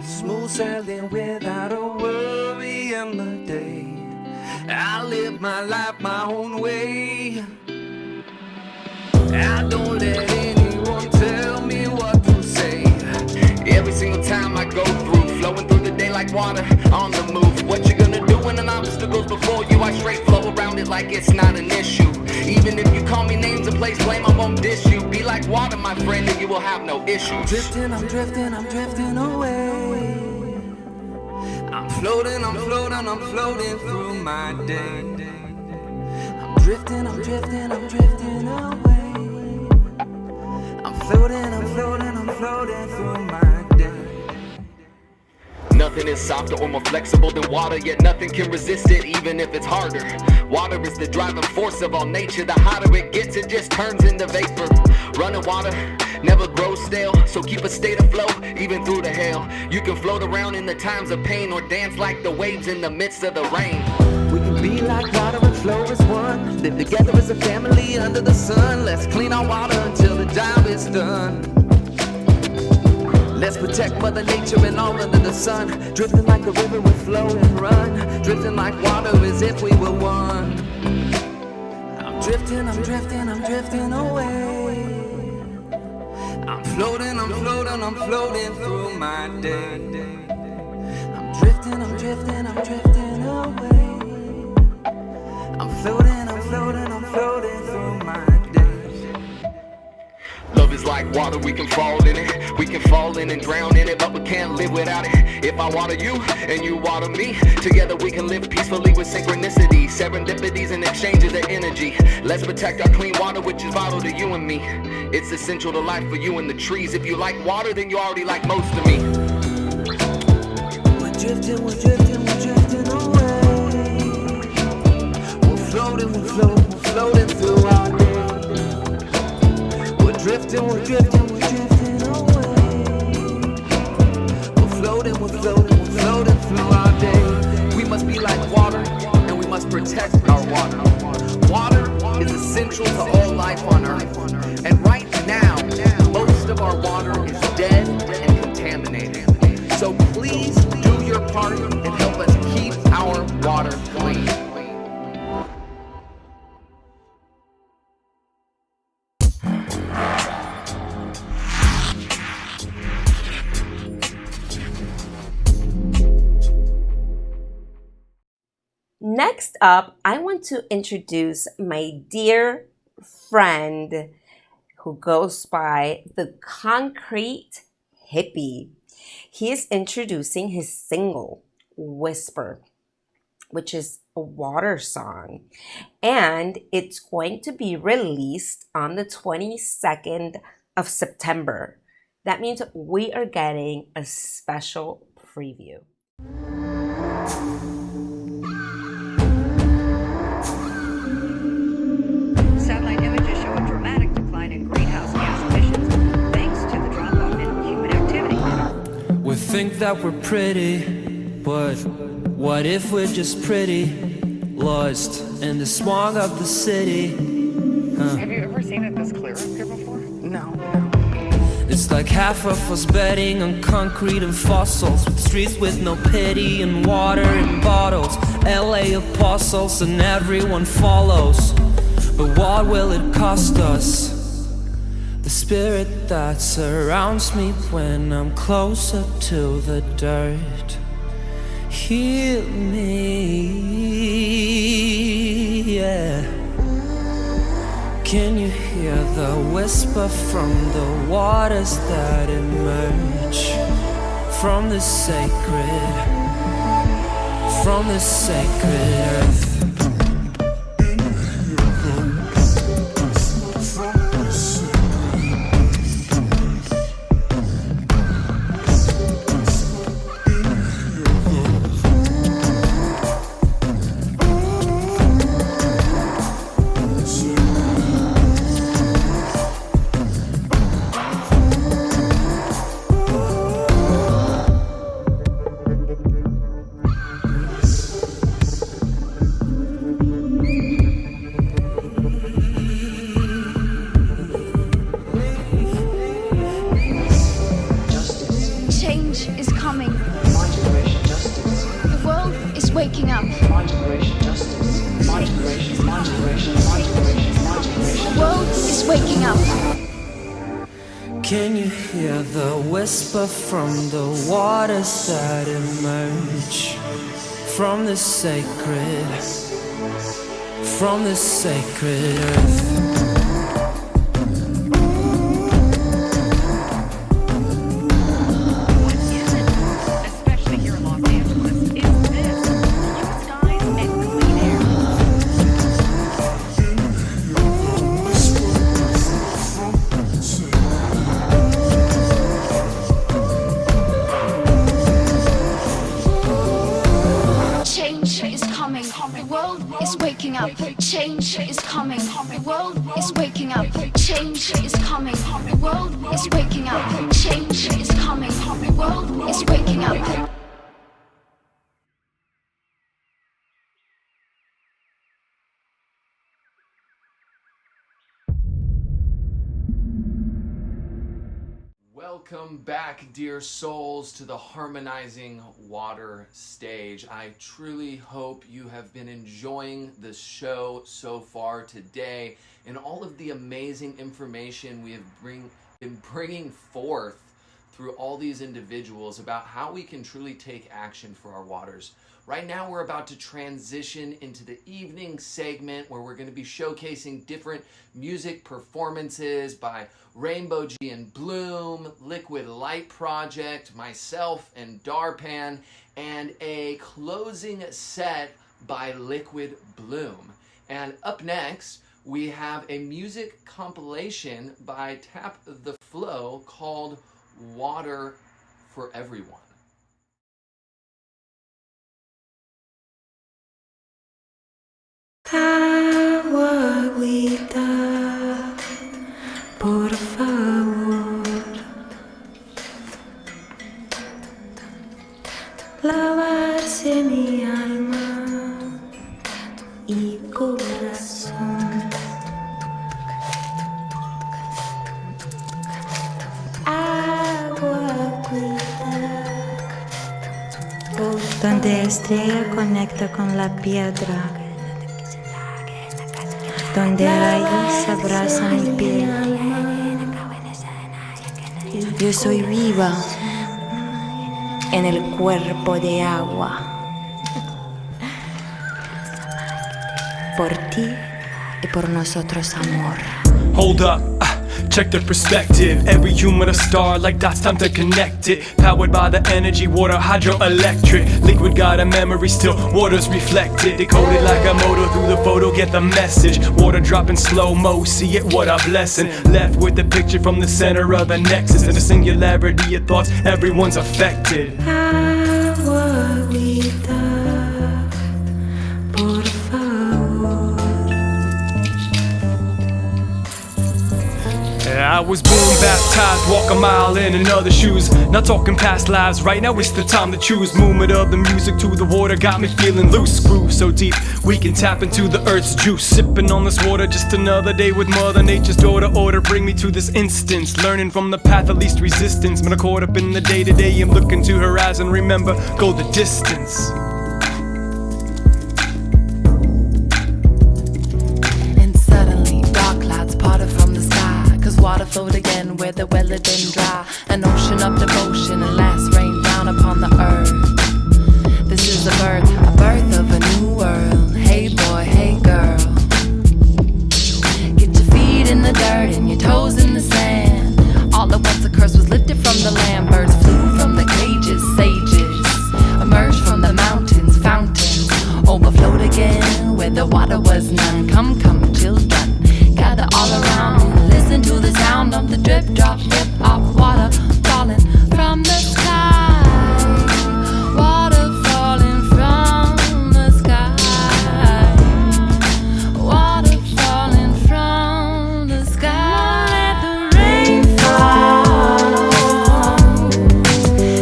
smooth sailing without a worry in the day. I live my life my own way. I don't let anyone tell me what to say. Every single time I go through, flowing through the day like water on the move. What you gonna do when an obstacle goes before you? I straight flow around it like it's not an issue. Even if you call me names and place blame, I won't diss you. Be like water, my friend, and you will have no issues. I'm drifting away. I'm floating through my day. I'm drifting away. I'm floating through my day. Nothing is softer or more flexible than water, yet nothing can resist it, even if it's harder. Water is the driving force of all nature. The hotter it gets, it just turns into vapor. Running water never grows stale, so keep a state of flow, even through the hail. You can float around in the times of pain, or dance like the waves in the midst of the rain. We can be like water and flow as one. Live together as a family under the sun. Let's clean our water until the job is done. Let's protect Mother Nature and all under the sun. Drifting like a river we flow and run. Drifting like water as if we were one. I'm drifting away. I'm floating through my day. I'm drifting away. I'm floating through my day. Love is like water, we can fall in it. We can fall in and drown in it, but we can't live without it. If I water you and you water me, together we can live peacefully with synchronicity, serendipities and exchanges of energy. Let's protect our clean water, which is vital to you and me. It's essential to life for you and the trees. If you like water, then you already like most of me. We're drifting away. We're floating floating through our day. We must be like water, and we must protect our water. Water is essential to all life on Earth. And right now, most of our water is dead and contaminated. So please do your part and help us keep our water clean. Next up, I want to introduce my dear friend who goes by the Concrete Hippie. He is introducing his single, Whisper, which is a water song. And it's going to be released on the 22nd of September. That means we are getting a special preview. Satellite images show a dramatic decline in greenhouse gas emissions thanks to the drop-off in human activity. We think that we're pretty, but what if we're just pretty? Lost in the smog of the city. Have you ever seen it this clear up here before? No. It's like half of us betting on concrete and fossils, with streets with no pity and water in bottles. LA apostles and everyone follows. But what will it cost us? The spirit that surrounds me when I'm closer to the dirt. Heal me, yeah. Can you hear the whisper from the waters that emerge from the sacred earth? Can you hear the whisper from the waters that emerge from the sacred earth? Change is coming, the world is waking up. Change is coming, the world is waking up. Change is coming, the world is waking up. Welcome back, dear souls, to the Harmonizing Water stage. I truly hope you have been enjoying the show so far today and all of the amazing information we have been bringing forth through all these individuals about how we can truly take action for our waters. Right now, we're about to transition into the evening segment where we're going to be showcasing different music performances by Rainbow G and Bloom, Liquid Light Project, myself and Darpan, and a closing set by Liquid Bloom. And up next, we have a music compilation by Tap the Flow called Water for Everyone. Agüita, por favor. lavarse mi alma y corazón. Agüita, donde estrella conecta con la piedra, donde raíz abraza mi piel. Yo soy viva en el cuerpo de agua, por ti y por nosotros, amor. Hold up, check the perspective. Every human a star, like dots, time to connect it. Powered by the energy, water, hydroelectric. Liquid got a memory, still water's reflected. Decoded like a motor through the photo, get the message. Water dropping slow-mo, see it, what a blessing. Left with the picture from the center of the nexus. In the singularity of thoughts, everyone's affected. Aguita, por favor. I was born baptized, walk a mile in other shoes. Not talking past lives, right now it's the time to choose. Movement of the music to the water got me feeling loose. Groove so deep, we can tap into the earth's juice. Sipping on this water, just another day with Mother Nature's daughter. Order, bring me to this instance. Learning from the path of least resistance. When I'm caught up in the day-to-day, I'm looking to horizon. Remember, go the distance. And suddenly, dark clouds parted from the sky. Water flowed again where the well had been dry. An ocean of devotion and last rain down upon the earth. This is a birth of a new world. Hey boy, hey girl, get your feet in the dirt and your toes in the sand. All at once a curse was lifted from the land. Birds flew from the cages, sages emerged from the mountains, fountains overflowed again where the water was none. Come, come, children, gather all around. Listen to the sound of the drip drop, hip hop, water falling from the sky. Water falling from the sky. Water falling from the sky. Let the rain fall.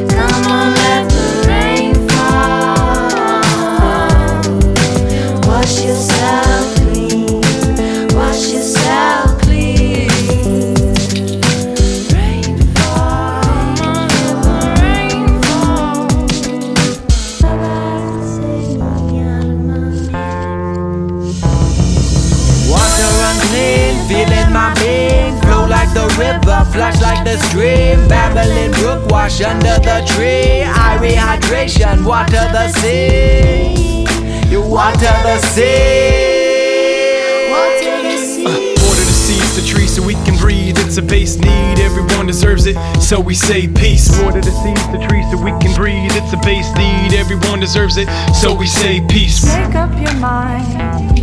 Come on, let the rain fall. Wash yourself clean. Wash yourself clean. Feeling my being, flow like the river, flash like the stream. Babbling brook, wash under the tree. I rehydration, water the sea. You water the sea. Water the sea. Water the seeds, the tree, so we can breathe. It's a base need, everyone deserves it, so we say peace. Water the seeds, the tree, so we can breathe. It's a base need, everyone deserves it, so we say peace. Make up your mind.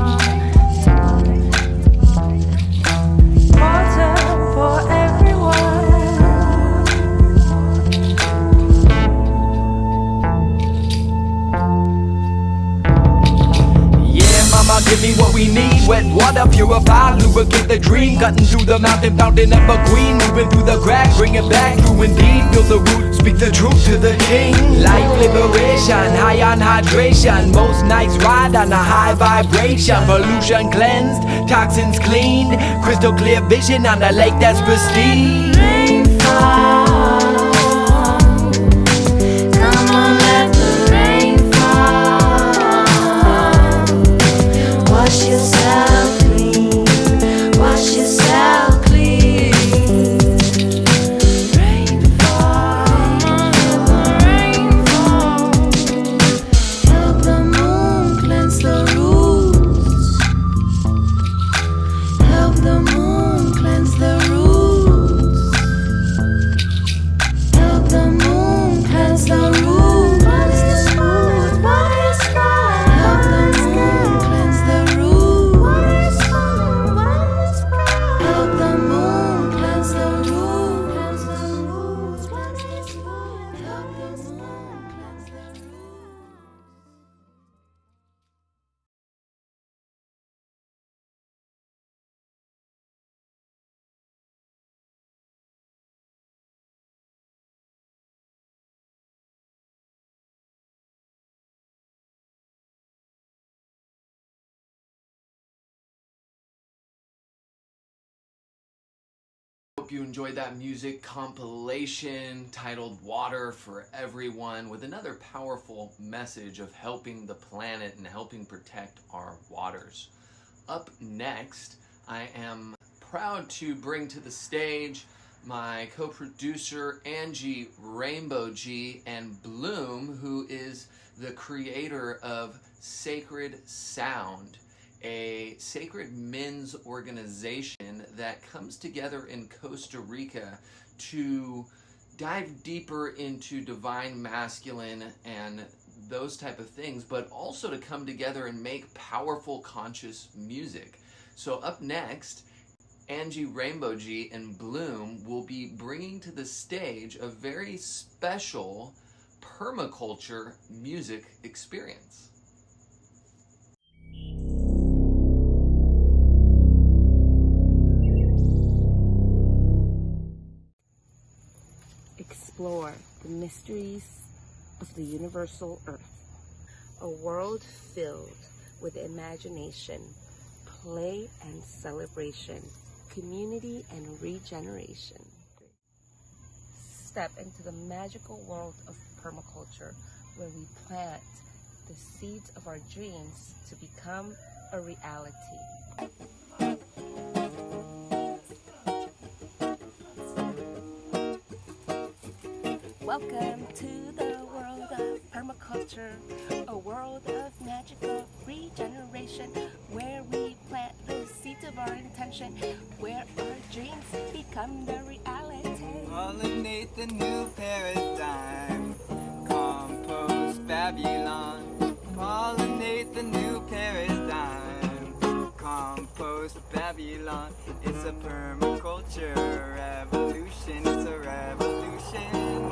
Water for everyone. Yeah, mama, give me what we need. Wet water, purified, lubricate the dream. Cutting through the mountain, fountain of a queen. Moving through the crack, bring it back. True indeed, feel the root, speak the truth to the king. Life liberation, high on hydration. Most nights ride on a high vibration. Pollution cleansed, toxins cleaned. Crystal clear vision on the lake that's pristine. Rainfall. Come on, let the rain fall. Wash yourself clean. Wash yourself clean. Help the moon cleanse the roots. Help the moon cleanse the roots. Hope you enjoyed that music compilation titled Water for Everyone, with another powerful message of helping the planet and helping protect our waters. Up next, I am proud to bring to the stage my co-producer Angie Rainbow G and Bloom, who is the creator of Sacred Sound, a sacred men's organization that comes together in Costa Rica to dive deeper into divine masculine and those type of things, but also to come together and make powerful conscious music. So up next, Angie Rainbow G and Bloom will be bringing to the stage a very special permaculture music experience. Explore the mysteries of the universal earth. A world filled with imagination, play and celebration, community and regeneration. Step into the magical world of permaculture, where we plant the seeds of our dreams to become a reality. Welcome to the world of permaculture, a world of magical regeneration, where we plant the seeds of our intention, where our dreams become the reality. Pollinate the new paradigm, compost Babylon. Pollinate the new paradigm, compost Babylon. It's a permaculture revolution, it's a revolution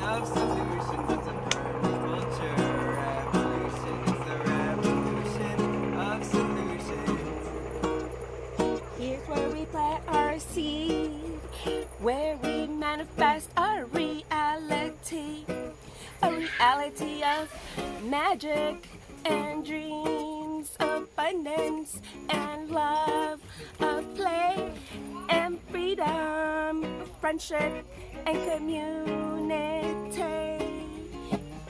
of solutions. It's a permaculture revolution, it's a revolution of solutions. Here's where we plant our seed, where we manifest our reality, a reality of magic and dreams, abundance and love, of play and freedom, friendship and community.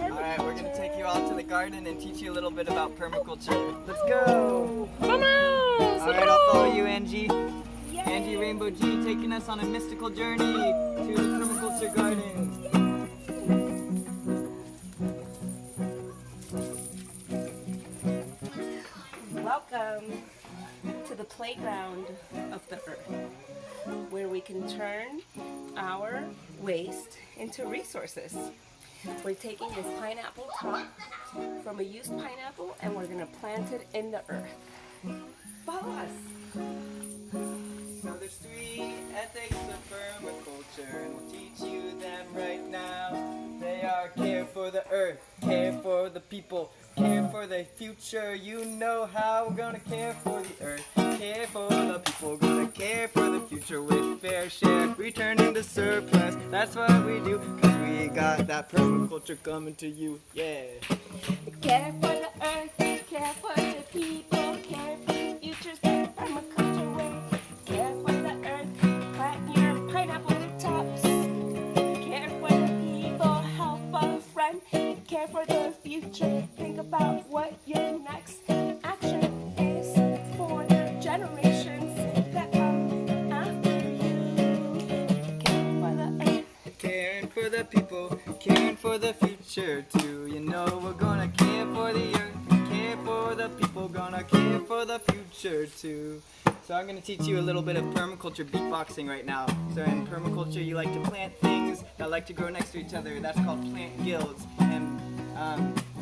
Alright, we're going to take you out to the garden and teach you a little bit about permaculture. Let's go! Come on! Alright, I'll follow you, Angie. Yay. Angie Rainbow G taking us on a mystical journey to the permaculture garden. Welcome to the playground of the earth, where we can turn our waste into resources. We're taking this pineapple top from a used pineapple and we're going to plant it in the earth. Follow us. So there's 3 ethics of permaculture, and we'll teach you them right now. They are care for the earth, care for the people, care for the future. You know how we're gonna care for the earth, care for the people, gonna care for the future with fair share, returning the surplus. That's what we do, cause we got that permaculture coming to you, yeah. Care for the earth, care for the people, care for the future's permaculture way. Care for the earth, plant your pineapple tops. Care for the people, help a friend. Care for the future, think about what your next action is for the generations that come after you. Care for the earth, Caring for the people, caring for the future too. You know we're gonna care for the earth, care for the people, gonna care for the future too. So I'm gonna teach you a little bit of permaculture beatboxing right now. So in permaculture you like to plant things that like to grow next to each other. That's called plant guilds. And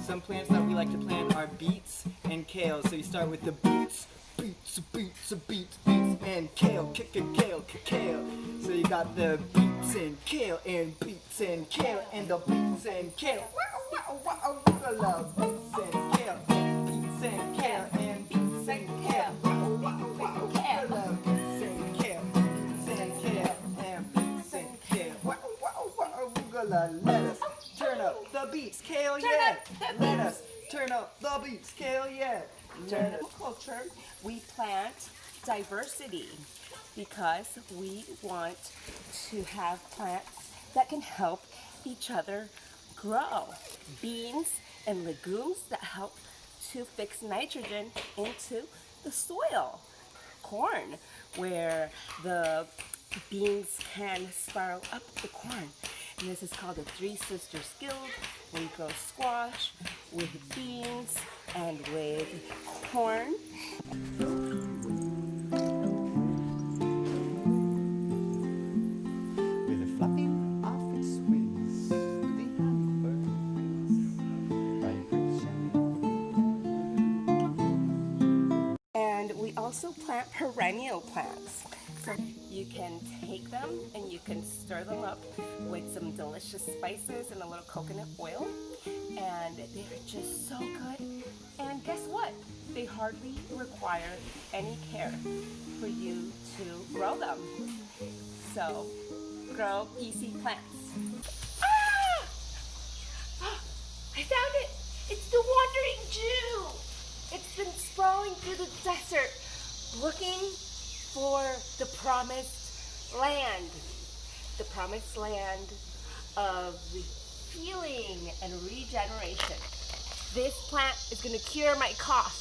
some plants that we like to plant are beets and kale. So you start with the beets, beets, beets, beets, beets, and kale, kick a kale, kale. So you got the beets and kale, and beets and kale, and the beets and kale. Wow, wow, wow, I love beets and kale, beets and kale, and beets and kale. Wow, wow, wow, I love beets and kale, beets and kale, and beets and kale. Wow, wow, wow, we're gonna let us turn up the beets, kale, yeah. Let us turn up the beets, kale, yeah. permaculture, we plant diversity. because we want to have plants that can help each other grow. Beans and legumes that help to fix nitrogen into the soil. Corn, where the beans can spiral up the corn. And this is called the Three Sisters Guild. We grow squash with beans and with corn. With a flapping of its wings, the hummingbird brings vibration. And we also plant perennial plants. So you can take them and you can stir them up with some delicious spices and a little coconut oil. And they're just so good. And guess what? They hardly require any care for you to grow them. So grow easy plants. Ah! I found it! It's the Wandering Jew! It's been sprawling through the desert, looking for the promised land. The promised land of healing and regeneration. This plant is going to cure my cough,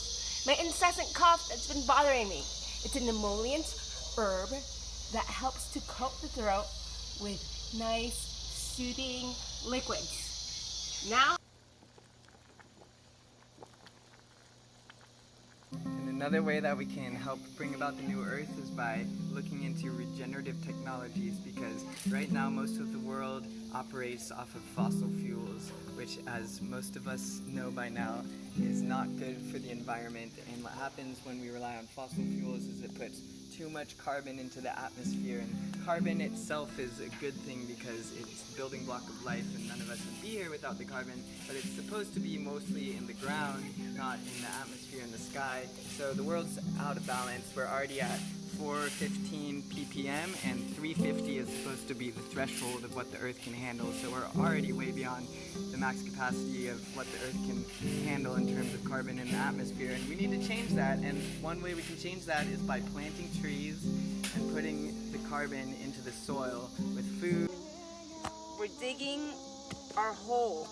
my incessant cough that's been bothering me. It's an emollient herb that helps to coat the throat with nice, soothing liquids. Now, And another way that we can help bring about the new earth is by looking into regenerative technologies, because right now most of the world operates off of fossil fuels, which, as most of us know by now, is not good for the environment. And what happens when we rely on fossil fuels is it puts too much carbon into the atmosphere, and carbon itself is a good thing because it's the building block of life, and none of us would be here without the carbon, but it's supposed to be mostly in the ground, not in the atmosphere and the sky. So the world's out of balance. We're already at 415 ppm, and 350 is supposed to be the threshold of what the Earth can handle. So we're already way beyond the max capacity of what the Earth can handle in terms of carbon in the atmosphere, and we need to change that. And one way we can change that is by planting trees and putting the carbon into the soil with food. We're digging our hole.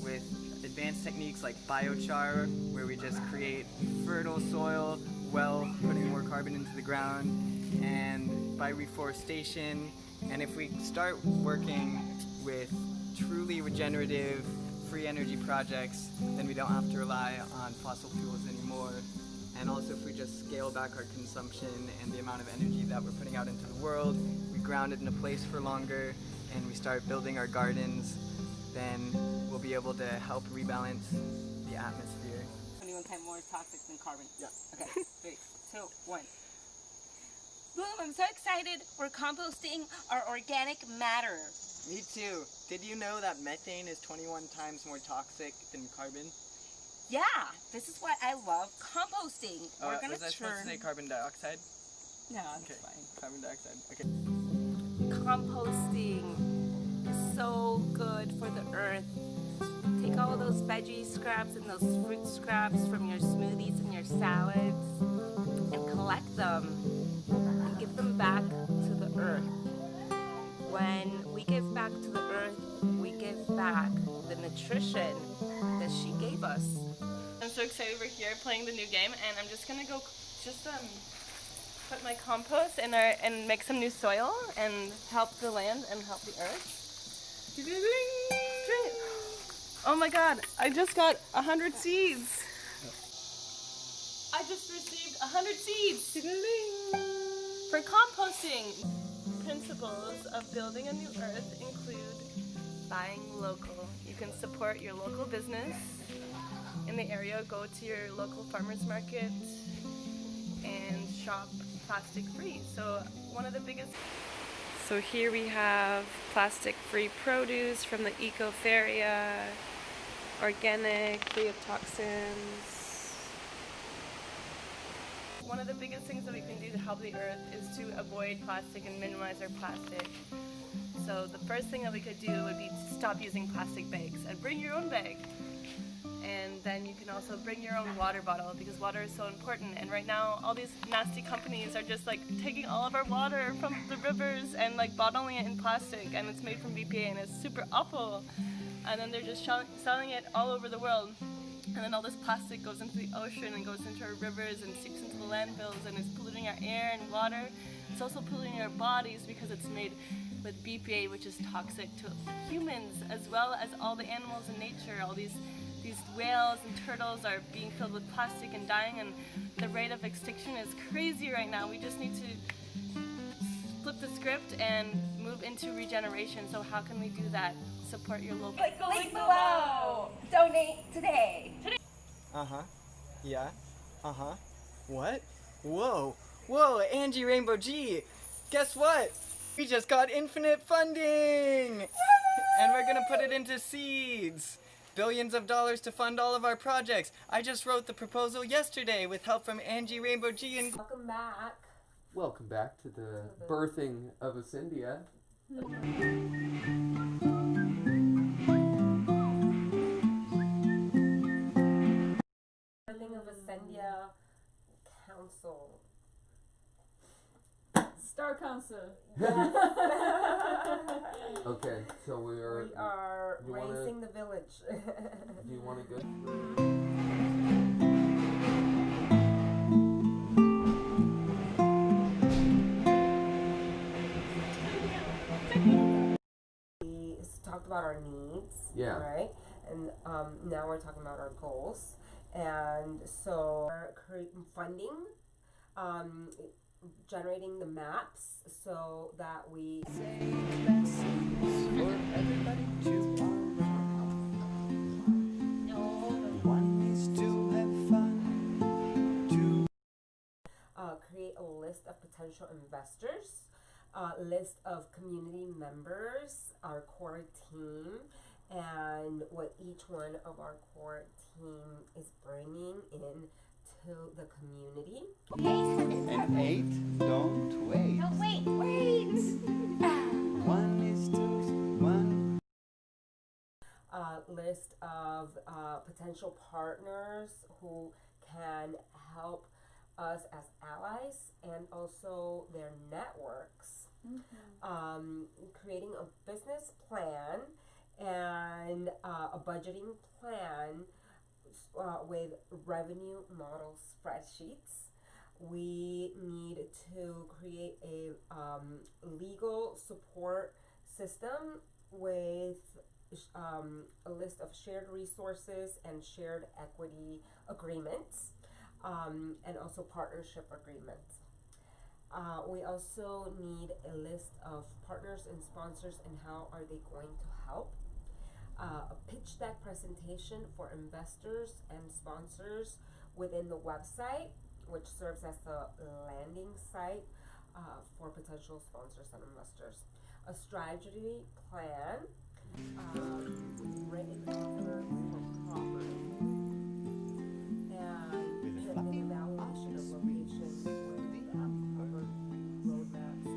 With advanced techniques like biochar, where we just create fertile soil while putting more carbon into the ground, and by reforestation. And if we start working with truly regenerative, free energy projects, then we don't have to rely on fossil fuels anymore. And also, if we just scale back our consumption and the amount of energy that we're putting out into the world, we ground it in a place for longer, and we start building our gardens, then we'll be able to help rebalance the atmosphere. 21 times more toxic than carbon. Yeah. Okay. 3, 2, 1. Boom! I'm so excited. We're composting our organic matter. Me too. Did you know that methane is 21 times more toxic than carbon? Yeah, this is why I love composting. We're gonna was I supposed to say carbon dioxide? No, okay. Fine. Carbon dioxide. Okay. Composting is so good for the earth. Take all those veggie scraps and those fruit scraps from your smoothies and your salads and collect them and give them back to the earth. When we give back to the earth, we give back the nutrition that she gave us. I'm so excited we're here playing the new game, and I'm just gonna go put my compost in and make some new soil and help the land and help the earth. Oh my god, I just got 100 seeds. I just received 100 seeds for composting. Principles of building a new earth include buying local. You can support your local business in the area. Go to your local farmers market and shop plastic free. So one of the biggest. So here we have plastic free produce from the Eco-Feria, organic, free of toxins. One of the biggest things that we can do to help the earth is to avoid plastic and minimize our plastic. So the first thing that we could do would be to stop using plastic bags and bring your own bag. And then you can also bring your own water bottle because water is so important. And right now, all these nasty companies are just like taking all of our water from the rivers and like bottling it in plastic, and it's made from BPA and it's super awful. And then they're just selling it all over the world. And then all this plastic goes into the ocean and goes into our rivers and seeps into the landfills and is polluting our air and water. It's also polluting our bodies because it's made with BPA, which is toxic to humans as well as all the animals in nature. All these whales and turtles are being filled with plastic and dying, and the rate of extinction is crazy right now. We just need to flip the script and move into regeneration. So how can we do that? Support your local. Click the link below. Donate today. Uh-huh. Yeah. Uh-huh. What? Whoa. Whoa, Angie Rainbow G. Guess what? We just got infinite funding! And we're gonna put it into seeds. Billions of dollars to fund all of our projects. I just wrote the proposal yesterday with help from Angie Rainbow G and... Welcome back. Welcome back to the birthing of Ascendia. Birthing of Ascendia Council. Star Council. Okay, so we are raising the village. Do you want to go? We talked about our needs, yeah, right? And now we're talking about our goals. And so we're funding, generating the maps so that we create a list of potential investors, list of community members, our core team, and what each one of our core team is bringing in to the community. And 8, don't wait. No, wait. 1:1. List of potential partners who can help us as allies and also their networks. Creating a business plan and a budgeting plan with revenue model spreadsheets. We need to create a legal support system with a list of shared resources and shared equity agreements, and also partnership agreements. We also need a list of partners and sponsors and how are they going to help. A pitch deck presentation for investors and sponsors within the website, which serves as the landing site for potential sponsors and investors. A strategy plan, written offers for property, and an evaluation of locations with covered roadmaps and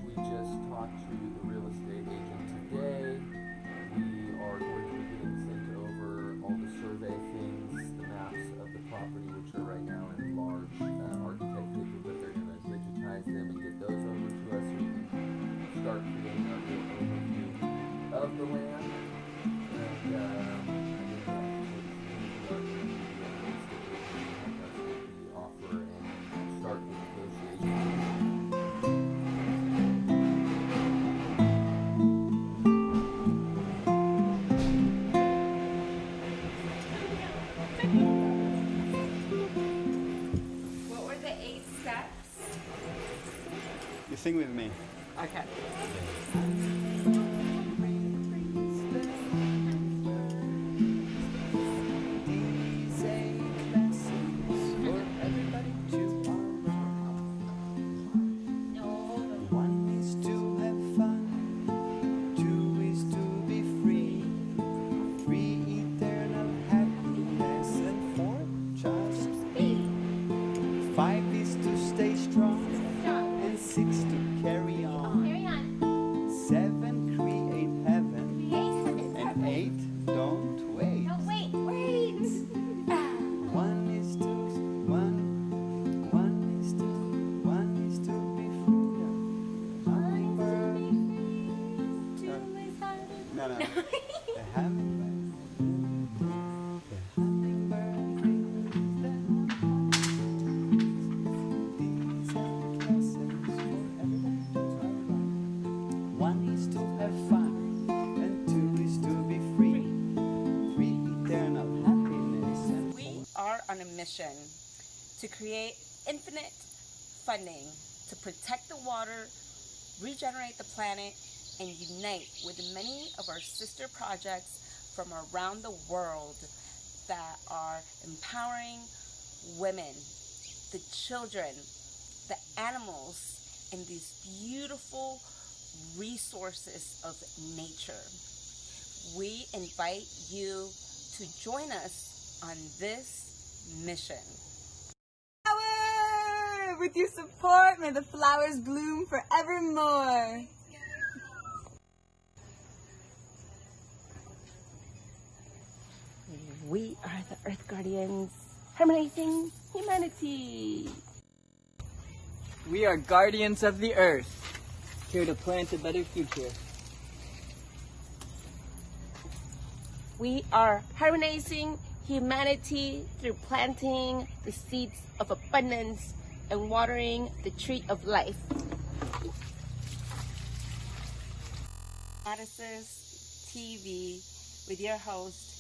We just talked to the real estate agent today. We are going to be getting sent over all the survey things, the maps of the property, which are right now in large architect paper, but they're going to digitize them and get those over to us so we can start creating our real overview of the land. Offer and start the negotiation. What were the 8 steps? You sing with me. Okay. These 8 lessons for everybody to follow. 1 is to have fun. 2 is to be free. 3 eternal happiness. And 4 just be. mission to create infinite funding to protect the water, regenerate the planet, and unite with many of our sister projects from around the world that are empowering women, the children, the animals, and these beautiful resources of nature. We invite you to join us on this mission. Flower! With your support, may the flowers bloom forevermore. We are the Earth Guardians, harmonizing humanity. We are guardians of the earth, here to plant a better future. We are harmonizing humanity through planting the seeds of abundance and watering the tree of life. Goddesses TV with your host,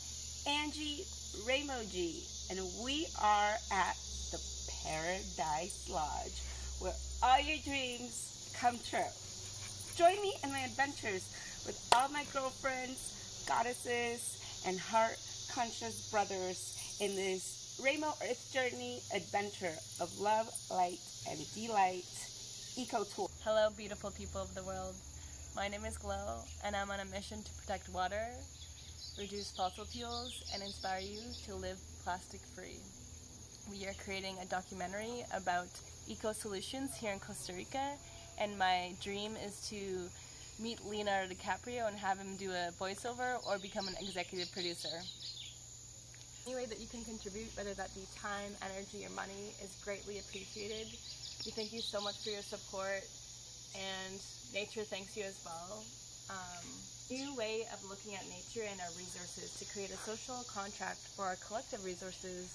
Angie Rainbow-G, and we are at the Paradise Lodge, where all your dreams come true. Join me in my adventures with all my girlfriends, goddesses, and heart-conscious brothers in this Rainbow Earth Journey adventure of love, light, and delight eco-tour. Hello, beautiful people of the world. My name is Glow, and I'm on a mission to protect water, reduce fossil fuels, and inspire you to live plastic-free. We are creating a documentary about eco-solutions here in Costa Rica, and my dream is to meet Leonardo DiCaprio and have him do a voiceover or become an executive producer. Any way that you can contribute, whether that be time, energy, or money, is greatly appreciated. We thank you so much for your support, and nature thanks you as well. New way of looking at nature and our resources to create a social contract for our collective resources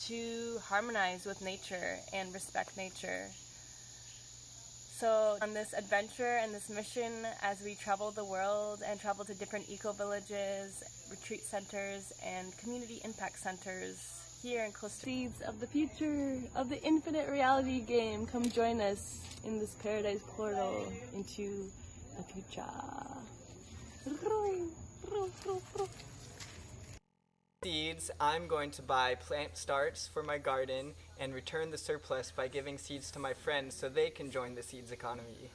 to harmonize with nature and respect nature. So on this adventure and this mission, as we travel the world and travel to different eco-villages, retreat centers, and community impact centers here in Costa Rica. Seeds of the future of the infinite reality game, come join us in this paradise portal into the future. Seeds, I'm going to buy plant starts for my garden and return the surplus by giving seeds to my friends so they can join the seeds economy.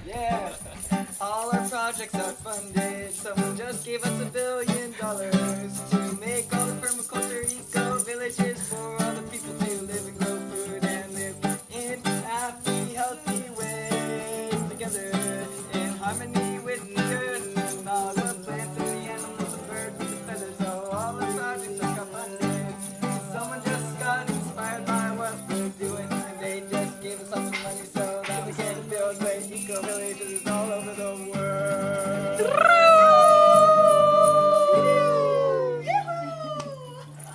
Yeah, all our projects are funded. Someone just gave us $1 billion to make all the permaculture eco-villages for all the people to live and grow food and live in happy, healthy ways together in harmony with nature and all the plants and the animals, the birds and the feathers. So all our projects are funded. Someone just got inspired by what we're doing, and they just gave us lots of money so that we can build great eco-villages all over the world.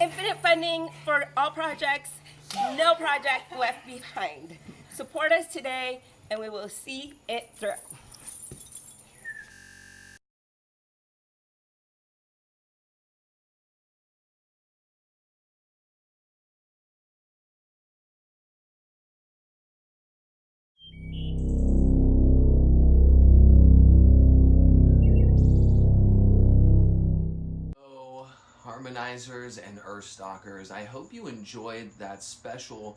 Infinite funding for all projects, no project left behind. Support us today and we will see it through. Harmonizers and Earthstockers, I hope you enjoyed that special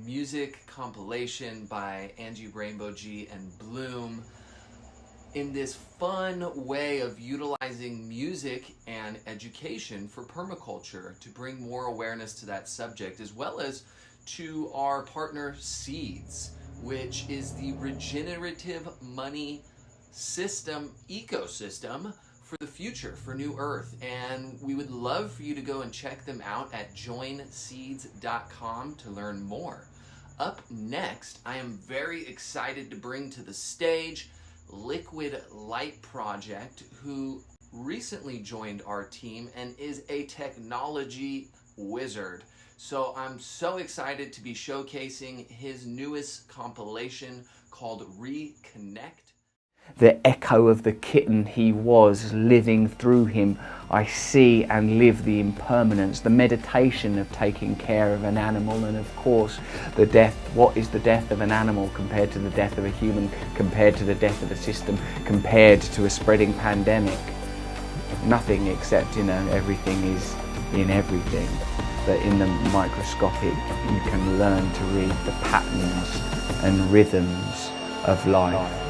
music compilation by Angie Rainbow-G and Bloom in this fun way of utilizing music and education for permaculture to bring more awareness to that subject, as well as to our partner Seeds, which is the regenerative money system ecosystem for the future, for New Earth. And we would love for you to go and check them out at joinseeds.com to learn more. Up next, I am very excited to bring to the stage Liquid Light Project, who recently joined our team and is a technology wizard. So I'm so excited to be showcasing his newest compilation called Reconnect. The echo of the kitten he was living through him. I see and live the impermanence, the meditation of taking care of an animal, and of course the death. What is the death of an animal compared to the death of a human, compared to the death of a system, compared to a spreading pandemic? Nothing, except, you know, everything is in everything. But in the microscopic, you can learn to read the patterns and rhythms of life.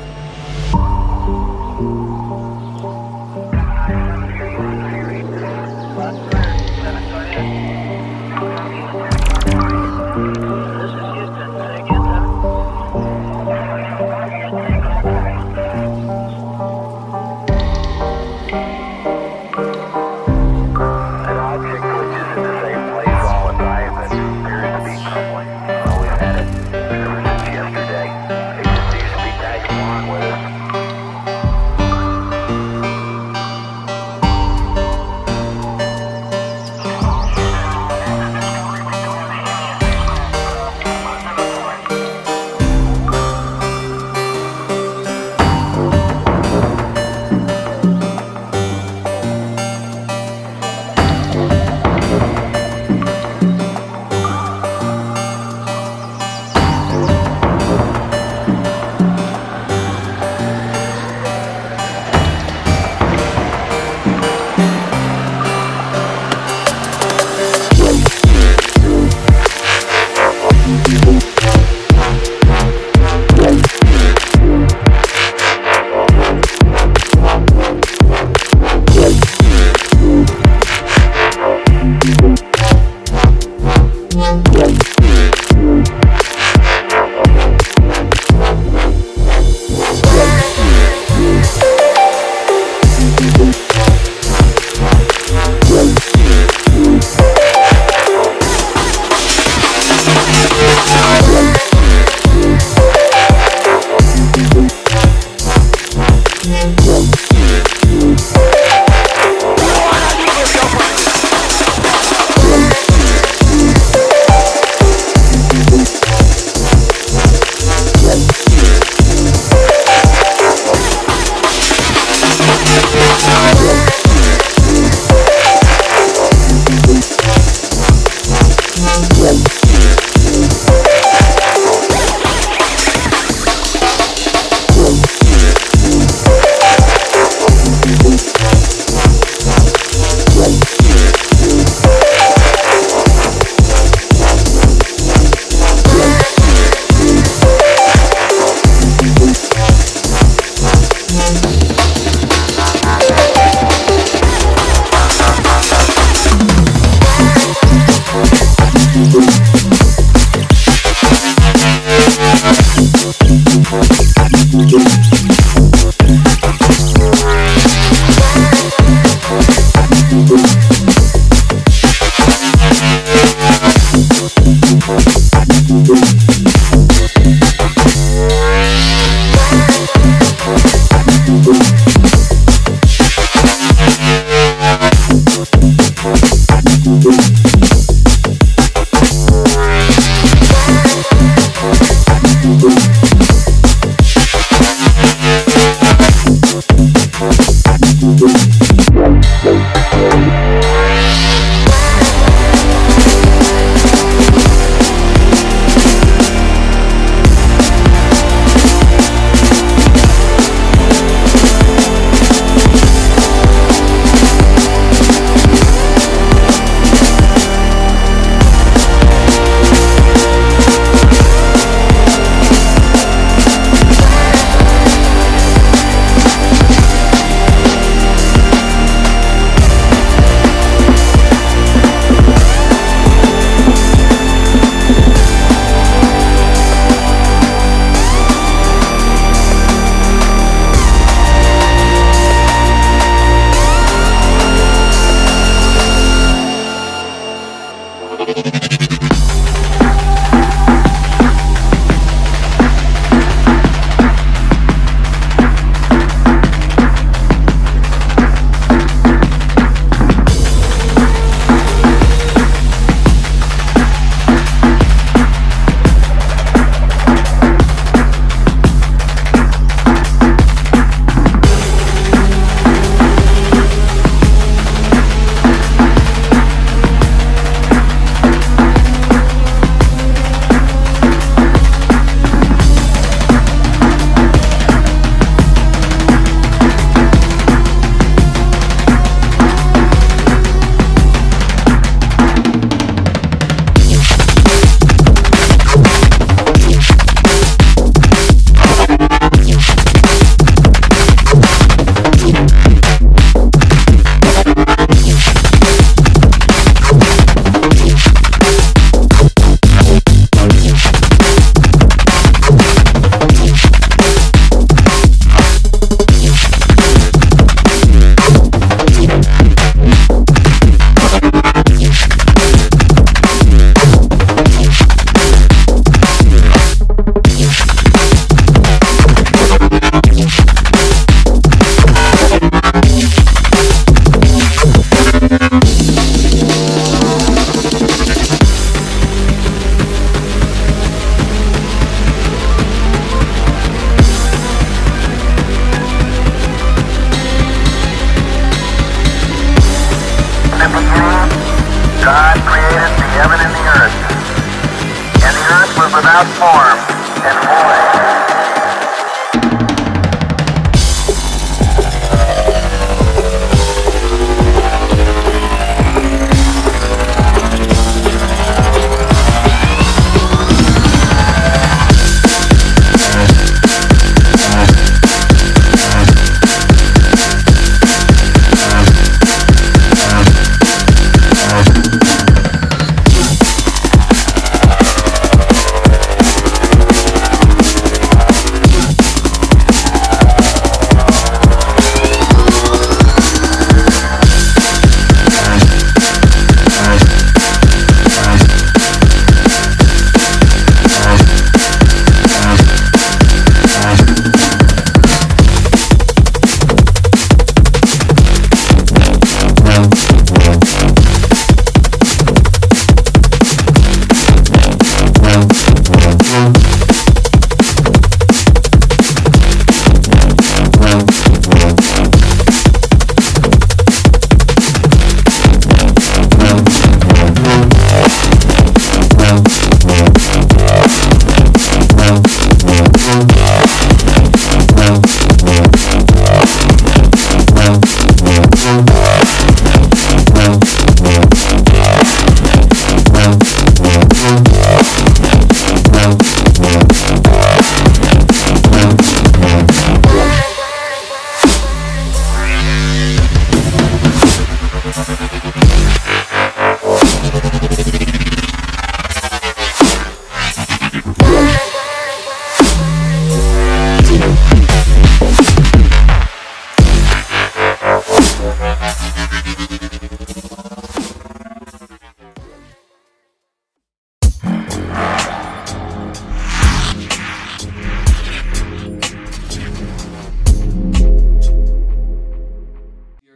outform and void.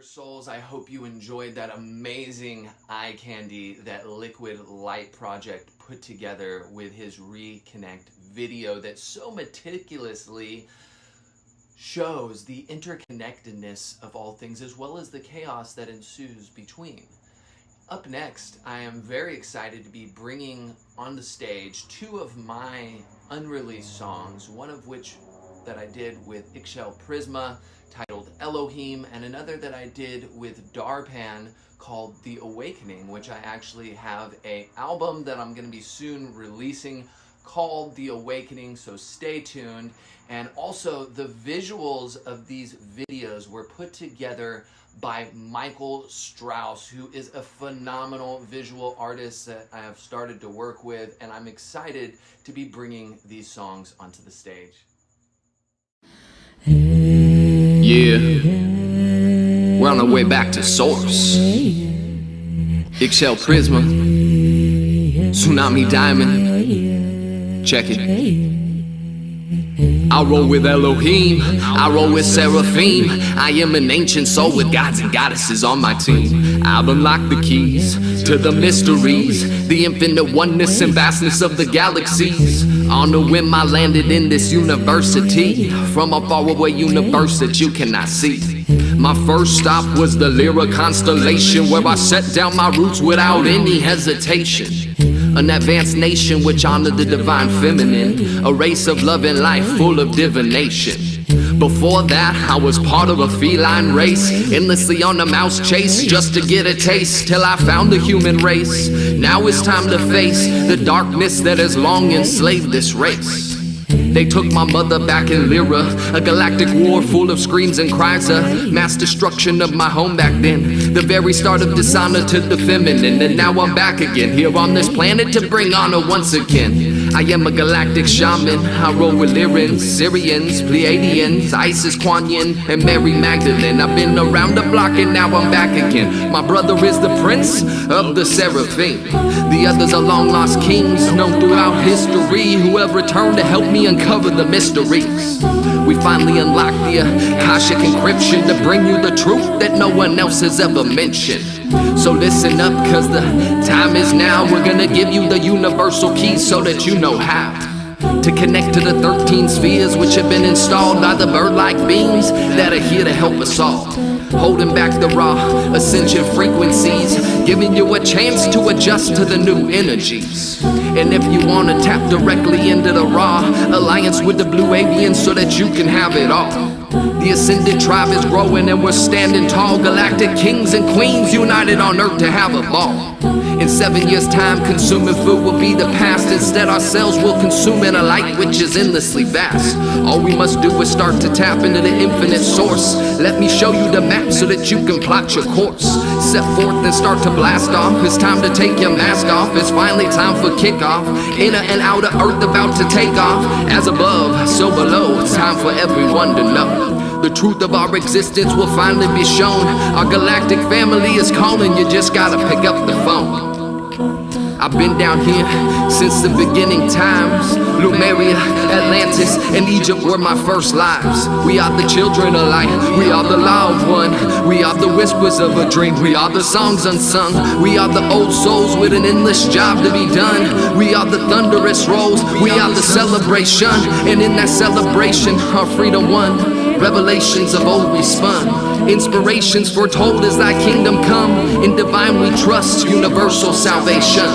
Souls, I hope you enjoyed that amazing eye candy that Liquid Light Project put together with his Reconnect video that so meticulously shows the interconnectedness of all things as well as the chaos that ensues between. Up next, I am very excited to be bringing on the stage two of my unreleased songs, one of which that I did with Ixchel Prisma titled Elohim, and another that I did with Darpan called The Awakening, which I actually have an album that I'm going to be soon releasing called The Awakening, so stay tuned. And also the visuals of these videos were put together by Michael Strauss, who is a phenomenal visual artist that I have started to work with, and I'm excited to be bringing these songs onto the stage. Yeah, we're on our way back to source. Ixchel Prisma, Tsunami Diamond, check it. I roll with Elohim, I roll with Seraphim. I am an ancient soul with gods and goddesses on my team. I've unlocked the keys to the mysteries, the infinite oneness and vastness of the galaxies. On the whim I landed in this university, from a faraway universe that you cannot see. My first stop was the Lyra constellation, where I set down my roots without any hesitation. An advanced nation which honored the divine feminine, a race of love and life full of divination. Before that, I was part of a feline race, endlessly on a mouse chase just to get a taste, till I found the human race. Now it's time to face the darkness that has long enslaved this race. They took my mother back in Lyra, a galactic war full of screams and cries, a mass destruction of my home back then, the very start of dishonor to the feminine. And now I'm back again, here on this planet to bring honor once again. I am a galactic shaman, I roll with Lyrans, Syrians, Pleiadians, Isis, Kuan Yin, and Mary Magdalene. I've been around the block and now I'm back again. My brother is the prince of the Seraphim. The others are long lost kings, known throughout history, who have returned to help me uncover the mysteries. We finally unlocked the Akashic encryption to bring you the truth that no one else has ever mentioned. So listen up, cause the time is now. We're gonna give you the universal keys so that you know how to connect to the 13 spheres which have been installed by the bird-like beings that are here to help us all. holding back the raw ascension frequencies, giving you a chance to adjust to the new energies. And if you wanna tap directly into the raw alliance with the blue avians so that you can have it all. The ascended tribe is growing and we're standing tall. Galactic kings and queens united on earth to have a ball. In 7 years' time, consuming food will be the past. Instead, our cells will consume in a light which is endlessly vast. All we must do is start to tap into the infinite source. Let me show you the map so that you can plot your course. Set forth and start to blast off. It's time to take your mask off. It's finally time for kickoff. Inner and outer earth about to take off. As above, so below, it's time for everyone to know. The truth of our existence will finally be shown. Our galactic family is calling, you just gotta pick up the phone. I've been down here since the beginning times. Lemuria, Atlantis, and Egypt were my first lives. We are the children of light, we are the law of one. We are the whispers of a dream, we are the songs unsung. We are the old souls with an endless job to be done. We are the thunderous rolls, we are the celebration. And in that celebration, our freedom won. Revelations of old we spun. Inspirations foretold as thy kingdom come. In divine we trust, universal salvation.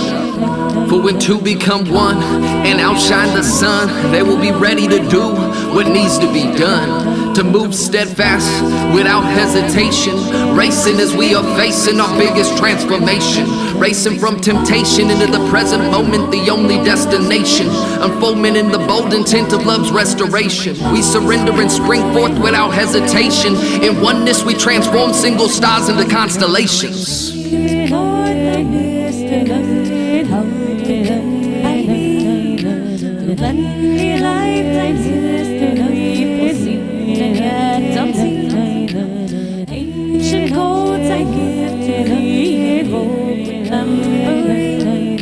For when two become one and outshine the sun, they will be ready to do what needs to be done. To move steadfast without hesitation, racing as we are facing our biggest transformation. Racing from temptation into the present moment, the only destination. Unfoldment in the bold intent of love's restoration. We surrender and spring forth without hesitation. In oneness we transform single stars into constellations. Many lifetimes history proceeding yet unseen. Ancient codes I give to thee, evoke remembering.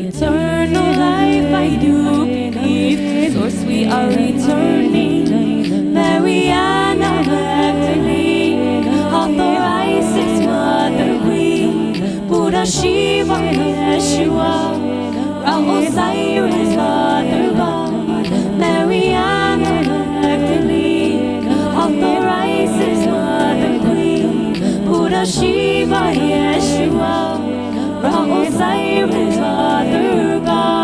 Eternal life I do believe, source we are returning. Mariana Magdalene, authorizes Mother Queen, Buddha Shiva Yeshua, Ra Osiris Father God, Mariana Magdalene, authorizes Mother Queen, Buddha Shiva Yeshua, Ra Osiris Father God.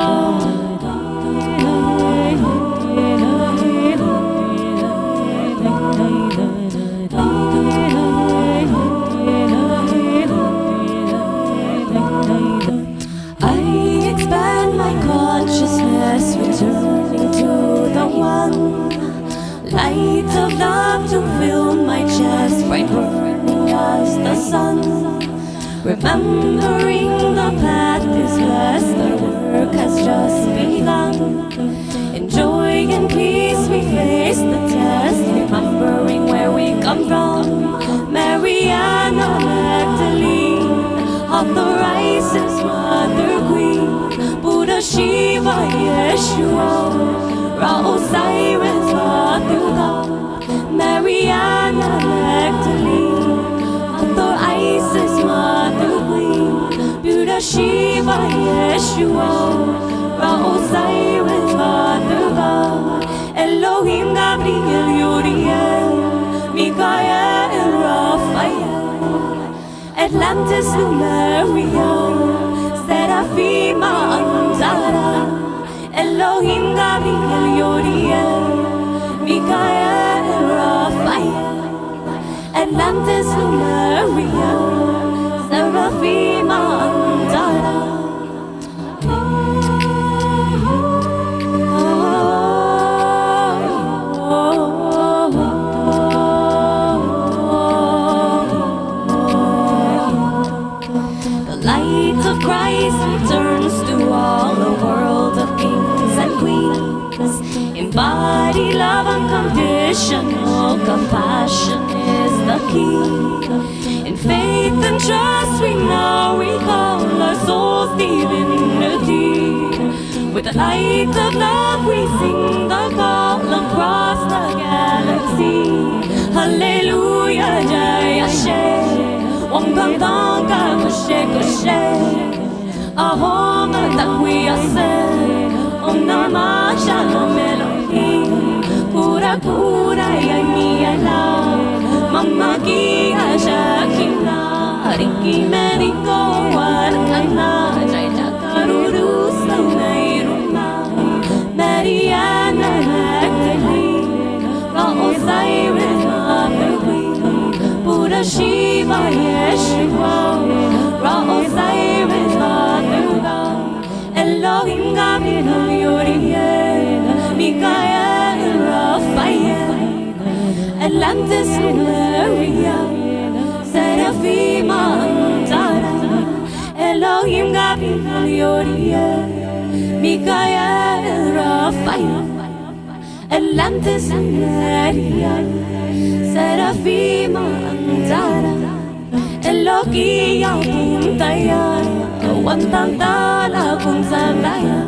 I expand my consciousness, returning to the one. Light of love to fill my chest, bright burning as the sun. Remembering the path is blessed, the work has just begun. In joy and peace we face the test, remembering where we come from. Mariana Magdalene, authorizes Mother Queen, Buddha Shiva Yeshua, Ra Osiris Father God, Mariana Magdalene, authorizes Mother Queen, Buddha Shiva Yeshua, Ra Osiris Father God, Elohim Gabriel Uriel, Mikael Raphael, Atlantis Lemuria, Seraphim Andara, Elohim Gabriel Uriel, Mikael Raphael, Atlantis Lemuria, Seraphim Andara. Returns to all a world of kings and queens. Embody love, unconditional compassion is the key. In faith and trust we now recall our soul's divinity. With the light of love we sing the call across the galaxy. Hallelujah, Jai Ashe, Om Ganga Koshe Koshe. Ahom Takwiyase, Om Namah Shalom Elohim, Pura Pura Yami Allah, Mama Gia Riki meriko warkana Jaya karuru sanairuna Mariana Magdalene Ra Osiris Mother Buddha Shiva Yeshua Ra Osiris Mother Elohim Gabriel Uriel Mikael Raphael Atlantis Maria Seraphim Antara Elohim Gabriel Uriel Mikael Raphael Atlantis Maria Seraphim Antara Elogia Puntaya Wantantala Kunsandaya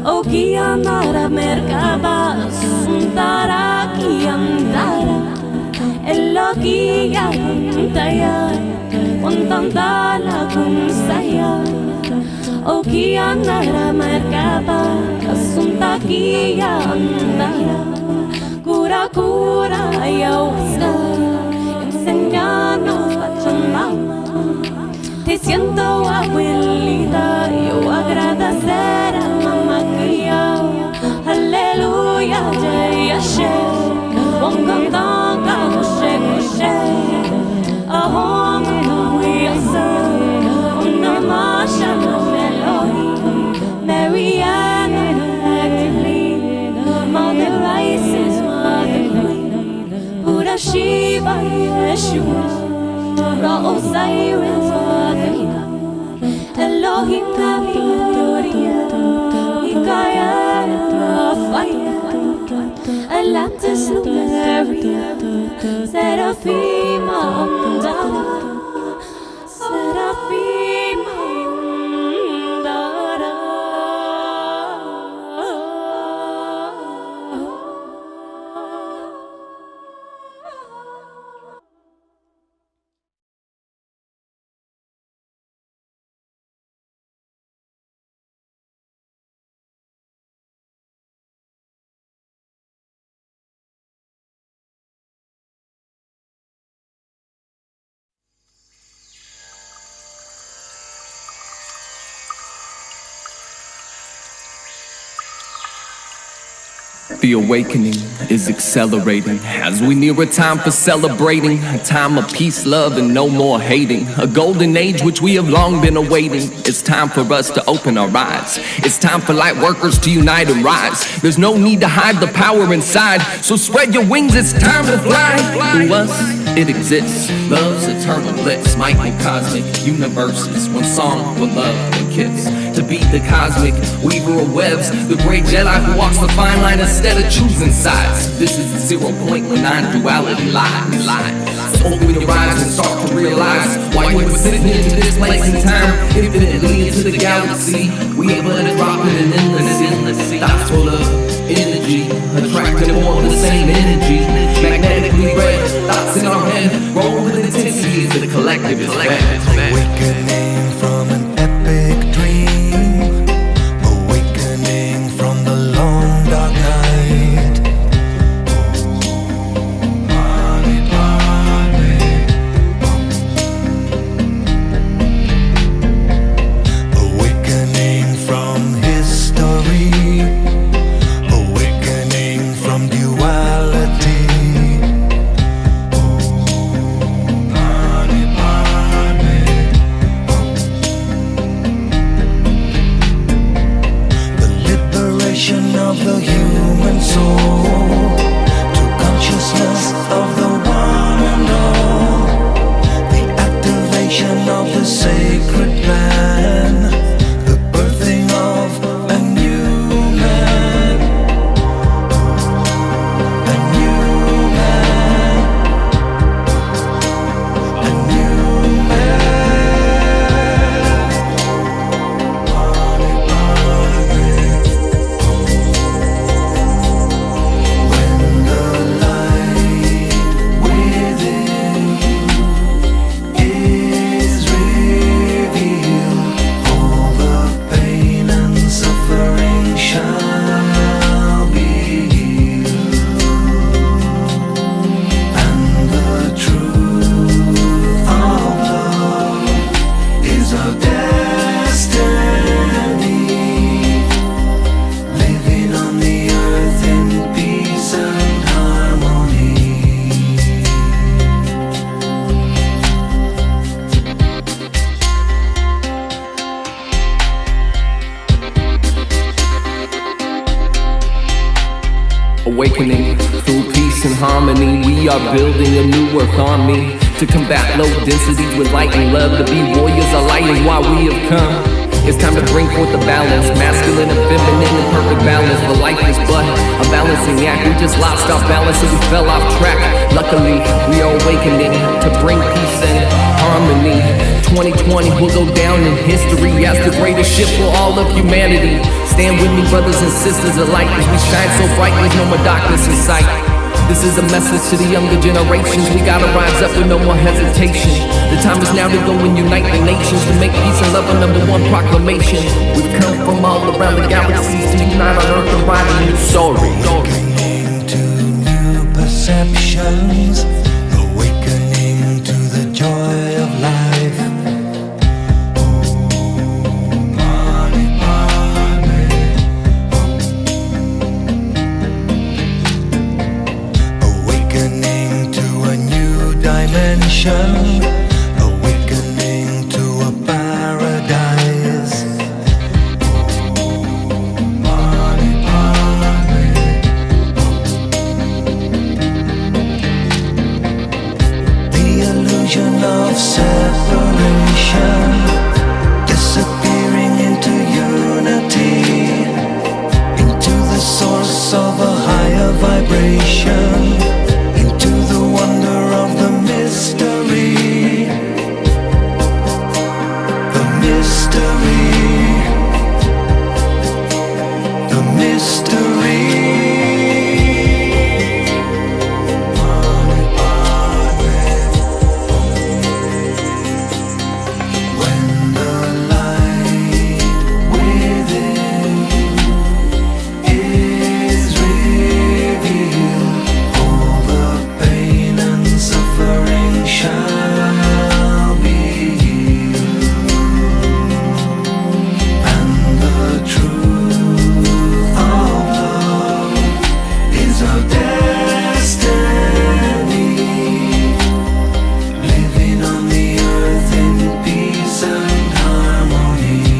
Okianara Merkabas Suntara Kiandara Elogia Puntaya Wantantala Kunsaya Okianara Merkabas Suntakia Andara Cura Cura Ayahuasca Enseñanos Pachamama Te siento abuelita, yo agradecer a mamá criada. Aleluya, Jai Hashem, Wongandanga, Moshe Moshe. Ahom Yasa, Namah Shalom Elohim, Mariana Magdalene, Mother Isis, Mother Queen, Buddha Shiva Yeshua. Ra Osiris Elohim Gabriel Mikael Raphael Atlantis Maria Seraphim Amdara Seraphim Amdara The awakening is accelerating as we near a time for celebrating, a time of peace, love, and no more hating. A golden age which we have long been awaiting. It's time for us to open our eyes. It's time for light workers to unite and rise. There's no need to hide the power inside, so spread your wings, it's time to fly. Through us, it exists. Love's eternal bliss, microcosmic universes. One song for love and kiss. To be the cosmic weaver of webs, the great Jedi who walks the fine line instead of choosing sides. This is the 0 point where non-duality lies. So open your eyes and start to realize why you were sitting into this place in time, infinitely into the galaxy. We able to drop in an endless sea. Thoughts full of energy, attracting more of the same energy. Magnetically red, thoughts in our head, roll with intensity as the collective is fed. Awakening from an epic dream, awakening from the long dark night. Awakening from history, awakening from duality. Awakening through peace and harmony. We are building a new earth army to combat low densities with light and love. To be warriors of light is why we have come. It's time to bring forth the balance, masculine and feminine in perfect balance. For life is but a balancing act. We just lost our balance and we fell off track. Luckily, we are awakening to bring peace and harmony. 2020 will go down in history as the greatest shift for all of humanity. Stand with me, brothers and sisters alike, as we shine so bright, there's no more darkness in sight. This is a message to the younger generations. We gotta rise up with no more hesitation. The time is now to go and unite the nations, to make peace and love a #1 proclamation. We've come from all around the galaxies to unite on Earth and write a new story. Awakening to new perceptions, awakening to the joy of life. Awakening to a new dimension, awakening to a paradise. The illusion of separation, disappearing into unity, into the source of a higher vibration, into the wonder of the mystery, the mystery, the mystery. When the light within is revealed, all the pain and suffering shall be healed, and the truth of love is our destiny, living on the earth in peace and harmony.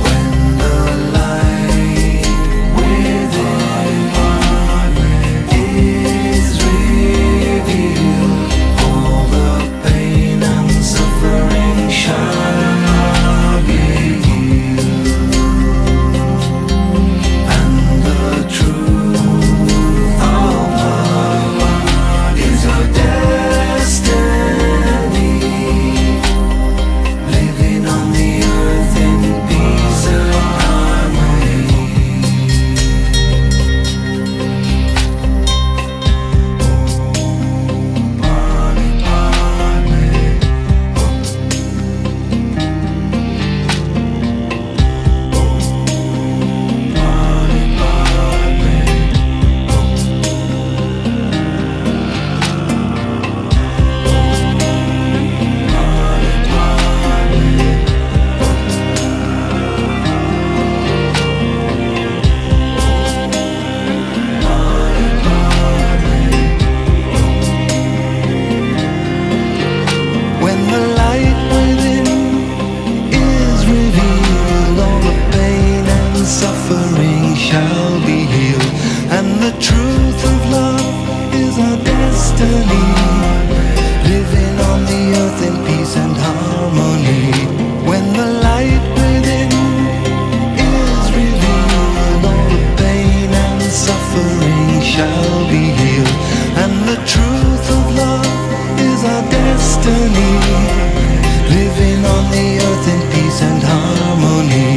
When the light within is revealed, all the pain and suffering shall be healed, and the truth of love is our destiny, living on the earth in peace and harmony. When the light within is revealed, all the pain and suffering shall be healed, and the truth of love is our destiny, living on the earth in peace and harmony. When the light within is revealed, all the pain and suffering shall be healed, and the truth of love is our destiny, living on the earth in peace and harmony.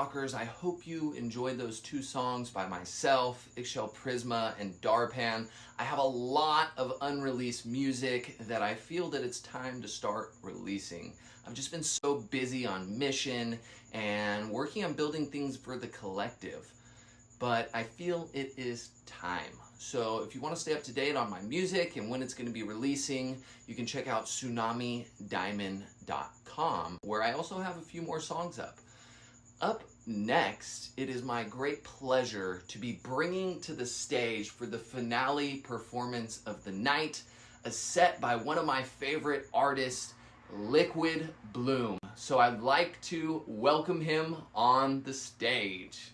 Earthstockers. I hope you enjoyed those 2 songs by myself, Eggshell Prisma and Darpan. I have a lot of unreleased music that I feel that it's time to start releasing. I've just been so busy on mission and working on building things for the collective, but I feel it is time. So if you want to stay up to date on my music and when it's going to be releasing, you can check out tsunamidiamond.com, where I also have a few more songs up. Up next, it is my great pleasure to be bringing to the stage for the finale performance of the night, a set by one of my favorite artists, Liquid Bloom. So I'd like to welcome him on the stage.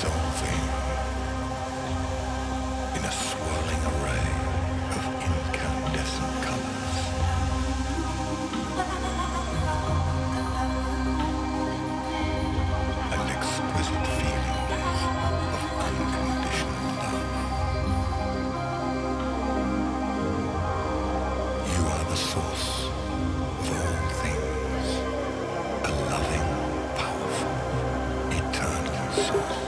dissolving in a swirling array of incandescent colors. And exquisite feelings of unconditional love. You are the source of all things, a loving, powerful, eternal source.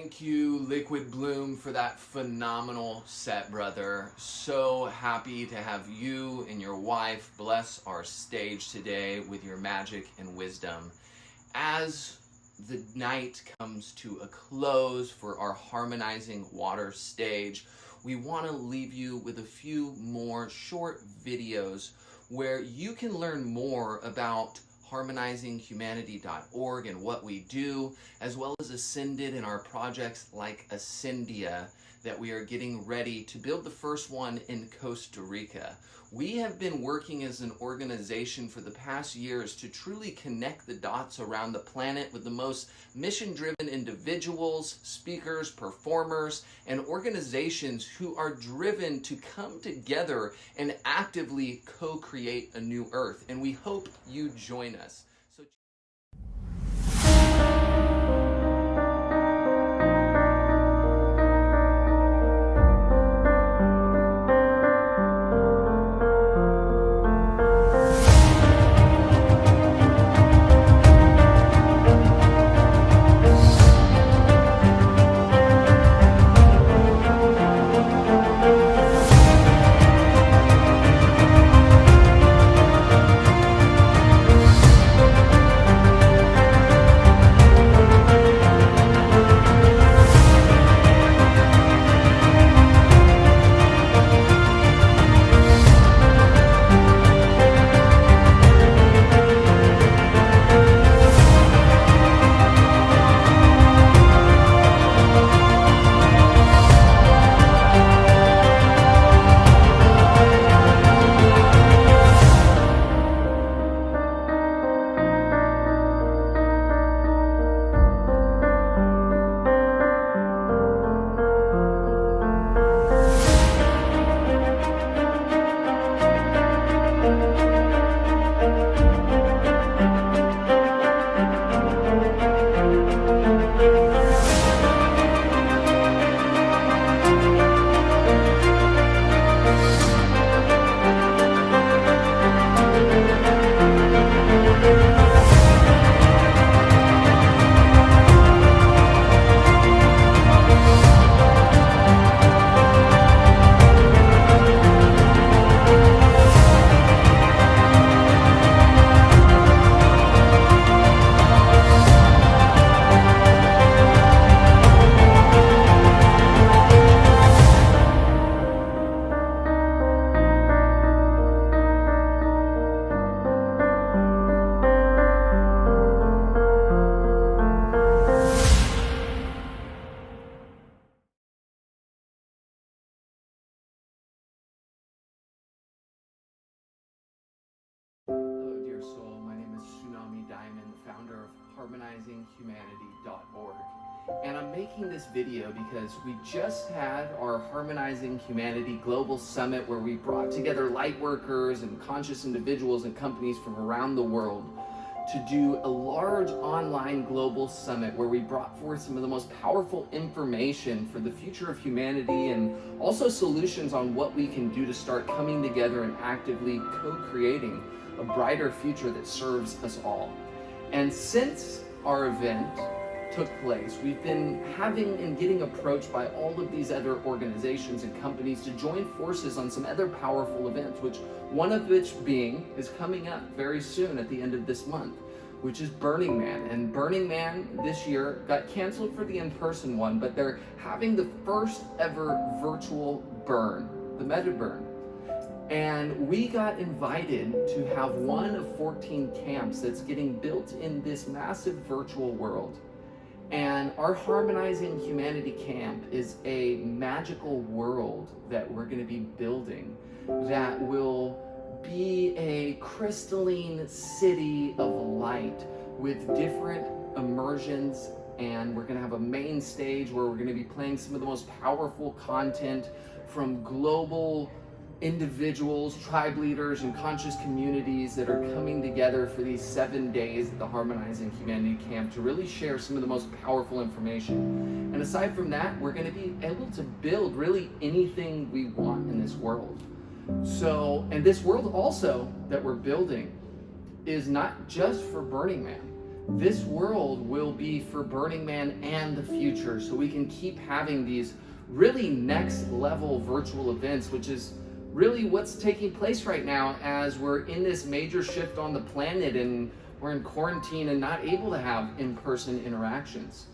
Thank you, Liquid Bloom, for that phenomenal set, brother. So happy to have you and your wife bless our stage today with your magic and wisdom. As the night comes to a close for our Harmonizing Water stage, we want to leave you with a few more short videos where you can learn more about harmonizinghumanity.org and what we do, as well as Ascended and our projects like Ascendia that we are getting ready to build the first one in Costa Rica. We have been working as an organization for the past years to truly connect the dots around the planet with the most mission-driven individuals, speakers, performers, and organizations who are driven to come together and actively co-create a new Earth. And we hope you join us. Harmonizinghumanity.org. And I'm making this video because we just had our Harmonizing Humanity Global Summit where we brought together light workers and conscious individuals and companies from around the world to do a large online global summit where we brought forth some of the most powerful information for the future of humanity and also solutions on what we can do to start coming together and actively co-creating a brighter future that serves us all. And since our event took place, we've been having and getting approached by all of these other organizations and companies to join forces on some other powerful events, which one of which being is coming up very soon at the end of this month, which is Burning Man. And Burning Man this year got canceled for the in-person one, but they're having the first ever virtual burn, the Meta Burn. And we got invited to have one of 14 camps that's getting built in this massive virtual world. And our Harmonizing Humanity camp is a magical world that we're going to be building that will be a crystalline city of light with different immersions. And we're going to have a main stage where we're going to be playing some of the most powerful content from global individuals, tribe leaders, and conscious communities that are coming together for these 7 days at the Harmonizing Humanity Camp to really share some of the most powerful information. And aside from that, we're going to be able to build really anything we want in this world. And this world also that we're building is not just for Burning Man. this world will be for Burning Man and the future, so we can keep having these really next level virtual events, which is really what's taking place right now as we're in this major shift on the planet and we're in quarantine and not able to have in-person interactions.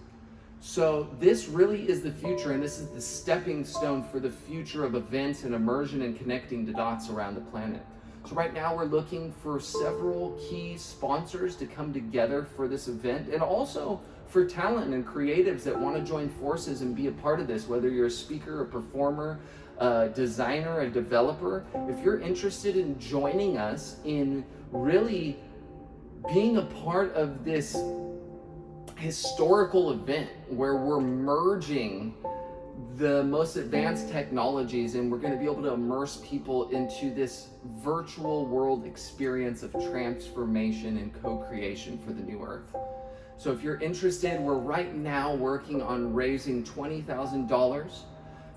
So this really is the future, and this is the stepping stone for the future of events and immersion and connecting the dots around the planet. So right now we're looking for several key sponsors to come together for this event, and also for talent and creatives that want to join forces and be a part of this, whether you're a speaker, a performer, a designer, a developer. If you're interested in joining us in really being a part of this historical event where we're merging the most advanced technologies, and we're going to be able to immerse people into this virtual world experience of transformation and co-creation for the new Earth. So if you're interested, we're right now working on raising $20,000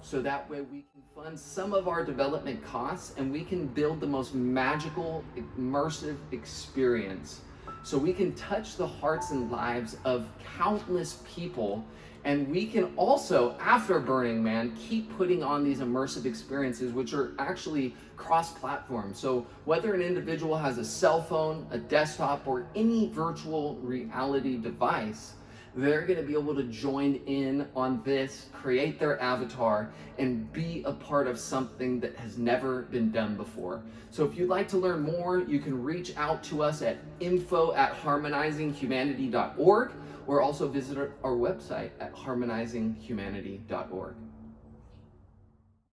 so that way we can fund some of our development costs and we can build the most magical, immersive experience. So we can touch the hearts and lives of countless people, and we can also, after Burning Man, keep putting on these immersive experiences, which are actually cross-platform. So whether an individual has a cell phone, a desktop, or any virtual reality device, they're going to be able to join in on this, create their avatar, and be a part of something that has never been done before. So if you'd like to learn more, you can reach out to us at info@harmonizinghumanity.org, or also visit our website at harmonizinghumanity.org.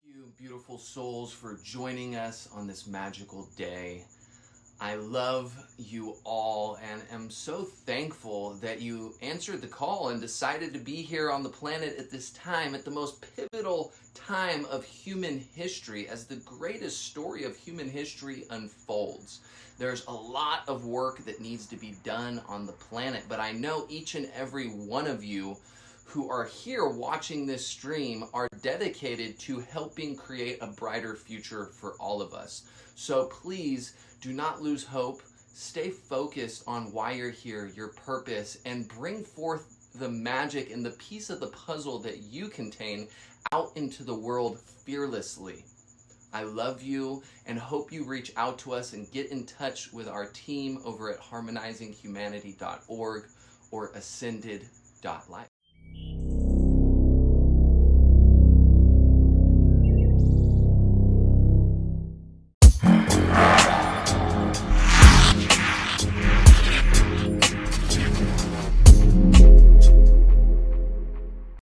Thank you, beautiful souls, for joining us on this magical day. I love you all and am so thankful that you answered the call and decided to be here on the planet at this time, at the most pivotal time of human history, as the greatest story of human history unfolds. There's a lot of work that needs to be done on the planet, but I know each and every one of you who are here watching this stream are dedicated to helping create a brighter future for all of us. So please do not lose hope. Stay focused on why you're here, your purpose, and bring forth the magic and the piece of the puzzle that you contain out into the world fearlessly. I love you and hope you reach out to us and get in touch with our team over at harmonizinghumanity.org or ascended.life.